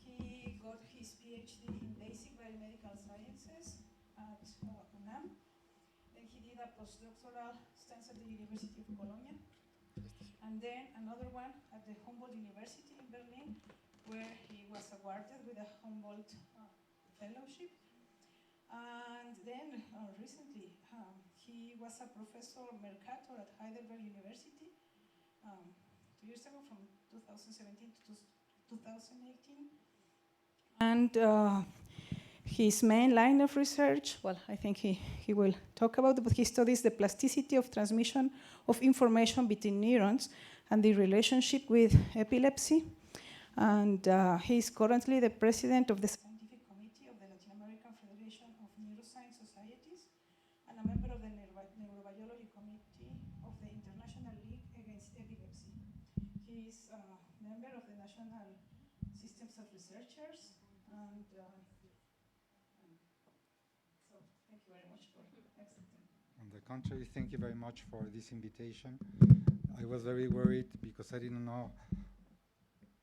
He got his PhD in basic biomedical sciences at UNAM. Then he did a postdoctoral stance at the University of Cologne. And then another one at the Humboldt University in Berlin, where he was awarded with a Humboldt fellowship. And then recently, he was a professor Mercator at Heidelberg University 2 years ago, from 2017 to 2018. And his main line of research, well, I think he will talk about it, but he studies the plasticity of transmission of information between neurons and the relationship with epilepsy. And he's currently the president of the Scientific Committee of the Latin American Federation of Neuroscience Societies and a member of the Neurobiology Committee of the International League Against Epilepsy. He's a member of the National Systems of Researchers, and so thank you very much for accepting. On the contrary, thank you very much for this invitation. I was very worried because I didn't know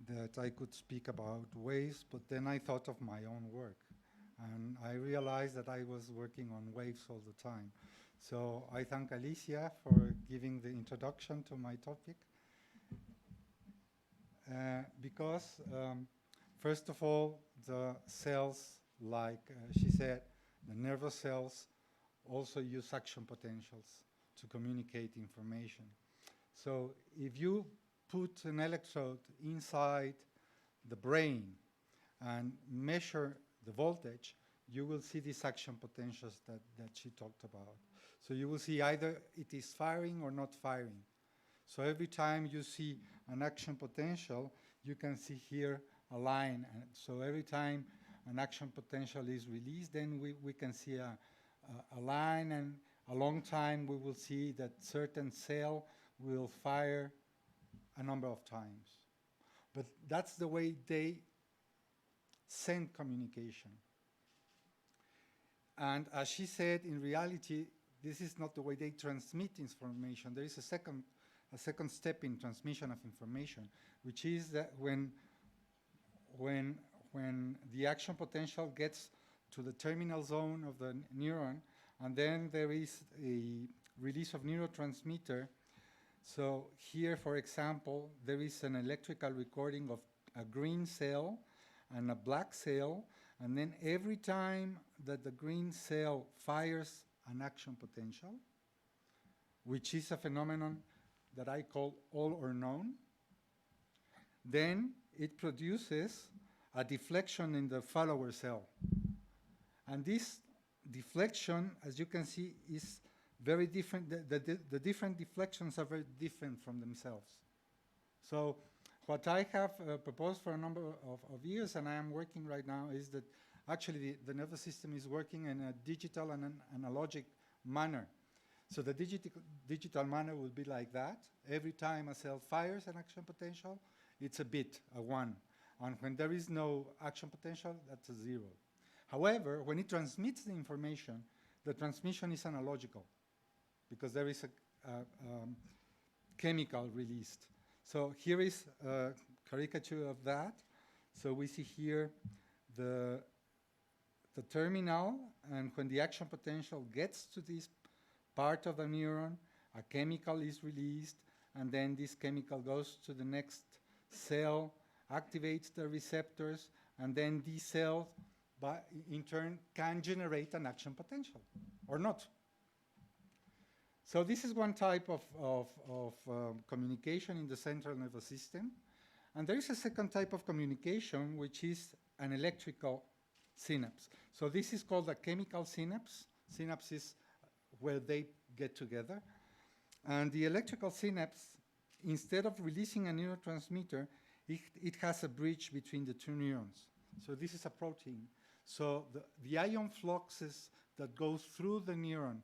that I could speak about waves, but then I thought of my own work. And I realized that I was working on waves all the time. So I thank Alicia for giving the introduction to my topic. Because, first of all, the cells, like she said, the nervous cells also use action potentials to communicate information. So if you put an electrode inside the brain and measure the voltage, you will see these action potentials that she talked about. So you will see either it is firing or not firing. So every time you see an action potential, you can see here a line. And so every time an action potential is released, then we can see a line, and a long time we will see that certain cell will fire a number of times. But that's the way they send communication. And as she said, in reality, this is not the way they transmit information. There is a second step in transmission of information, which is that when the action potential gets to the terminal zone of the neuron, and then there is a release of neurotransmitter. So here, for example, there is an electrical recording of a green cell and a black cell, and then every time that the green cell fires an action potential, which is a phenomenon that I call all or none, then it produces a deflection in the follower cell. And this deflection, as you can see, is very different. The different deflections are very different from themselves. So what I have proposed for a number of years, and I am working right now, is that actually the nervous system is working in a digital and an analogic manner. So the digital manner will be like that. Every time a cell fires an action potential, it's a bit, a 1. And when there is no action potential, that's a 0. However, when it transmits the information, the transmission is analogical, because there is a chemical released. So here is a caricature of that. So we see here the terminal, and when the action potential gets to this part of the neuron, a chemical is released, and then this chemical goes to the next cell, activates the receptors, and then these cells, in turn, can generate an action potential, or not. So this is one type of communication in the central nervous system. And there is a second type of communication, which is an electrical synapse. So this is called a chemical synapse. Synapse is where they get together. And the electrical synapse, instead of releasing a neurotransmitter, it has a bridge between the two neurons. So this is a protein. So the ion fluxes that go through the neuron,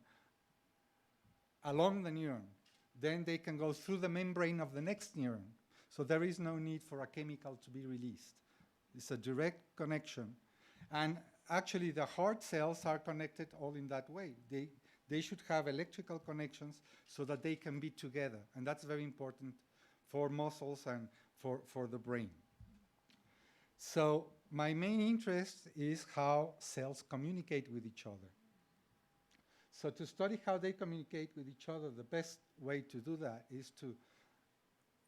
along the neuron, then they can go through the membrane of the next neuron. So there is no need for a chemical to be released. It's a direct connection. And actually the heart cells are connected all in that way. They should have electrical connections so that they can be together. And that's very important for muscles and for the brain. So my main interest is how cells communicate with each other. So to study how they communicate with each other, the best way to do that is to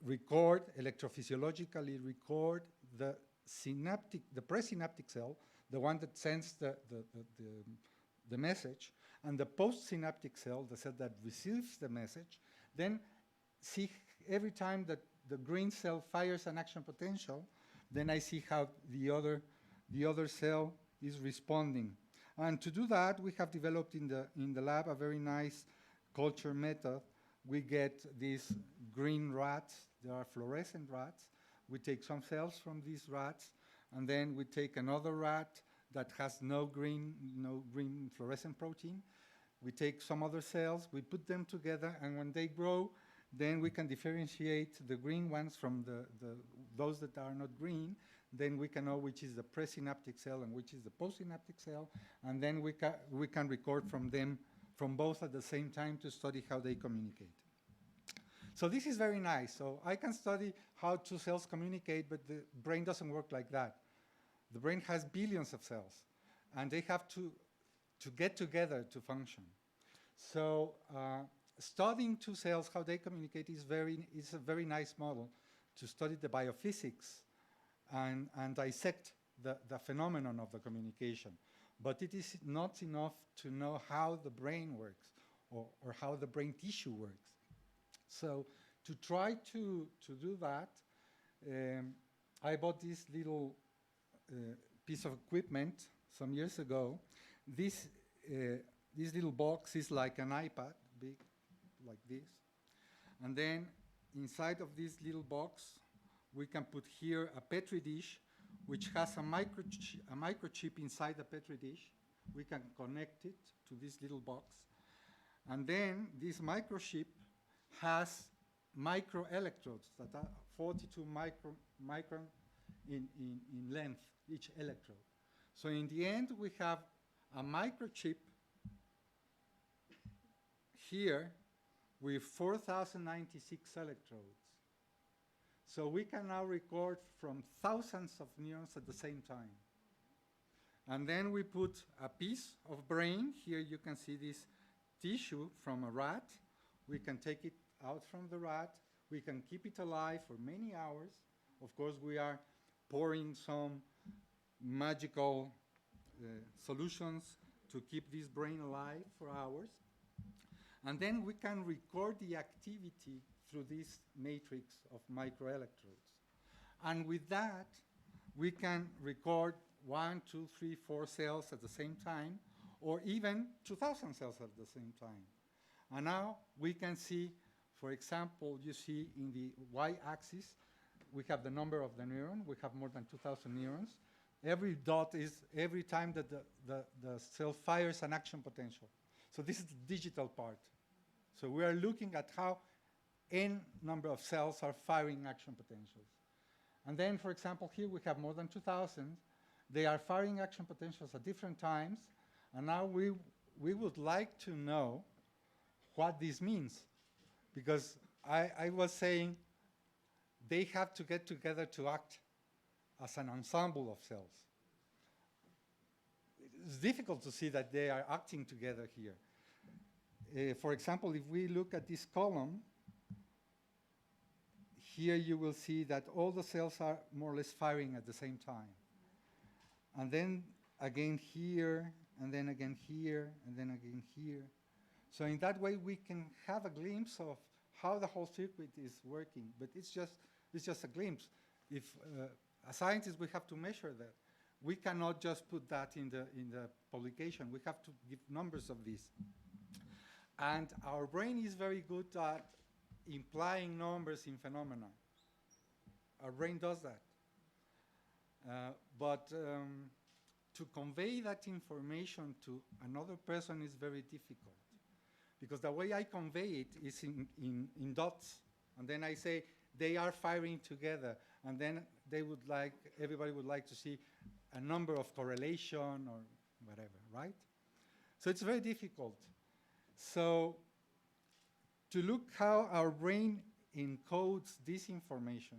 record, electrophysiologically record the presynaptic cell, the one that sends the message, and the postsynaptic cell, the cell that receives the message, then see every time that the green cell fires an action potential, then I see how the other cell is responding. And to do that, we have developed in the lab a very nice culture method. We get these green rats. They are fluorescent rats. We take some cells from these rats, and then we take another rat that has no green fluorescent protein. We take some other cells, we put them together, and when they grow, then we can differentiate the green ones from those that are not green. Then we can know which is the presynaptic cell and which is the postsynaptic cell, and then we can record from them, from both at the same time, to study how they communicate. So this is very nice. So I can study how two cells communicate, but the brain doesn't work like that. The brain has billions of cells, and they have to get together to function. So studying two cells, how they communicate, is a very nice model to study the biophysics and dissect the phenomenon of the communication. But it is not enough to know how the brain works or how the brain tissue works. So to try to do that, I bought this little piece of equipment some years ago. This little box is like an iPad, big, like this. And then inside of this little box, we can put here a Petri dish, which has a microchip inside the Petri dish. We can connect it to this little box. And then this microchip has microelectrodes that are 42 micron in length, each electrode. So in the end, we have a microchip here with 4,096 electrodes. So we can now record from thousands of neurons at the same time. And then we put a piece of brain. Here you can see this tissue from a rat. We can take it out from the rat. We can keep it alive for many hours. Of course, we are pouring some magical solutions to keep this brain alive for hours. And then we can record the activity through this matrix of microelectrodes. And with that, we can record 1, 2, 3, 4 cells at the same time, or even 2,000 cells at the same time. And now we can see, for example, you see in the y-axis, we have the number of the neuron. We have more than 2,000 neurons. Every dot is every time that the cell fires an action potential. So this is the digital part. So we are looking at how n number of cells are firing action potentials. And then, for example, here we have more than 2,000. They are firing action potentials at different times. And now we would like to know what this means. Because I was saying they have to get together to act as an ensemble of cells. It's difficult to see that they are acting together here. For example, if we look at this column, here you will see that all the cells are more or less firing at the same time. And then again here, and then again here, and then again here. So in that way, we can have a glimpse of how the whole circuit is working, but it's just a glimpse. If as scientists, we have to measure that. We cannot just put that in the publication. We have to give numbers of this. And our brain is very good at implying numbers in phenomena. Our brain does that. But to convey that information to another person is very difficult. Because the way I convey it is in dots. And then I say, they are firing together. And then everybody would like to see a number of correlation or whatever, right? So it's very difficult. So to look how our brain encodes this information,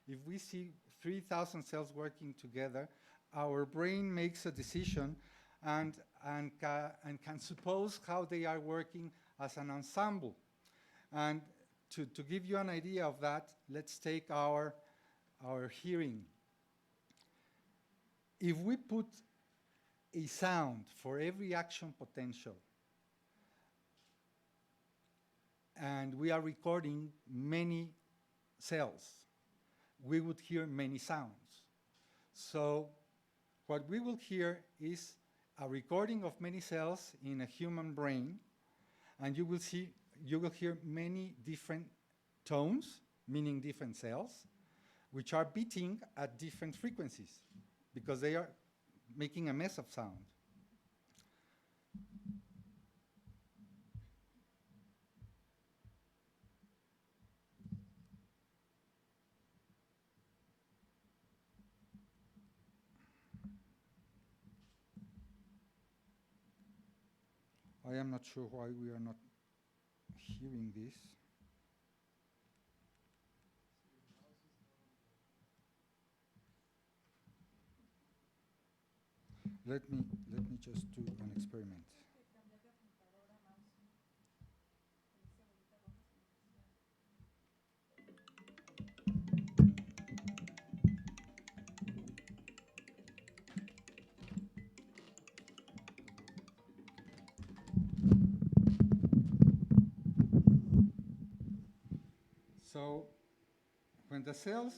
if we see 3,000 cells working together, our brain makes a decision and can suppose how they are working as an ensemble. And to give you an idea of that, let's take our hearing. If we put a sound for every action potential, and we are recording many cells, we would hear many sounds. So what we will hear is a recording of many cells in a human brain, and you will hear many different tones, meaning different cells, which are beating at different frequencies because they are making a mess of sound. I am not sure why we are not hearing this. Let me just do an experiment. So when the cells,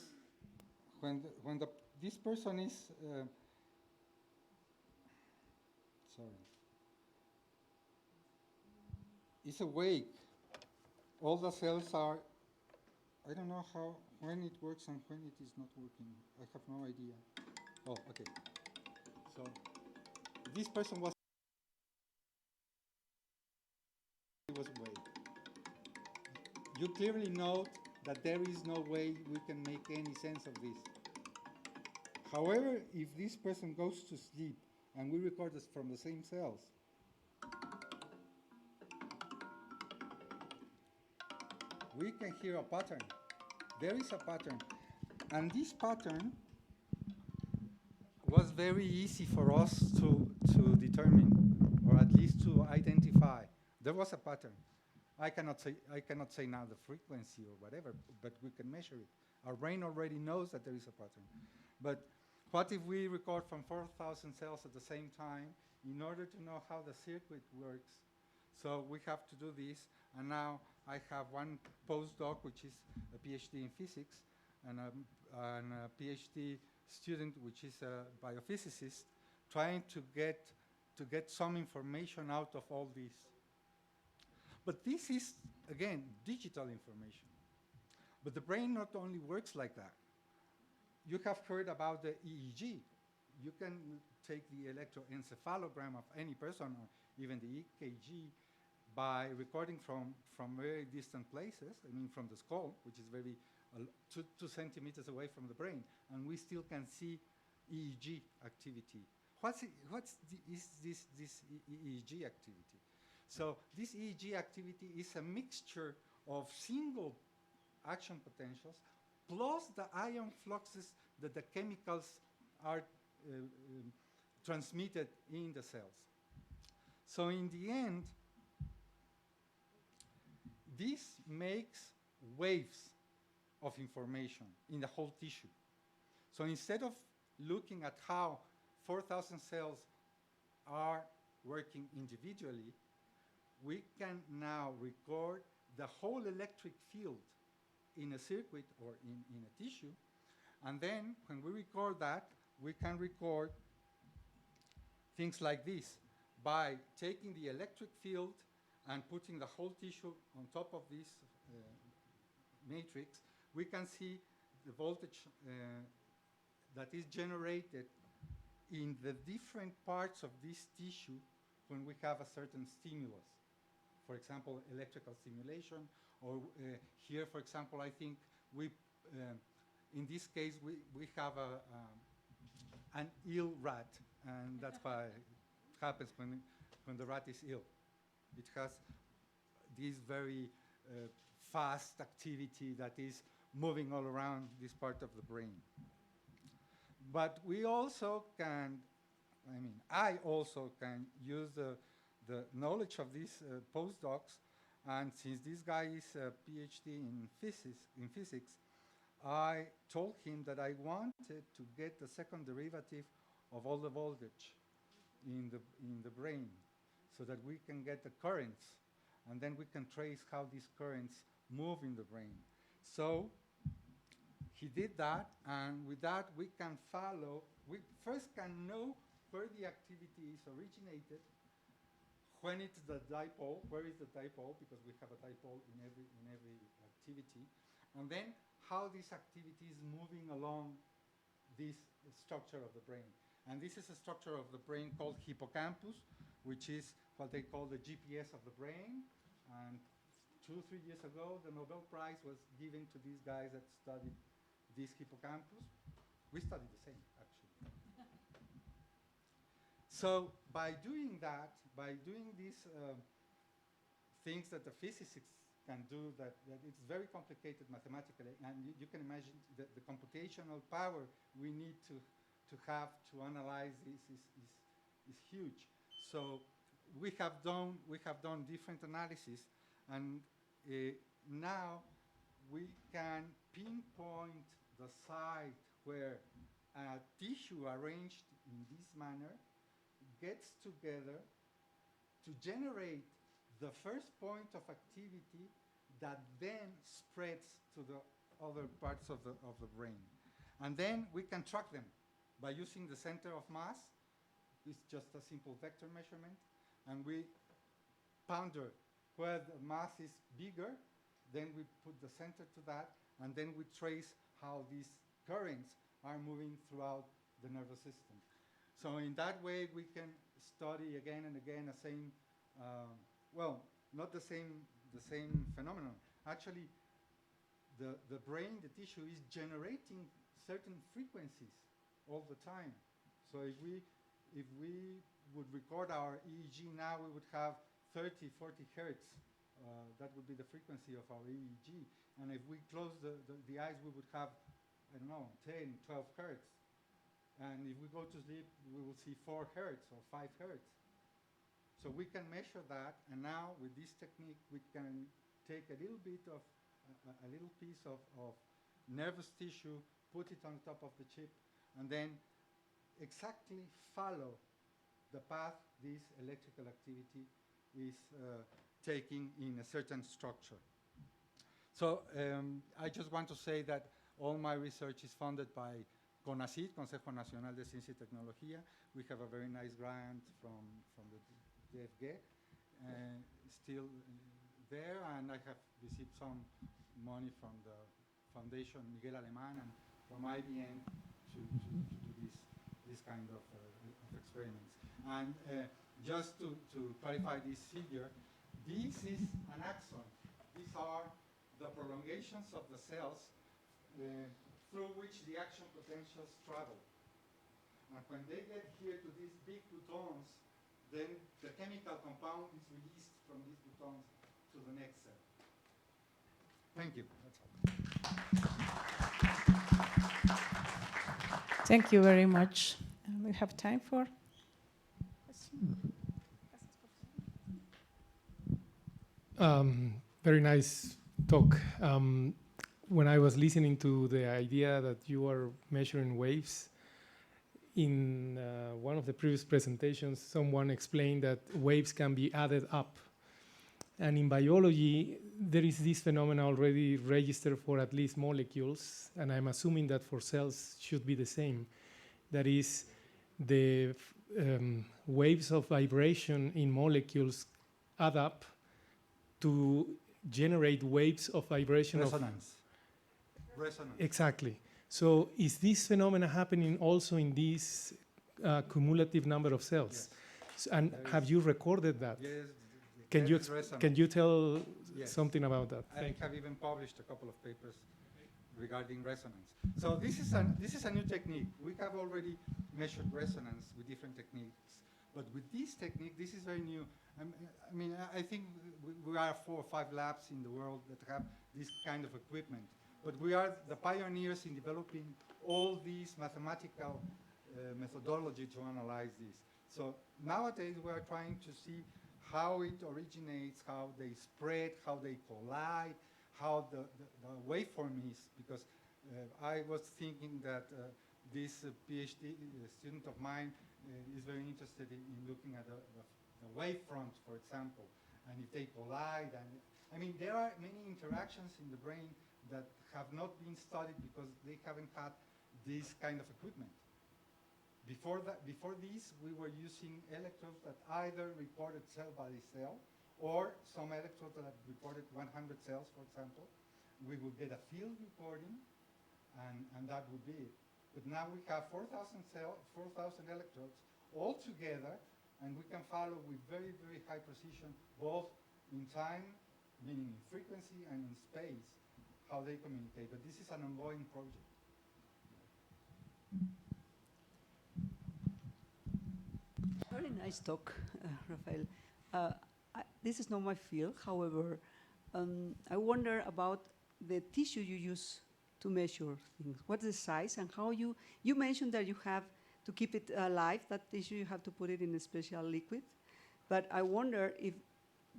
this person is, is awake, all the cells are, I don't know when it works and when it is not working. I have no idea. Oh, okay. So this person was awake. You clearly note that there is no way we can make any sense of this. However, if this person goes to sleep and we record this from the same cells, we can hear a pattern. There is a pattern. And this pattern was very easy for us to determine, or at least to identify. There was a pattern. I cannot say now the frequency or whatever, but we can measure it. Our brain already knows that there is a pattern. But what if we record from 4,000 cells at the same time in order to know how the circuit works? So we have to do this, and now I have one postdoc, which is a PhD in physics, and a PhD student, which is a biophysicist, trying to get some information out of all this. But this is, again, digital information. But the brain not only works like that. You have heard about the EEG. You can take the electroencephalogram of any person, or even the EKG, by recording from very distant places, I mean from the skull, which is very 2 centimeters away from the brain, and we still can see EEG activity. Is this EEG activity? So this EEG activity is a mixture of single action potentials plus the ion fluxes that the chemicals are transmitted in the cells. So in the end, this makes waves of information in the whole tissue. So instead of looking at how 4,000 cells are working individually, we can now record the whole electric field in a circuit or in a tissue. And then when we record that, we can record things like this by taking the electric field and putting the whole tissue on top of this matrix. We can see the voltage that is generated in the different parts of this tissue when we have a certain stimulus. For example, electrical stimulation, or here, for example, I think we, in this case, we have an ill rat, and that's why it happens when the rat is ill. It has this very fast activity that is moving all around this part of the brain. But we also can, I also can use the knowledge of these postdocs, and since this guy is a PhD in physics, I told him that I wanted to get the second derivative of all the voltage in the brain, so that we can get the currents, and then we can trace how these currents move in the brain. So he did that, and with that we can follow, we first can know where the activity is originated, when it's the dipole, where is the dipole, because we have a dipole in every activity, and then how this activity is moving along this structure of the brain. And this is a structure of the brain called hippocampus, which is what they call the GPS of the brain. And 2 or 3 years ago, the Nobel Prize was given to these guys that studied this hippocampus. We studied the same, actually. So by doing that, by doing these things that the physicists can do, that it's very complicated mathematically, and you can imagine that the computational power we need to have to analyze this is huge. So we have done different analysis, and now we can pinpoint the site where a tissue arranged in this manner gets together to generate the first point of activity that then spreads to the other parts of the brain. And then we can track them by using the center of mass. It's just a simple vector measurement. And we ponder where the mass is bigger, then we put the center to that, and then we trace how these currents are moving throughout the nervous system. So in that way, we can study again and again the same, well, not the same phenomenon. Actually, the brain, the tissue, is generating certain frequencies all the time. So if we would record our EEG now, we would have 30, 40 hertz. That would be the frequency of our EEG. And if we close the eyes, we would have, I don't know, 10, 12 hertz. And if we go to sleep, we will see 4 hertz or 5 hertz. So we can measure that, and now with this technique, we can take a little bit of, a little piece of nervous tissue, put it on top of the chip, and then exactly follow the path this electrical activity is taking in a certain structure. So I just want to say that all my research is funded by CONACYT, Consejo Nacional de Ciencia y Tecnología. We have a very nice grant from the DFG, still there, and I have received some money from the Foundation Miguel Alemán and from IBM to do this kind of experiments. And just to clarify this figure, this is an axon. These are the prolongations of the cells through which the action potentials travel. And when they get here to these big boutons, then the chemical compound is released from these boutons to the next cell. Thank you. That's all. Thank you very much. We have time for very nice talk. When I was listening to the idea that you are measuring waves, in one of the previous presentations, someone explained that waves can be added up. And in biology, there is this phenomenon already registered for at least molecules, and I'm assuming that for cells should be the same. That is, the waves of vibration in molecules add up to generate waves of vibration. Resonance. Resonance. Exactly. So is this phenomenon happening also in this cumulative number of cells? Yes. So, and have you recorded that? Yes. Can you tell something about that? I have even published a couple of papers regarding resonance. So this is a new technique. We have already measured resonance with different techniques, But with this technique, this is very new. I mean, I think we are 4 or 5 labs in the world that have this kind of equipment. But we are the pioneers in developing all these mathematical methodology to analyze this. So nowadays we are trying to see how it originates, how they spread, how they collide, how the waveform is, because I was thinking that this PhD student of mine is very interested in looking at the wavefront, for example, and if they collide. And I mean, there are many interactions in the brain that have not been studied because they haven't had this kind of equipment. Before this, we were using electrodes that either reported cell by cell, or some electrodes that reported 100 cells, for example. We would get a field recording, and that would be it. But now we have 4,000 electrodes all together, and we can follow with very, very high precision, both in time, meaning in frequency, and in space, how they communicate. But this is an ongoing project. Very nice talk, Rafael. This is not my field, however, I wonder about the tissue you use to measure things. What's the size and how you mentioned that you have to keep it alive, that tissue, you have to put it in a special liquid. But I wonder if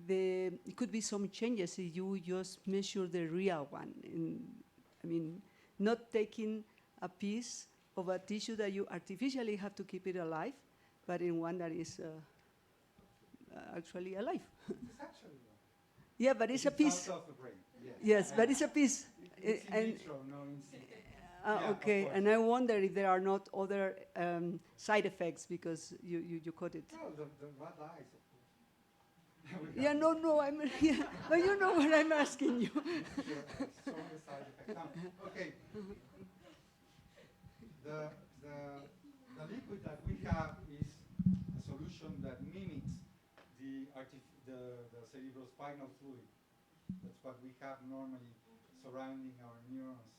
it could be some changes if you just measure the real one. I mean, not taking a piece of a tissue that you artificially have to keep it alive, but in one that is actually alive. It's actually alive. Yeah, but it's a piece. Out of the brain. Yes, yes, but it's a piece. It's in vitro, no in situ. Yeah, okay, and I wonder if there are not other side effects because you caught it. No, the red eyes, of course. Yeah, no, yeah, but you know what I'm asking you. Sure, the side effects. Okay. The liquid that we have is a solution that mimics the cerebrospinal fluid. That's what we have normally surrounding our neurons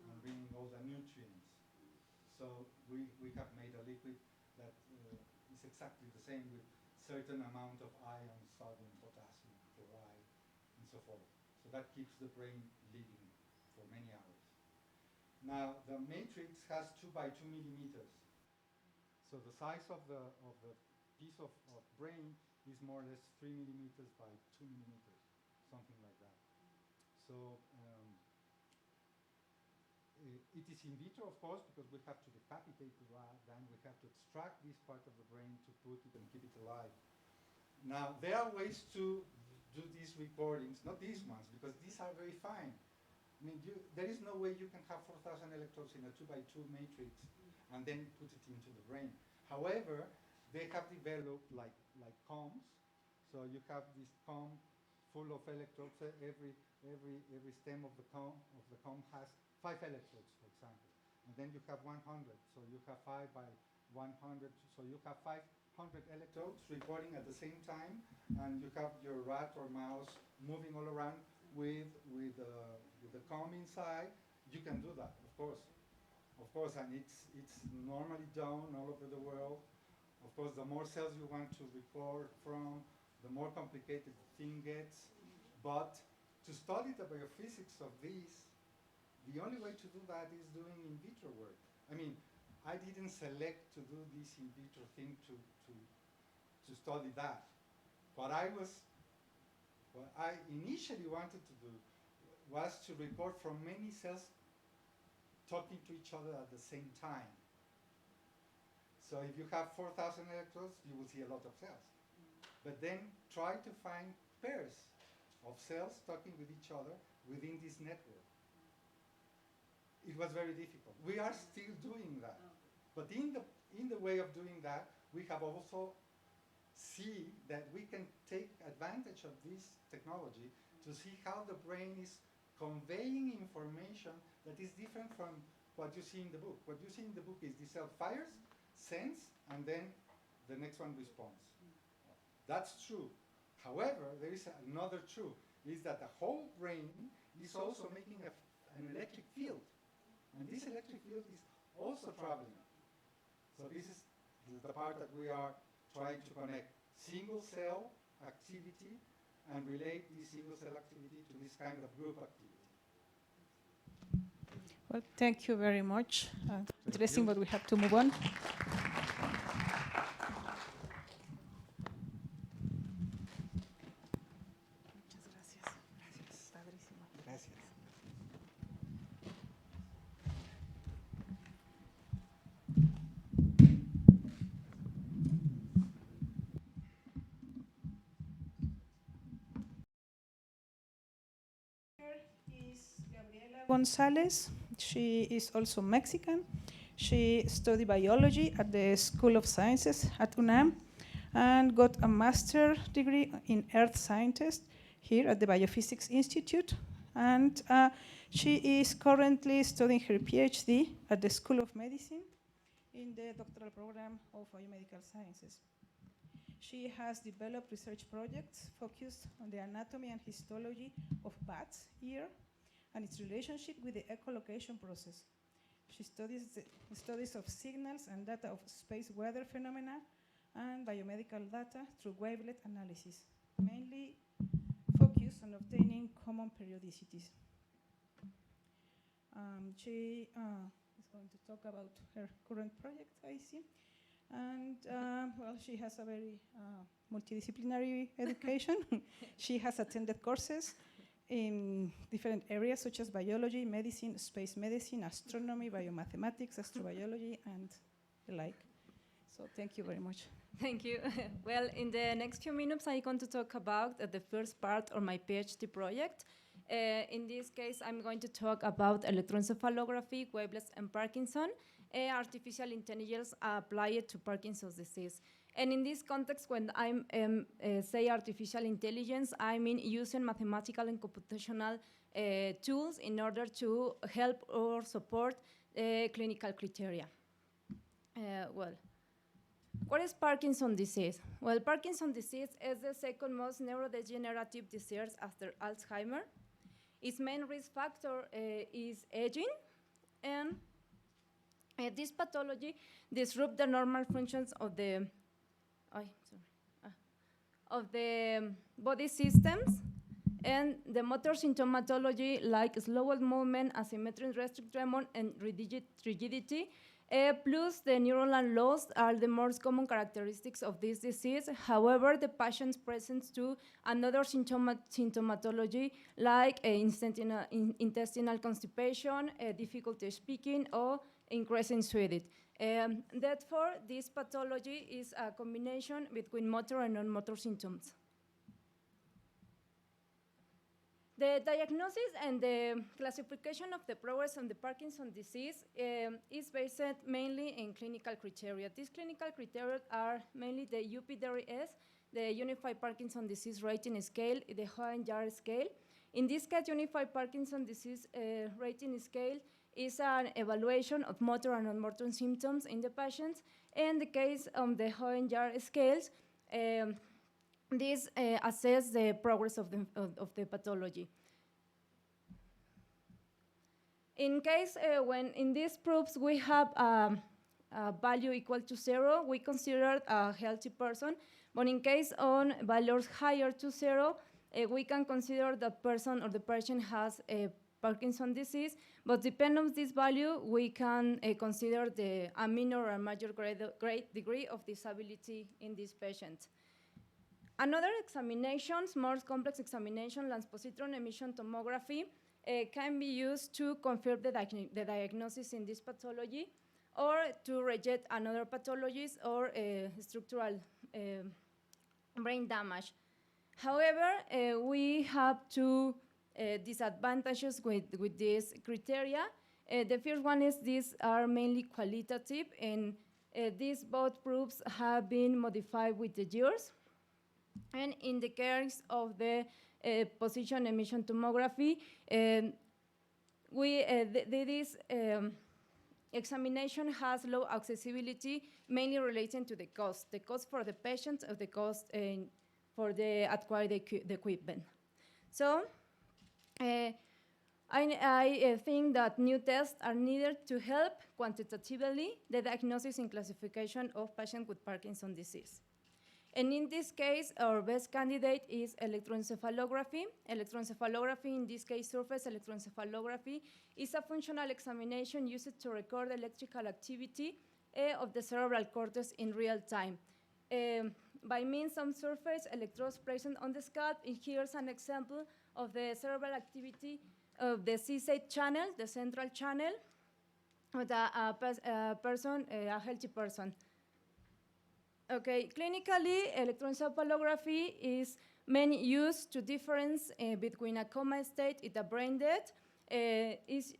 and bringing all the nutrients. So we have made a liquid that is exactly the same with certain amount of iron, sodium, potassium, chloride, and so forth. So that keeps the brain living for many hours. Now the matrix has 2 by 2 millimeters. So the size of the piece of brain is more or less 3 millimeters by 2 millimeters, something like that. So it is in vitro, of course, because we have to decapitate the rat, then we have to extract this part of the brain to put it and keep it alive. Now, there are ways to do these recordings, not these ones, because these are very fine. I mean, there is no way you can have 4,000 electrodes in a 2 by 2 matrix and then put it into the brain. However, they have developed like combs. So you have this comb full of electrodes. Every stem of the comb has 5 electrodes, for example. And then you have 100. So you have 5 by 100. So you have 500 electrodes recording at the same time, and you have your rat or mouse moving all around with the comb inside. You can do that, of course, and it's normally done all over the world. Of course, the more cells you want to record from, the more complicated the thing gets. But to study the biophysics of these, the only way to do that is doing in vitro work. I mean, I didn't select to do this in vitro thing to study that. What I initially wanted to do was to record from many cells talking to each other at the same time. So if you have 4,000 electrodes, you will see a lot of cells. But then try to find pairs of cells talking with each other within this network. It was very difficult. We are still doing that. But in the way of doing that, we have also see that we can take advantage of this technology to see how the brain is conveying information that is different from what you see in the book. What you see in the book is the cell fires, sends, and then the next one responds. That's true. However, there is another truth, is that the whole brain is also making an electric field. And this electric field is also traveling. So this is the part that we are trying to connect single cell activity and relate this single cell activity to this kind of group activity. Well, thank you very much. Interesting, but we have to move on. Gonzalez. She is also Mexican. She studied biology at the School of Sciences at UNAM and got a master's degree in earth scientist here at the Biophysics Institute. And she is currently studying her PhD at the School of Medicine in the doctoral program of biomedical sciences. She has developed research projects focused on the anatomy and histology of bats' ear and its relationship with the echolocation process. She studies the studies of signals and data of space weather phenomena and biomedical data through wavelet analysis, mainly focused on obtaining common periodicities. She is going to talk about her current project, I see. And well, she has a very multidisciplinary education. She has attended courses in different areas such as biology, medicine, space medicine, astronomy, biomathematics, astrobiology, and the like. So thank you very much. Thank you. Well, in the next few minutes, I'm going to talk about the first part of my PhD project. In this case, I'm going to talk about electroencephalography, wavelets, and Parkinson, artificial intelligence applied to Parkinson's disease. And in this context, when I say artificial intelligence, I mean using mathematical and computational tools in order to help or support clinical criteria. Well, what is Parkinson's disease? Well, Parkinson's disease is the second most neurodegenerative disease after Alzheimer. Its main risk factor is aging, and this pathology disrupts the normal functions of the body systems, and the motor symptomatology like slowed movement, asymmetric restrict tremor, and rigidity, plus the neuronal loss are the most common characteristics of this disease. However, the patient presents to another symptomatology like intestinal constipation, difficulty speaking, or increasing sweating. Therefore, this pathology is a combination between motor and non-motor symptoms. The diagnosis and the classification of the progress of the Parkinson's disease is based mainly in clinical criteria. These clinical criteria are mainly the UPDRS, the Unified Parkinson's Disease Rating Scale, the Hoehn-Yahr scale. In this case, Unified Parkinson's Disease Rating Scale is an evaluation of motor and non-motor symptoms in the patients. In the case of the Hoehn-Yahr scales, this assess the progress of the pathology. In case when in these proofs we have a value equal to 0, we consider a healthy person. But in case on values higher to 0, we can consider the person or the patient has a Parkinson's disease. But depending on this value, we can consider a minor or major great degree of disability in this patient. Another examination, more complex examination, like positron emission tomography, can be used to confirm the diagnosis in this pathology or to reject another pathologies or structural brain damage. However, we have two disadvantages with these criteria. The first one is these are mainly qualitative, and these both proofs have been modified with the years. And in the case of the position emission tomography, this examination has low accessibility, mainly relating to the cost for the patient or the cost for the acquired equipment. So I think that new tests are needed to help quantitatively the diagnosis and classification of patients with Parkinson's disease. And in this case, our best candidate is electroencephalography. Electroencephalography, in this case, surface electroencephalography, is a functional examination used to record electrical activity of the cerebral cortex in real time. By means of surface electrodes present on the scalp, and here's an example of the cerebral activity of the C-side channel, the central channel, with a healthy person. Okay, clinically, electroencephalography is mainly used to difference between a coma state and a brain death. Is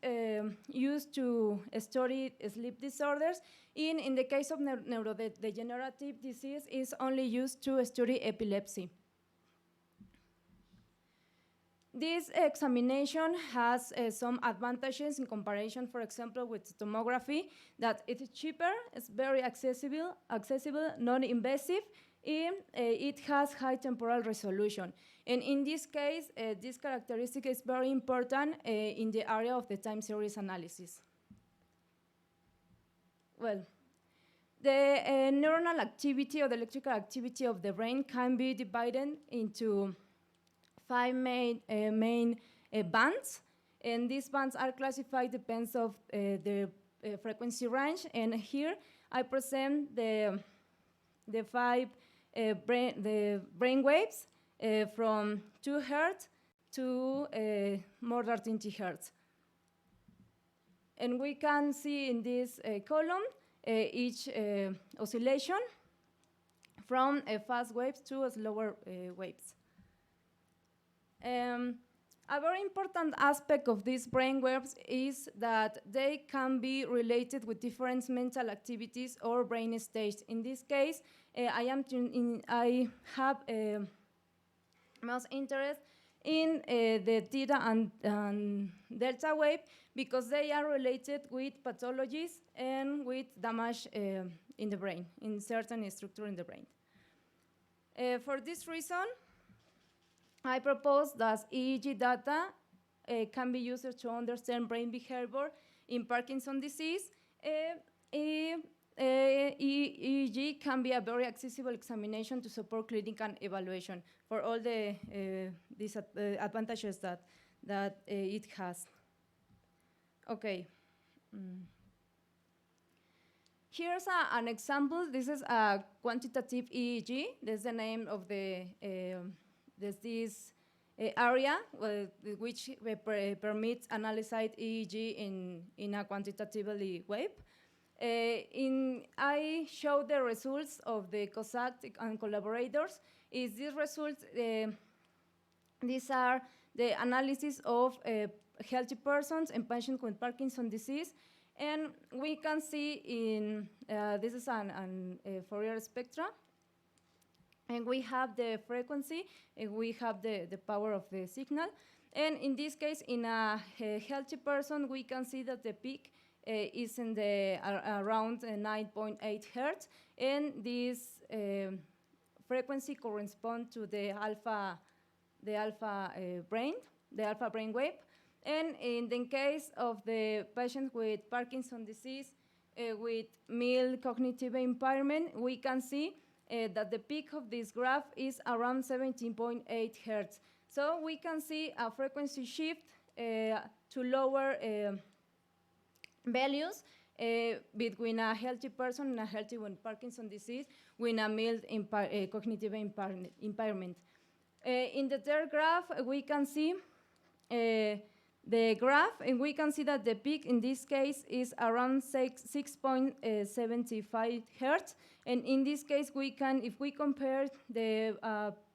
used to study sleep disorders. In the case of neurodegenerative disease, is only used to study epilepsy. This examination has some advantages in comparison, for example, with tomography, that it is cheaper, it's very accessible, non-invasive, and it has high temporal resolution. And in this case, this characteristic is very important in the area of the time series analysis. Well, the neuronal activity or the electrical activity of the brain can be divided into 5 main bands, and these bands are classified depends of the frequency range. And here I present the brain waves from 2 Hertz to more than 20 Hertz. And we can see in this column each oscillation from fast waves to slower waves. A very important aspect of these brain waves is that they can be related with different mental activities or brain states. In this case, I have most interest in the theta and delta wave because they are related with pathologies and with damage in the brain, in certain structure in the brain. For this reason, I propose that EEG data can be used to understand brain behavior in Parkinson's disease. EEG can be a very accessible examination to support clinical evaluation for all these advantages that it has. Okay. Here's an example. This is a quantitative EEG. That's the name of this area which permits analyzing EEG in a quantitatively way. I show the results of the COSAC and collaborators. These results, these are the analysis of healthy persons and patients with Parkinson's disease. And we can see this is a Fourier spectra. And we have the frequency, and we have the power of the signal. And in this case, in a healthy person, we can see that the peak is in the around 9.8 Hertz, and this frequency corresponds to the alpha brain wave. And in the case of the patient with Parkinson's disease with mild cognitive impairment, we can see that the peak of this graph is around 17.8 Hertz. So we can see a frequency shift to lower values between a healthy person and a healthy with Parkinson's disease with a mild cognitive impairment. In the third graph, we can see the graph, and we can see that the peak in this case is around 6.75 Hertz. And in this case, we can, if we compare the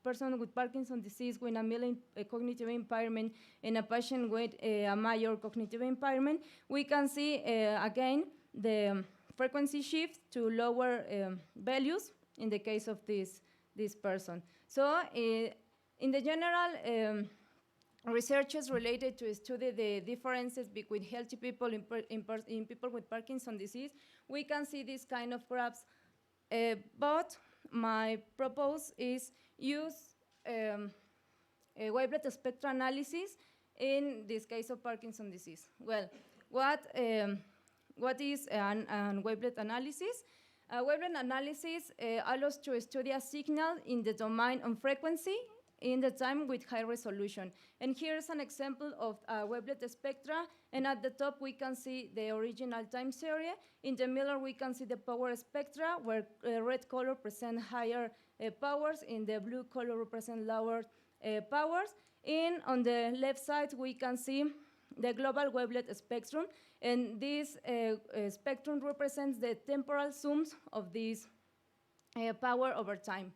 person with Parkinson's disease with a mild cognitive impairment and a patient with a major cognitive impairment, we can see again the frequency shift to lower values in the case of this person. So in the general, researches related to study the differences between healthy people in people with Parkinson's disease, we can see this kind of graphs. But my proposal is use a wavelet spectral analysis in this case of Parkinson's disease. Well, what is an wavelet analysis? Wavelet analysis allows to study a signal in the domain on frequency in the time with high resolution. And here's an example of a wavelet spectra, and at the top we can see the original time series. In the middle we can see the power spectra, where red color represents higher powers, in the blue color represents lower powers. And on the left side we can see the global wavelet spectrum, and this spectrum represents the temporal sums of this power over time.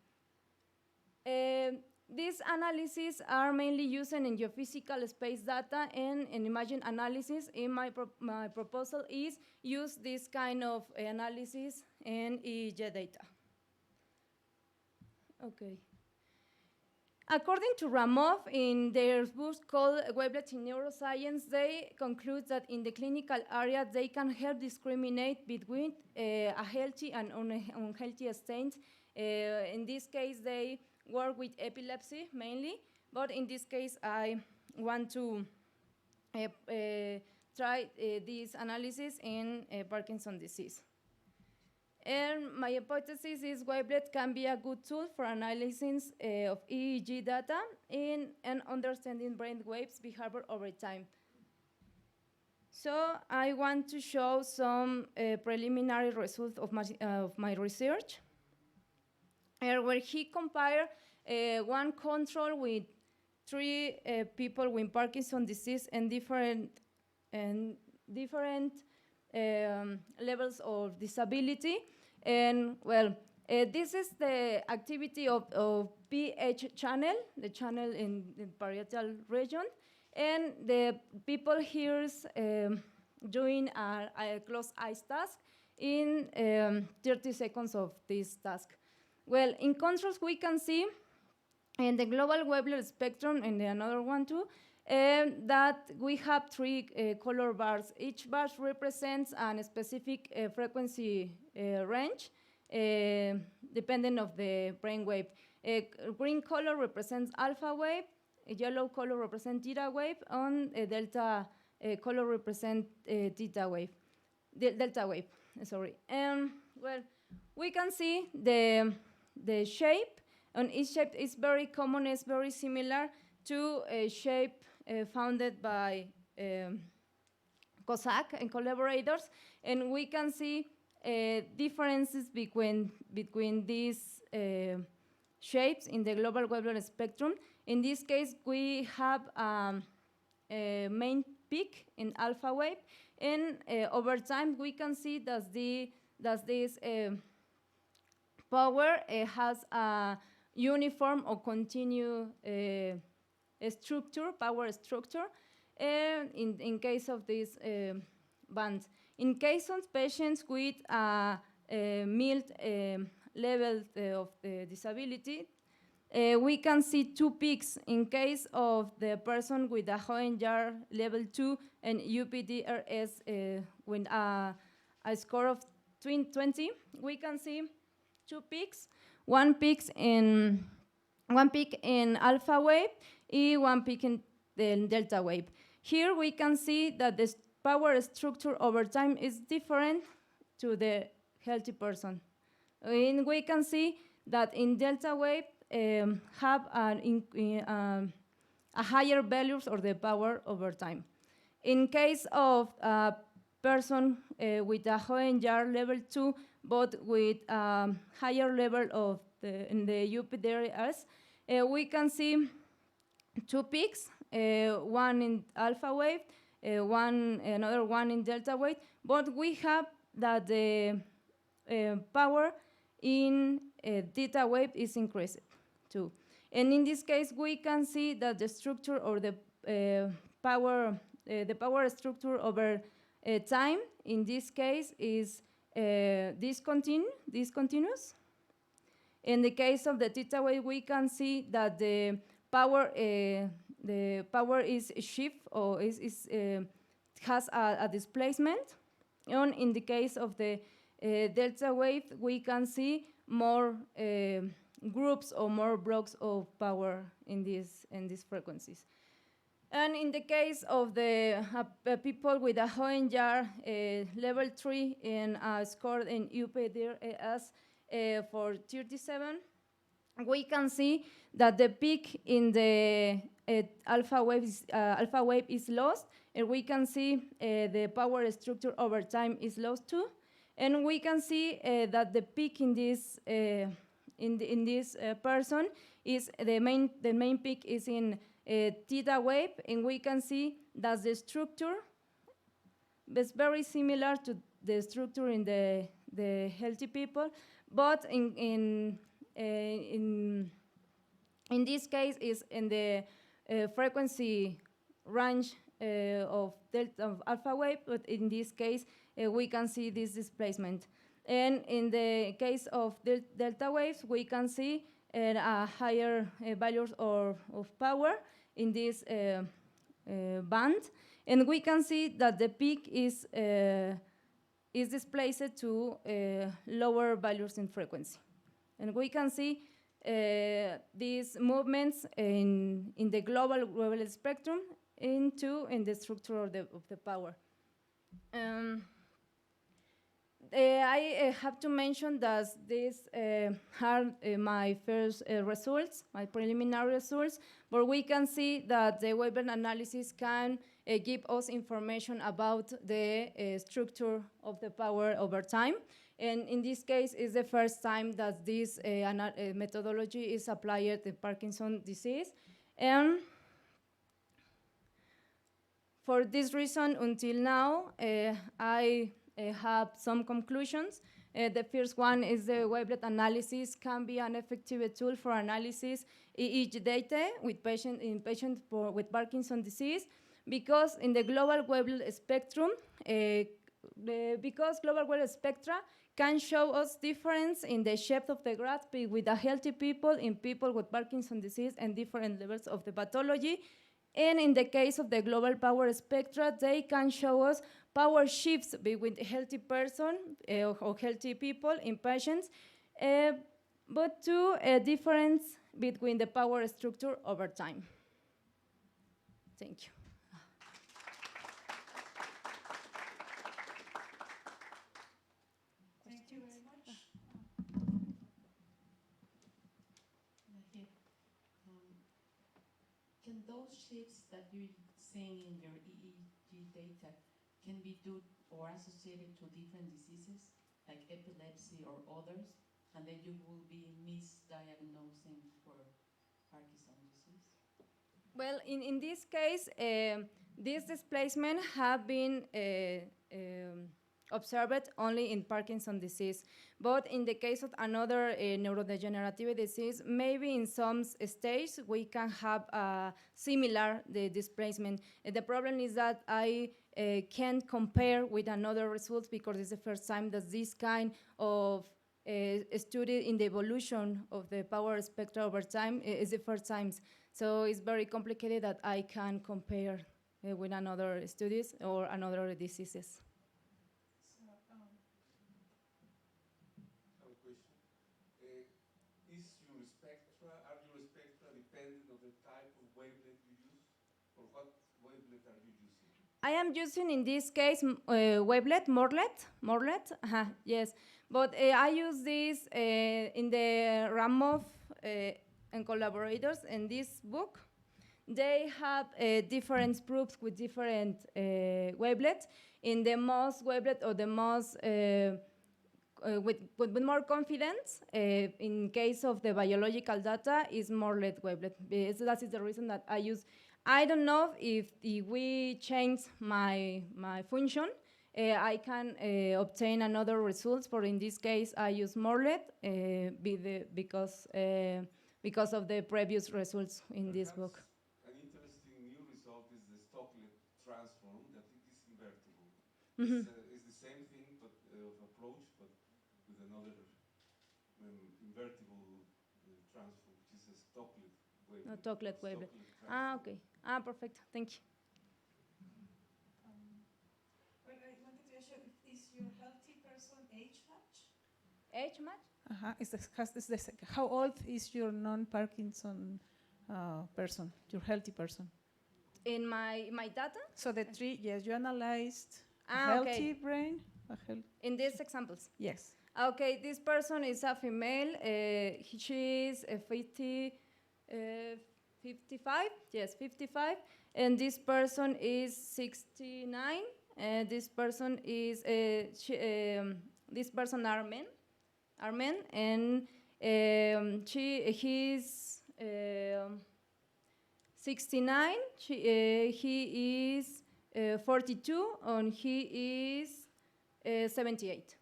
These analyses are mainly used in geophysical space data and in imaging analysis. In my proposal is use this kind of analysis in EEG data. Okay. According to Ramov, in their book called Wavelets in Neuroscience, they conclude that in the clinical area, they can help discriminate between a healthy and unhealthy state. In this case, they work with epilepsy mainly, but in this case, I want to try this analysis in Parkinson's disease. And my hypothesis is wavelet can be a good tool for analysis of EEG data and understanding brain waves behavior over time. So I want to show some preliminary results of my research, where he compared one control with 3 people with Parkinson's disease and different levels of disability. And well, this is the activity of pH channel, the channel in the parietal region. And the people here is doing a closed eyes task in 30 seconds of this task. Well, in contrast, we can see in the global wavelet spectrum, and another one too, that we have 3 color bars. Each bar represents a specific frequency range, depending of the brain wave. Green color represents alpha wave, yellow color represents theta wave, and delta color represents theta wave, delta wave, sorry. Well, we can see the shape, and each shape is very common, it's very similar to a shape founded by KOLLEG and collaborators, and we can see differences between these shapes in the global wavelet spectrum. In this case, we have a main peak in alpha wave, and over time we can see that this power has a uniform or continuous structure, power structure, in case of this band. In case of patients with a mild level of disability, we can see 2 peaks. In case of the person with a Hohenjar level 2 and UPDRS with a score of 20, we can see 2 peaks. One peak in alpha wave, and 1 peak in the delta wave. Here we can see that the power structure over time is different to the healthy person. And we can see that in delta wave have a higher values of the power over time. In case of a person with a Hohenjar level 2, but with higher level of in the UPDRS, we can see 2 peaks, one in alpha wave, another one in delta wave, but we have that the power in theta wave is increased too. And in this case, we can see that the structure or the power structure over time, in this case, is discontinuous. In the case of the theta wave, we can see that the power is shift or has a displacement. And in the case of the delta wave, we can see more groups or more blocks of power in these frequencies. And in the case of the people with a Hohenjar level 3 and scored in UPDS for 37, we can see that the peak in the alpha wave is lost, and we can see the power structure over time is lost too, and we can see that the peak in this person is the main peak is in theta wave, and we can see that the structure is very similar to the structure in the healthy people, but in this case is in the frequency range of alpha wave, but in this case we can see this displacement. And in the case of delta waves, we can see higher values of power in this band, and we can see that the peak is displaced to lower values in frequency. And we can see these movements in the global wavelet spectrum in the structure of the power. I have to mention that these are my first results, my preliminary results, but we can see that the wavelet analysis can give us information about the structure of the power over time. And in this case, it's the first time that this methodology is applied to Parkinson's disease. And for this reason, until now, I have some conclusions. The first one is the wavelet analysis can be an effective tool for analysis EEG data with patients with Parkinson's disease, because in the global wavelet spectrum, because global wavelet spectra can show us difference in the shape of the graph with the healthy people, in people with Parkinson's disease, and different levels of the pathology. And in the case of the global power spectra, they can show us power shifts between the healthy person or healthy people in patients, but to a difference between the power structure over time. Thank you. Thank you very much. Can those shifts that you're seeing in your EEG data can be due or associated to different diseases like epilepsy or others, and then you will be misdiagnosing for Parkinson's disease? Well, in this case, this displacement have been observed only in Parkinson's disease. But in the case of another neurodegenerative disease, maybe in some stages we can have similar displacement. The problem is that I can't compare with another results, because it's the first time that this kind of study in the evolution of the power spectra over time is the first time. So it's very complicated that I can compare with another studies or another diseases. Are your spectra dependent on the type of wavelet you use? Or what wavelet are you using? I am using, in this case, wavelet, Morlet, yes. But I use this in the Ramov and collaborators in this book. They have different proofs with different wavelets. In the most wavelet, or the most with more confidence, in case of the biological data, is Morlet wavelet. So that is the reason that I use. I don't know if we change my function, I can obtain another results. But in this case, I use Morlet because of the previous results in this book. An interesting new result is the Stocklet transform, that it is invertible. It's the same thing, but of approach, but with another invertible transform, which is a Stocklet wavelet. No, Stocklet wavelet. Okay. Perfect. Thank you. Well, I wanted to ask you, is your healthy person age match? Age match? How old is your non-Parkinson person, your healthy person? In my data? So the three, yes, you analyzed a Ah, healthy okay. brain. In these examples? Yes. Okay, this person is a female. She is 55. Yes, 55. And this person is 69. This person is this person are men, and he's 69. He is 42, and he is 78.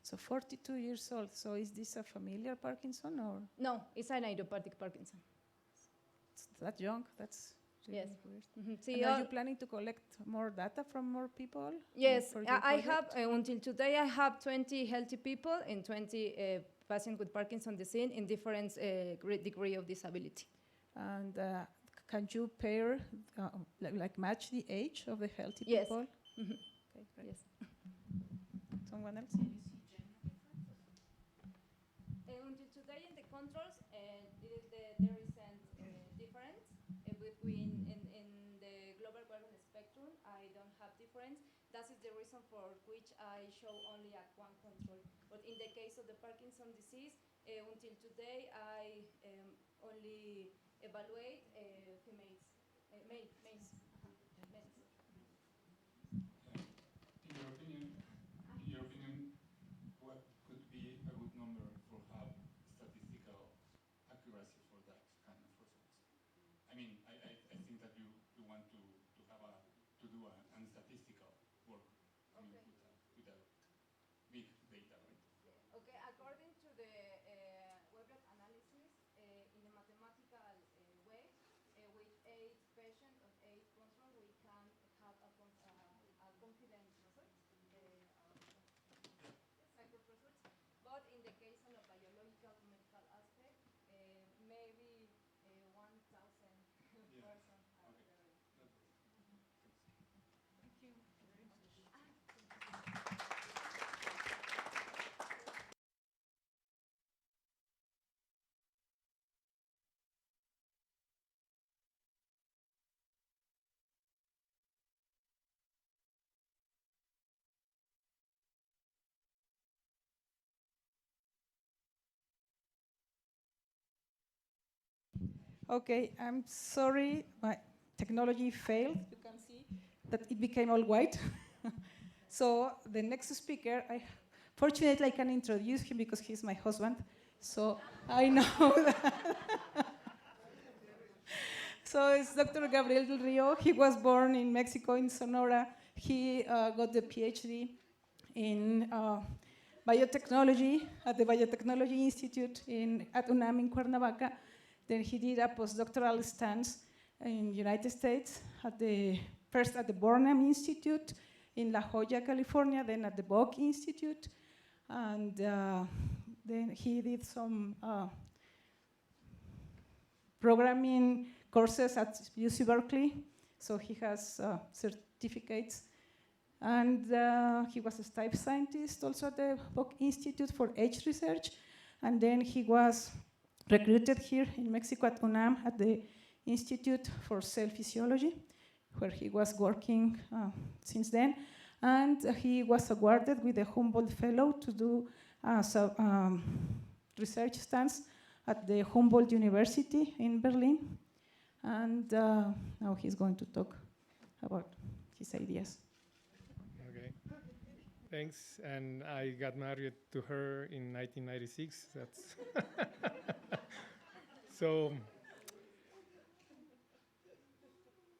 So 42 years old. So is this a familiar Parkinson or? No, it's an idiopathic Parkinson. It's that young? That's really Yes. weird. Mhm. And are you planning to collect more data from more people? Yes, for your I have, project? until today, I have 20 healthy people and 20 patients with Parkinson's disease in different degree of disability. And can you pair, like match the age of the healthy Yes. people? Mhm. Okay, great. Yes. Someone else? Until today, in the controls, there isn't difference between in the global warming spectrum. I don't have difference. That is the reason for which I show only at one control. But in the case of the Parkinson disease, until today, I only evaluate females, males. Males. In your opinion, what could be a good number for have statistical accuracy for that kind of results? I mean, I think that you want to have to do an statistical work. I mean, with a big data, right? Okay, according to the wavelet analysis, in a mathematical way, with 8 patients and 8 control, we can have a confident result, accurate results. But in the case of a biological medical aspect, maybe 1,000 persons are there. Thank you very much. Okay, I'm sorry, my technology failed. You can see that it became all white. So the next speaker, fortunately I can introduce him because he's my husband. So I know that. So it's Dr. Gabriel del Rio. He was born in Mexico, in Sonora. He got the PhD in biotechnology at the Biotechnology Institute at UNAM in Cuernavaca. Then he did a postdoctoral stance in the United States, first at the Burnham Institute in La Jolla, California, then at the Bock Institute. And then he did some programming courses at UC Berkeley. So he has certificates. And he was a type scientist also at the Bock Institute for Age Research. And then he was recruited here in Mexico at UNAM at the Institute for Cell Physiology, where he was working since then. And he was awarded with a Humboldt Fellow to do research stance at the Humboldt University in Berlin. And now he's going to talk about his ideas. Okay. Thanks. And I got married to her in 1996. That's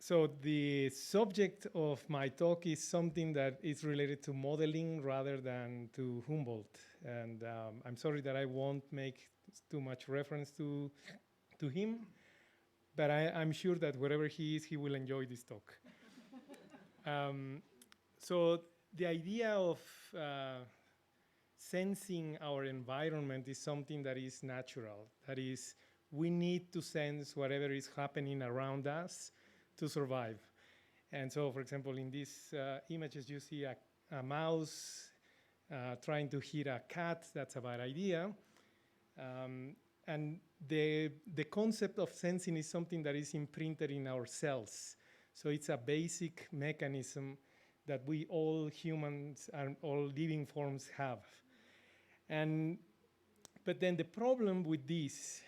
So the subject of my talk is something that is related to modeling rather than to Humboldt. And I'm sorry that I won't make too much reference to him, but I'm sure that wherever he is, he will enjoy this talk. So the idea of sensing our environment is something that is natural. That is, we need to sense whatever is happening around us to survive. And so, for example, in these images, you see a mouse trying to hit a cat. That's a bad idea. And the concept of sensing is something that is imprinted in our cells. So it's a basic mechanism that we all humans and all living forms have. But then the problem with this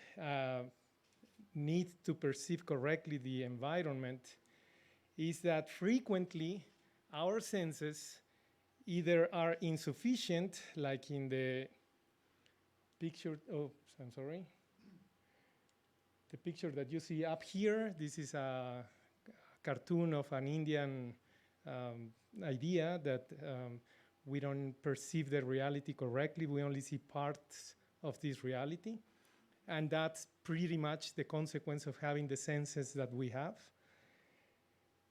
need to perceive correctly the environment is that frequently our senses either are insufficient, like in the picture, oh, I'm sorry. The picture that you see up here, this is a cartoon of an Indian idea that we don't perceive the reality correctly. We only see parts of this reality. And that's pretty much the consequence of having the senses that we have.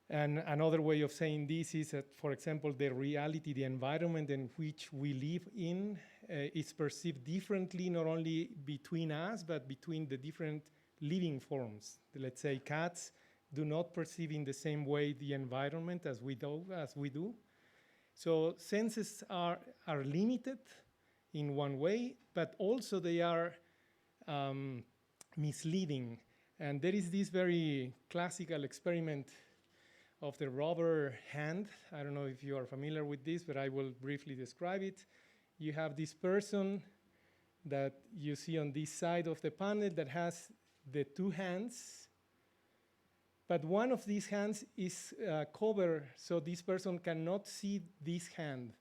And another way of saying this is that, for example, the reality, the environment in which we live in is perceived differently, not only between us, but between the different living forms. Let's say cats do not perceive in the same way the environment as we do. So senses are limited in one way, but also they are misleading. And there is this very classical experiment of the rubber hand. I don't know if you are familiar with this, but I will briefly describe it. You have this person that you see on this side of the panel that has the two hands, but one of these hands is covered, so this person cannot see this hand,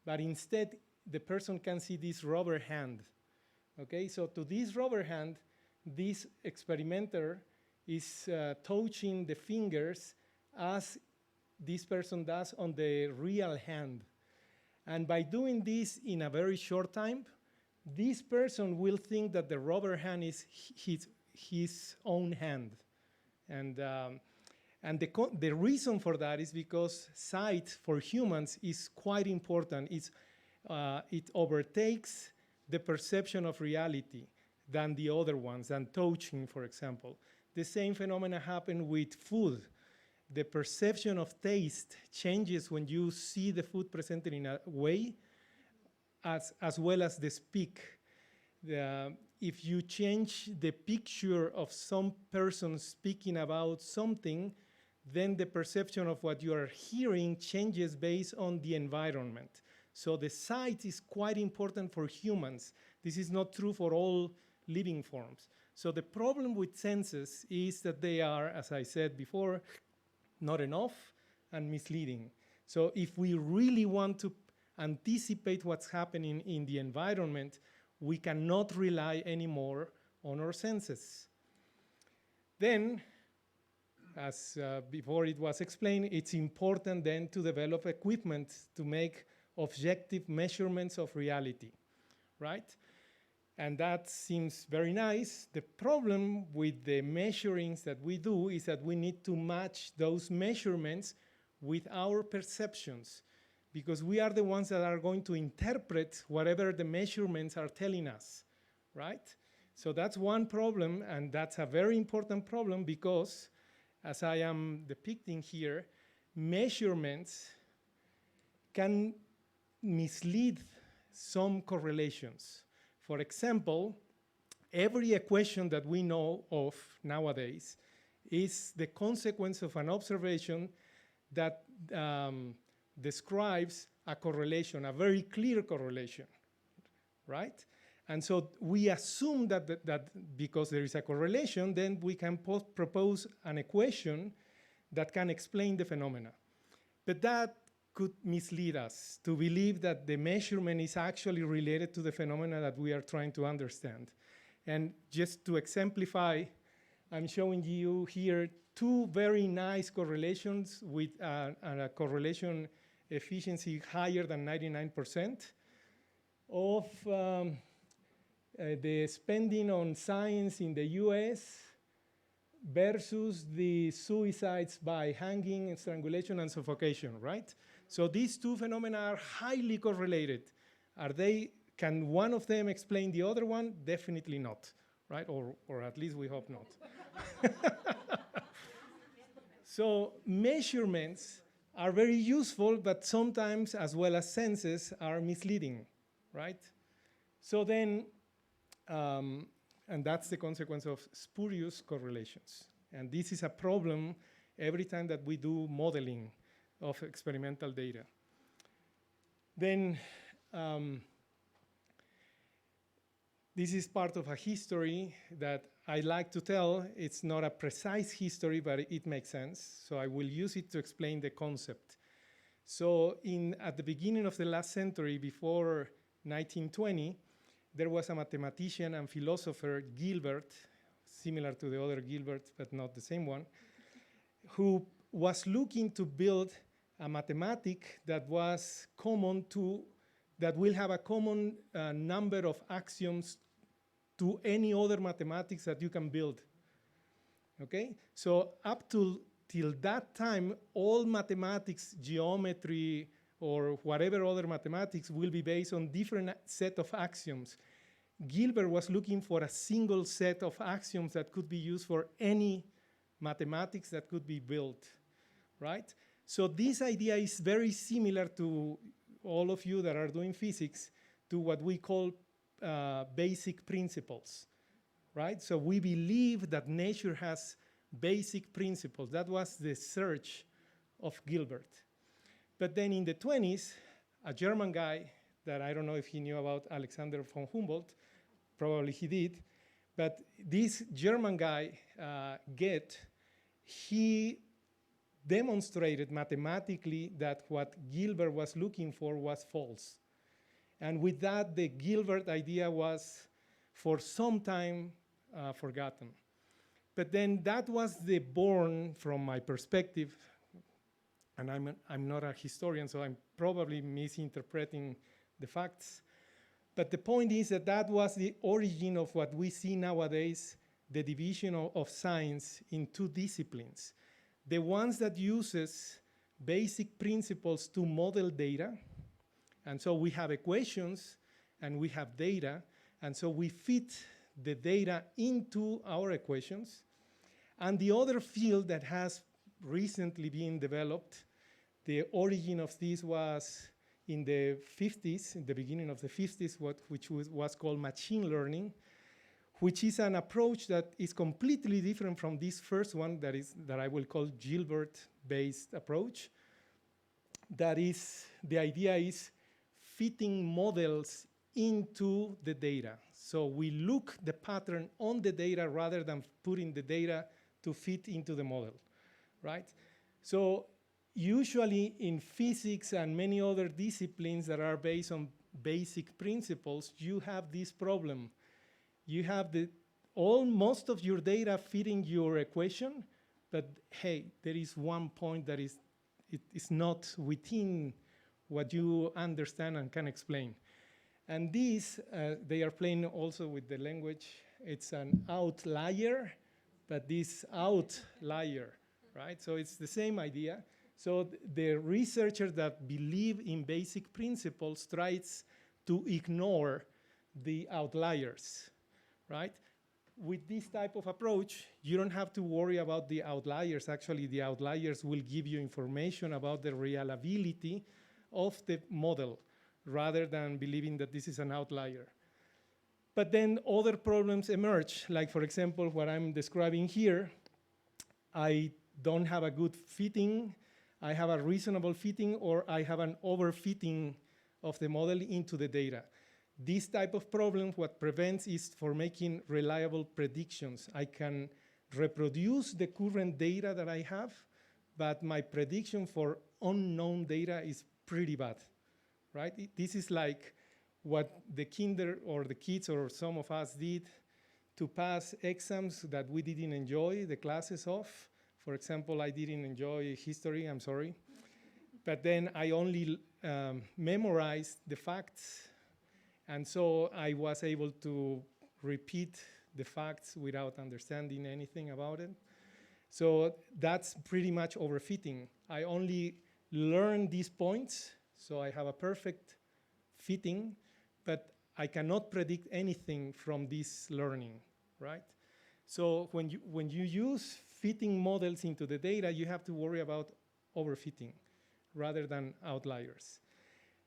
but instead the person can see this rubber hand. Okay, so to this rubber hand, this experimenter is touching the fingers as this person does on the real hand. And by doing this in a very short time, this person will think that the rubber hand is his own hand. And the reason for that is because sight for humans is quite important. It overtakes the perception of reality than the other ones, than touching, for example. The same phenomena happen with food. The perception of taste changes when you see the food presented in a way, as well as the speak. If you change the picture of some person speaking about something, then the perception of what you are hearing changes based on the environment. So the sight is quite important for humans. This is not true for all living forms. So the problem with senses is that they are, as I said before, not enough and misleading. So if we really want to anticipate what's happening in the environment, we cannot rely anymore on our senses. Then, as before it was explained, it's important then to develop equipment to make objective measurements of reality, right? And that seems very nice. The problem with the measurings that we do is that we need to match those measurements with our perceptions, because we are the ones that are going to interpret whatever the measurements are telling us, right? So that's one problem, and that's a very important problem because, as I am depicting here, measurements can mislead some correlations. For example, every equation that we know of nowadays is the consequence of an observation that describes a correlation, a very clear correlation, right? And so we assume that because there is a correlation, then we can propose an equation that can explain the phenomena. But that could mislead us to believe that the measurement is actually related to the phenomena that we are trying to understand. And just to exemplify, I'm showing you here two very nice correlations with a correlation efficiency higher than 99% of the spending on science in the US versus the suicides by hanging, strangulation, and suffocation, right? So these two phenomena are highly correlated. Can one of them explain the other one? Definitely not, right? Or at least we hope not. So measurements are very useful, but sometimes, as well as senses, are misleading, right? So then, and that's the consequence of spurious correlations. And this is a problem, every time that we do modeling of experimental data. Then this is part of a history that I like to tell. It's not a precise history, but it makes sense. So I will use it to explain the concept. So at the beginning of the last century, before 1920, there was a mathematician and philosopher, Gilbert, similar to the other Gilbert, but not the same one, who was looking to build a mathematic that was common to, that will have a common number of axioms to any other mathematics that you can build. Okay? So up till that time, all mathematics, geometry, or whatever other mathematics will be based on different set of axioms. Gilbert was looking for a single set of axioms that could be used for any mathematics that could be built, right? So this idea is very similar to all of you that are doing physics, to what we call basic principles, right? So we believe that nature has basic principles. That was the search of Gilbert. But then in the 20s, a German guy that I don't know if he knew about Alexander von Humboldt, probably he did, but this German guy, he demonstrated mathematically that what Gilbert was looking for was false. And with that, the Gilbert idea was for some time forgotten. But then that was the born, from my perspective, and I'm not a historian, so I'm probably misinterpreting the facts. But the point is that that was the origin of what we see nowadays, the division of science in two disciplines. The ones that uses basic principles to model data. And so we have equations and we have data. And so we fit the data into our equations. And the other field that has recently been developed, the origin of this was in the 50s, in the beginning of the 50s, which was called machine learning, which is an approach that is completely different from this first one that I will call Gilbert-based approach. That is, the idea is fitting models into the data. So we look the pattern on the data rather than putting the data to fit into the model, right? So usually in physics and many other disciplines that are based on basic principles, you have this problem. You have most of your data fitting your equation, but hey, there is one point that is not within what you understand and can explain. And this, they are playing also with the language. It's an outlier, but this outlier, right? So it's the same idea. So the researchers that believe in basic principles tries to ignore the outliers, right? With this type of approach, you don't have to worry about the outliers. Actually, the outliers will give you information about the reliability of the model rather than believing that this is an outlier. But then other problems emerge, like for example, what I'm describing here. I don't have a good fitting, I have a reasonable fitting, or I have an overfitting of the model into the data. This type of problem, what prevents is for making reliable predictions. I can reproduce the current data that I have, but my prediction for unknown data is pretty bad, right? This is like what the kids or some of us did to pass exams that we didn't enjoy the classes of. For example, I didn't enjoy history, I'm sorry. But then I only memorized the facts. And so I was able to repeat the facts without understanding anything about it. So that's pretty much overfitting. I only learn these points, so I have a perfect fitting, but I cannot predict anything from this learning, right? So when you use fitting models into the data, you have to worry about overfitting rather than outliers.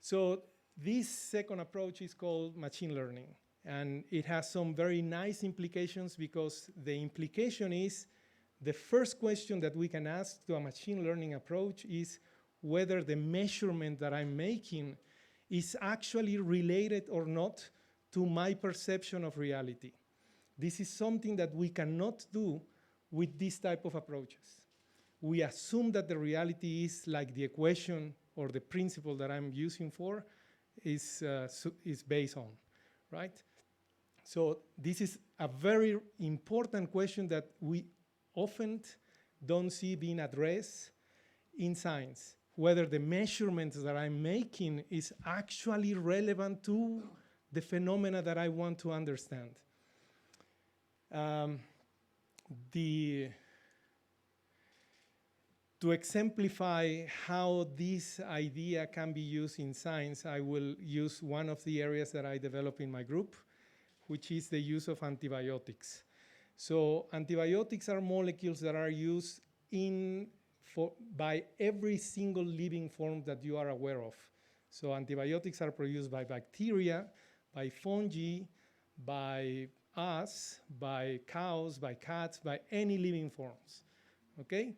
So this second approach is called machine learning, and it has some very nice implications because the implication is the first question that we can ask to a machine learning approach is whether the measurement that I'm making is actually related or not to my perception of reality. This is something that we cannot do with this type of approaches. We assume that the reality is like the equation or the principle that I'm using for is based on, right? So this is a very important question that we often don't see being addressed in science, whether the measurements that I'm making is actually relevant to the phenomena that I want to understand. To exemplify how this idea can be used in science, I will use one of the areas that I develop in my group, which is the use of antibiotics. So antibiotics are molecules that are used by every single living form that you are aware of. So antibiotics are produced by bacteria, by fungi, by us, by cows, by cats, by any living forms, okay?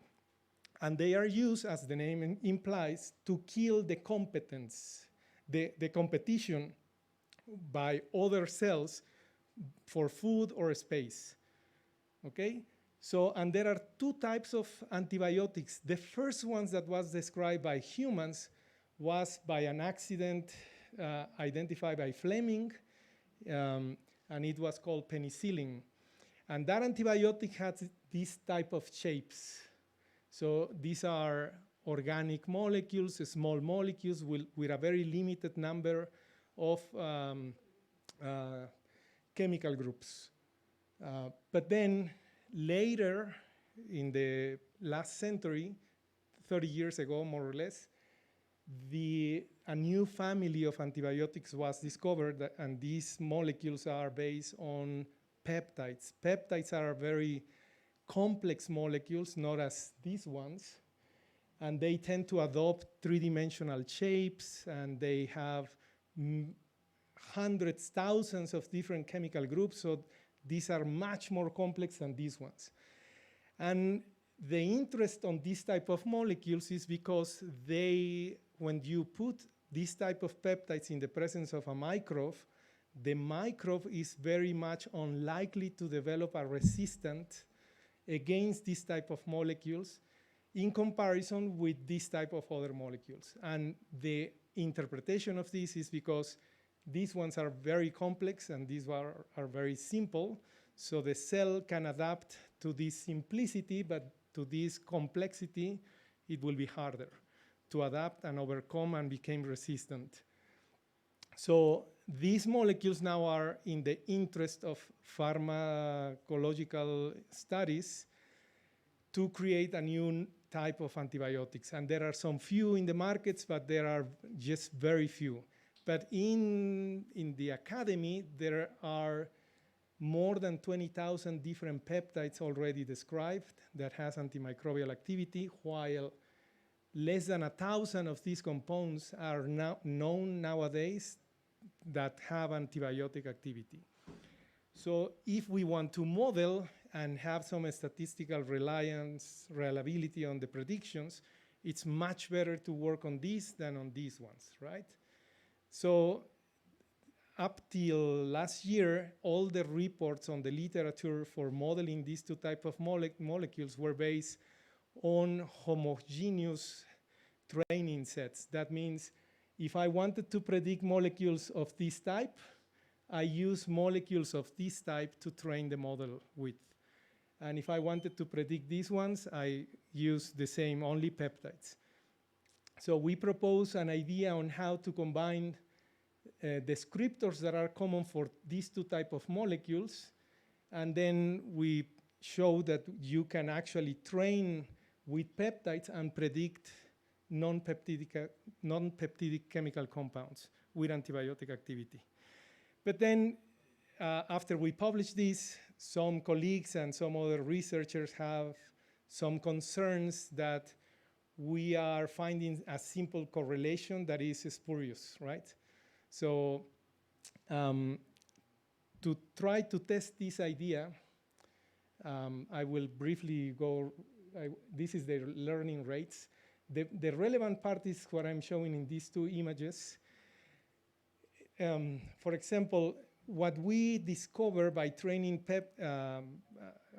And they are used, as the name implies, to kill the competence, the competition by other cells for food or space, okay? So, and there are two types of antibiotics. The first ones that was described by humans was by an accident identified by Fleming, and it was called penicillin. And that antibiotic has this type of shapes. So these are organic molecules, small molecules with a very limited number of chemical groups. But then later, in the last century, 30 years ago, more or less, a new family of antibiotics was discovered, and these molecules are based on peptides. Peptides are very complex molecules, not as these ones, and they tend to adopt three-dimensional shapes, and they have hundreds, thousands of different chemical groups, so these are much more complex than these ones. And the interest on this type of molecules is because when you put this type of peptides in the presence of a microbe, the microbe is very much unlikely to develop a resistance against this type of molecules in comparison with this type of other molecules. And the interpretation of this is because these ones are very complex and these are very simple, so the cell can adapt to this simplicity, but to this complexity, it will be harder to adapt and overcome and become resistant. So these molecules now are in the interest of pharmacological studies to create a new type of antibiotics. And there are some few in the markets, but there are just very few. But in the academy, there are more than 20,000 different peptides already described that has antimicrobial activity, while less than 1,000 of these compounds are now known nowadays that have antibiotic activity. So if we want to model and have some statistical reliability on the predictions, it's much better to work on these than on these ones, right? So up till last year, all the reports on the literature for modeling these two types of molecules were based on homogeneous training sets. That means if I wanted to predict molecules of this type, I use molecules of this type to train the model with. And if I wanted to predict these ones, I use the same, only peptides. So we propose an idea on how to combine descriptors that are common for these two types of molecules, and then we show that you can actually train with peptides and predict non-peptidic chemical compounds with antibiotic activity. But then after we published this, some colleagues and some other researchers have some concerns that we are finding a simple correlation that is spurious, right? So to try to test this idea, I will briefly go, this is the learning rates. The relevant part is what I'm showing in these two images. For example, what we discover by training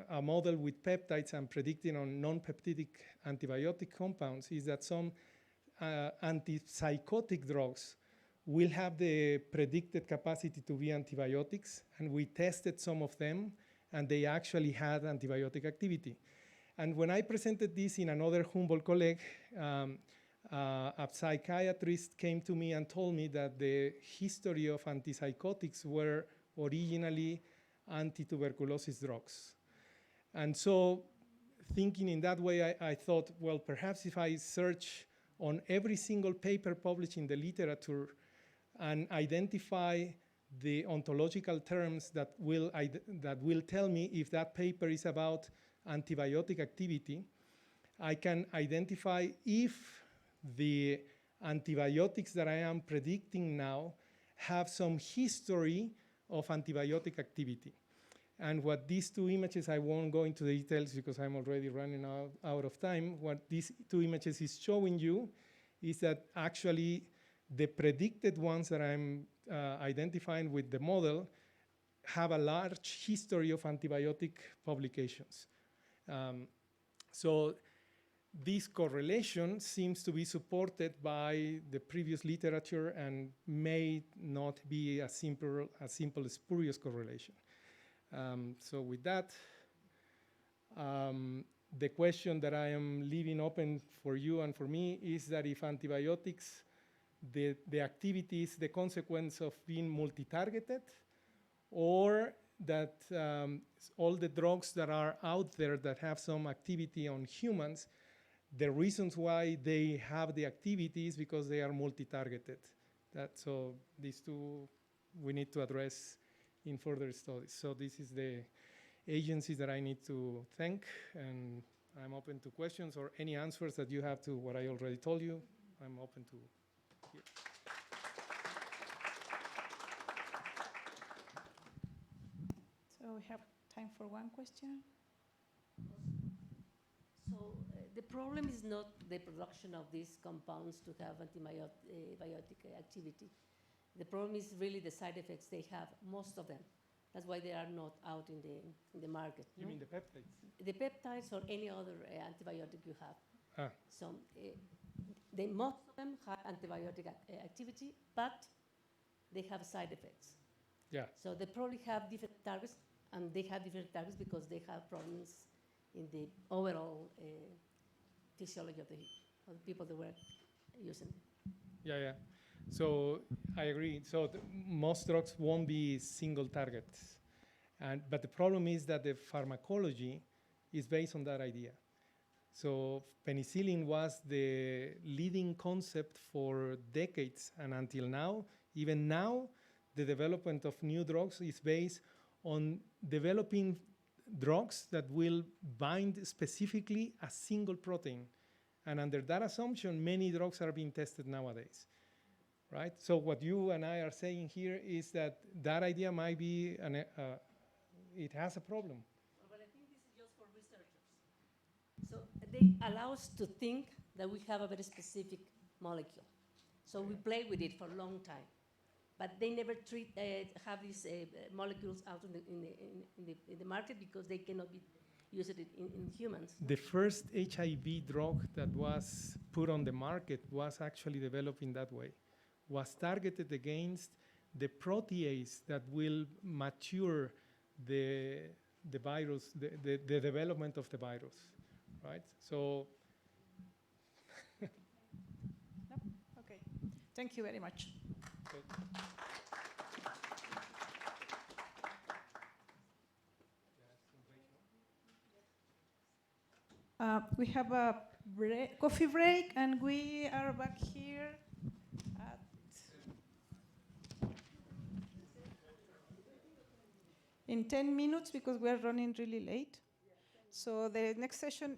a model with peptides and predicting on non-peptidic antibiotic compounds is that some antipsychotic drugs will have the predicted capacity to be antibiotics, and we tested some of them, and they actually had antibiotic activity. And when I presented this in another Humboldt colleague, a psychiatrist came to me and told me that the history of antipsychotics were originally anti-tuberculosis drugs. And so thinking in that way, I thought, well, perhaps if I search on every single paper published in the literature and identify the ontological terms that will tell me if that paper is about antibiotic activity, I can identify if the antibiotics that I am predicting now have some history of antibiotic activity. And what these two images, I won't go into the details because I'm already running out of time. What these two images is showing you is that actually the predicted ones that I'm identifying with the model have a large history of antibiotic publications. So this correlation seems to be supported by the previous literature and may not be a simple spurious correlation. So with that, the question that I am leaving open for you and for me is that if antibiotics, the activity is the consequence of being multi-targeted, or that all the drugs that are out there that have some activity on humans, the reasons why they have the activity is because they are multi-targeted. So these two we need to address in further studies. So this is the agencies that I need to thank, and I'm open to questions or any answers that you have to what I already told you. I'm open to hear. So we have time for one question. So the problem is not the production of these compounds to have antibiotic activity. The problem is really the side effects they have, most of them. That's why they are not out in the market. You mean the peptides? The peptides or any other antibiotic you have. Ah. So most of them have antibiotic activity, but they have side effects. Yeah. So they probably have different targets, and they have different targets because they have problems in the overall physiology of the people that were using them. Yeah. So I agree. So most drugs won't be single targets. But the problem is that the pharmacology is based on that idea. So penicillin was the leading concept for decades, and until now, even now, the development of new drugs is based on developing drugs that will bind specifically a single protein. And under that assumption, many drugs are being tested nowadays. Right? So what you and I are saying here is that idea might be, it has a problem. But I think this is just for researchers. So they allow us to think that we have a very specific molecule. So we play with it for a long time. But they never have these molecules out in the market because they cannot be used in humans. The first HIV drug that was put on the market was actually developed in that way. Was targeted against the protease that will mature the virus, the development of the virus, right? So. No? Okay. Thank you very much. Okay. We have a coffee break, and we are back here at in 10 minutes because we are running really late. So the next session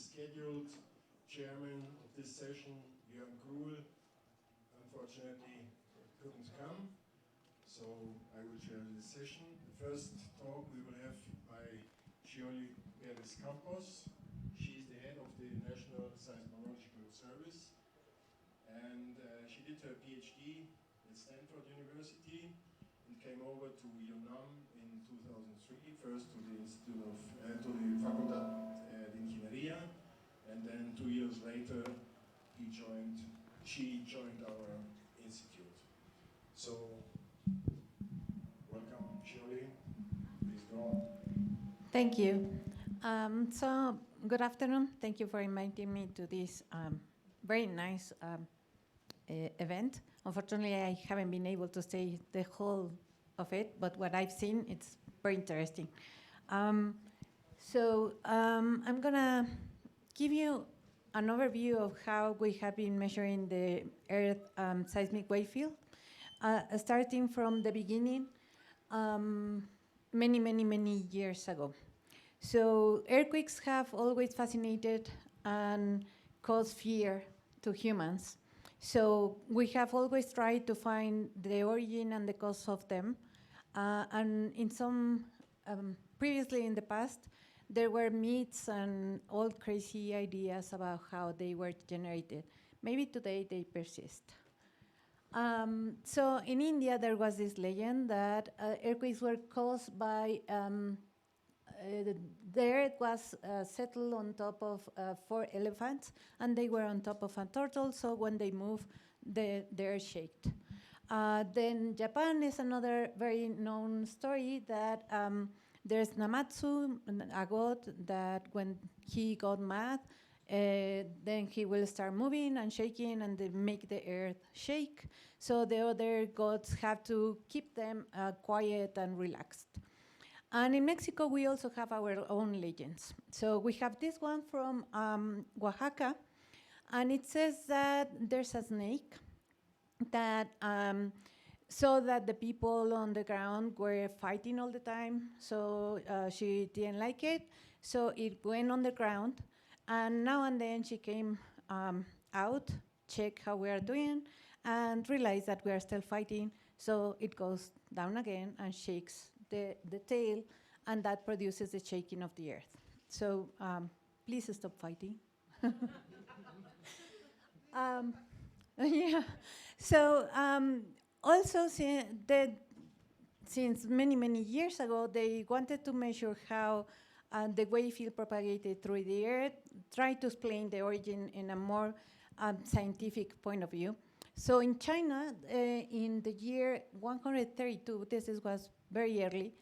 scheduled chairman of this session, Jörn Gruhl, unfortunately couldn't come, so I will chair this session. The first talk we will have by Gioli Perez Campos. She is the head of the National Seismological Service, and she did her PhD at Stanford University and came over to UNAM in 2003, first to the Institute of, to the Facultad de Ingeniería, and then 2 years later she joined our institute. So, welcome, Gioli. Please go on. Thank you. So, good afternoon. Thank you for inviting me to this very nice event. Unfortunately, I haven't been able to stay the whole of it, but what I've seen, it's very interesting. I'm gonna give you an overview of how we have been measuring the Earth seismic wave field, starting from the beginning, many years ago. So earthquakes have always fascinated and caused fear to humans. So we have always tried to find the origin and the cause of them. And in some, previously in the past, there were myths and old crazy ideas about how they were generated. Maybe today they persist. So in India, there was this legend that earthquakes were caused by the earth was settled on top of 4 elephants, and they were on top of a turtle, so when they moved, the earth shaked. Then Japan is another very known story that there's Namatsu, a god, that when he got mad, then he will start moving and shaking and they make the earth shake. So the other gods have to keep them quiet and relaxed. And in Mexico, we also have our own legends. So we have this one from Oaxaca, and it says that there's a snake that saw that the people on the ground were fighting all the time, so she didn't like it, so it went on the ground, and now and then she came out, check how we are doing, and realized that we are still fighting, so it goes down again and shakes the tail, and that produces the shaking of the earth. So please stop fighting. Yeah. So also since many years ago, they wanted to measure how the wave field propagated through the earth, try to explain the origin in a more scientific point of view. So in China, in the year 132, was very early,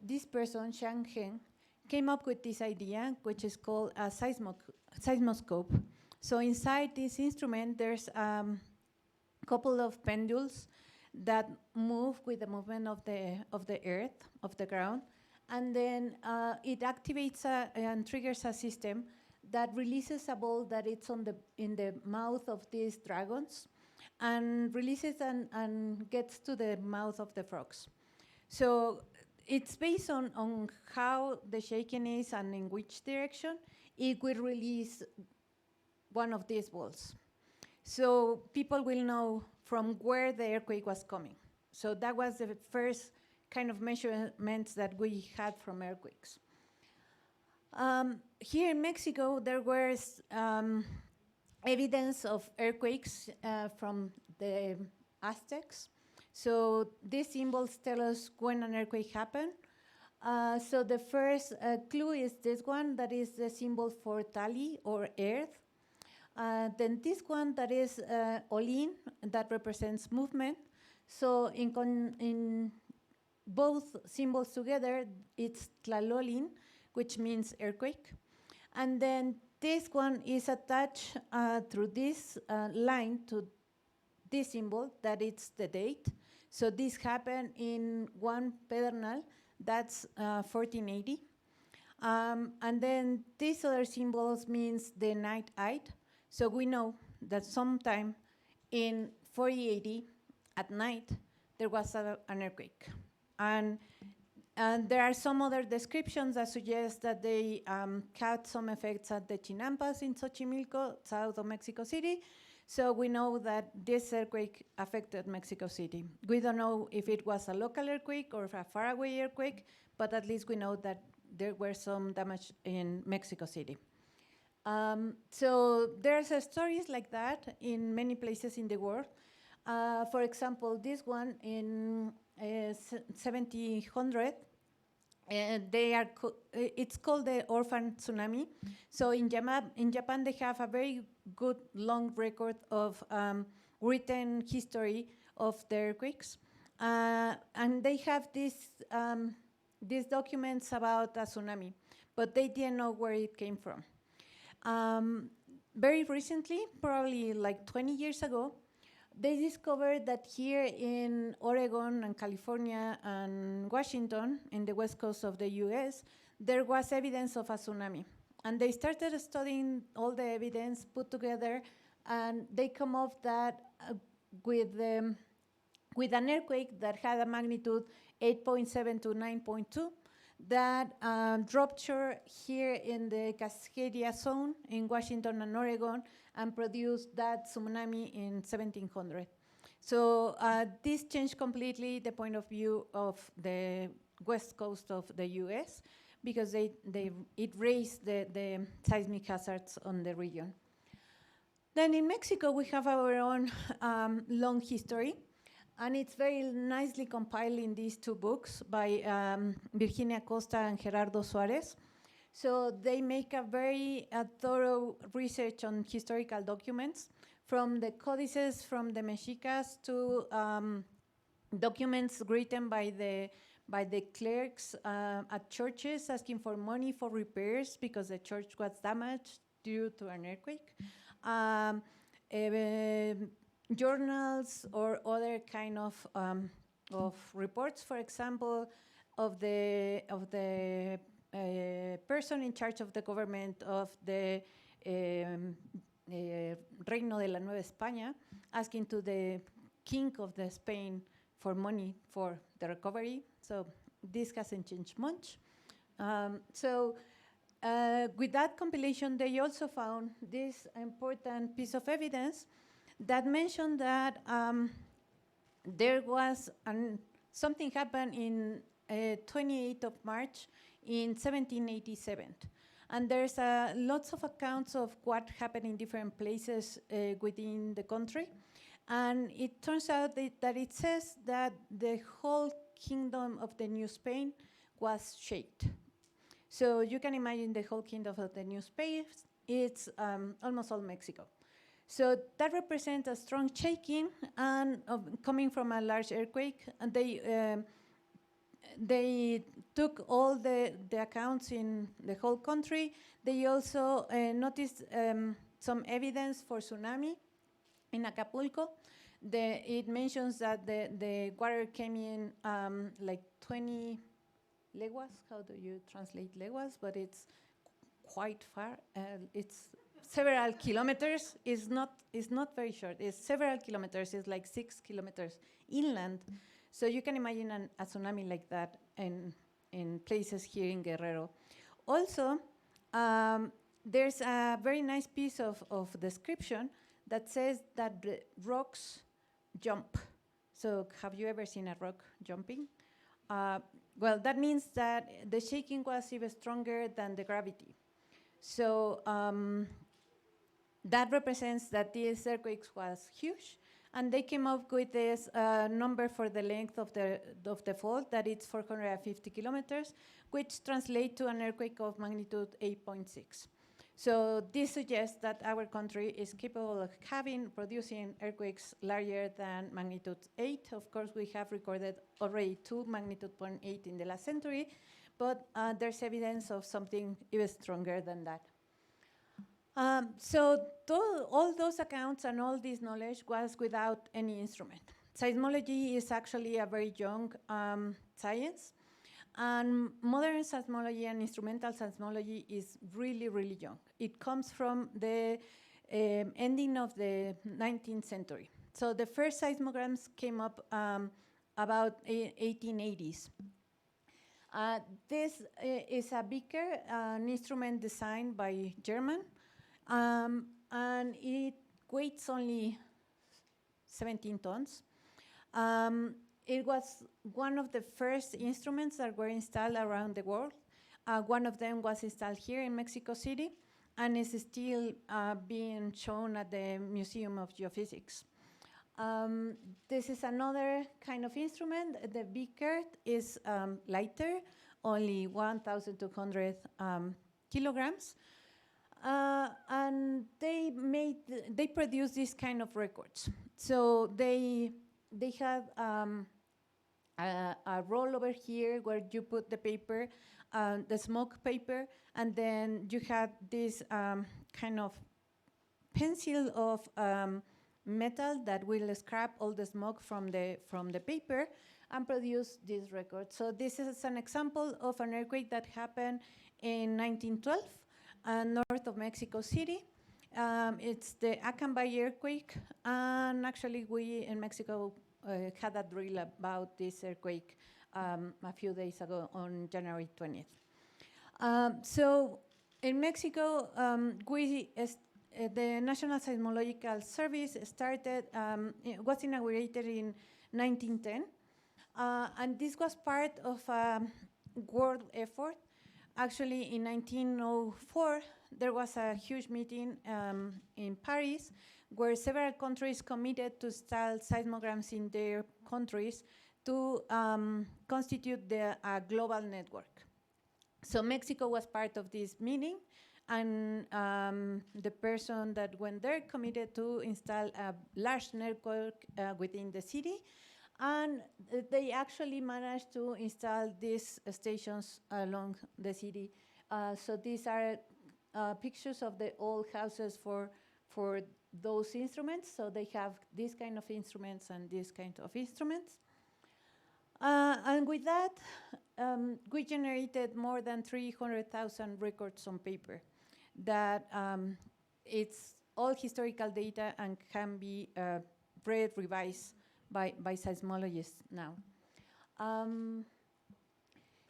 this person, Xiang Heng, came up with this idea, which is called a seismoscope. So inside this instrument, there's a couple of pendulums that move with the movement of the earth, of the ground, and then it activates and triggers a system that releases a ball that it's in the mouth of these dragons, and releases and gets to the mouth of the frogs. So it's based on how the shaking is and in which direction it will release one of these balls. So people will know from where the earthquake was coming. So that was the first kind of measurements that we had from earthquakes. Here in Mexico, there was evidence of earthquakes from the Aztecs. So these symbols tell us when an earthquake happened. So the first clue is this one, that is the symbol for Tali, or earth. Then this one, that is Olin, that represents movement. So in both symbols together, it's Tlalolin, which means earthquake. And then this one is attached through this line to this symbol, that it's the date. So this happened in one Pedernal, that's 1480. And then these other symbols means the night eye. So we know that sometime in 4080 at night, there was an earthquake. And And there are some other descriptions that suggest that they caught some effects at the Chinampas in Xochimilco, south of Mexico City. So we know that this earthquake affected Mexico City. We don't know if it was a local earthquake or a faraway earthquake, but at least we know that there were some damage in Mexico City. So there's stories like that in many places in the world. For example, this one in 1700, it's called the orphan tsunami. So in Japan, they have a very good long record of written history of the earthquakes. And they have these documents about a tsunami, but they didn't know where it came from. Very recently, probably like 20 years ago, they discovered that here in Oregon and California and Washington, in the west coast of the US, there was evidence of a tsunami. And they started studying all the evidence put together, and they come up that with an earthquake that had a magnitude 8.7 to 9.2, that ruptured here in the Cascadia zone in Washington and Oregon, and produced that tsunami in 1700. So this changed completely the point of view of the west coast of the US, because it raised the seismic hazards on the region. Then in Mexico, we have our own long history, and it's very nicely compiled in these two books by Virginia Costa and Gerardo Suarez. So they make a very thorough research on historical documents, from the codices from the Mexicas to documents written by the clerks at churches asking for money for repairs because the church was damaged due to an earthquake. Journals or other kind of reports, for example, of the person in charge of the government of the Reino de la Nueva España, asking to the king of the Spain for money for the recovery. So this hasn't changed much. With that compilation, they also found this important piece of evidence that mentioned that there was something happened in 28th of March in 1787. And there's lots of accounts of what happened in different places within the country. And it turns out that it says that the whole kingdom of the New Spain was shaken. So you can imagine the whole kingdom of the New Spain, it's almost all Mexico. So that represents a strong shaking and coming from a large earthquake. And they took all the accounts in the whole country. They also noticed some evidence for tsunami in Acapulco. It mentions that the water came in like 20 leguas. How do you translate leguas? But it's quite far. It's several kilometers. It's not very short. It's several kilometers. It's like 6 kilometers inland. So you can imagine a tsunami like that in places here in Guerrero. Also, there's a very nice piece of description that says that the rocks jump. So have you ever seen a rock jumping? Well, that means that the shaking was even stronger than the gravity. So that represents that this earthquake was huge. And they came up with this number for the length of the fault, that it's 450 kilometers, which translates to an earthquake of magnitude 8.6. So this suggests that our country is capable of producing earthquakes larger than magnitude 8. Of course, we have recorded already 2 magnitude 0.8 in the last century, but there's evidence of something even stronger than that. So all those accounts and all this knowledge was without any instrument. Seismology is actually a very young science, and modern seismology and instrumental seismology is really, really young. It comes from the ending of the 19th century. So the first seismograms came up about 1880s. This is a beaker, an instrument designed by German, and it weighs only 17 tons. It was one of the first instruments that were installed around the world. One of them was installed here in Mexico City and is still being shown at the Museum of Geophysics. This is another kind of instrument. The beaker is lighter, only 1,200 kilograms. And they produce this kind of records. So they have a roll over here where you put the paper, the smoke paper, and then you have this kind of pencil of metal that will scrap all the smoke from the paper and produce this record. So this is an example of an earthquake that happened in 1912 north of Mexico City. It's the Acambay earthquake, and actually we in Mexico had a drill about this earthquake a few days ago on January 20th. So in Mexico, the National Seismological Service was inaugurated in 1910, and this was part of a world effort. Actually, in 1904, there was a huge meeting in Paris where several countries committed to install seismograms in their countries to constitute the global network. So Mexico was part of this meeting, and the person that went there committed to install a large network within the city, and they actually managed to install these stations along the city. So these are pictures of the old houses for those instruments. So they have this kind of instruments and this kind of instruments. And with that, we generated more than 300,000 records on paper. That it's all historical data and can be read, revised by seismologists now.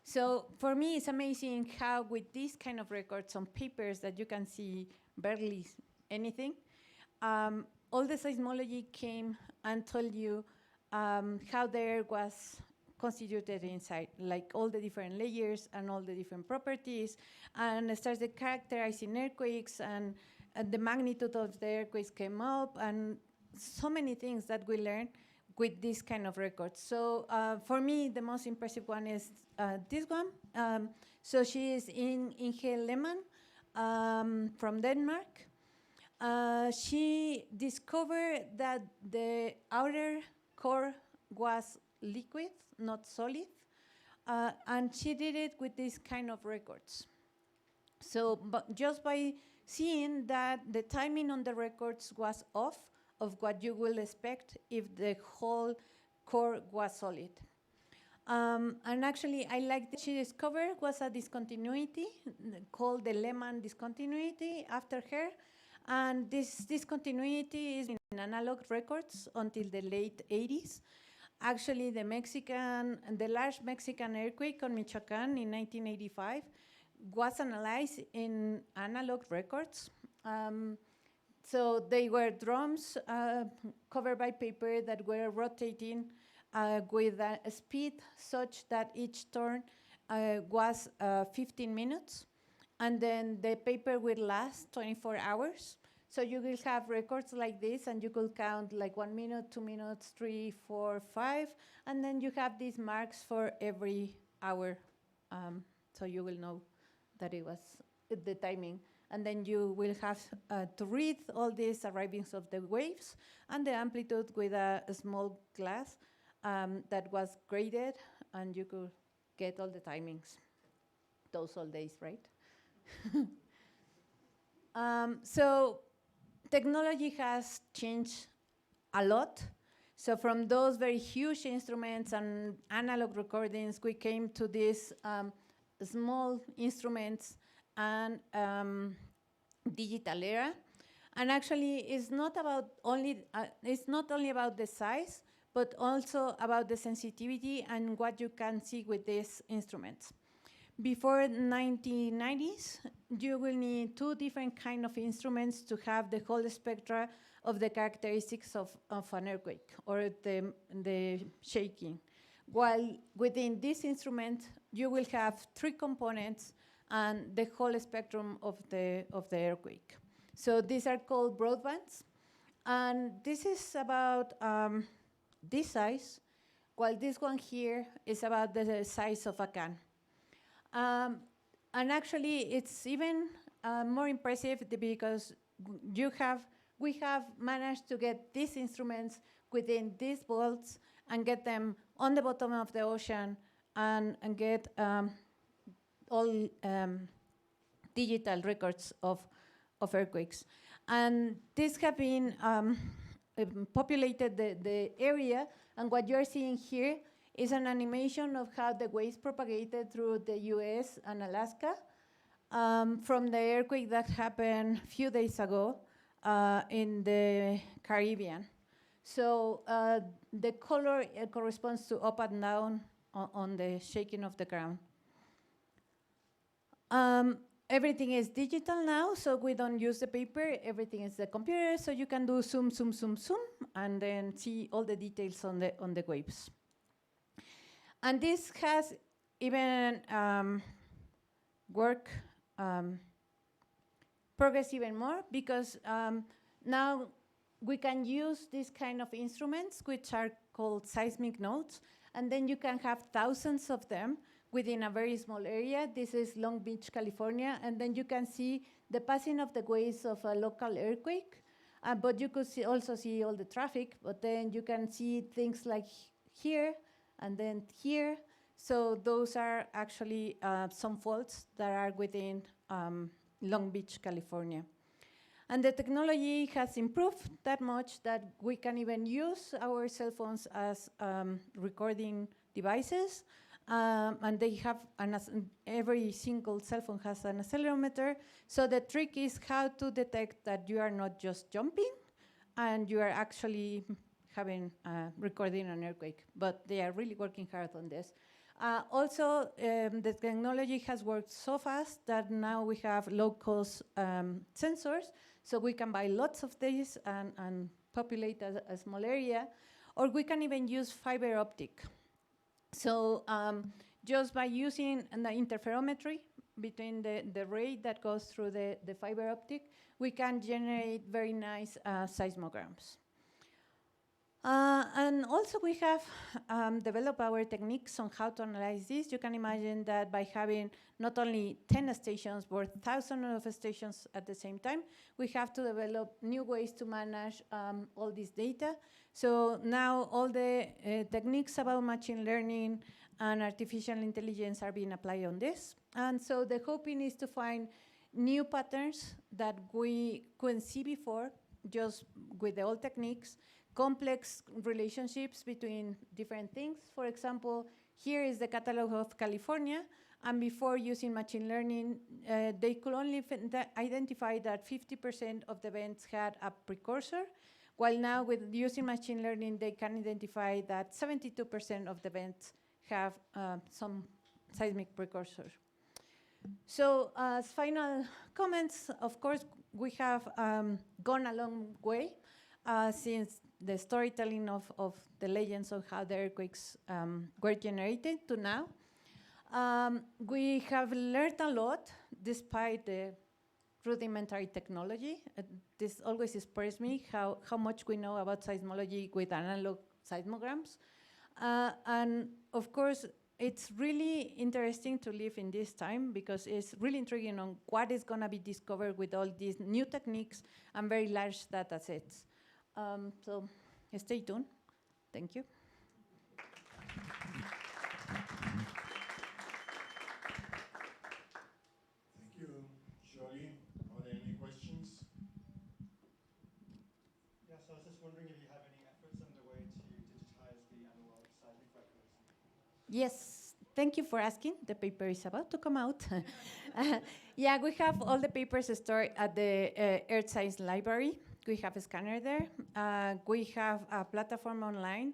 So for me, it's amazing how with these kind of records on papers that you can see barely anything, all the seismology came and told you how the air was constituted inside, like all the different layers and all the different properties, and started characterizing earthquakes, and the magnitude of the earthquakes came up, and so many things that we learned with this kind of records. So for me, the most impressive one is this one. So she is Inge Lehmann from Denmark. She discovered that the outer core was liquid, not solid, and she did it with this kind of records. So but just by seeing that the timing on the records was off of what you will expect if the whole core was solid. And actually, I like that she discovered was a discontinuity called the Lehmann discontinuity after her. And this discontinuity is in analog records until the late 80s. Actually, the large Mexican earthquake on Michoacan in 1985 was analyzed in analog records. So they were drums covered by paper that were rotating with a speed such that each turn was 15 minutes. And then the paper will last 24 hours. So you will have records like this, and you could count like 1 minute, 2 minutes, 3, 4, 5. And then you have these marks for every hour. So you will know that it was the timing. And then you will have to read all these arrivings of the waves and the amplitude with a small glass that was graded, and you could get all the timings. Those all days, right? So technology has changed a lot. So from those very huge instruments and analog recordings, we came to these small instruments and digital era. And actually, it's not only about the size, but also about the sensitivity and what you can see with these instruments. Before 1990s, you will need two different kind of instruments to have the whole spectra of the characteristics of an earthquake or the shaking. While within this instrument, you will have three components and the whole spectrum of the earthquake. So these are called broadbands. And this is about this size, while this one here is about the size of a can. And actually, it's even more impressive because we have managed to get these instruments within these vaults and get them on the bottom of the ocean and get all digital records of earthquakes. And these have been populated the area, and what you're seeing here is an animation of how the waves propagated through the US and Alaska from the earthquake that happened a few days ago in the Caribbean. So the color corresponds to up and down on the shaking of the ground. Everything is digital now, so we don't use the paper. Everything is the computer, so you can do zoom, zoom, zoom, zoom, and then see all the details on the waves. And this has even progress even more because now we can use these kind of instruments, which are called seismic nodes, and then you can have thousands of them within a very small area. This is Long Beach, California, and then you can see the passing of the waves of a local earthquake, but you could also see all the traffic, but then you can see things like here and then here. So those are actually some faults that are within Long Beach, California. And the technology has improved that much that we can even use our cell phones as recording devices. And they have, every single cell phone has an accelerometer. So the trick is how to detect that you are not just jumping and you are actually recording an earthquake. But they are really working hard on this. Also, the technology has worked so fast that now we have low-cost sensors, so we can buy lots of these and populate a small area, or we can even use fiber optic. So just by using the interferometry between the ray that goes through the fiber optic, we can generate very nice seismograms. And also we have developed our techniques on how to analyze this. You can imagine that by having not only 10 stations, but thousands of stations at the same time, we have to develop new ways to manage all this data. So now all the techniques about machine learning and artificial intelligence are being applied on this. And so the hoping is to find new patterns that we couldn't see before, just with the old techniques, complex relationships between different things. For example, here is the catalog of California, and before using machine learning, they could only identify that 50% of the events had a precursor, while now with using machine learning, they can identify that 72% of the events have some seismic precursor. So as final comments, of course, we have gone a long way since the storytelling of the legends of how the earthquakes were generated to now. We have learned a lot despite the rudimentary technology. This always inspires me how much we know about seismology with analog seismograms. And of course, it's really interesting to live in this time because it's really intriguing on what is going to be discovered with all these new techniques and very large data sets. So stay tuned. Thank you. Thank you, Jolie. Are there any questions? Yes, I was just wondering if you have any efforts underway to digitize the analog seismic records. Yes, thank you for asking. The paper is about to come out. Yeah, we have all the papers stored at the Earth Science Library. We have a scanner there. We have a platform online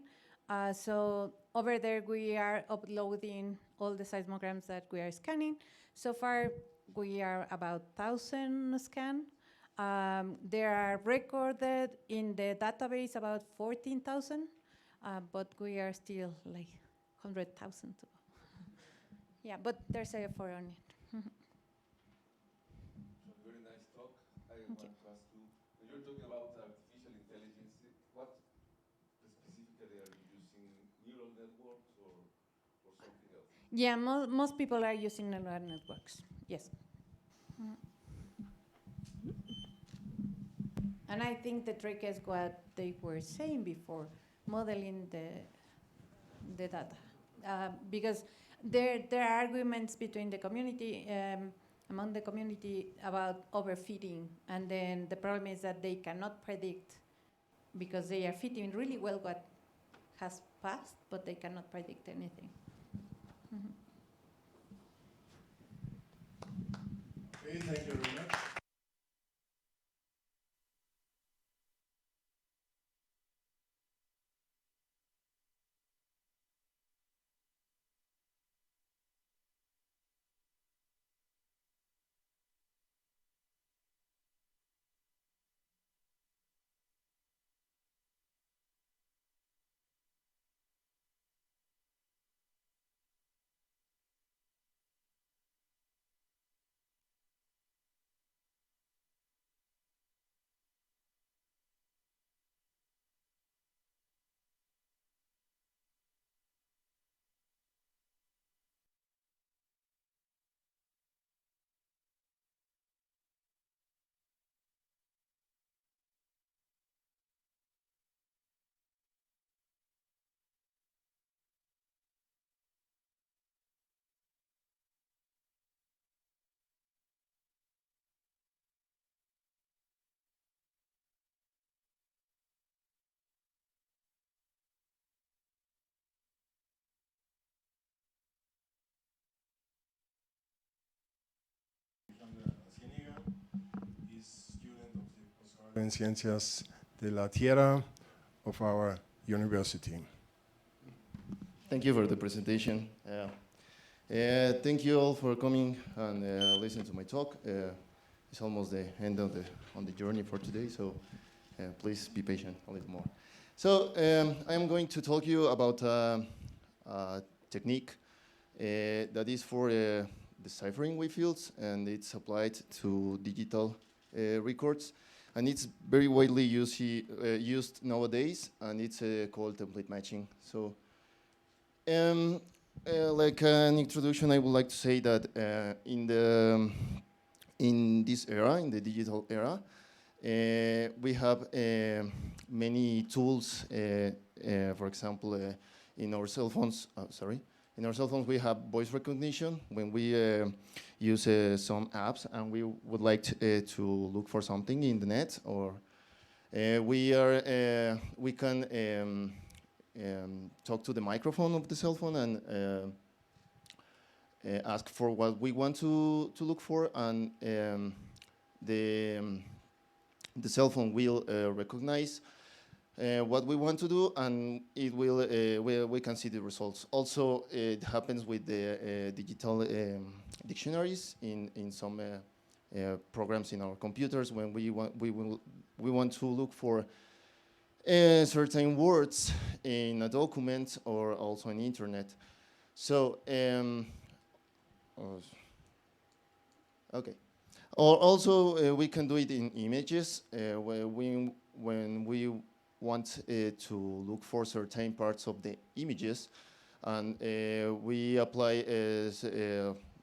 So over there, we are uploading all the seismograms that we are scanning. So far, we are about 1,000 scanned. There are recorded in the database about 14,000, but we are still like 100,000 to go. Yeah, but there's a effort on it. Very nice talk. I want to ask you, when you're talking about artificial intelligence, what specifically are you using, neural networks or something else? Yeah, most people are using neural networks, yes. And I think the trick is what they were saying before, modeling the data. Because there are arguments between the community, among the community about overfitting. And then the problem is that they cannot predict, because they are fitting really well what has passed, but they cannot predict anything. Okay, thank you very much. Student of the Postgrado en Ciencias de la Tierra of our university. Thank you for the presentation. Thank you all for coming and listening to my talk. It's almost the end of the journey for today, so please be patient a little more. So I am going to talk to you about a technique that is for deciphering wavefields, and it's applied to digital records, and it's very widely used nowadays, and it's called template matching. So like an introduction, I would like to say that in this era, in the digital era, we have many tools. For example, in our cell phones, we have voice recognition when we use some apps and we would like to look for something in the net, or we can talk to the microphone of the cell phone and ask for what we want to look for, and the cell phone will recognize what we want to do, and it will we can see the results. Also, it happens with the digital dictionaries in some programs in our computers when we want to look for certain words in a document or also on the internet. So okay. Also, we can do it in images when we want to look for certain parts of the images, and we apply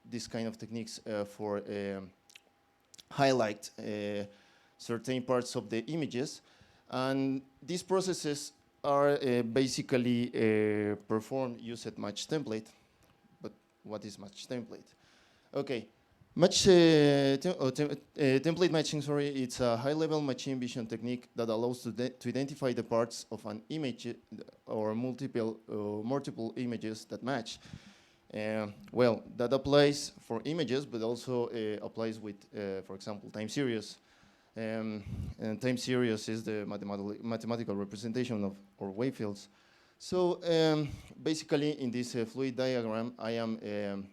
this kind of techniques for highlight certain parts of the images, and these processes are basically performed using match template. But what is match template? Okay. Template matching, it's a high-level machine vision technique that allows to identify the parts of an image or multiple images that match. Well, that applies for images, but also applies with, for example, time series. And time series is the mathematical representation of our wavefields. So basically, in this fluid diagram, I am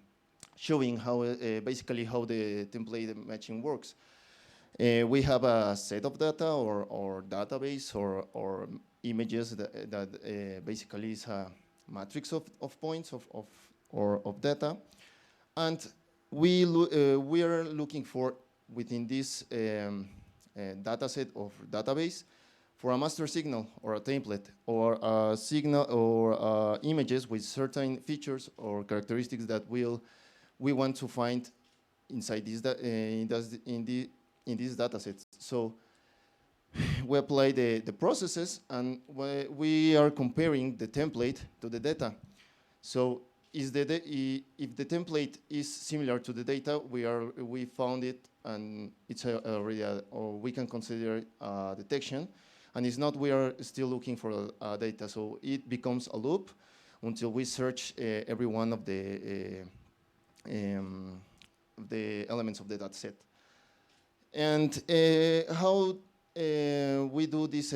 showing how basically how the template matching works. We have a set of data or database or images that basically is a matrix of points of data, and we are looking for within this data set of database for a master signal or a template or a signal or images with certain features or characteristics that we want to find inside this in these data sets. So we apply the processes, and we are comparing the template to the data. So if the template is similar to the data, we found it, and it's already or we can consider detection. And if not, we are still looking for data. So it becomes a loop until we search every one of the elements of the data set. And how we do this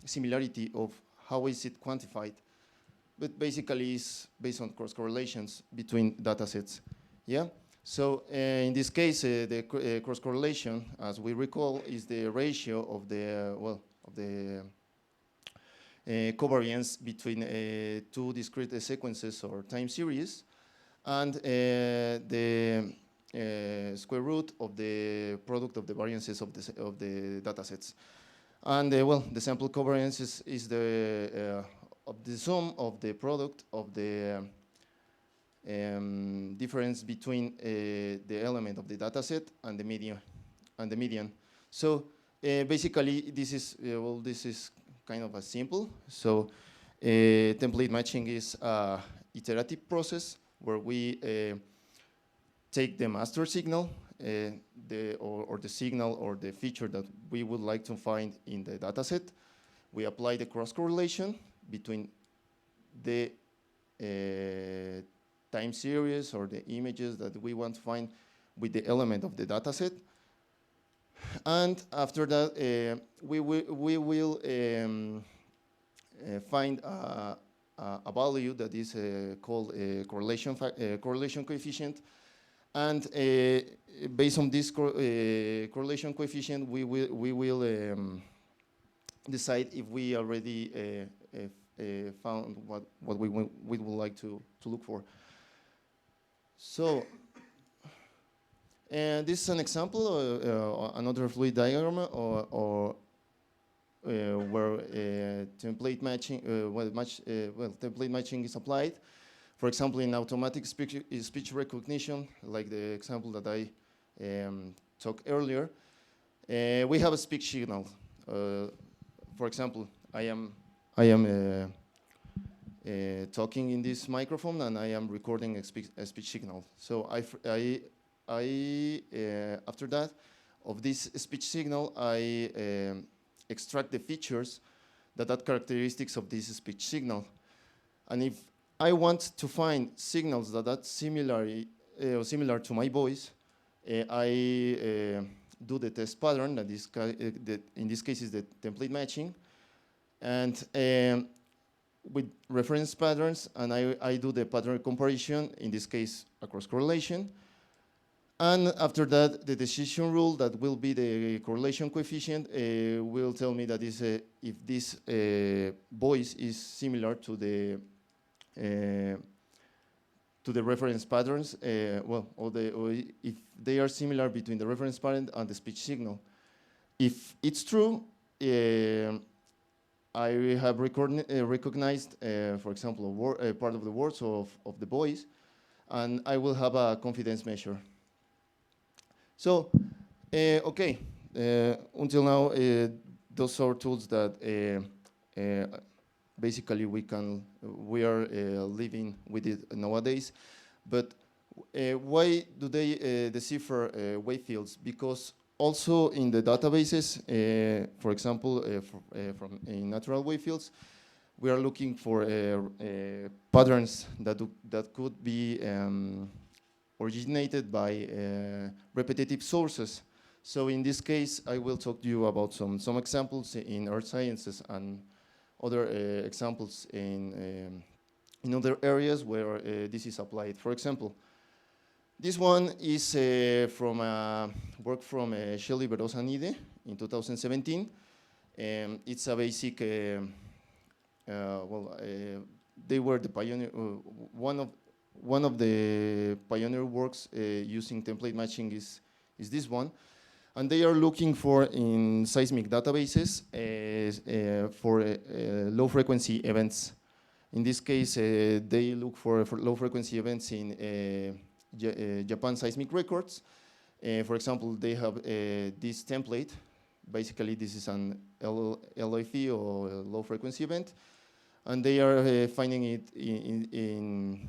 similarity of how is it quantified? But basically it's based on cross correlations between data sets. Yeah. So in this case, the cross correlation, as we recall, is the ratio of the covariance between two discrete sequences or time series, and the square root of the product of the variances of the data sets. And the sample covariance is the of the sum of the product of the difference between the element of the data set and the median. So basically, this is kind of a simple. So template matching is a iterative process where we take the master signal, or the signal or the feature that we would like to find in the data set. We apply the cross correlation between the time series or the images that we want to find with the element of the data set. And after that, we will find a value that is called a correlation coefficient. And based on this correlation coefficient, we will decide if we already found what we would like to look for. So this is an example, another fluid diagram, or where template matching, template matching is applied. For example, in automatic speech recognition, like the example that I talked earlier, we have a speech signal. For example, I am talking in this microphone, and I am recording a speech signal. So after that, of this speech signal, I extract the features that characteristics of this speech signal. And if I want to find signals that are similar to my voice, I do the test pattern, that is in this case is the template matching, and with reference patterns, and I do the pattern comparison, in this case a cross correlation. And after that, the decision rule, that will be the correlation coefficient, will tell me that if this voice is similar to the reference patterns, or if they are similar between the reference pattern and the speech signal. If it's true, I have recognized, for example, a part of the words of the voice, and I will have a confidence measure. So, okay, until now, those are tools that basically we are living with it nowadays. But why do they decipher wavefields? Because also in the databases, for example, in natural wavefields, we are looking for patterns that could be originated by repetitive sources. So in this case, I will talk to you about some examples in earth sciences and other examples in other areas where this is applied. For example, this one is from a work from Shelley Berosa Nide in 2017. It's a basic, they were the pioneer, one of the pioneer works using template matching is this one. And they are looking for, in seismic databases, for low frequency events. In this case, they look for low frequency events in Japan seismic records. For example, they have this template. Basically, this is an LFE or low frequency event. And they are finding it in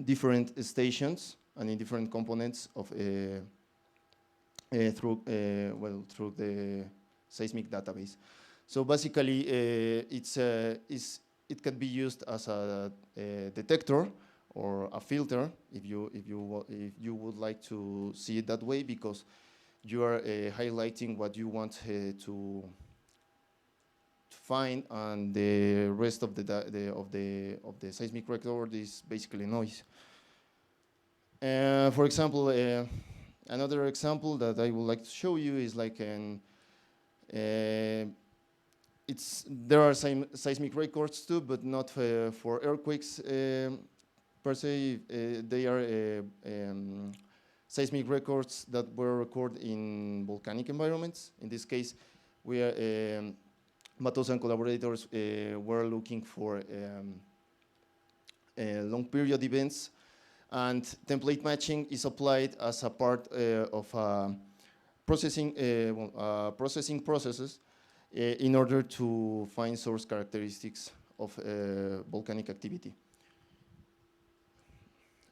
different stations and in different components of through the seismic database. So basically, it can be used as a detector or a filter if you would like to see it that way, because you are highlighting what you want to find, and the rest of the seismic record is basically noise. For example, another example that I would like to show you is like there are seismic records too, but not for earthquakes per se. They are seismic records that were recorded in volcanic environments. In this case, we are Matos and collaborators were looking for long period events, and template matching is applied as a part of processing processes in order to find source characteristics of volcanic activity.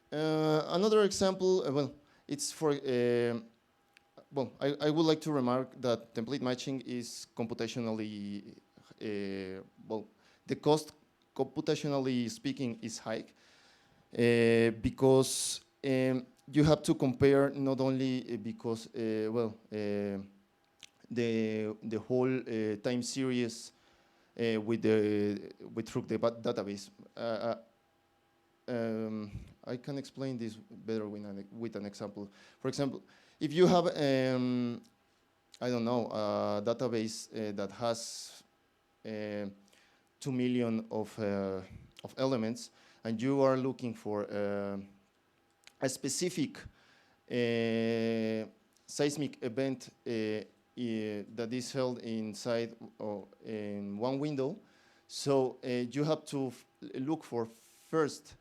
Another example, it's for I would like to remark that template matching is computationally, the cost, computationally speaking, is high because you have to compare not only because, the whole time series through the database. I can explain this better with an example. For example, if you have, I don't know, a database that has 2 million of elements, and you are looking for a specific seismic event that is held inside or in one window, so you have to look for first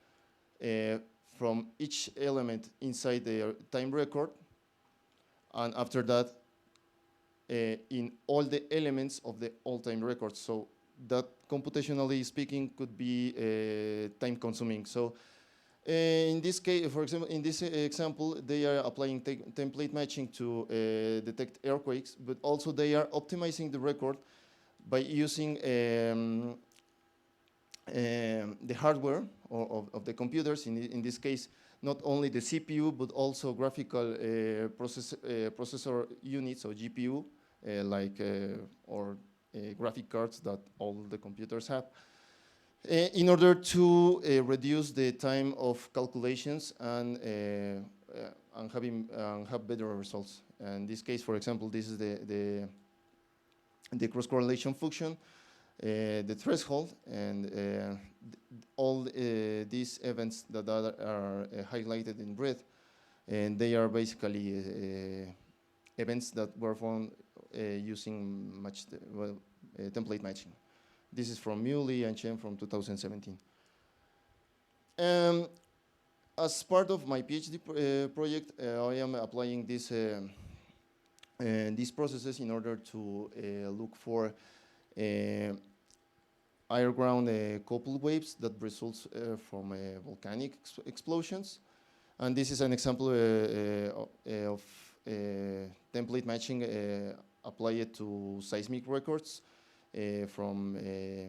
from each element inside the time record, and after that in all the elements of the all-time record. So that, computationally speaking, could be time consuming. So in this case, for example, in this example, they are applying template matching to detect earthquakes, but also they are optimizing the record by using the hardware of the computers, in this case, not only the CPU, but also graphical processor units, or GPU, or graphic cards that all the computers have, in order to reduce the time of calculations and have better results. In this case, for example, this is the cross correlation function, the threshold, and all these events that are highlighted in red, and they are basically events that were found using template matching. This is from Muley and Chen from 2017. As part of my PhD project, I am applying these processes in order to look for air-ground coupled waves that results from volcanic explosions. And this is an example of template matching applied to seismic records from a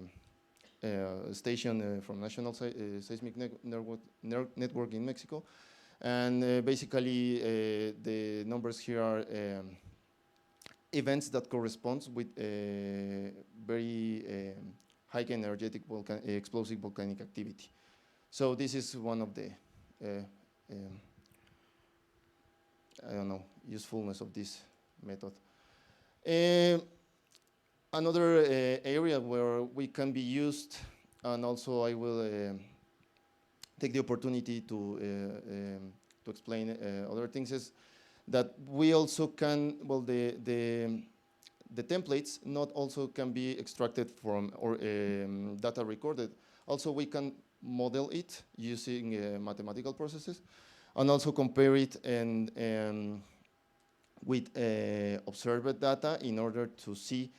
station from National Seismic Network in Mexico. And basically, the numbers here are events that correspond with very high energetic explosive volcanic activity. So this is one of the, I don't know, usefulness of this method. Another area where we can be used, and also I will take the opportunity to explain other things, is that we also can, well, the templates not also can be extracted from or data recorded. Also, we can model it using mathematical processes, and also compare it and with observed data in order to see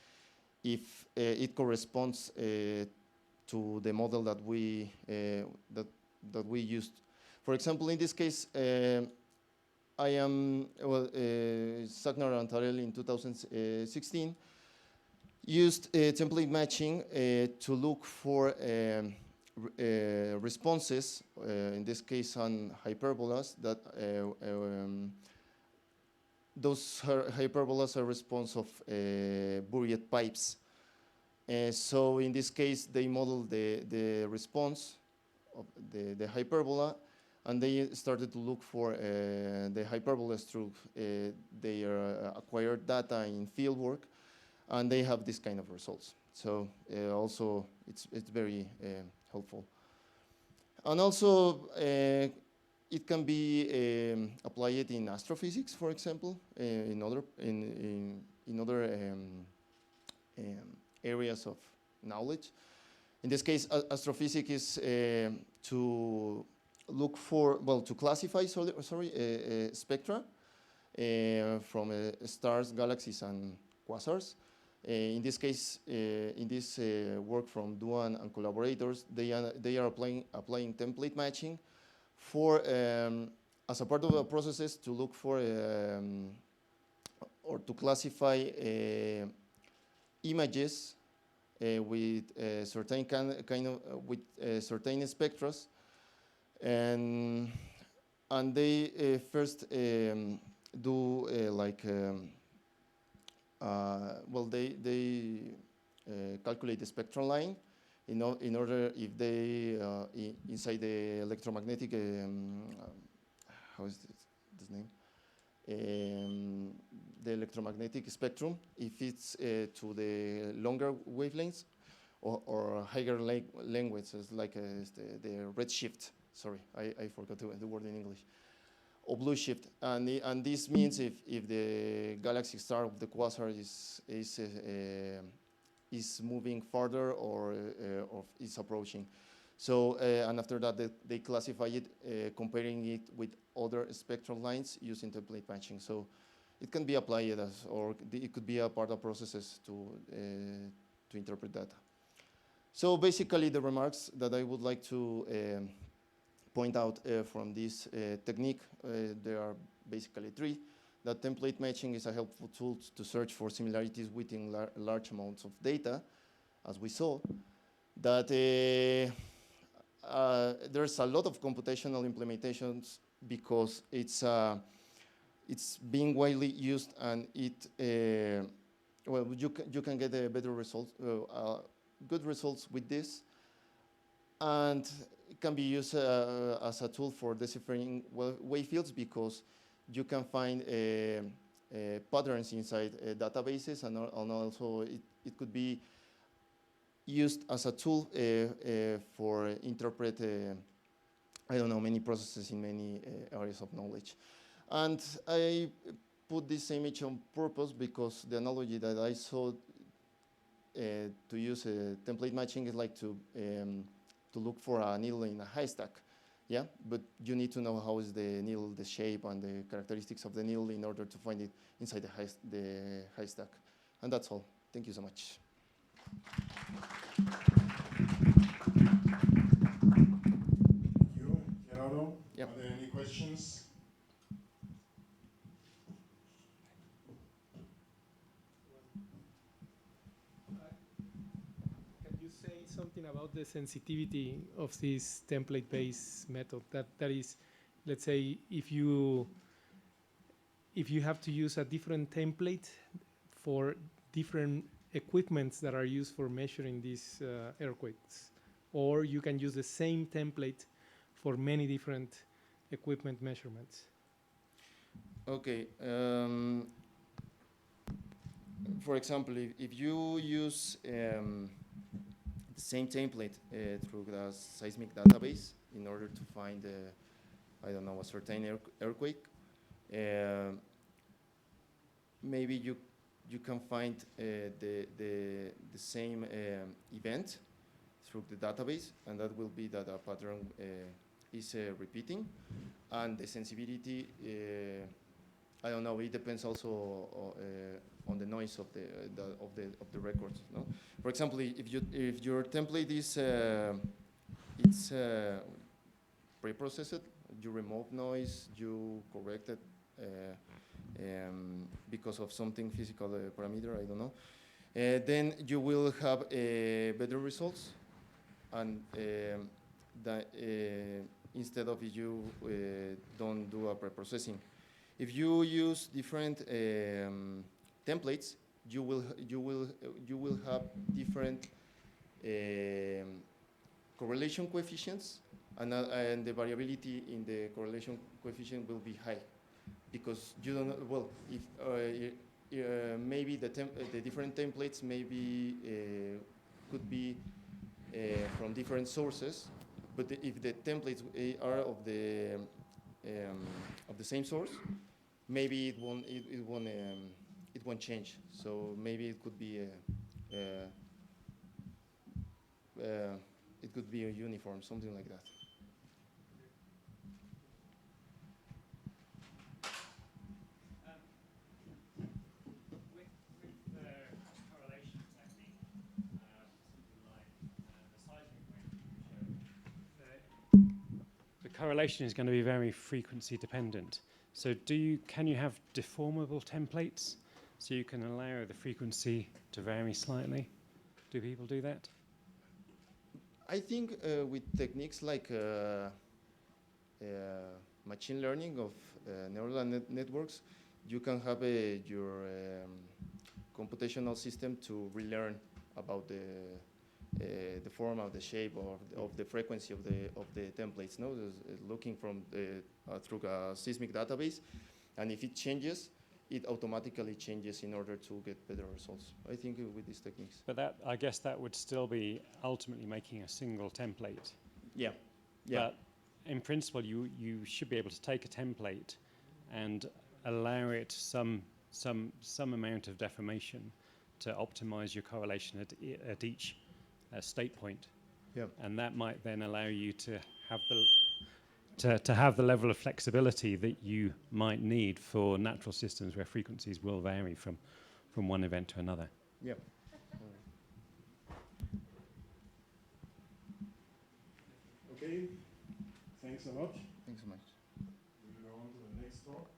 if it corresponds to the model that we used. For example, in this case, I am, well, Sagnar and Tarell in 2016 used template matching to look for responses, in this case on hyperbolas, that those hyperbolas are a response of buried pipes. So in this case, they modeled the response of the hyperbola, and they started to look for the hyperbolas through their acquired data in fieldwork, and they have this kind of results. So also, it's very helpful. And also, it can be applied in astrophysics, for example, in other areas of knowledge. In this case, astrophysics is to look for, well, to classify, spectra from stars, galaxies, and quasars. In this case, in this work from Duan and collaborators, they are applying template matching for, as a part of the processes, to look for or to classify images with certain certain spectras, and they first do well, they calculate the spectral line in order, if they inside the electromagnetic how is this name, the electromagnetic spectrum, if it's to the longer wavelengths or higher lengths, like the redshift. Sorry, I forgot the word in English. Or blue shift, and this means if the galaxy star of the quasar is moving farther or is approaching. So and after that they classify it, comparing it with other spectral lines using template matching. So it can be applied as, or it could be a part of processes to interpret data. So basically, the remarks that I would like to point out from this technique, there are basically three. That template matching is a helpful tool to search for similarities within large amounts of data, as we saw. That there's a lot of computational implementations because it's being widely used, and it well, you can get better results, good results with this, and it can be used as a tool for deciphering wavefields, because you can find patterns inside databases, and also it could be used as a tool for interpret, I don't know, many processes in many areas of knowledge. And I put this image on purpose because the analogy that I saw to use template matching is like to look for a needle in a haystack, yeah? But you need to know how is the needle, the shape, and the characteristics of the needle in order to find it inside the haystack. And that's all. Thank you so much. Thank you, Gerardo. Yep. Are there any questions? Can you say something about the sensitivity of this template-based method? That is, let's say, if you have to use a different template for different equipments that are used for measuring these earthquakes, or you can use the same template for many different equipment measurements. Okay. For example, if you use the same template through the seismic database in order to find, I don't know, a certain earthquake, maybe you can find the same event through the database, and that will be that a pattern is repeating, and the sensibility, I don't know, it depends also on the noise of the records. No? For example, if your template is it's pre-processed, you remove noise, you correct it because of something physical parameter, I don't know, then you will have better results, and instead of you don't do a pre-processing. If you use different templates, you will have different correlation coefficients, and the variability in the correlation coefficient will be high, because you don't know, well, if maybe the different templates maybe could be from different sources, but if the templates are of the same source, maybe it won't change. So maybe it could be a uniform, something like that. With the correlation technique, something like the seismic wave you showed, the correlation is going to be very frequency dependent. So can you have deformable templates so you can allow the frequency to vary slightly? Do people do that? I think with techniques like machine learning of neural networks, you can have your computational system to relearn about the form of the shape of the frequency of the templates. No, looking from through a seismic database, and if it changes, it automatically changes in order to get better results. I think with these techniques. But I guess that would still be ultimately making a single template. Yeah. Yeah. But in principle, you should be able to take a template and allow it some amount of deformation to optimize your correlation at each state point. Yeah. And that might then allow you to have the level of flexibility that you might need for natural systems where frequencies will vary from one event to another. Yeah. Okay, thanks a lot. Thanks so much. We'll go on to the next talk.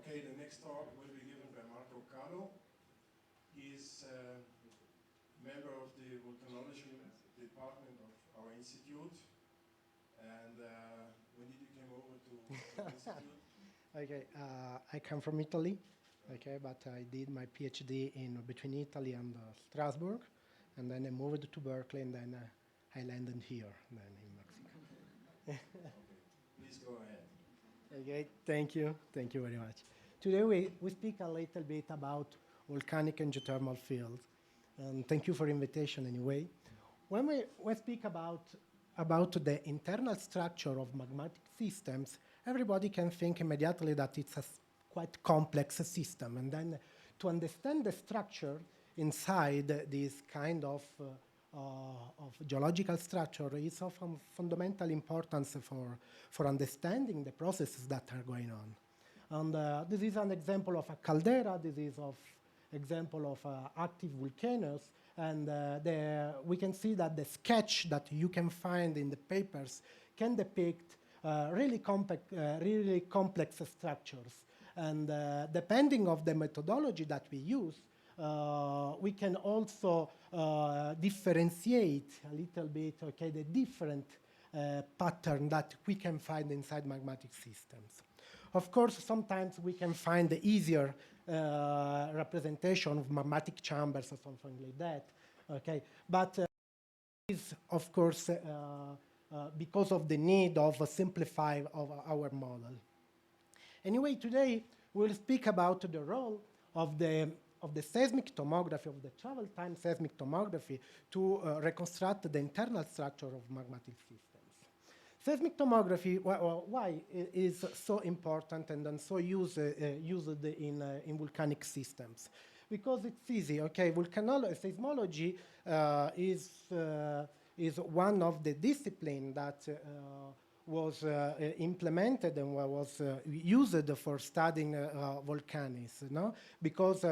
Okay, the next talk will be given by Marco Calo. He is a member of the volcanology department of our institute. And when did you come over to the institute? Okay, I come from Italy, okay, but I did my PhD between Italy and Strasbourg, and then I moved to Berkeley, and then I landed here, then in Mexico. Okay, please go ahead. Okay, thank you very much. Today we speak a little bit about volcanic and geothermal fields, and thank you for the invitation anyway. When we speak about about the internal structure of magmatic systems, everybody can think immediately that it's a quite complex system. And then to understand the structure inside this kind of geological structure is of fundamental importance for understanding the processes that are going on. And this is an example of a caldera. This is an example of active volcanoes. And we can see that the sketch that you can find in the papers can depict really complex structures. And depending on the methodology that we use, we can also differentiate a little bit, okay, the different pattern that we can find inside magmatic systems. Of course, sometimes we can find the easier representation of magmatic chambers or something like that, okay? But is, of course, because of the need of simplify of our model. Anyway, today we'll speak about the role of the seismic tomography, of the travel time seismic tomography to reconstruct the internal structure of magmatic systems. Seismic tomography, why is so important and then so used in volcanic systems? Because it's easy, okay? Seismology is one of the disciplines that was implemented and was used for studying volcanoes, no? Because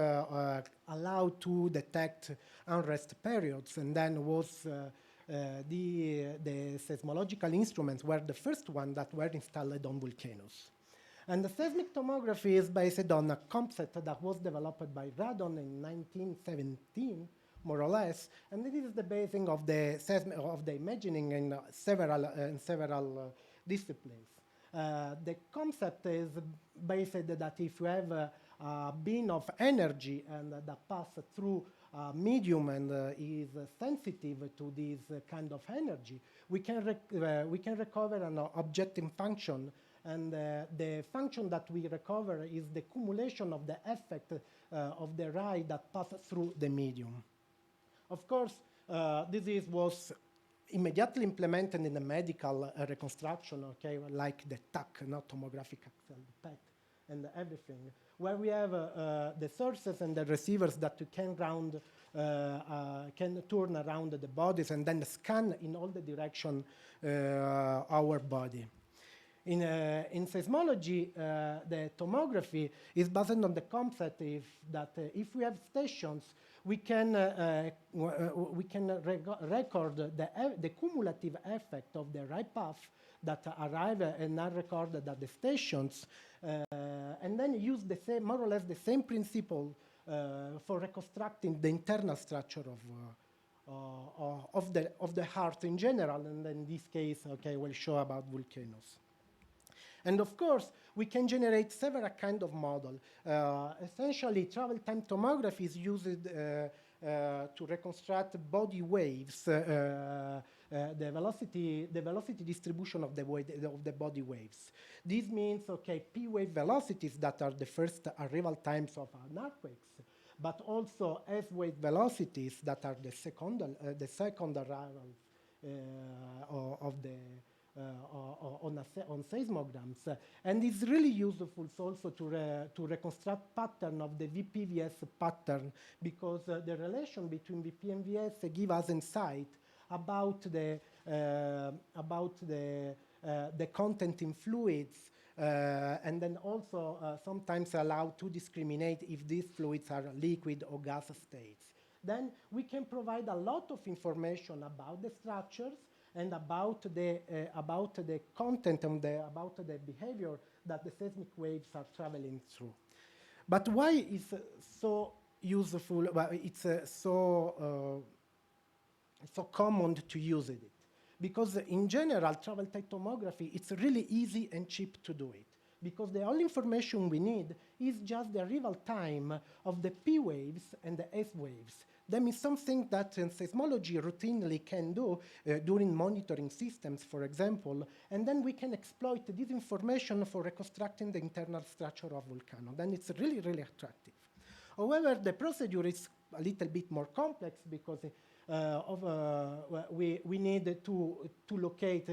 allowed to detect unrest periods, and then was the seismological instruments were the first one that were installed on volcanoes. And the seismic tomography is based on a concept that was developed by Radon in 1917, more or less, and it is the basing of the imagining in several disciplines. The concept is based that if you have a beam of energy and that passes through a medium and is sensitive to this kind of energy, we can recover an objective function, and the function that we recover is the cumulation of the effect of the ray that passes through the medium. Of course, this was immediately implemented in the medical reconstruction, okay, like the TAC, not tomographic axial PET, and everything, where we have the sources and the receivers that can turn around the bodies and then scan in all the direction our body. In seismology, the tomography is based on the concept that if we have stations, we can record the cumulative effect of the ray path that arrive and are recorded at the stations, and then use the same, more or less the same principle for reconstructing the internal structure of the heart in general, and in this case, okay, we'll show about volcanoes. And of course, we can generate several kinds of models. Essentially, travel time tomography is used to reconstruct body waves, the velocity distribution of the body waves. This means, okay, P wave velocities that are the first arrival times of an earthquake, but also S wave velocities that are the second arrival of the on seismograms, and it's really useful also to reconstruct pattern of the VP-VS pattern, because the relation between VP and VS give us insight about the content in fluids, and then also sometimes allow to discriminate if these fluids are liquid or gas states. Then we can provide a lot of information about the structures and about the content and about the behavior that the seismic waves are traveling through. But why is so useful? Well, it's so common to use it? Because in general, travel time tomography, it's really easy and cheap to do it, because the only information we need is just the arrival time of the P waves and the S waves. That means something that seismology routinely can do during monitoring systems, for example, and then we can exploit this information for reconstructing the internal structure of volcano. Then it's really, really attractive. However, the procedure is a little bit more complex, because we need to locate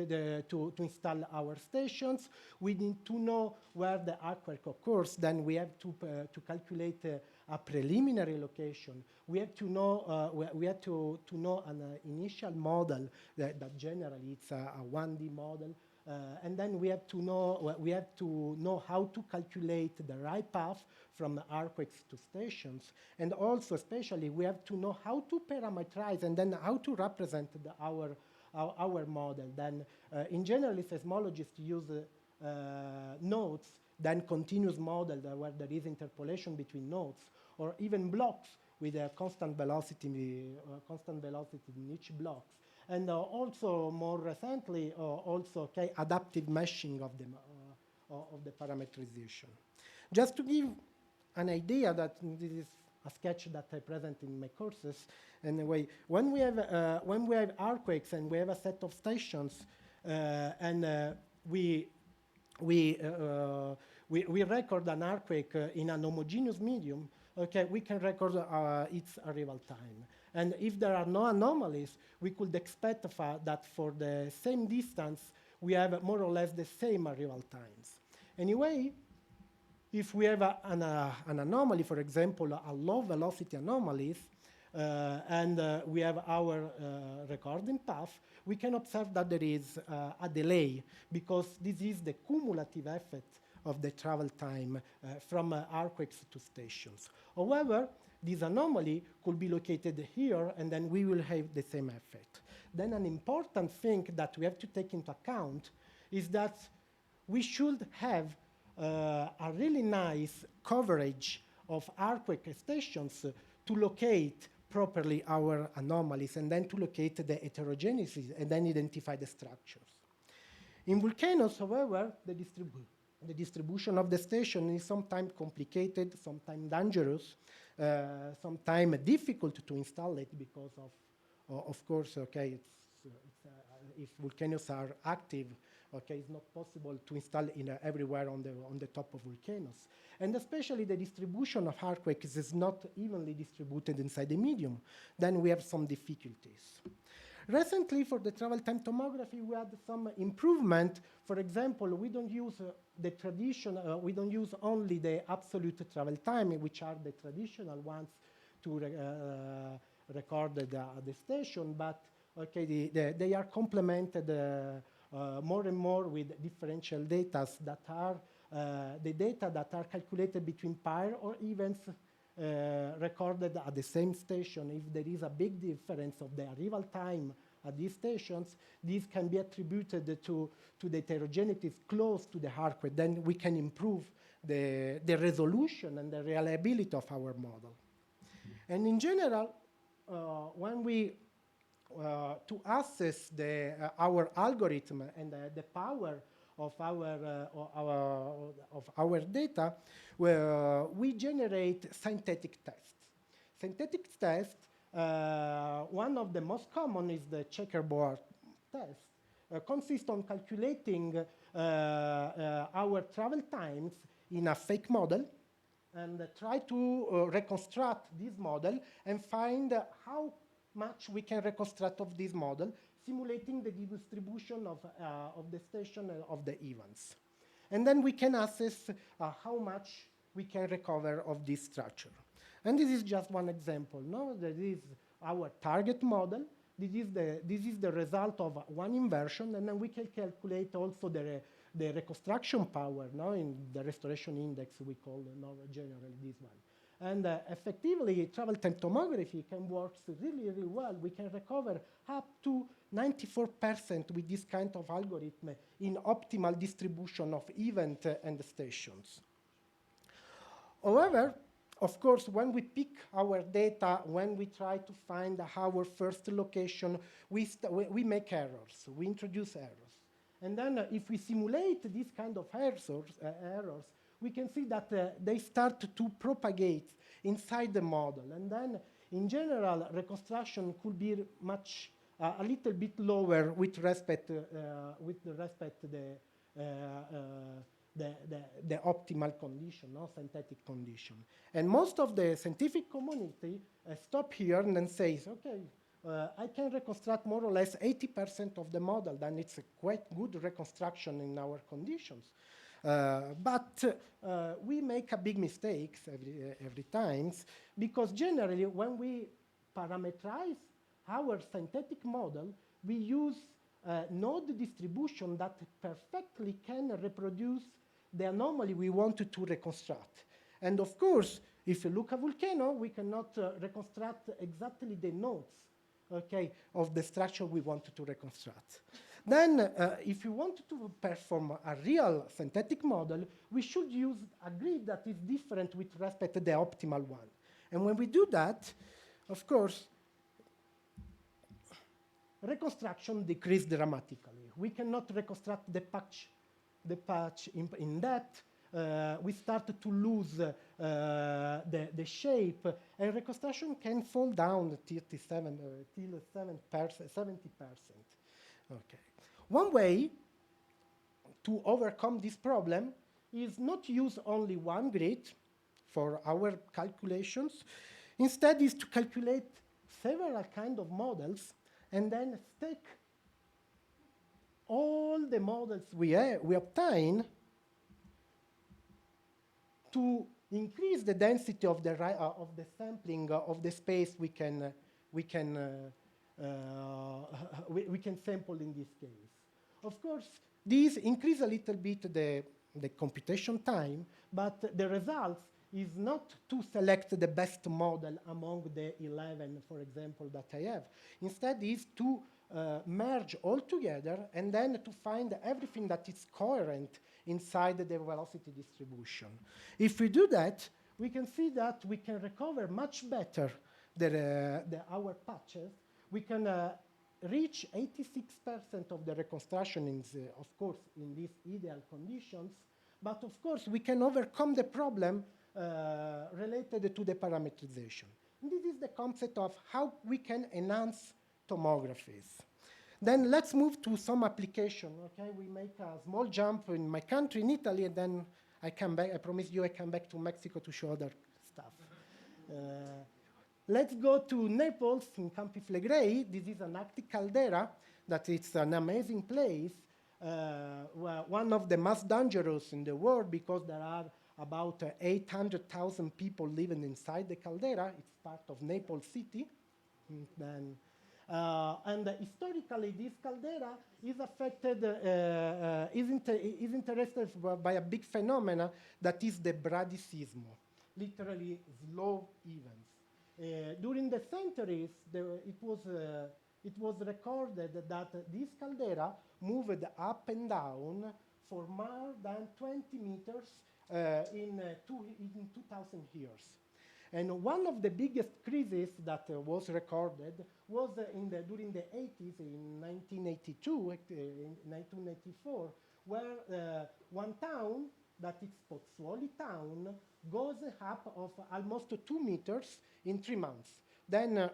to install our stations. We need to know where the earthquake occurs. Then we have to calculate a preliminary location. We have to know an initial model that generally it's a 1D model. And then we have to know how to calculate the right path from the earthquakes to stations, and also especially we have to know how to parameterize and then how to represent our model. Then in general, seismologists use nodes, then continuous model where there is interpolation between nodes, or even blocks with a constant velocity in each block. And also more recently, adaptive meshing of the parameterization. Just to give an idea that this is a sketch that I present in my courses. Anyway, when we have earthquakes and we have a set of stations, and we record an earthquake in an homogeneous medium, okay, we can record its arrival time. And if there are no anomalies, we could expect that for the same distance, we have more or less the same arrival times. Anyway, if we have an anomaly, for example, a low velocity anomaly, and we have our recording path, we can observe that there is a delay, because this is the cumulative effect of the travel time from earthquakes to stations. However, this anomaly could be located here, and then we will have the same effect. Then an important thing that we have to take into account is that we should have a really nice coverage of earthquake stations to locate properly our anomalies, and then to locate the heterogeneity, and then identify the structures. In volcanoes, however, the distribution of the station is sometimes complicated, sometimes dangerous, sometimes difficult to install it because of course, okay, if volcanoes are active, okay, it's not possible to install everywhere on the top of volcanoes. And especially the distribution of earthquakes is not evenly distributed inside the medium. Then we have some difficulties. Recently, for the travel time tomography, we had some improvement. For example, we don't use the traditional, we don't use only the absolute travel time, which are the traditional ones to record the station, but okay, they are complemented more and more with differential data that are the data that are calculated between pair or events recorded at the same station. If there is a big difference of the arrival time at these stations, these can be attributed to the heterogeneity close to the earthquake. Then we can improve the resolution and the reliability of our model. And in general, when we to assess our algorithm and the power of our data, we generate synthetic tests. Synthetic tests, one of the most common is the checkerboard test, consists on calculating our travel times in a fake model and try to reconstruct this model and find how much we can reconstruct of this model, simulating the distribution of the station and of the events. And then we can assess how much we can recover of this structure. And this is just one example. No, that is our target model. This is the result of one inversion, and then we can calculate also the reconstruction power. No, in the restoration index we call generally this one. And effectively, travel time tomography can work really, really well. We can recover up to 94% with this kind of algorithm in optimal distribution of event and stations. However, of course, when we pick our data, when we try to find our first location, we make errors. We introduce errors. And then if we simulate these kind of errors, we can see that they start to propagate inside the model. And then, in general, reconstruction could be a little bit lower with respect to the optimal condition, no synthetic condition. And most of the scientific community stop here and then says, okay, I can reconstruct more or less 80% of the model, then it's a quite good reconstruction in our conditions. But we make a big mistakes every time, because generally when we parameterize our synthetic model, we use node distribution that perfectly can reproduce the anomaly we wanted to reconstruct. And of course, if you look at a volcano, we cannot reconstruct exactly the nodes, okay, of the structure we wanted to reconstruct. Then, if you want to perform a real synthetic model, we should use a grid that is different with respect to the optimal one. And when we do that, of course, reconstruction decreased dramatically. We cannot reconstruct the patch in depth. We started to lose the shape, and reconstruction can fall down till 70%. Okay. One way to overcome this problem is not use only one grid for our calculations. Instead, is to calculate several kind of models and then stack all the models we obtain to increase the density of the sampling of the space we can sample in this case. Of course, these increase a little bit the computation time, but the results is not to select the best model among the 11, for example, that I have. Instead, is to merge all together and then to find everything that is coherent inside the velocity distribution. If we do that, we can see that we can recover much better our patches. We can reach 86% of the reconstruction, of course, in these ideal conditions. But of course, we can overcome the problem related to the parameterization. And this is the concept of how we can enhance tomographies. Then let's move to some application. Okay, we make a small jump in my country, in Italy, and then I come back. I promise you, I come back to Mexico to show other stuff. Let's go to Naples in Campi Flegrei. This is an active caldera that it's an amazing place, one of the most dangerous in the world because there are about 800,000 people living inside the caldera. It's part of Naples city. And historically, this caldera is affected, is interested by a big phenomena that is the bradisismo, literally slow events. During the centuries, it was recorded that this caldera moved up and down for more than 20 meters in 2,000 years. And one of the biggest crises that was recorded was during the 80s, in 1982, in 1984, where one town, that is Pozzuoli town, goes up of almost 2 meters in 3 months. Then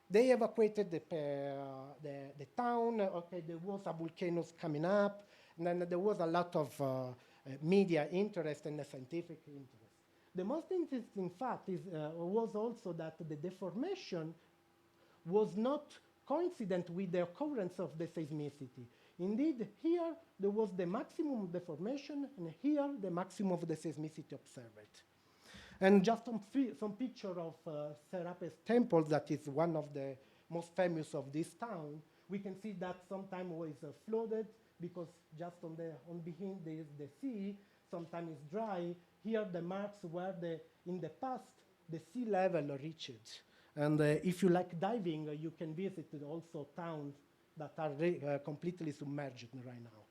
they evacuated the town. Okay, there was a volcano coming up, and then there was a lot of media interest and scientific interest. The most interesting fact was also that the deformation was not coincident with the occurrence of the seismicity. Indeed, here there was the maximum deformation, and here the maximum of the seismicity observed. And just some picture of Serapis Temple, that is one of the most famous of this town. We can see that sometimes was flooded because just on behind there is the sea. Sometimes it's dry. Here the marks where in the past the sea level reached. And if you like diving, you can visit also towns that are completely submerged right now.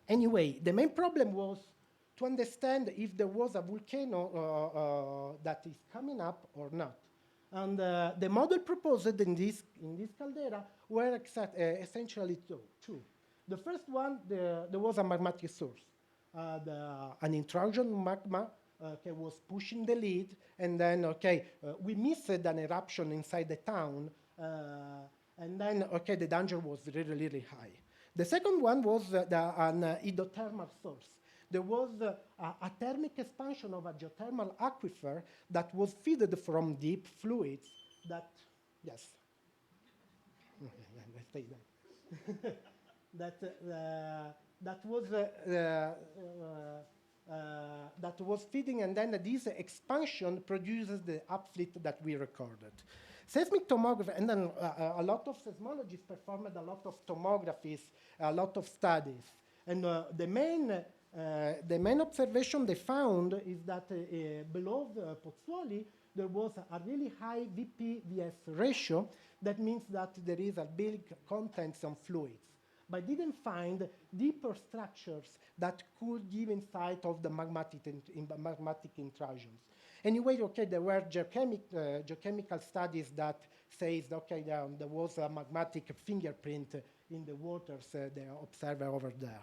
Anyway, the main problem was to understand if there was a volcano that is coming up or not. And the model proposed in this caldera were essentially two. The first one, there was a magmatic source. An intrusion magma was pushing the lid, and then we missed an eruption inside the town, and then the danger was really, really high. The second one was an hydrothermal source. There was a thermic expansion of a geothermal aquifer that was fed from deep fluids that, yes? let's say that. That was feeding, and then this expansion produces the upfleet that we recorded. Seismic tomography, and then a lot of seismologists performed a lot of tomographies, a lot of studies. And the main observation they found is that below the Pozzuoli, there was a really high VP-VS ratio. That means that there is a big contents on fluids. But didn't find deeper structures that could give insight of the magmatic intrusions. Anyway, okay, there were geochemical studies that says, okay, there was a magmatic fingerprint in the waters they observed over there.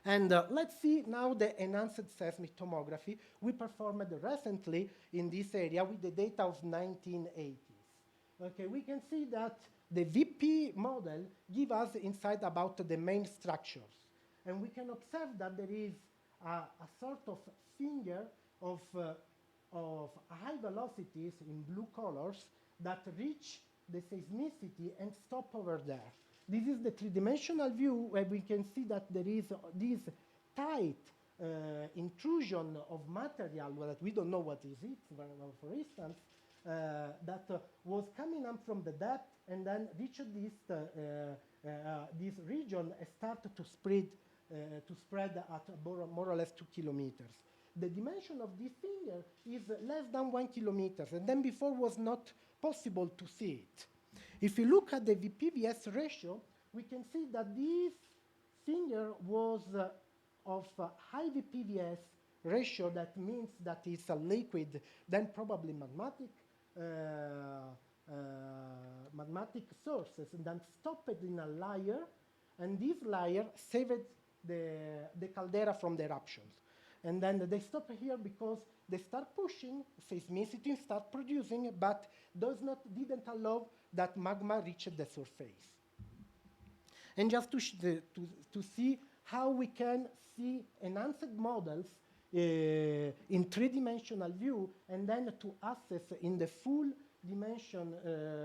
And let's see now the enhanced seismic tomography we performed recently in this area with the data of 1980s. Okay, we can see that the VP model gives us insight about the main structures. And we can observe that there is a sort of finger of high velocities in blue colors that reach the seismicity and stop over there. This is the three-dimensional view where we can see that there is this tight intrusion of material that we don't know what is it, for instance, that was coming up from the depth and then reached this region and started to spread at more or less 2 kilometers. The dimension of this finger is less than 1 kilometer, and then before was not possible to see it. If you look at the VP-VS ratio, we can see that this finger was of high VP-VS ratio. That means that it's a liquid, then probably magmatic sources, and then stopped in a layer, and this layer saved the caldera from the eruptions. And then they stop here because they start pushing, seismicity start producing, but didn't allow that magma reach the surface. And just to see how we can see enhanced models in three-dimensional view, and then to assess in the full dimension,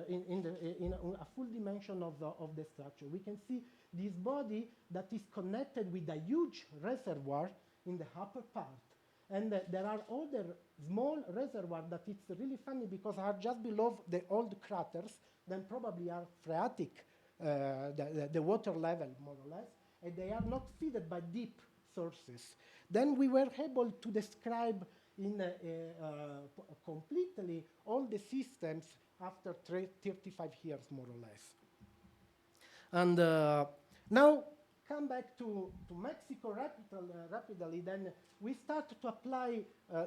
in a full dimension of the structure. We can see this body that is connected with a huge reservoir in the upper part. And there are other small reservoirs that it's really funny because are just below the old craters, then probably are phreatic, the water level more or less, and they are not fed by deep sources. Then we were able to describe in completely all the systems after 35 years more or less. And now come back to Mexico rapidly, then we start to apply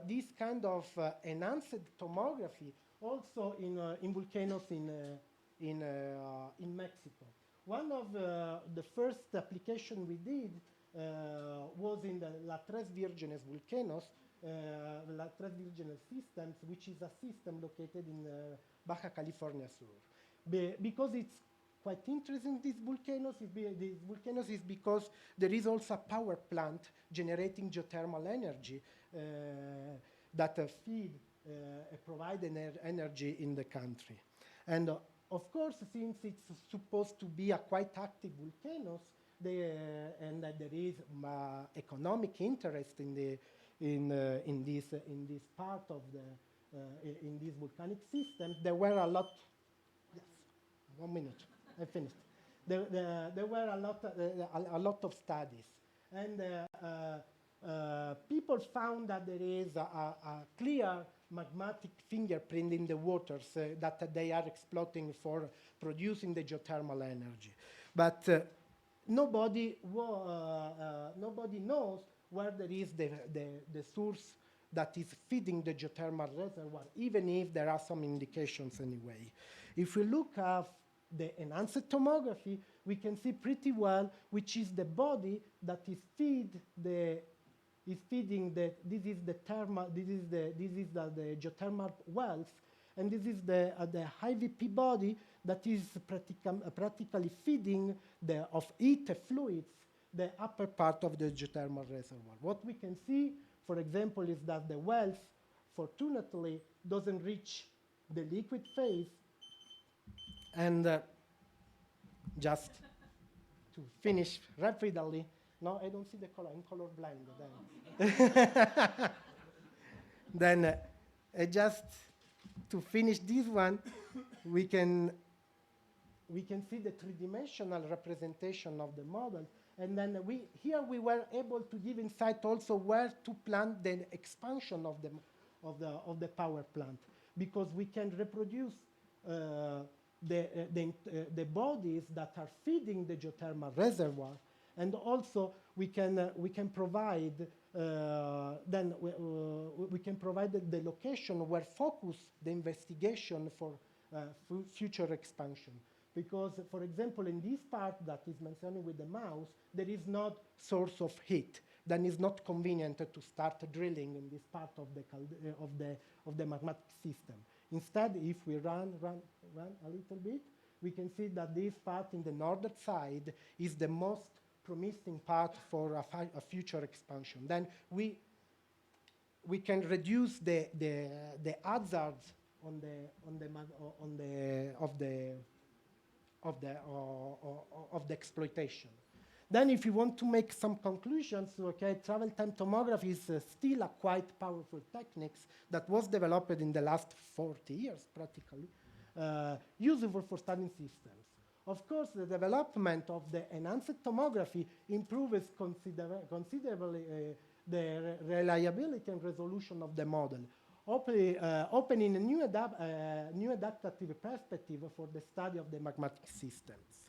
this kind of enhanced tomography also in volcanoes in Mexico. One of the first application we did was in the La Tres Vírgenes volcanoes, La Tres Vírgenes systems, which is a system located in Baja California Sur. Because it's quite interesting, these volcanoes is because there is also a power plant generating geothermal energy that provide energy in the country. And of course, since it's supposed to be a quite active volcanoes, and that there is economic interest in this part of in this volcanic system, there were a lot. Yes, 1 minute. I finished. There were a lot of studies, and people found that there is a clear magmatic fingerprint in the waters that they are exploiting for producing the geothermal energy. But nobody knows where there is the source that is feeding the geothermal reservoir, even if there are some indications anyway. If we look at the enhanced tomography, we can see pretty well which is the body that is feeding the geothermal wells, and this is the high VP body that is practically feeding of heat fluids the upper part of the geothermal reservoir. What we can see, for example, is that the wells, fortunately, doesn't reach the liquid phase, And just to finish rapidly, no, I don't see the color, I'm colorblind. Then just to finish this one, we can see the three-dimensional representation of the model. And then here we were able to give insight also where to plant the expansion of the power plant, because we can reproduce the bodies that are feeding the geothermal reservoir, and also we can provide we can provide the location where focus the investigation for future expansion. Because, for example, in this part that is mentioned with the mouse, there is not source of heat. Then it's not convenient to start drilling in this part of the magmatic system. Instead, if we run a little bit, we can see that this part in the northern side is the most promising part for a future expansion. Then we can reduce the hazards of the exploitation. Then if you want to make some conclusions, okay, travel time tomography is still a quite powerful technique that was developed in the last 40 years practically, useful for studying systems. Of course, the development of the enhanced tomography improves considerably the reliability and resolution of the model, opening a new adaptive perspective for the study of the magmatic systems.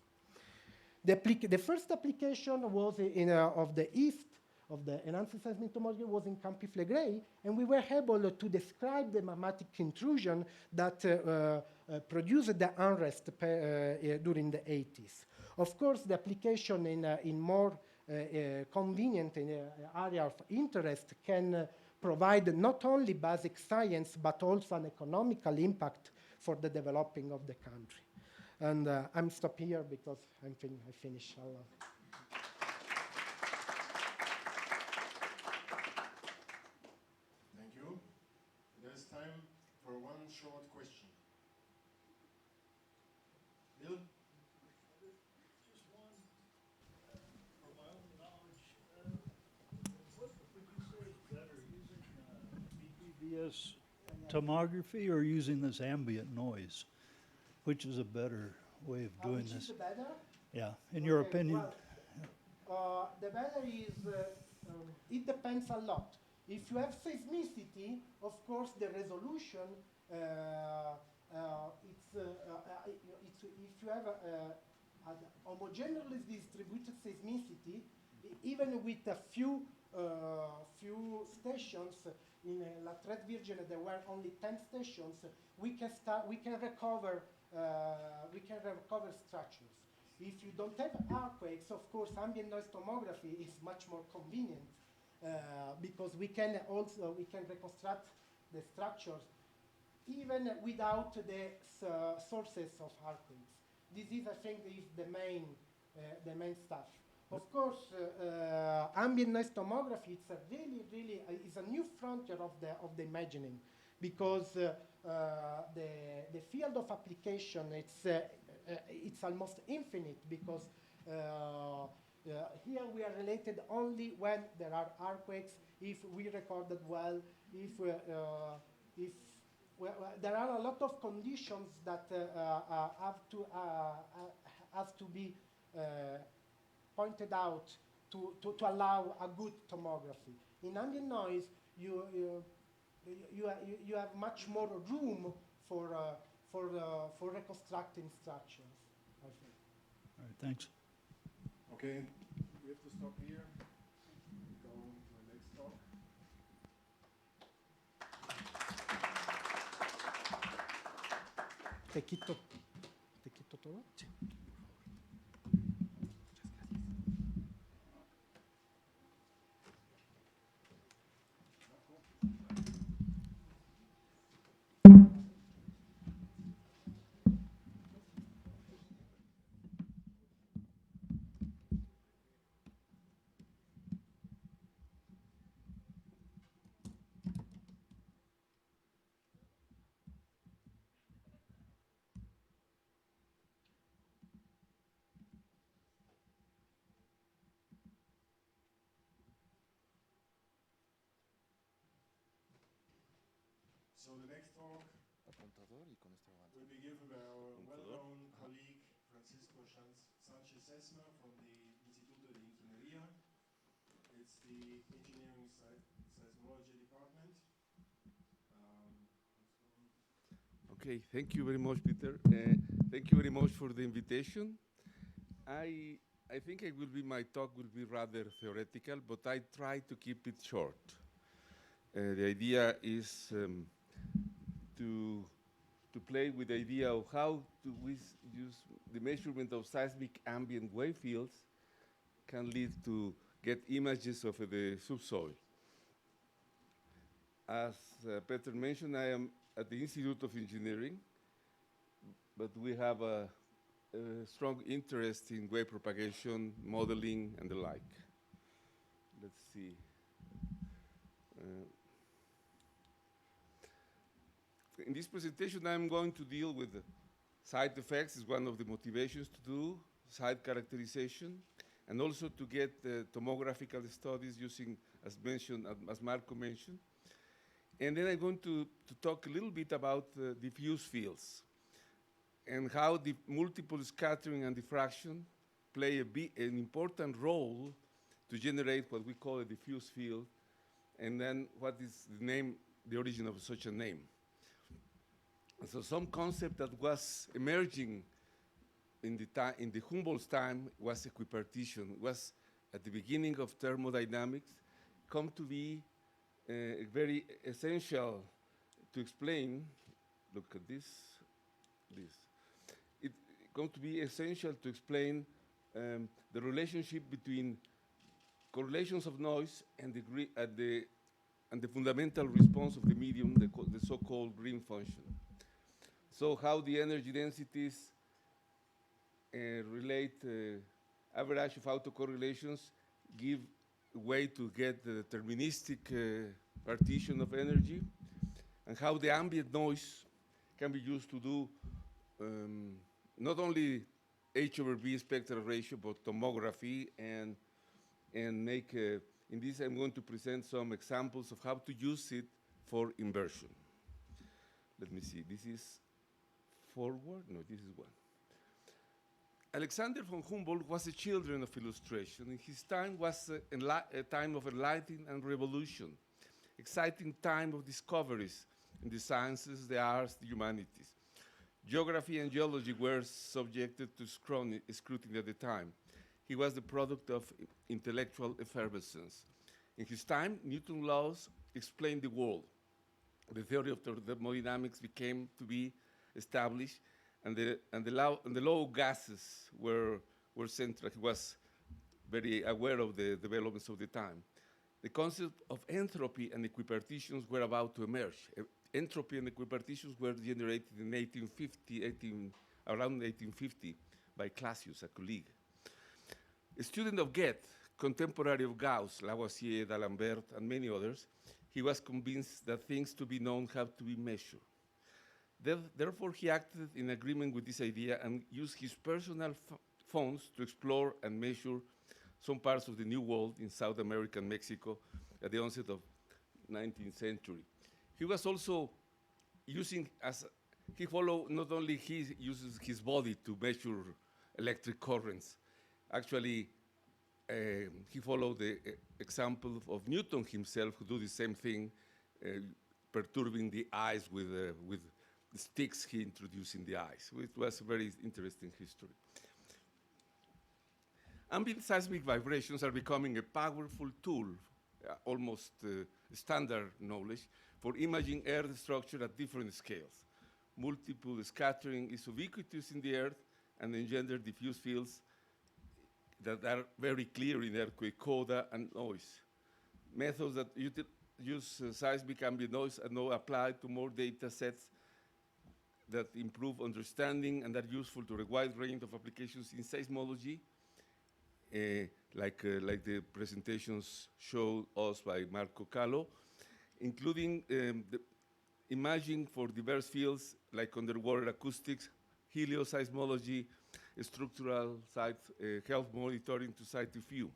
The first application was of the east of the enhanced seismic tomography was in Campi Flegrei, and we were able to describe the magmatic intrusion that produced the unrest during the 80s. Of course, the application in more convenient area of interest can provide not only basic science, but also an economical impact for the developing of the country. And I'm stop here because I finish. Thank you. There's time for one short question. Bill? Just one, for my own knowledge, what would you say is better, using BPBS tomography or using this ambient noise? Which is a better way of doing Which this? is the better? Yeah, in your opinion. Well, the better is, it depends a lot. If you have seismicity, of course, the resolution, if you have a homogeneously distributed seismicity, even with a few stations, in La Tret Virgin there were only 10 stations, we can recover structures. If you don't have earthquakes, of course, ambient noise tomography is much more convenient because we can reconstruct the structures even without the sources of earthquakes. This is, I think, is the main stuff. Of course, ambient noise tomography it's a really is a new frontier of the imagining, because the field of application it's almost infinite, because here we are related only when there are earthquakes, if we recorded well, if there are a lot of conditions that have to be pointed out to allow a good tomography. In ambient noise, you have much more room for reconstructing structures, I think. All right, thanks. Okay, we have to stop here. Go to the next talk. Te quito todo. So the next talk will be given by our well-known colleague Francisco Sanchez-Esma from the Instituto de Ingeniería. It's the engineering seismology department. Okay, thank you very much, Peter. Thank you very much for the invitation. I think my talk will be rather theoretical, but I try to keep it short. The idea is to play with the idea of how to use the measurement of seismic ambient wave fields can lead to get images of the subsoil. As Peter mentioned, I am at the Institute of Engineering, but we have a strong interest in wave propagation, modeling, and the like. Let's see. In this presentation, I'm going to deal with side effects. Is one of the motivations to do side characterization, and also to get tomographical studies using, as mentioned, as Marco mentioned. And then I'm going to talk a little bit about diffuse fields and how the multiple scattering and diffraction play an important role to generate what we call a diffuse field, and then what is the origin of such a name. And so some concept that was emerging in the Humboldt's time was equipartition, was at the beginning of thermodynamics, come to be very essential to explain. Look at this. It comes to be essential to explain the relationship between correlations of noise and the fundamental response of the medium, the so-called green function. So how the energy densities relate average of autocorrelations give way to get the deterministic partition of energy, and how the ambient noise can be used to do not only H/V spectral ratio, but tomography, and make, in this I'm going to present some examples of how to use it for inversion. Let me see, this is forward? No, this is one. Alexander von Humboldt was a children of illustration, and his time was a time of enlightenment and revolution, exciting time of discoveries in the sciences, the arts, the humanities. Geography and geology were subjected to scrutiny at the time. He was the product of intellectual effervescence. In his time, Newton's laws explained the world. The theory of thermodynamics became to be established, and the law of gases were central. He was very aware of the developments of the time. The concept of entropy and equipartitions were about to emerge. Entropy and equipartitions were generated in around 1850 by Clausius, a colleague. A student of Goethe, contemporary of Gauss, Lavoisier, D'Alembert, and many others, he was convinced that things to be known have to be measured. Therefore, he acted in agreement with this idea and used his personal funds to explore and measure some parts of the New World in South America and Mexico at the onset of 19th century. He was also using, not only he uses his body to measure electric currents. Actually, he followed the example of Newton himself, who do the same thing, perturbing the eyes with the sticks he introduced in the eyes. It was a very interesting history. Ambient seismic vibrations are becoming a powerful tool, almost standard knowledge, for imaging Earth structure at different scales. Multiple scattering is ubiquitous in the Earth and engender diffuse fields that are very clear in earthquake, coda, and noise. Methods that use seismic ambient noise are now applied to more data sets that improve understanding and are useful to a wide range of applications in seismology, like the presentations showed us by Marco Callo, including the imaging for diverse fields like underwater acoustics, helioseismology, structural site health monitoring, to cite a few.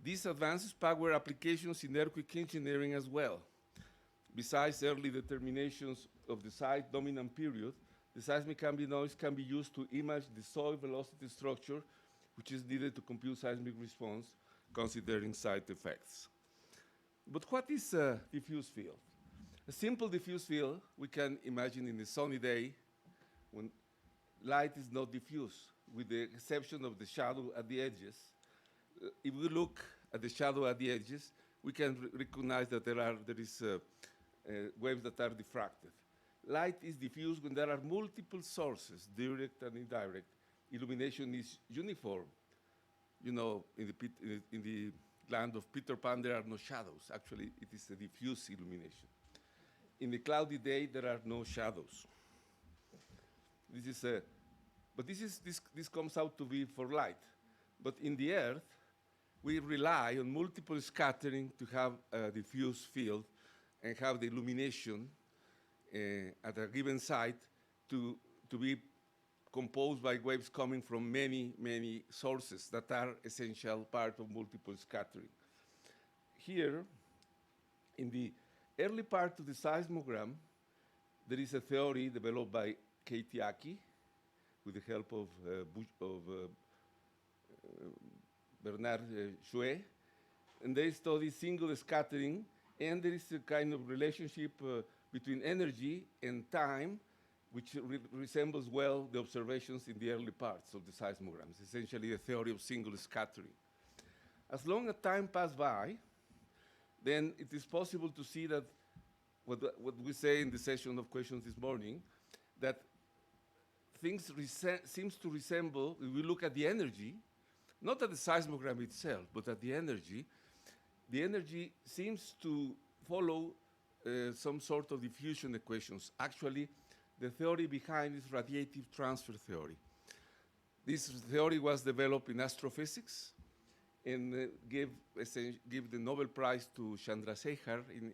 These advances power applications in earthquake engineering as well. besides early determinations of the site dominant period, the seismic ambient noise can be used to image the soil velocity structure, which is needed to compute seismic response, considering site effects. But what is a diffuse field? A simple diffuse field we can imagine in a sunny day when light is not diffuse, with the exception of the shadow at the edges. If we look at the shadow at the edges, we can recognize that there is waves that are diffracted. Light is diffuse when there are multiple sources, direct and indirect. Illumination is uniform. You know, in the land of Peter Pan, there are no shadows. Actually, it is a diffuse illumination. In the cloudy day, there are no shadows. This comes out to be for light. But in the Earth, we rely on multiple scattering to have a diffuse field and have the illumination at a given site to be composed by waves coming from many, many sources that are essential part of multiple scattering. Here, in the early part of the seismogram, there is a theory developed by Keitiaki with the help of Bernard Chouet, and they study single scattering, and there is a kind of relationship between energy and time, which resembles well the observations in the early parts of the seismograms, essentially a theory of single scattering. As long as time passes by, then it is possible to see that what we say in the session of questions this morning, that things seems to resemble, if we look at the energy, not at the seismogram itself, but at the energy seems to follow some sort of diffusion equations. Actually, the theory behind is radiative transfer theory. This theory was developed in astrophysics and gave the Nobel Prize to Chandrasekhar in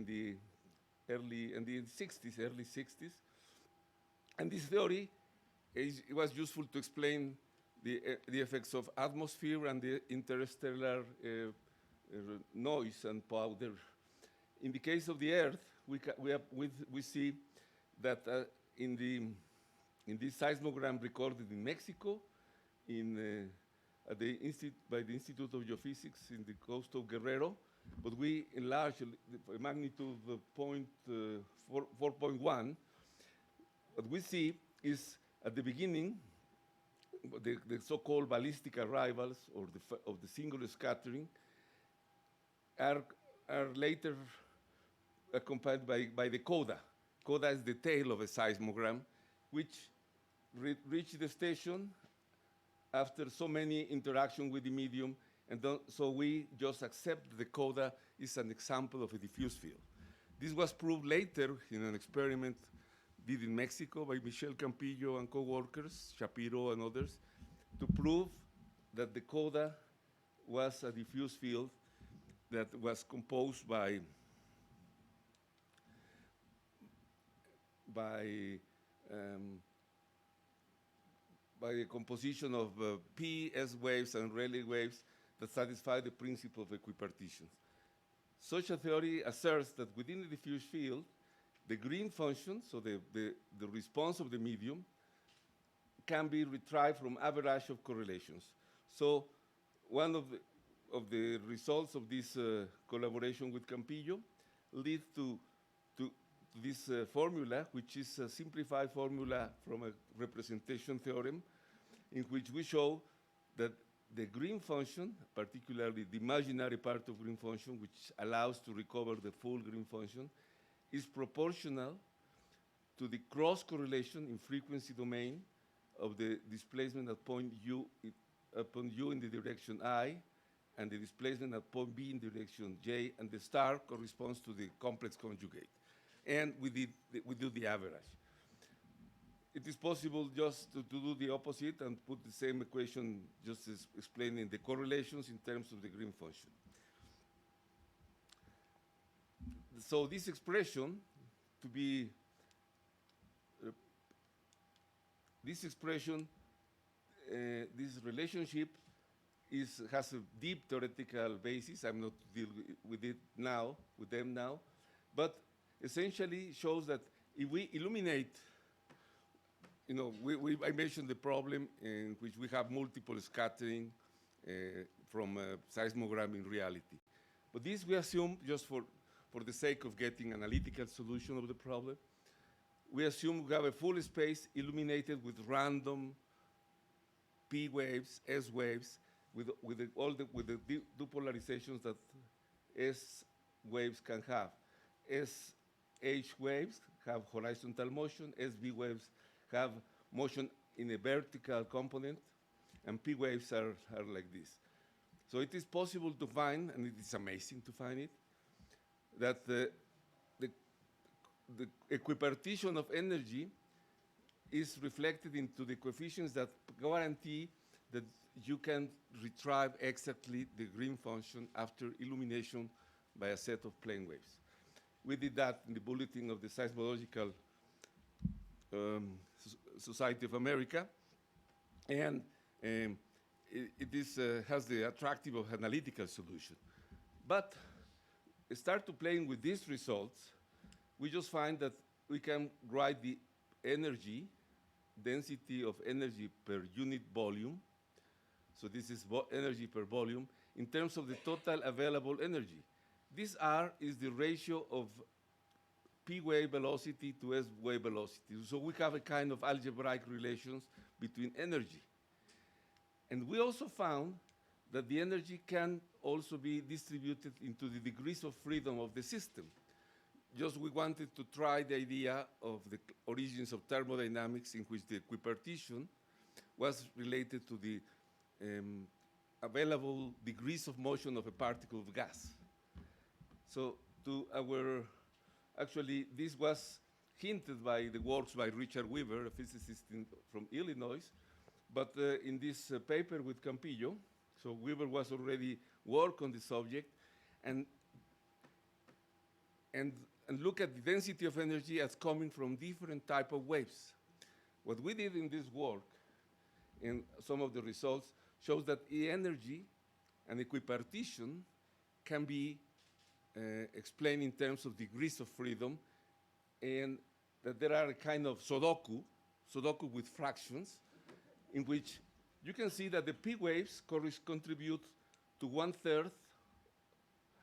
the early 60s. And this theory was useful to explain the effects of atmosphere and the interstellar noise and powder. In the case of the Earth, we see that in this seismogram recorded in Mexico, by the Institute of Geophysics in the coast of Guerrero, but we enlarge the magnitude of 4.1. What we see is at the beginning, the so-called ballistic arrivals of the singular scattering are later accompanied by the coda. Coda is the tail of a seismogram, which reached the station after so many interactions with the medium, and so we just accept the coda is an example of a diffuse field. This was proved later in an experiment did in Mexico by Michel Campillo and co-workers, Shapiro and others, to prove that the coda was a diffuse field that was composed by a composition of P, S waves, and Rayleigh waves that satisfy the principle of equipartition. Such a theory asserts that within the diffuse field, the green function, so the response of the medium, can be retrieved from average of correlations. So one of the results of this collaboration with Campillo leads to this formula, which is a simplified formula from a representation theorem, in which we show that the green function, particularly the imaginary part of green function, which allows to recover the full green function, is proportional to the cross correlation in frequency domain of the displacement at point U upon U in the direction I, and the displacement at point B in direction J, and the star corresponds to the complex conjugate. And we do the average. It is possible just to do the opposite and put the same equation just as explaining the correlations in terms of the green function. So this expression this relationship has a deep theoretical basis. I'm not dealing with them now, but essentially shows that if we illuminate, I mentioned the problem in which we have multiple scattering from seismogram in reality. But this we assume, just for the sake of getting analytical solution of the problem, we assume we have a full space illuminated with random P waves, S waves, with the depolarizations that S waves can have. SH waves have horizontal motion, SB waves have motion in a vertical component, and P waves are like this. So it is possible to find, and it is amazing to find it, that the equipartition of energy is reflected into the coefficients that guarantee that you can retrieve exactly the Green function after illumination by a set of plane waves. We did that in the bulletin of the Seismological Society of America, and it has the attractive of analytical solution. But start to playing with these results, we just find that we can write the energy, density of energy per unit volume. So this is energy per volume in terms of the total available energy. This R is the ratio of P wave velocity to S wave velocity. So we have a kind of algebraic relations between energy. And we also found that the energy can also be distributed into the degrees of freedom of the system. Just we wanted to try the idea of the origins of thermodynamics in which the equipartition was related to the available degrees of motion of a particle of gas. So actually this was hinted by the works by Richard Weaver, a physicist from Illinois, but in this paper with Campillo, so Weaver was already work on the subject, and look at the density of energy as coming from different type of waves. What we did in this work, and some of the results, shows that the energy and equipartition can be explained in terms of degrees of freedom, and that there are a kind of Sudoku with fractions, in which you can see that the P waves contribute to 1/3.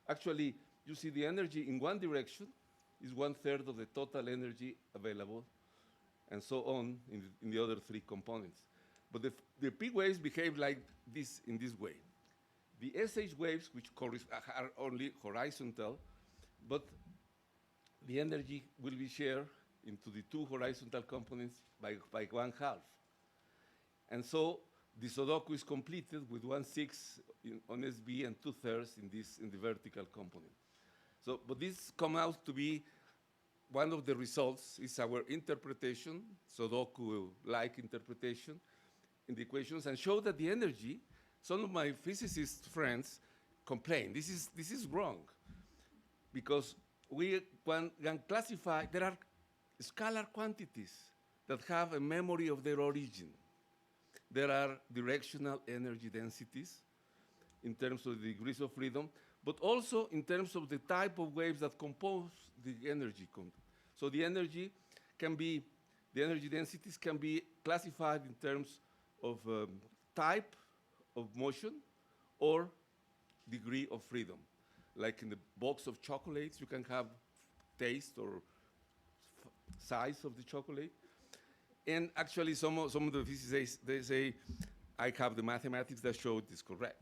Actually, you see the energy in one direction is 1/3 of the total energy available, and so on in the other three components. But the P waves behave like this in this way. The SH waves, which are only horizontal, but the energy will be shared into the two horizontal components by 1/2. And so the Sudoku is completed with 1/6 on SB and 2/3 in the vertical component. So, but this come out to be one of the results is our interpretation, Sudoku-like interpretation in the equations, and show that the energy, some of my physicist friends complain, this is wrong, because we can classify, there are scalar quantities that have a memory of their origin. There are directional energy densities in terms of the degrees of freedom, but also in terms of the type of waves that compose the energy. So the energy densities can be classified in terms of type of motion or degree of freedom. Like in the box of chocolates, you can have taste or size of the chocolate. And actually, some of the physicists, they say, I have the mathematics that show it is correct.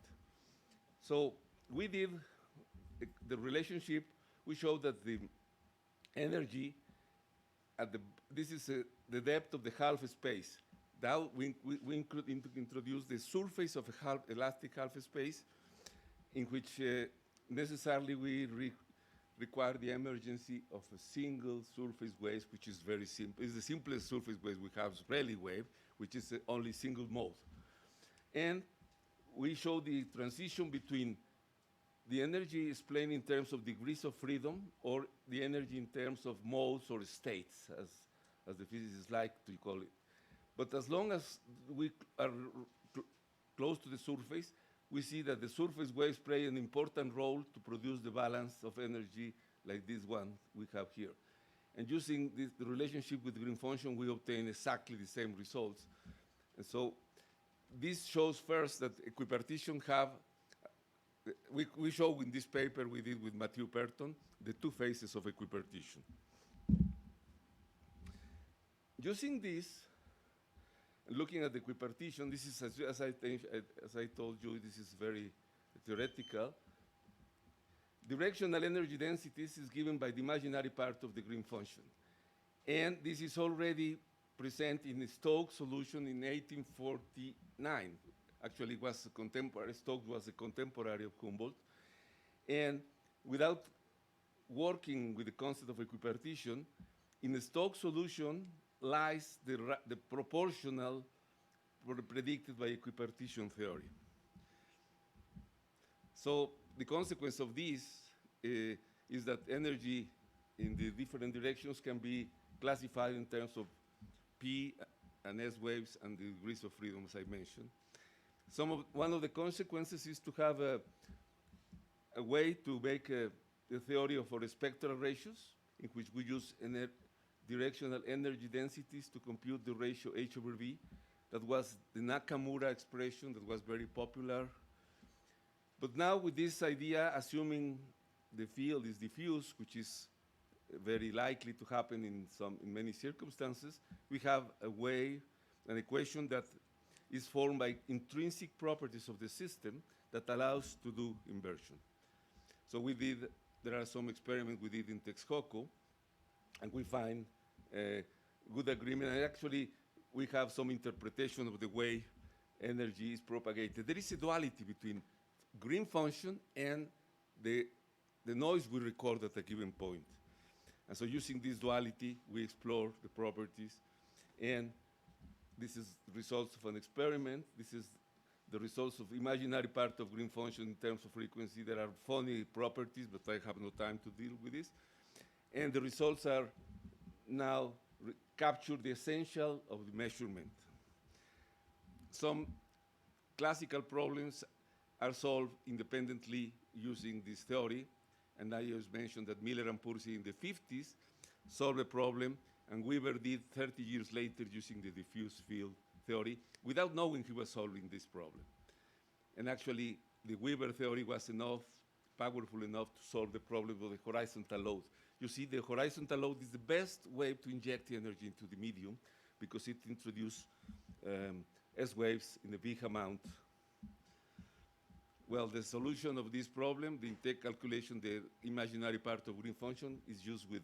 So we did the relationship. We showed that the energy this is the depth of the half space. Now we introduce the surface of a elastic half space, in which necessarily we require the emergency of a single surface wave, which is very simple. It's the simplest surface wave we have, Rayleigh wave, which is only single mode. And we show the transition between the energy explained in terms of degrees of freedom, or the energy in terms of modes or states, as the physicists like to call it. But as long as we are close to the surface, we see that the surface waves play an important role to produce the balance of energy like this one we have here. And using the relationship with green function, we obtain exactly the same results. And so this shows first that equipartition have, we show in this paper we did with Matthew Perton, the two phases of equipartition. Using this, looking at the equipartition, this is, as I told you, this is very theoretical. Directional energy densities is given by the imaginary part of the green function. And this is already present in the Stokes solution in 1849. Actually, it was a contemporary, Stokes was a contemporary of Humboldt. And without working with the concept of equipartition, in the Stokes solution lies the proportional predicted by equipartition theory. So the consequence of this is that energy in the different directions can be classified in terms of P and S waves and the degrees of freedom, as I mentioned. One of the consequences is to have a way to make a theory of our spectral ratios, in which we use directional energy densities to compute the ratio H over V. That was the Nakamura expression that was very popular. But now with this idea, assuming the field is diffuse, which is very likely to happen in many circumstances, we have an equation that is formed by intrinsic properties of the system that allows to do inversion. So there are some experiments we did in Texcoco, and we find good agreement. And actually, we have some interpretation of the way energy is propagated. There is a duality between green function and the noise we record at a given point. And so using this duality, we explore the properties. And this is the results of an experiment. This is the results of imaginary part of green function in terms of frequency. There are funny properties, but I have no time to deal with this. And the results are now capture the essential of the measurement. Some classical problems are solved independently using this theory. And I just mentioned that Miller and Purcell in the 50s solved a problem, and Weber did 30 years later using the diffuse field theory without knowing he was solving this problem. And actually, the Weber theory was powerful enough to solve the problem of the horizontal load. You see, the horizontal load is the best way to inject the energy into the medium because it introduces S waves in a big amount. Well, the solution of this problem, the intake calculation, the imaginary part of green function, is used with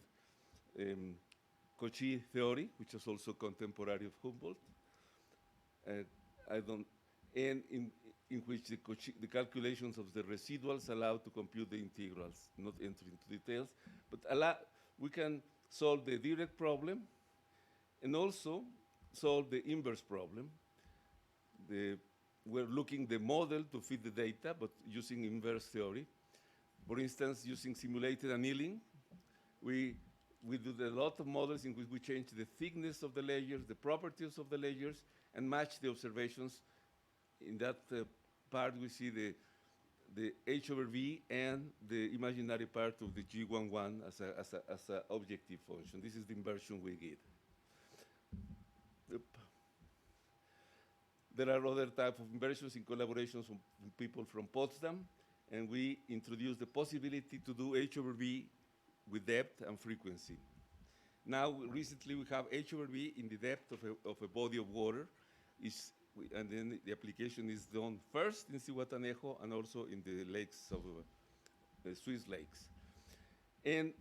Cauchy theory, which is also contemporary of Humboldt. And in which the calculations of the residuals allow to compute the integrals, not enter into details, but we can solve the direct problem and also solve the inverse problem. We're looking the model to fit the data, but using inverse theory. For instance, using simulated annealing, we do a lot of models in which we change the thickness of the layers, the properties of the layers, and match the observations. In that part, we see the H over V and the imaginary part of the G11 as an objective function. This is the inversion we get. Yep. There are other types of inversions in collaborations with people from Potsdam, and we introduced the possibility to do H over V with depth and frequency. Now, recently, we have H over V in the depth of a body of water, and then the application is done first in Zihuatanejo and also in the lakes of the Swiss lakes. And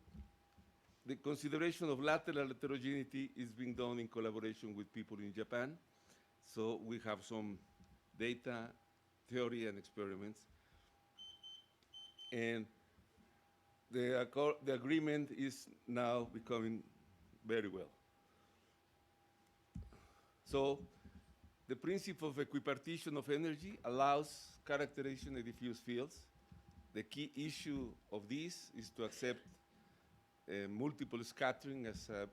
the consideration of lateral heterogeneity is being done in collaboration with people in Japan. So we have some data, theory, and experiments. And the agreement is now becoming very well. So the principle of equipartition of energy allows characterization of diffuse fields. The key issue of this is to accept multiple scattering as a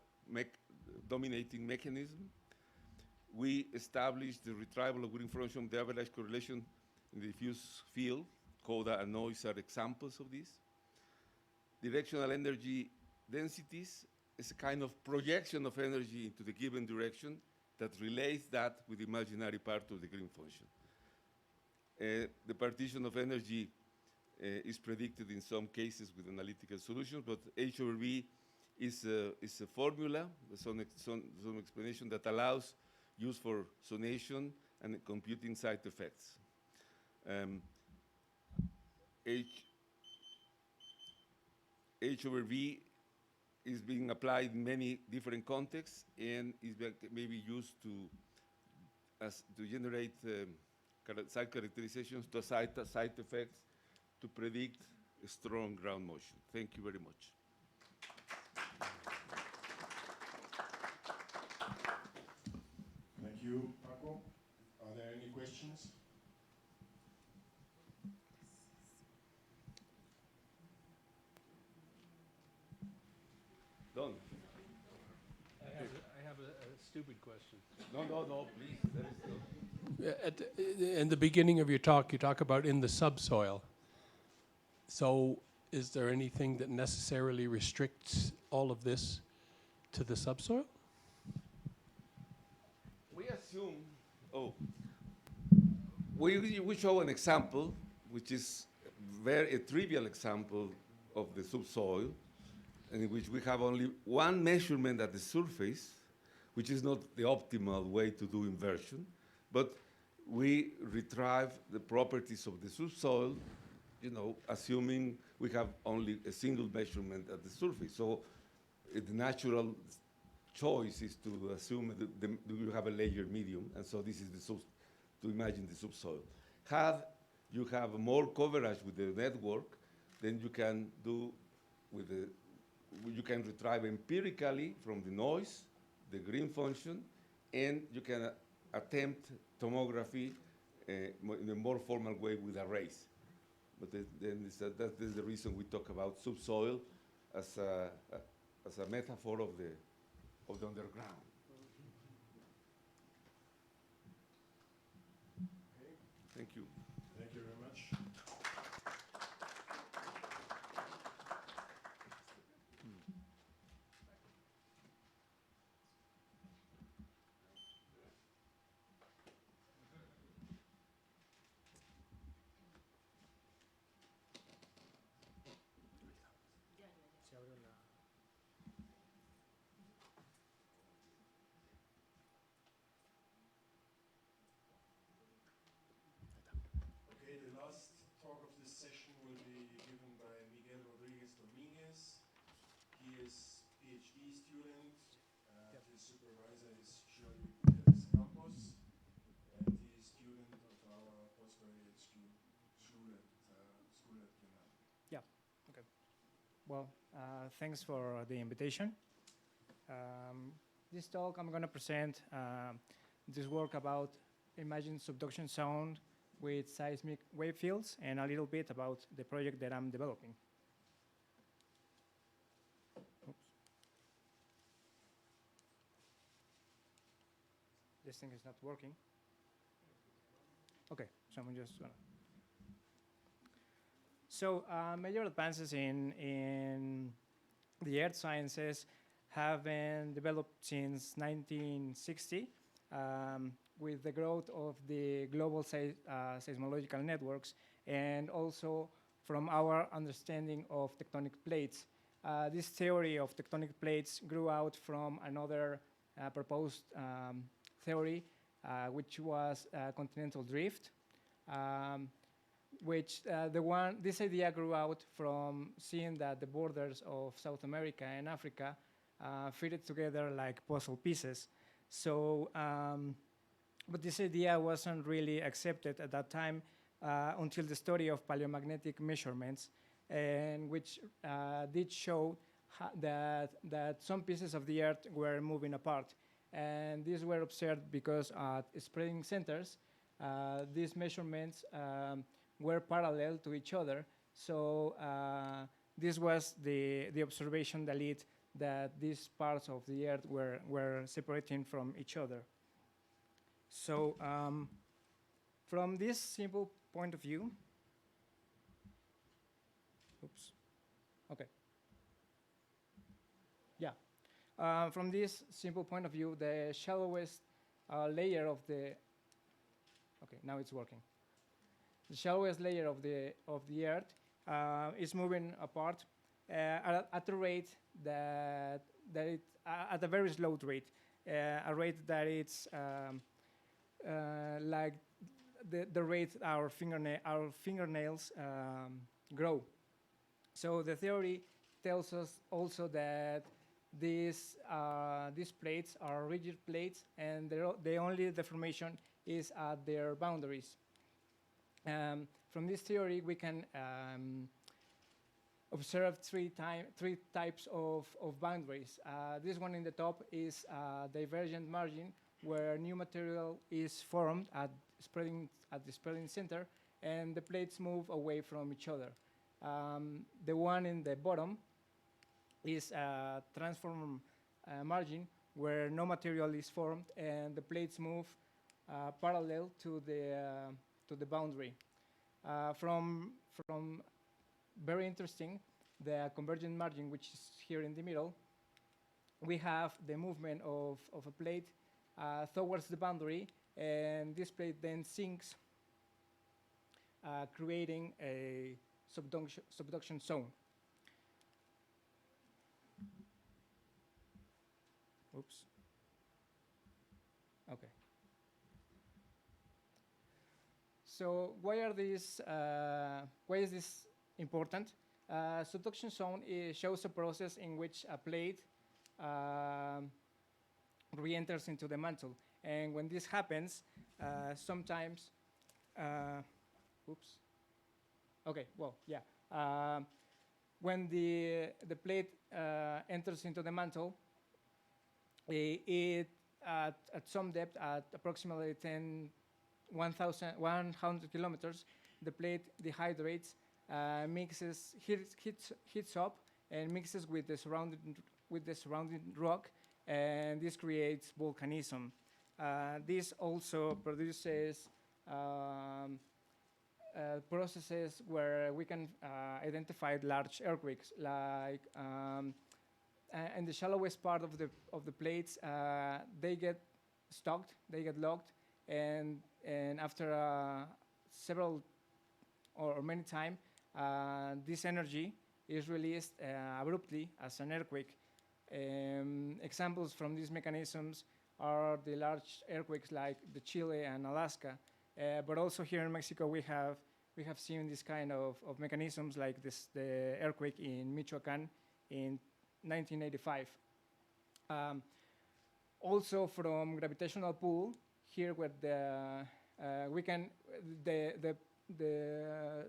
dominating mechanism. We established the retrieval of green function of the average correlation in the diffuse field. Coda and noise are examples of this. directional energy densities is a kind of projection of energy into the given direction that relates that with the imaginary part of the green function. The partition of energy is predicted in some cases with analytical solutions, but H over V is a formula, some explanation that allows use for sonation and computing side effects. H over V is being applied in many different contexts and is maybe used to generate side characterizations to side effects to predict a strong ground motion. Thank you very much. Thank you, Paco. Are there any questions? Done. I have a stupid question. No, please. In the beginning of your talk, you talk about in the subsoil. So is there anything that necessarily restricts all of this to the subsoil? We assume, we show an example, which is a trivial example of the subsoil, in which we have only one measurement at the surface, which is not the optimal way to do inversion, but we retrieve the properties of the subsoil, assuming we have only a single measurement at the surface. So the natural choice is to assume that you have a layer medium, and so this is to imagine the subsoil. You have more coverage with the network, then you can do you can retrieve empirically from the noise, the green function, and you can attempt tomography in a more formal way with arrays. But that is the reason we talk about subsoil as a metaphor of the underground. Okay. Thank you. Thank you very much. Okay, the last talk of this session will be given by Miguel Rodriguez Dominguez. He is PhD student, and his supervisor is Shirley Pérez Campos, and he is student of our postgraduate school at UNAM. Yeah, okay. Well, thanks for the invitation. This talk I'm going to present this work about imagine subduction sound with seismic wave fields and a little bit about the project that I'm developing. Oops. This thing is not working. Okay, so I'm just gonna. So major advances in the earth sciences have been developed since 1960 with the growth of the global seismological networks and also from our understanding of tectonic plates. This theory of tectonic plates grew out from another proposed theory, which was continental drift. This idea grew out from seeing that the borders of South America and Africa fitted together like puzzle pieces. So, but this idea wasn't really accepted at that time until the study of paleomagnetic measurements, and which did show that some pieces of the Earth were moving apart. And these were observed because at spreading centers, these measurements were parallel to each other. So this was the observation that led that these parts of the Earth were separating from each other. So from this simple point of view, oops, okay. From this simple point of view, the shallowest layer of the okay, now it's working. The shallowest layer of the Earth is moving apart at a rate that it at a very slow rate, a rate that it's like the rate our fingernails grow. So the theory tells us also that these plates are rigid plates, and the only deformation is at their boundaries. From this theory, we can observe three types of boundaries. This one in the top is divergent margin, where new material is formed at the spreading center, and the plates move away from each other. The one in the bottom is a transform margin, where no material is formed and the plates move parallel to the boundary. From very interesting, the convergent margin, which is here in the middle, we have the movement of a plate towards the boundary, and this plate then sinks, creating a subduction zone. Oops. Okay. So why is this important? Subduction zone shows a process in which a plate re-enters into the mantle. And when this happens, sometimes, oops. Okay, well, yeah. When the plate enters into the mantle, it at some depth, at approximately 100 kilometers, the plate dehydrates, heats up, and mixes with the surrounding rock, and this creates volcanism. This also produces processes where we can identify large earthquakes, like in the shallowest part of the plates, they get stuck, they get locked, and after several or many times, this energy is released abruptly as an earthquake. Examples from these mechanisms are the large earthquakes like the Chile and Alaska, but also here in Mexico we have seen this kind of mechanisms, like the earthquake in Michoacan in 1985. Also from gravitational pull, here where the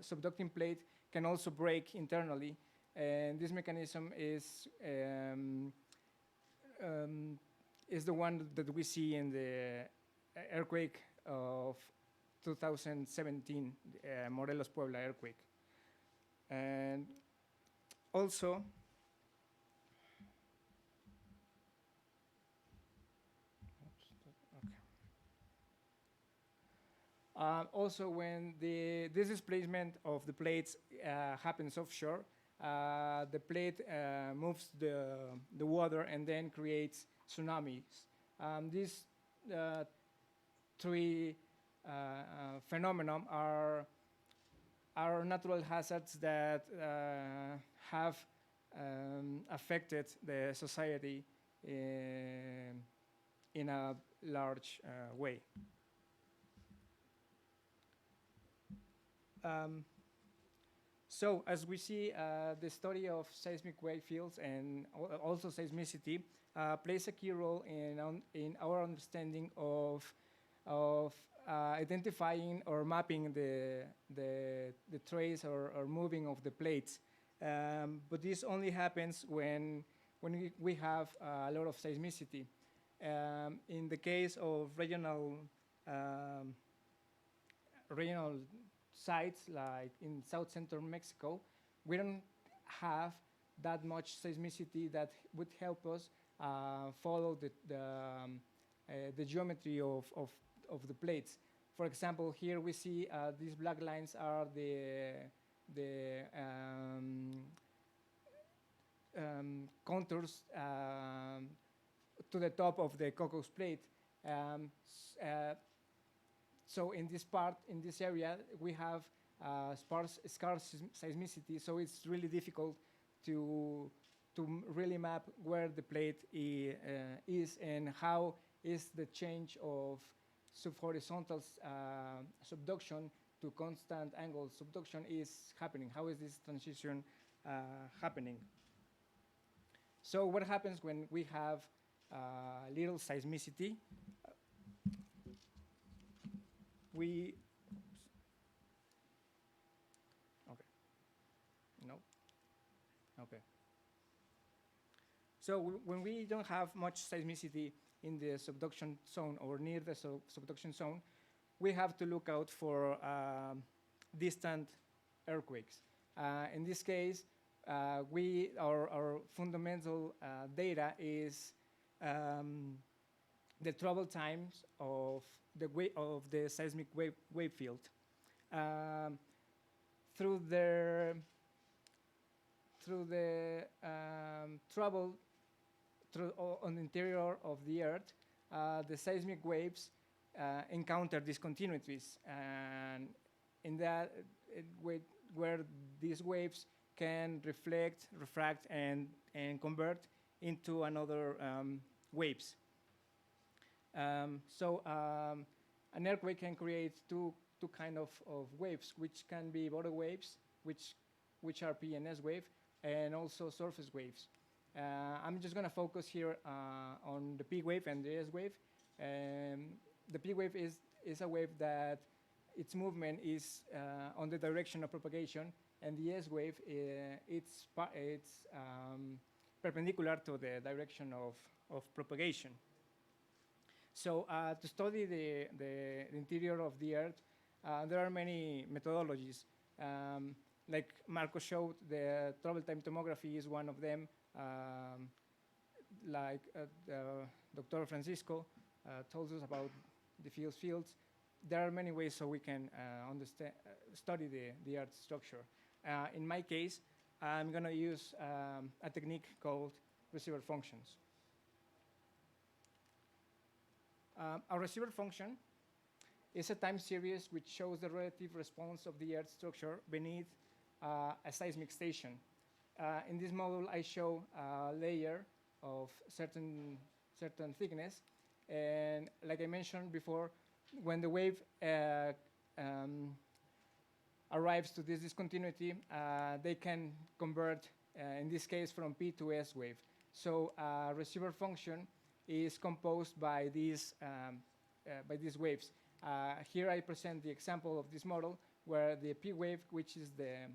subducting plate can also break internally, and this mechanism is the one that we see in the earthquake of 2017, Morelos Puebla earthquake. And also, also, when this displacement of the plates happens offshore, the plate moves the water and then creates tsunamis. These three phenomena are natural hazards that have affected the society in a large way. So as we see, the study of seismic wave fields and also seismicity plays a key role in our understanding of identifying or mapping the trace or moving of the plates. But this only happens when we have a lot of seismicity. In the case of regional sites, like in South Central Mexico, we don't have that much seismicity that would help us follow the geometry of the plates. For example, here we see these black lines are contours to the top of the cocos plate. So in this part, in this area, we have scarce seismicity, so it's really difficult to really map where the plate is and how is the change of subhorizontal subduction to constant angle subduction is happening. How is this transition happening? So what happens when we have little seismicity? We Okay. So when we don't have much seismicity in the subduction zone or near the subduction zone, we have to look out for distant earthquakes. In this case, our fundamental data is the travel times of the seismic wave field through the travel on the interior of the Earth. The seismic waves encounter discontinuities, and in that where these waves can refract, and convert into another waves. So an earthquake can create two kind of waves, which can be water waves, which are P and S wave, and also surface waves. I'm just going to focus here on the P wave and the S wave. The P wave is a wave that its movement is on the direction of propagation, and the S wave it's perpendicular to the direction of propagation. So to study the interior of the Earth, there are many methodologies. Like Marco showed, the travel time tomography is one of them. Like Dr. Francisco told us about the fields. There are many ways so we can study the Earth structure. In my case, I'm going to use a technique called receiver functions. A receiver function is a time series which shows the relative response of the Earth structure beneath a seismic station. In this model, I show a layer of certain thickness, and like I mentioned before, when the wave arrives to this discontinuity, they can convert, in this case, from P to S wave. So receiver function is composed by these waves. Here I present the example of this model where the P wave, which is the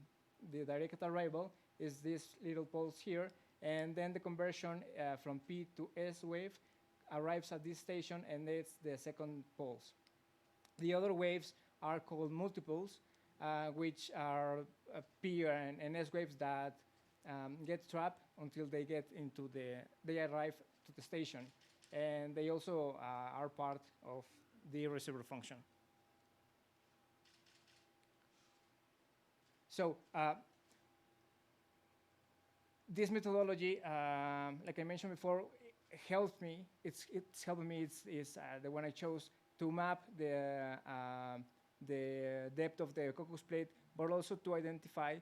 direct arrival, is this little pulse here, and then the conversion from P to S wave arrives at this station, and it's the second pulse. The other waves are called multiples, which are P and S waves that get trapped until they arrive to the station, and they also are part of the receiver function. So this methodology, like I mentioned before, helps me. It's helping me. It's the one I chose to map the depth of the cocos plate, but also to identify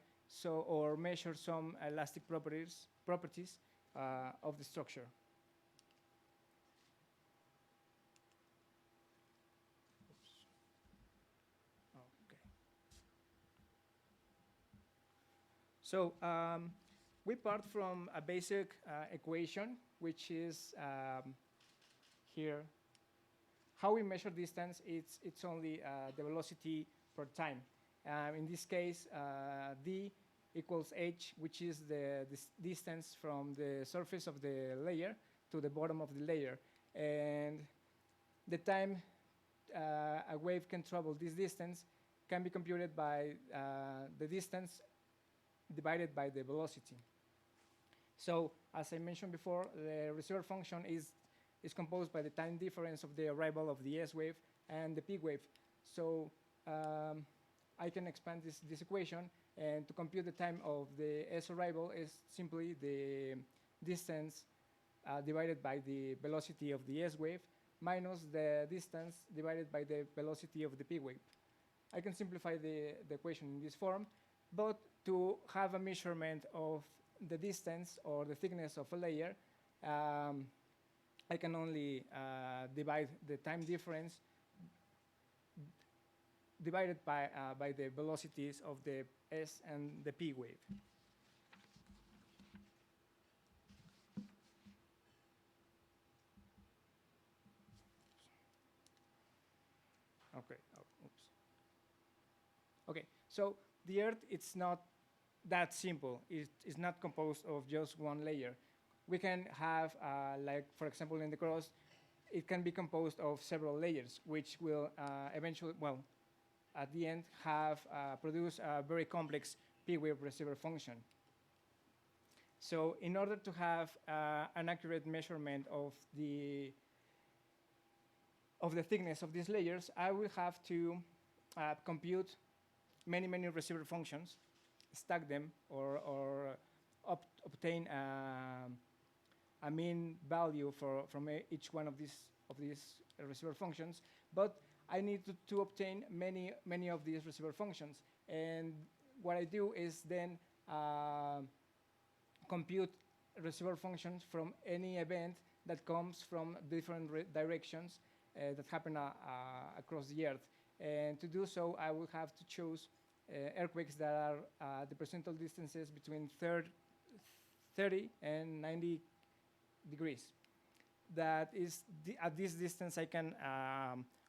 or measure some elastic properties of the structure. So we part from a basic equation, which is here. How we measure distance, it's only the velocity per time. In this case, d equals h, which is the distance from the surface of the layer to the bottom of the layer. And the time a wave can travel this distance can be computed by the distance divided by the velocity. So as I mentioned before, the receiver function is composed by the time difference of the arrival of the S wave and the P wave. So I can expand this equation, And to compute the time of the S arrival is simply the distance divided by the velocity of the S wave minus the distance divided by the velocity of the P wave. I can simplify the equation in this form, but to have a measurement of the distance or the thickness of a layer, I can only divide the time difference divided by the velocities of the S and the P wave. Okay. Oh, oops. Okay. So the Earth, it's not that simple. It's not composed of just one layer. We can have, like, for example, in the crust, it can be composed of several layers, which will eventually, well, at the end, have produce a very complex P-wave receiver function. So in order to have an accurate measurement of the thickness of these layers, I will have to compute many receiver functions, stack them, or obtain a mean value from each one of these receiver functions. But I need to obtain many of these receiver functions. And what I do is then compute receiver functions from any event that comes from different directions that happen across the Earth. And to do so, I will have to choose earthquakes that are the percentile distances between 30 and 90 degrees. That is, at this distance, I can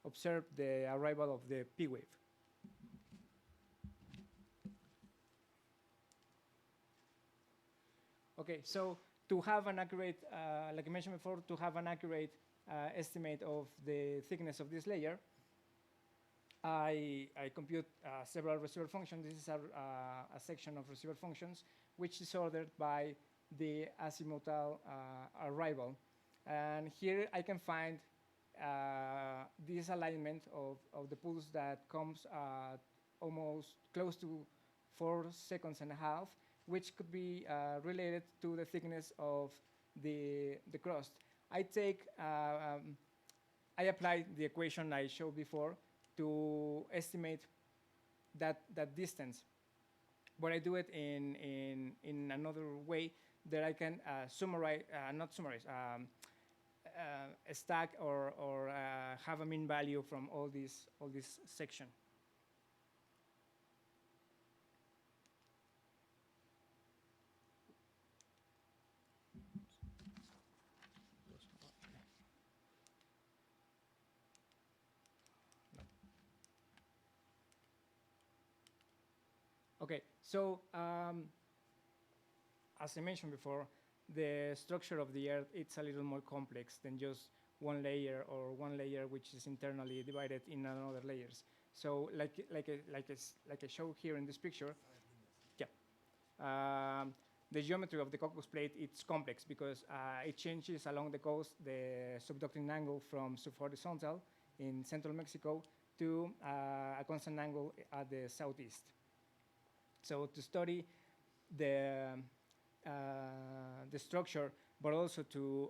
observe the arrival of the P wave. Okay, so to have an accurate, like I mentioned before, to have an accurate estimate of the thickness of this layer, I compute several receiver functions. This is a section of receiver functions, which is ordered by the azimuthal arrival. And here I can find this alignment of the pulse that comes almost close to 4.5 seconds, which could be related to the thickness of the crust. I apply the equation I showed before to estimate that distance. But I do it in another way that I can stack or have a mean value from all this section. Okay, so as I mentioned before, the structure of the Earth, it's a little more complex than just one layer or one layer which is internally divided in another layers. So like I show here in this picture, yeah. The geometry of the Caucasus plate, it's complex because it changes along the coast the subducting angle from subhorizontal in central Mexico to a constant angle at the southeast. So to study the structure, but also to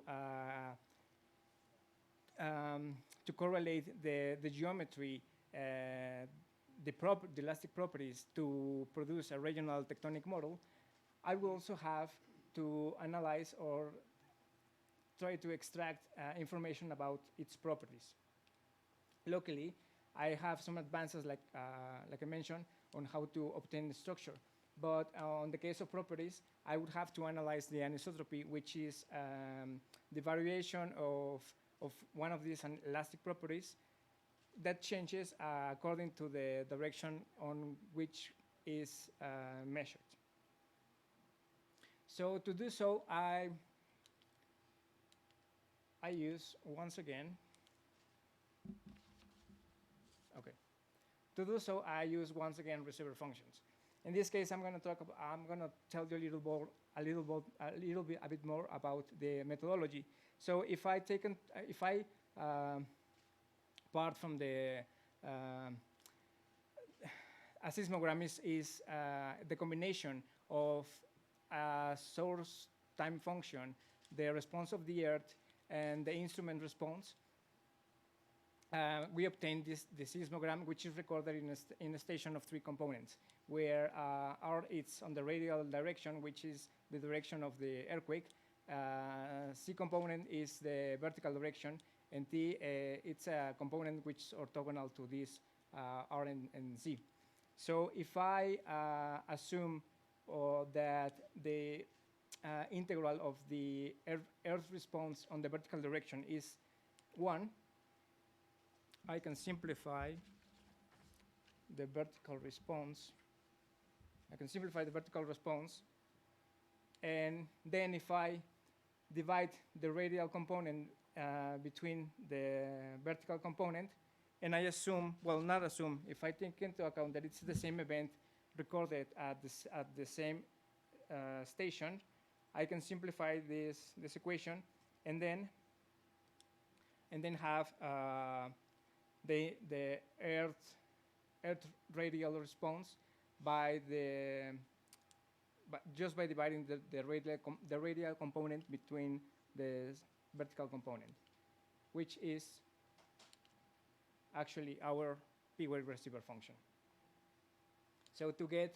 correlate the geometry, the elastic properties to produce a regional tectonic model, I will also have to analyze or try to extract information about its properties. Luckily, I have some advances, like I mentioned, on how to obtain the structure. But on the case of properties, I would have to analyze the anisotropy, which is the variation of one of these elastic properties that changes according to the direction on which is measured. So to do so, I use, once again, okay. To do so, I use once again receiver functions. In this case, I'm going to tell you a bit more about the methodology. So if I part from the a seismogram is the combination of a source time function, the response of the Earth, and the instrument response. We obtain the seismogram, which is recorded in a station of 3 components, where R it's on the radial direction, which is the direction of the earthquake. C component is the vertical direction, and T it's a component which is orthogonal to this R and Z. So if I assume that the integral of the Earth response on the vertical direction is 1, I can simplify the vertical response. And then if I divide the radial component between the vertical component, and I assume, well, not assume, if I take into account that it's the same event recorded at the same station, I can simplify this equation, and then have the Earth radial response just by dividing the radial component between the vertical component, which is actually our P-wave receiver function. So to get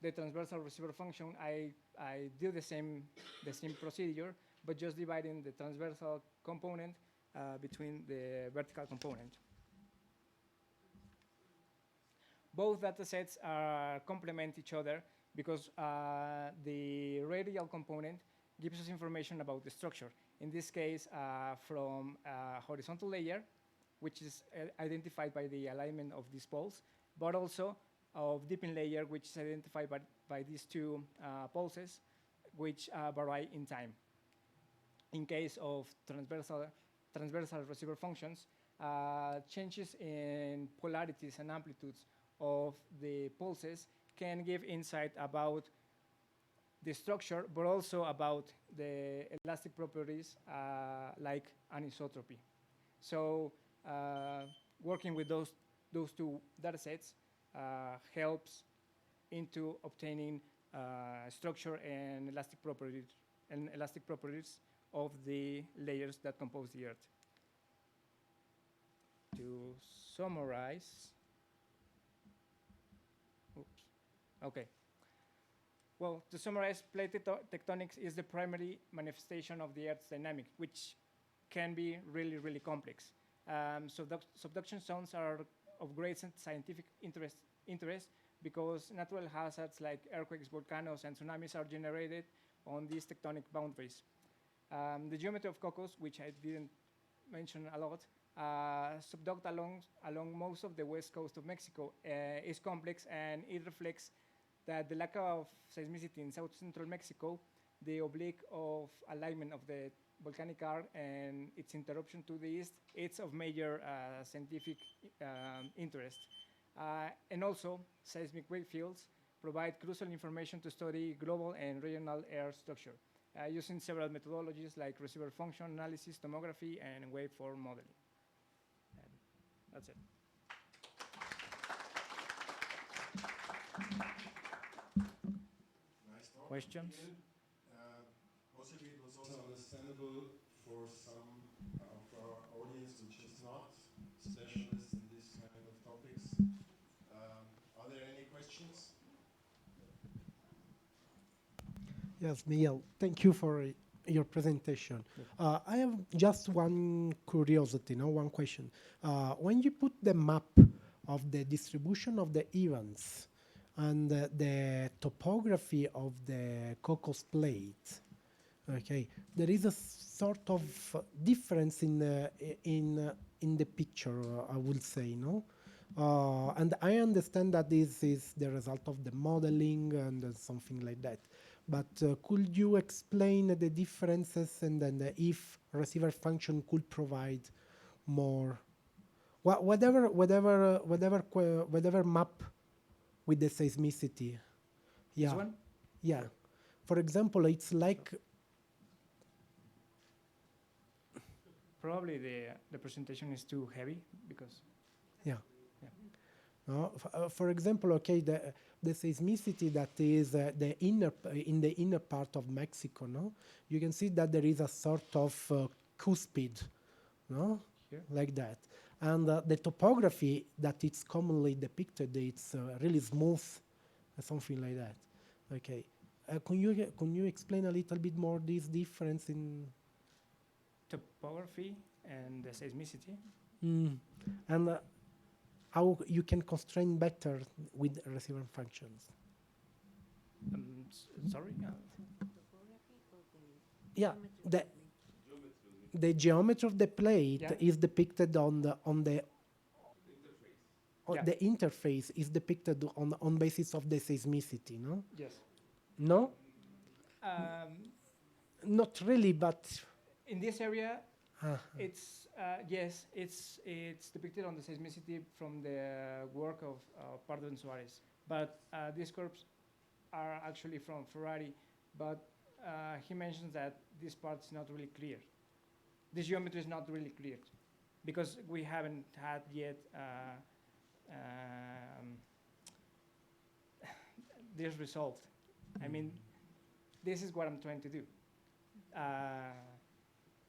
the transversal receiver function, I do the same procedure, but just dividing the transversal component between the vertical component. Both data sets complement each other because the radial component gives us information about the structure. In this case, from a horizontal layer, which is identified by the alignment of these poles, but also of dipping layer, which is identified by these 2 pulses, which vary in time. In case of transversal receiver functions, changes in polarities and amplitudes of the pulses can give insight about the structure, but also about the elastic properties like anisotropy. So working with those 2 data sets helps into obtaining structure and elastic properties of the layers that compose the Earth. To summarize, okay. Well, to summarize, plate tectonics is the primary manifestation of the Earth's dynamic, which can be really, really complex. Subduction zones are of great scientific interest because natural hazards like earthquakes, volcanoes, and tsunamis are generated on these tectonic boundaries. The geometry of COCOS, which I didn't mention a lot, subduct along most of the west coast of Mexico, is complex, and it reflects that the lack of seismicity in south central Mexico, the oblique of alignment of the volcanic arc and its interruption to the east, it's of major scientific interest. And also, seismic wavefields provide crucial information to study global and regional air structure, using several methodologies like receiver function analysis, tomography, and waveform modeling. And that's it. Nice talk. Questions? Possibly it was also understandable for some of our audience which is not specialist in this kind of topics. Are there any questions? Yes, Miguel, thank you for your presentation. I have just one curiosity, one question. When you put the map of the distribution of the events and the topography of the COCOS plate, okay, there is a sort of difference in the picture, I will say, no? And I understand that this is the result of the modeling and something like that. But could you explain the differences and then if receiver function could provide more, whatever map with the seismicity? Yeah. This one? Yeah. For example, it's like. Probably the presentation is too heavy because. Yeah. No? For example, okay, the seismicity that is in the inner part of Mexico, no? You can see that there is a sort of cuspid, no? Here. Like that. And the topography that it's commonly depicted, it's really smooth, something like that. Okay. Can you explain a little bit more this difference in Topography and the seismicity. and how you can constrain better with receiver functions? Sorry? Yeah, the geometry of the plate Yeah. is depicted on the Yeah. the interface is depicted on basis of the seismicity, no? Yes. No? Not really, but In this area, uh, it's yes, it's depicted on the seismicity from the work of Pardo and Suarez. But these curves are actually from Ferrari. But he mentions that this part is not really clear. This geometry is not really clear because we haven't had yet this resolved. I mean, this is what I'm trying to do.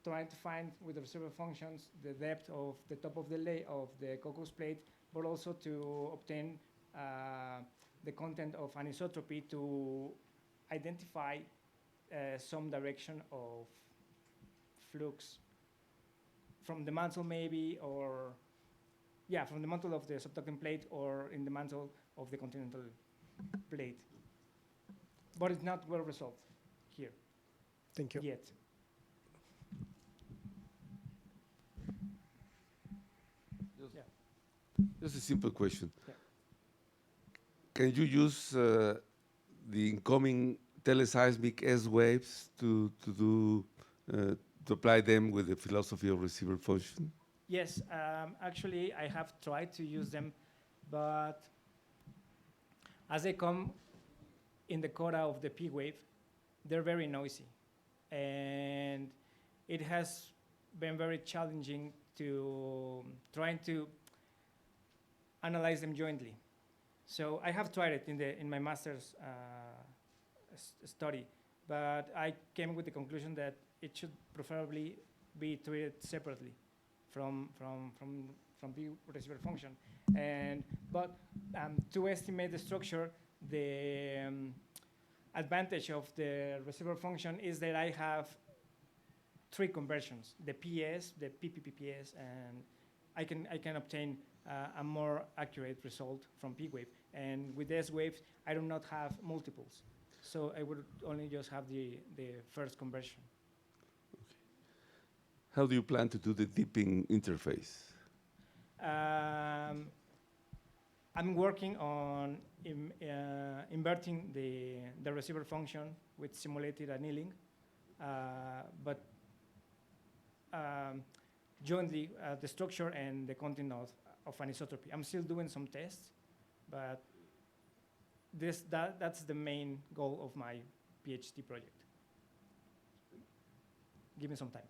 Trying to find with the receiver functions the depth of the top of the cocos plate, but also to obtain the content of anisotropy to identify some direction of flux from the mantle maybe, or from the mantle of the subducting plate or in the mantle of the continental plate. But it's not well resolved here. Thank you. Yet. Just a simple question. Yeah. Can you use the incoming teleseismic S waves to apply them with the philosophy of receiver function? Yes, actually I have tried to use them, but as they come in the coda of the P wave, they're very noisy. And it has been very challenging to trying to analyze them jointly. So I have tried it in my master's study, but I came with the conclusion that it should preferably be treated separately from the receiver function. But to estimate the structure, the advantage of the receiver function is that I have 3 conversions: the PS, the PPPPS, and I can obtain a more accurate result from P wave. And with S waves, I do not have multiples, so I would only just have the first conversion. Okay. How do you plan to do the dipping interface? I'm working on inverting the receiver function with simulated annealing, but jointly the structure and the content of anisotropy. I'm still doing some tests, but that's the main goal of my PhD project. Give me some time.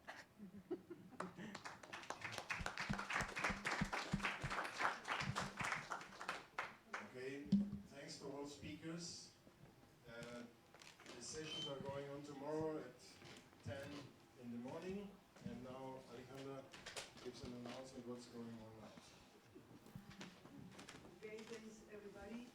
Okay, thanks to all speakers. The sessions are going on tomorrow at 10 in the morning, and now Alexander gives an announcement what's going on now. Okay, thanks everybody.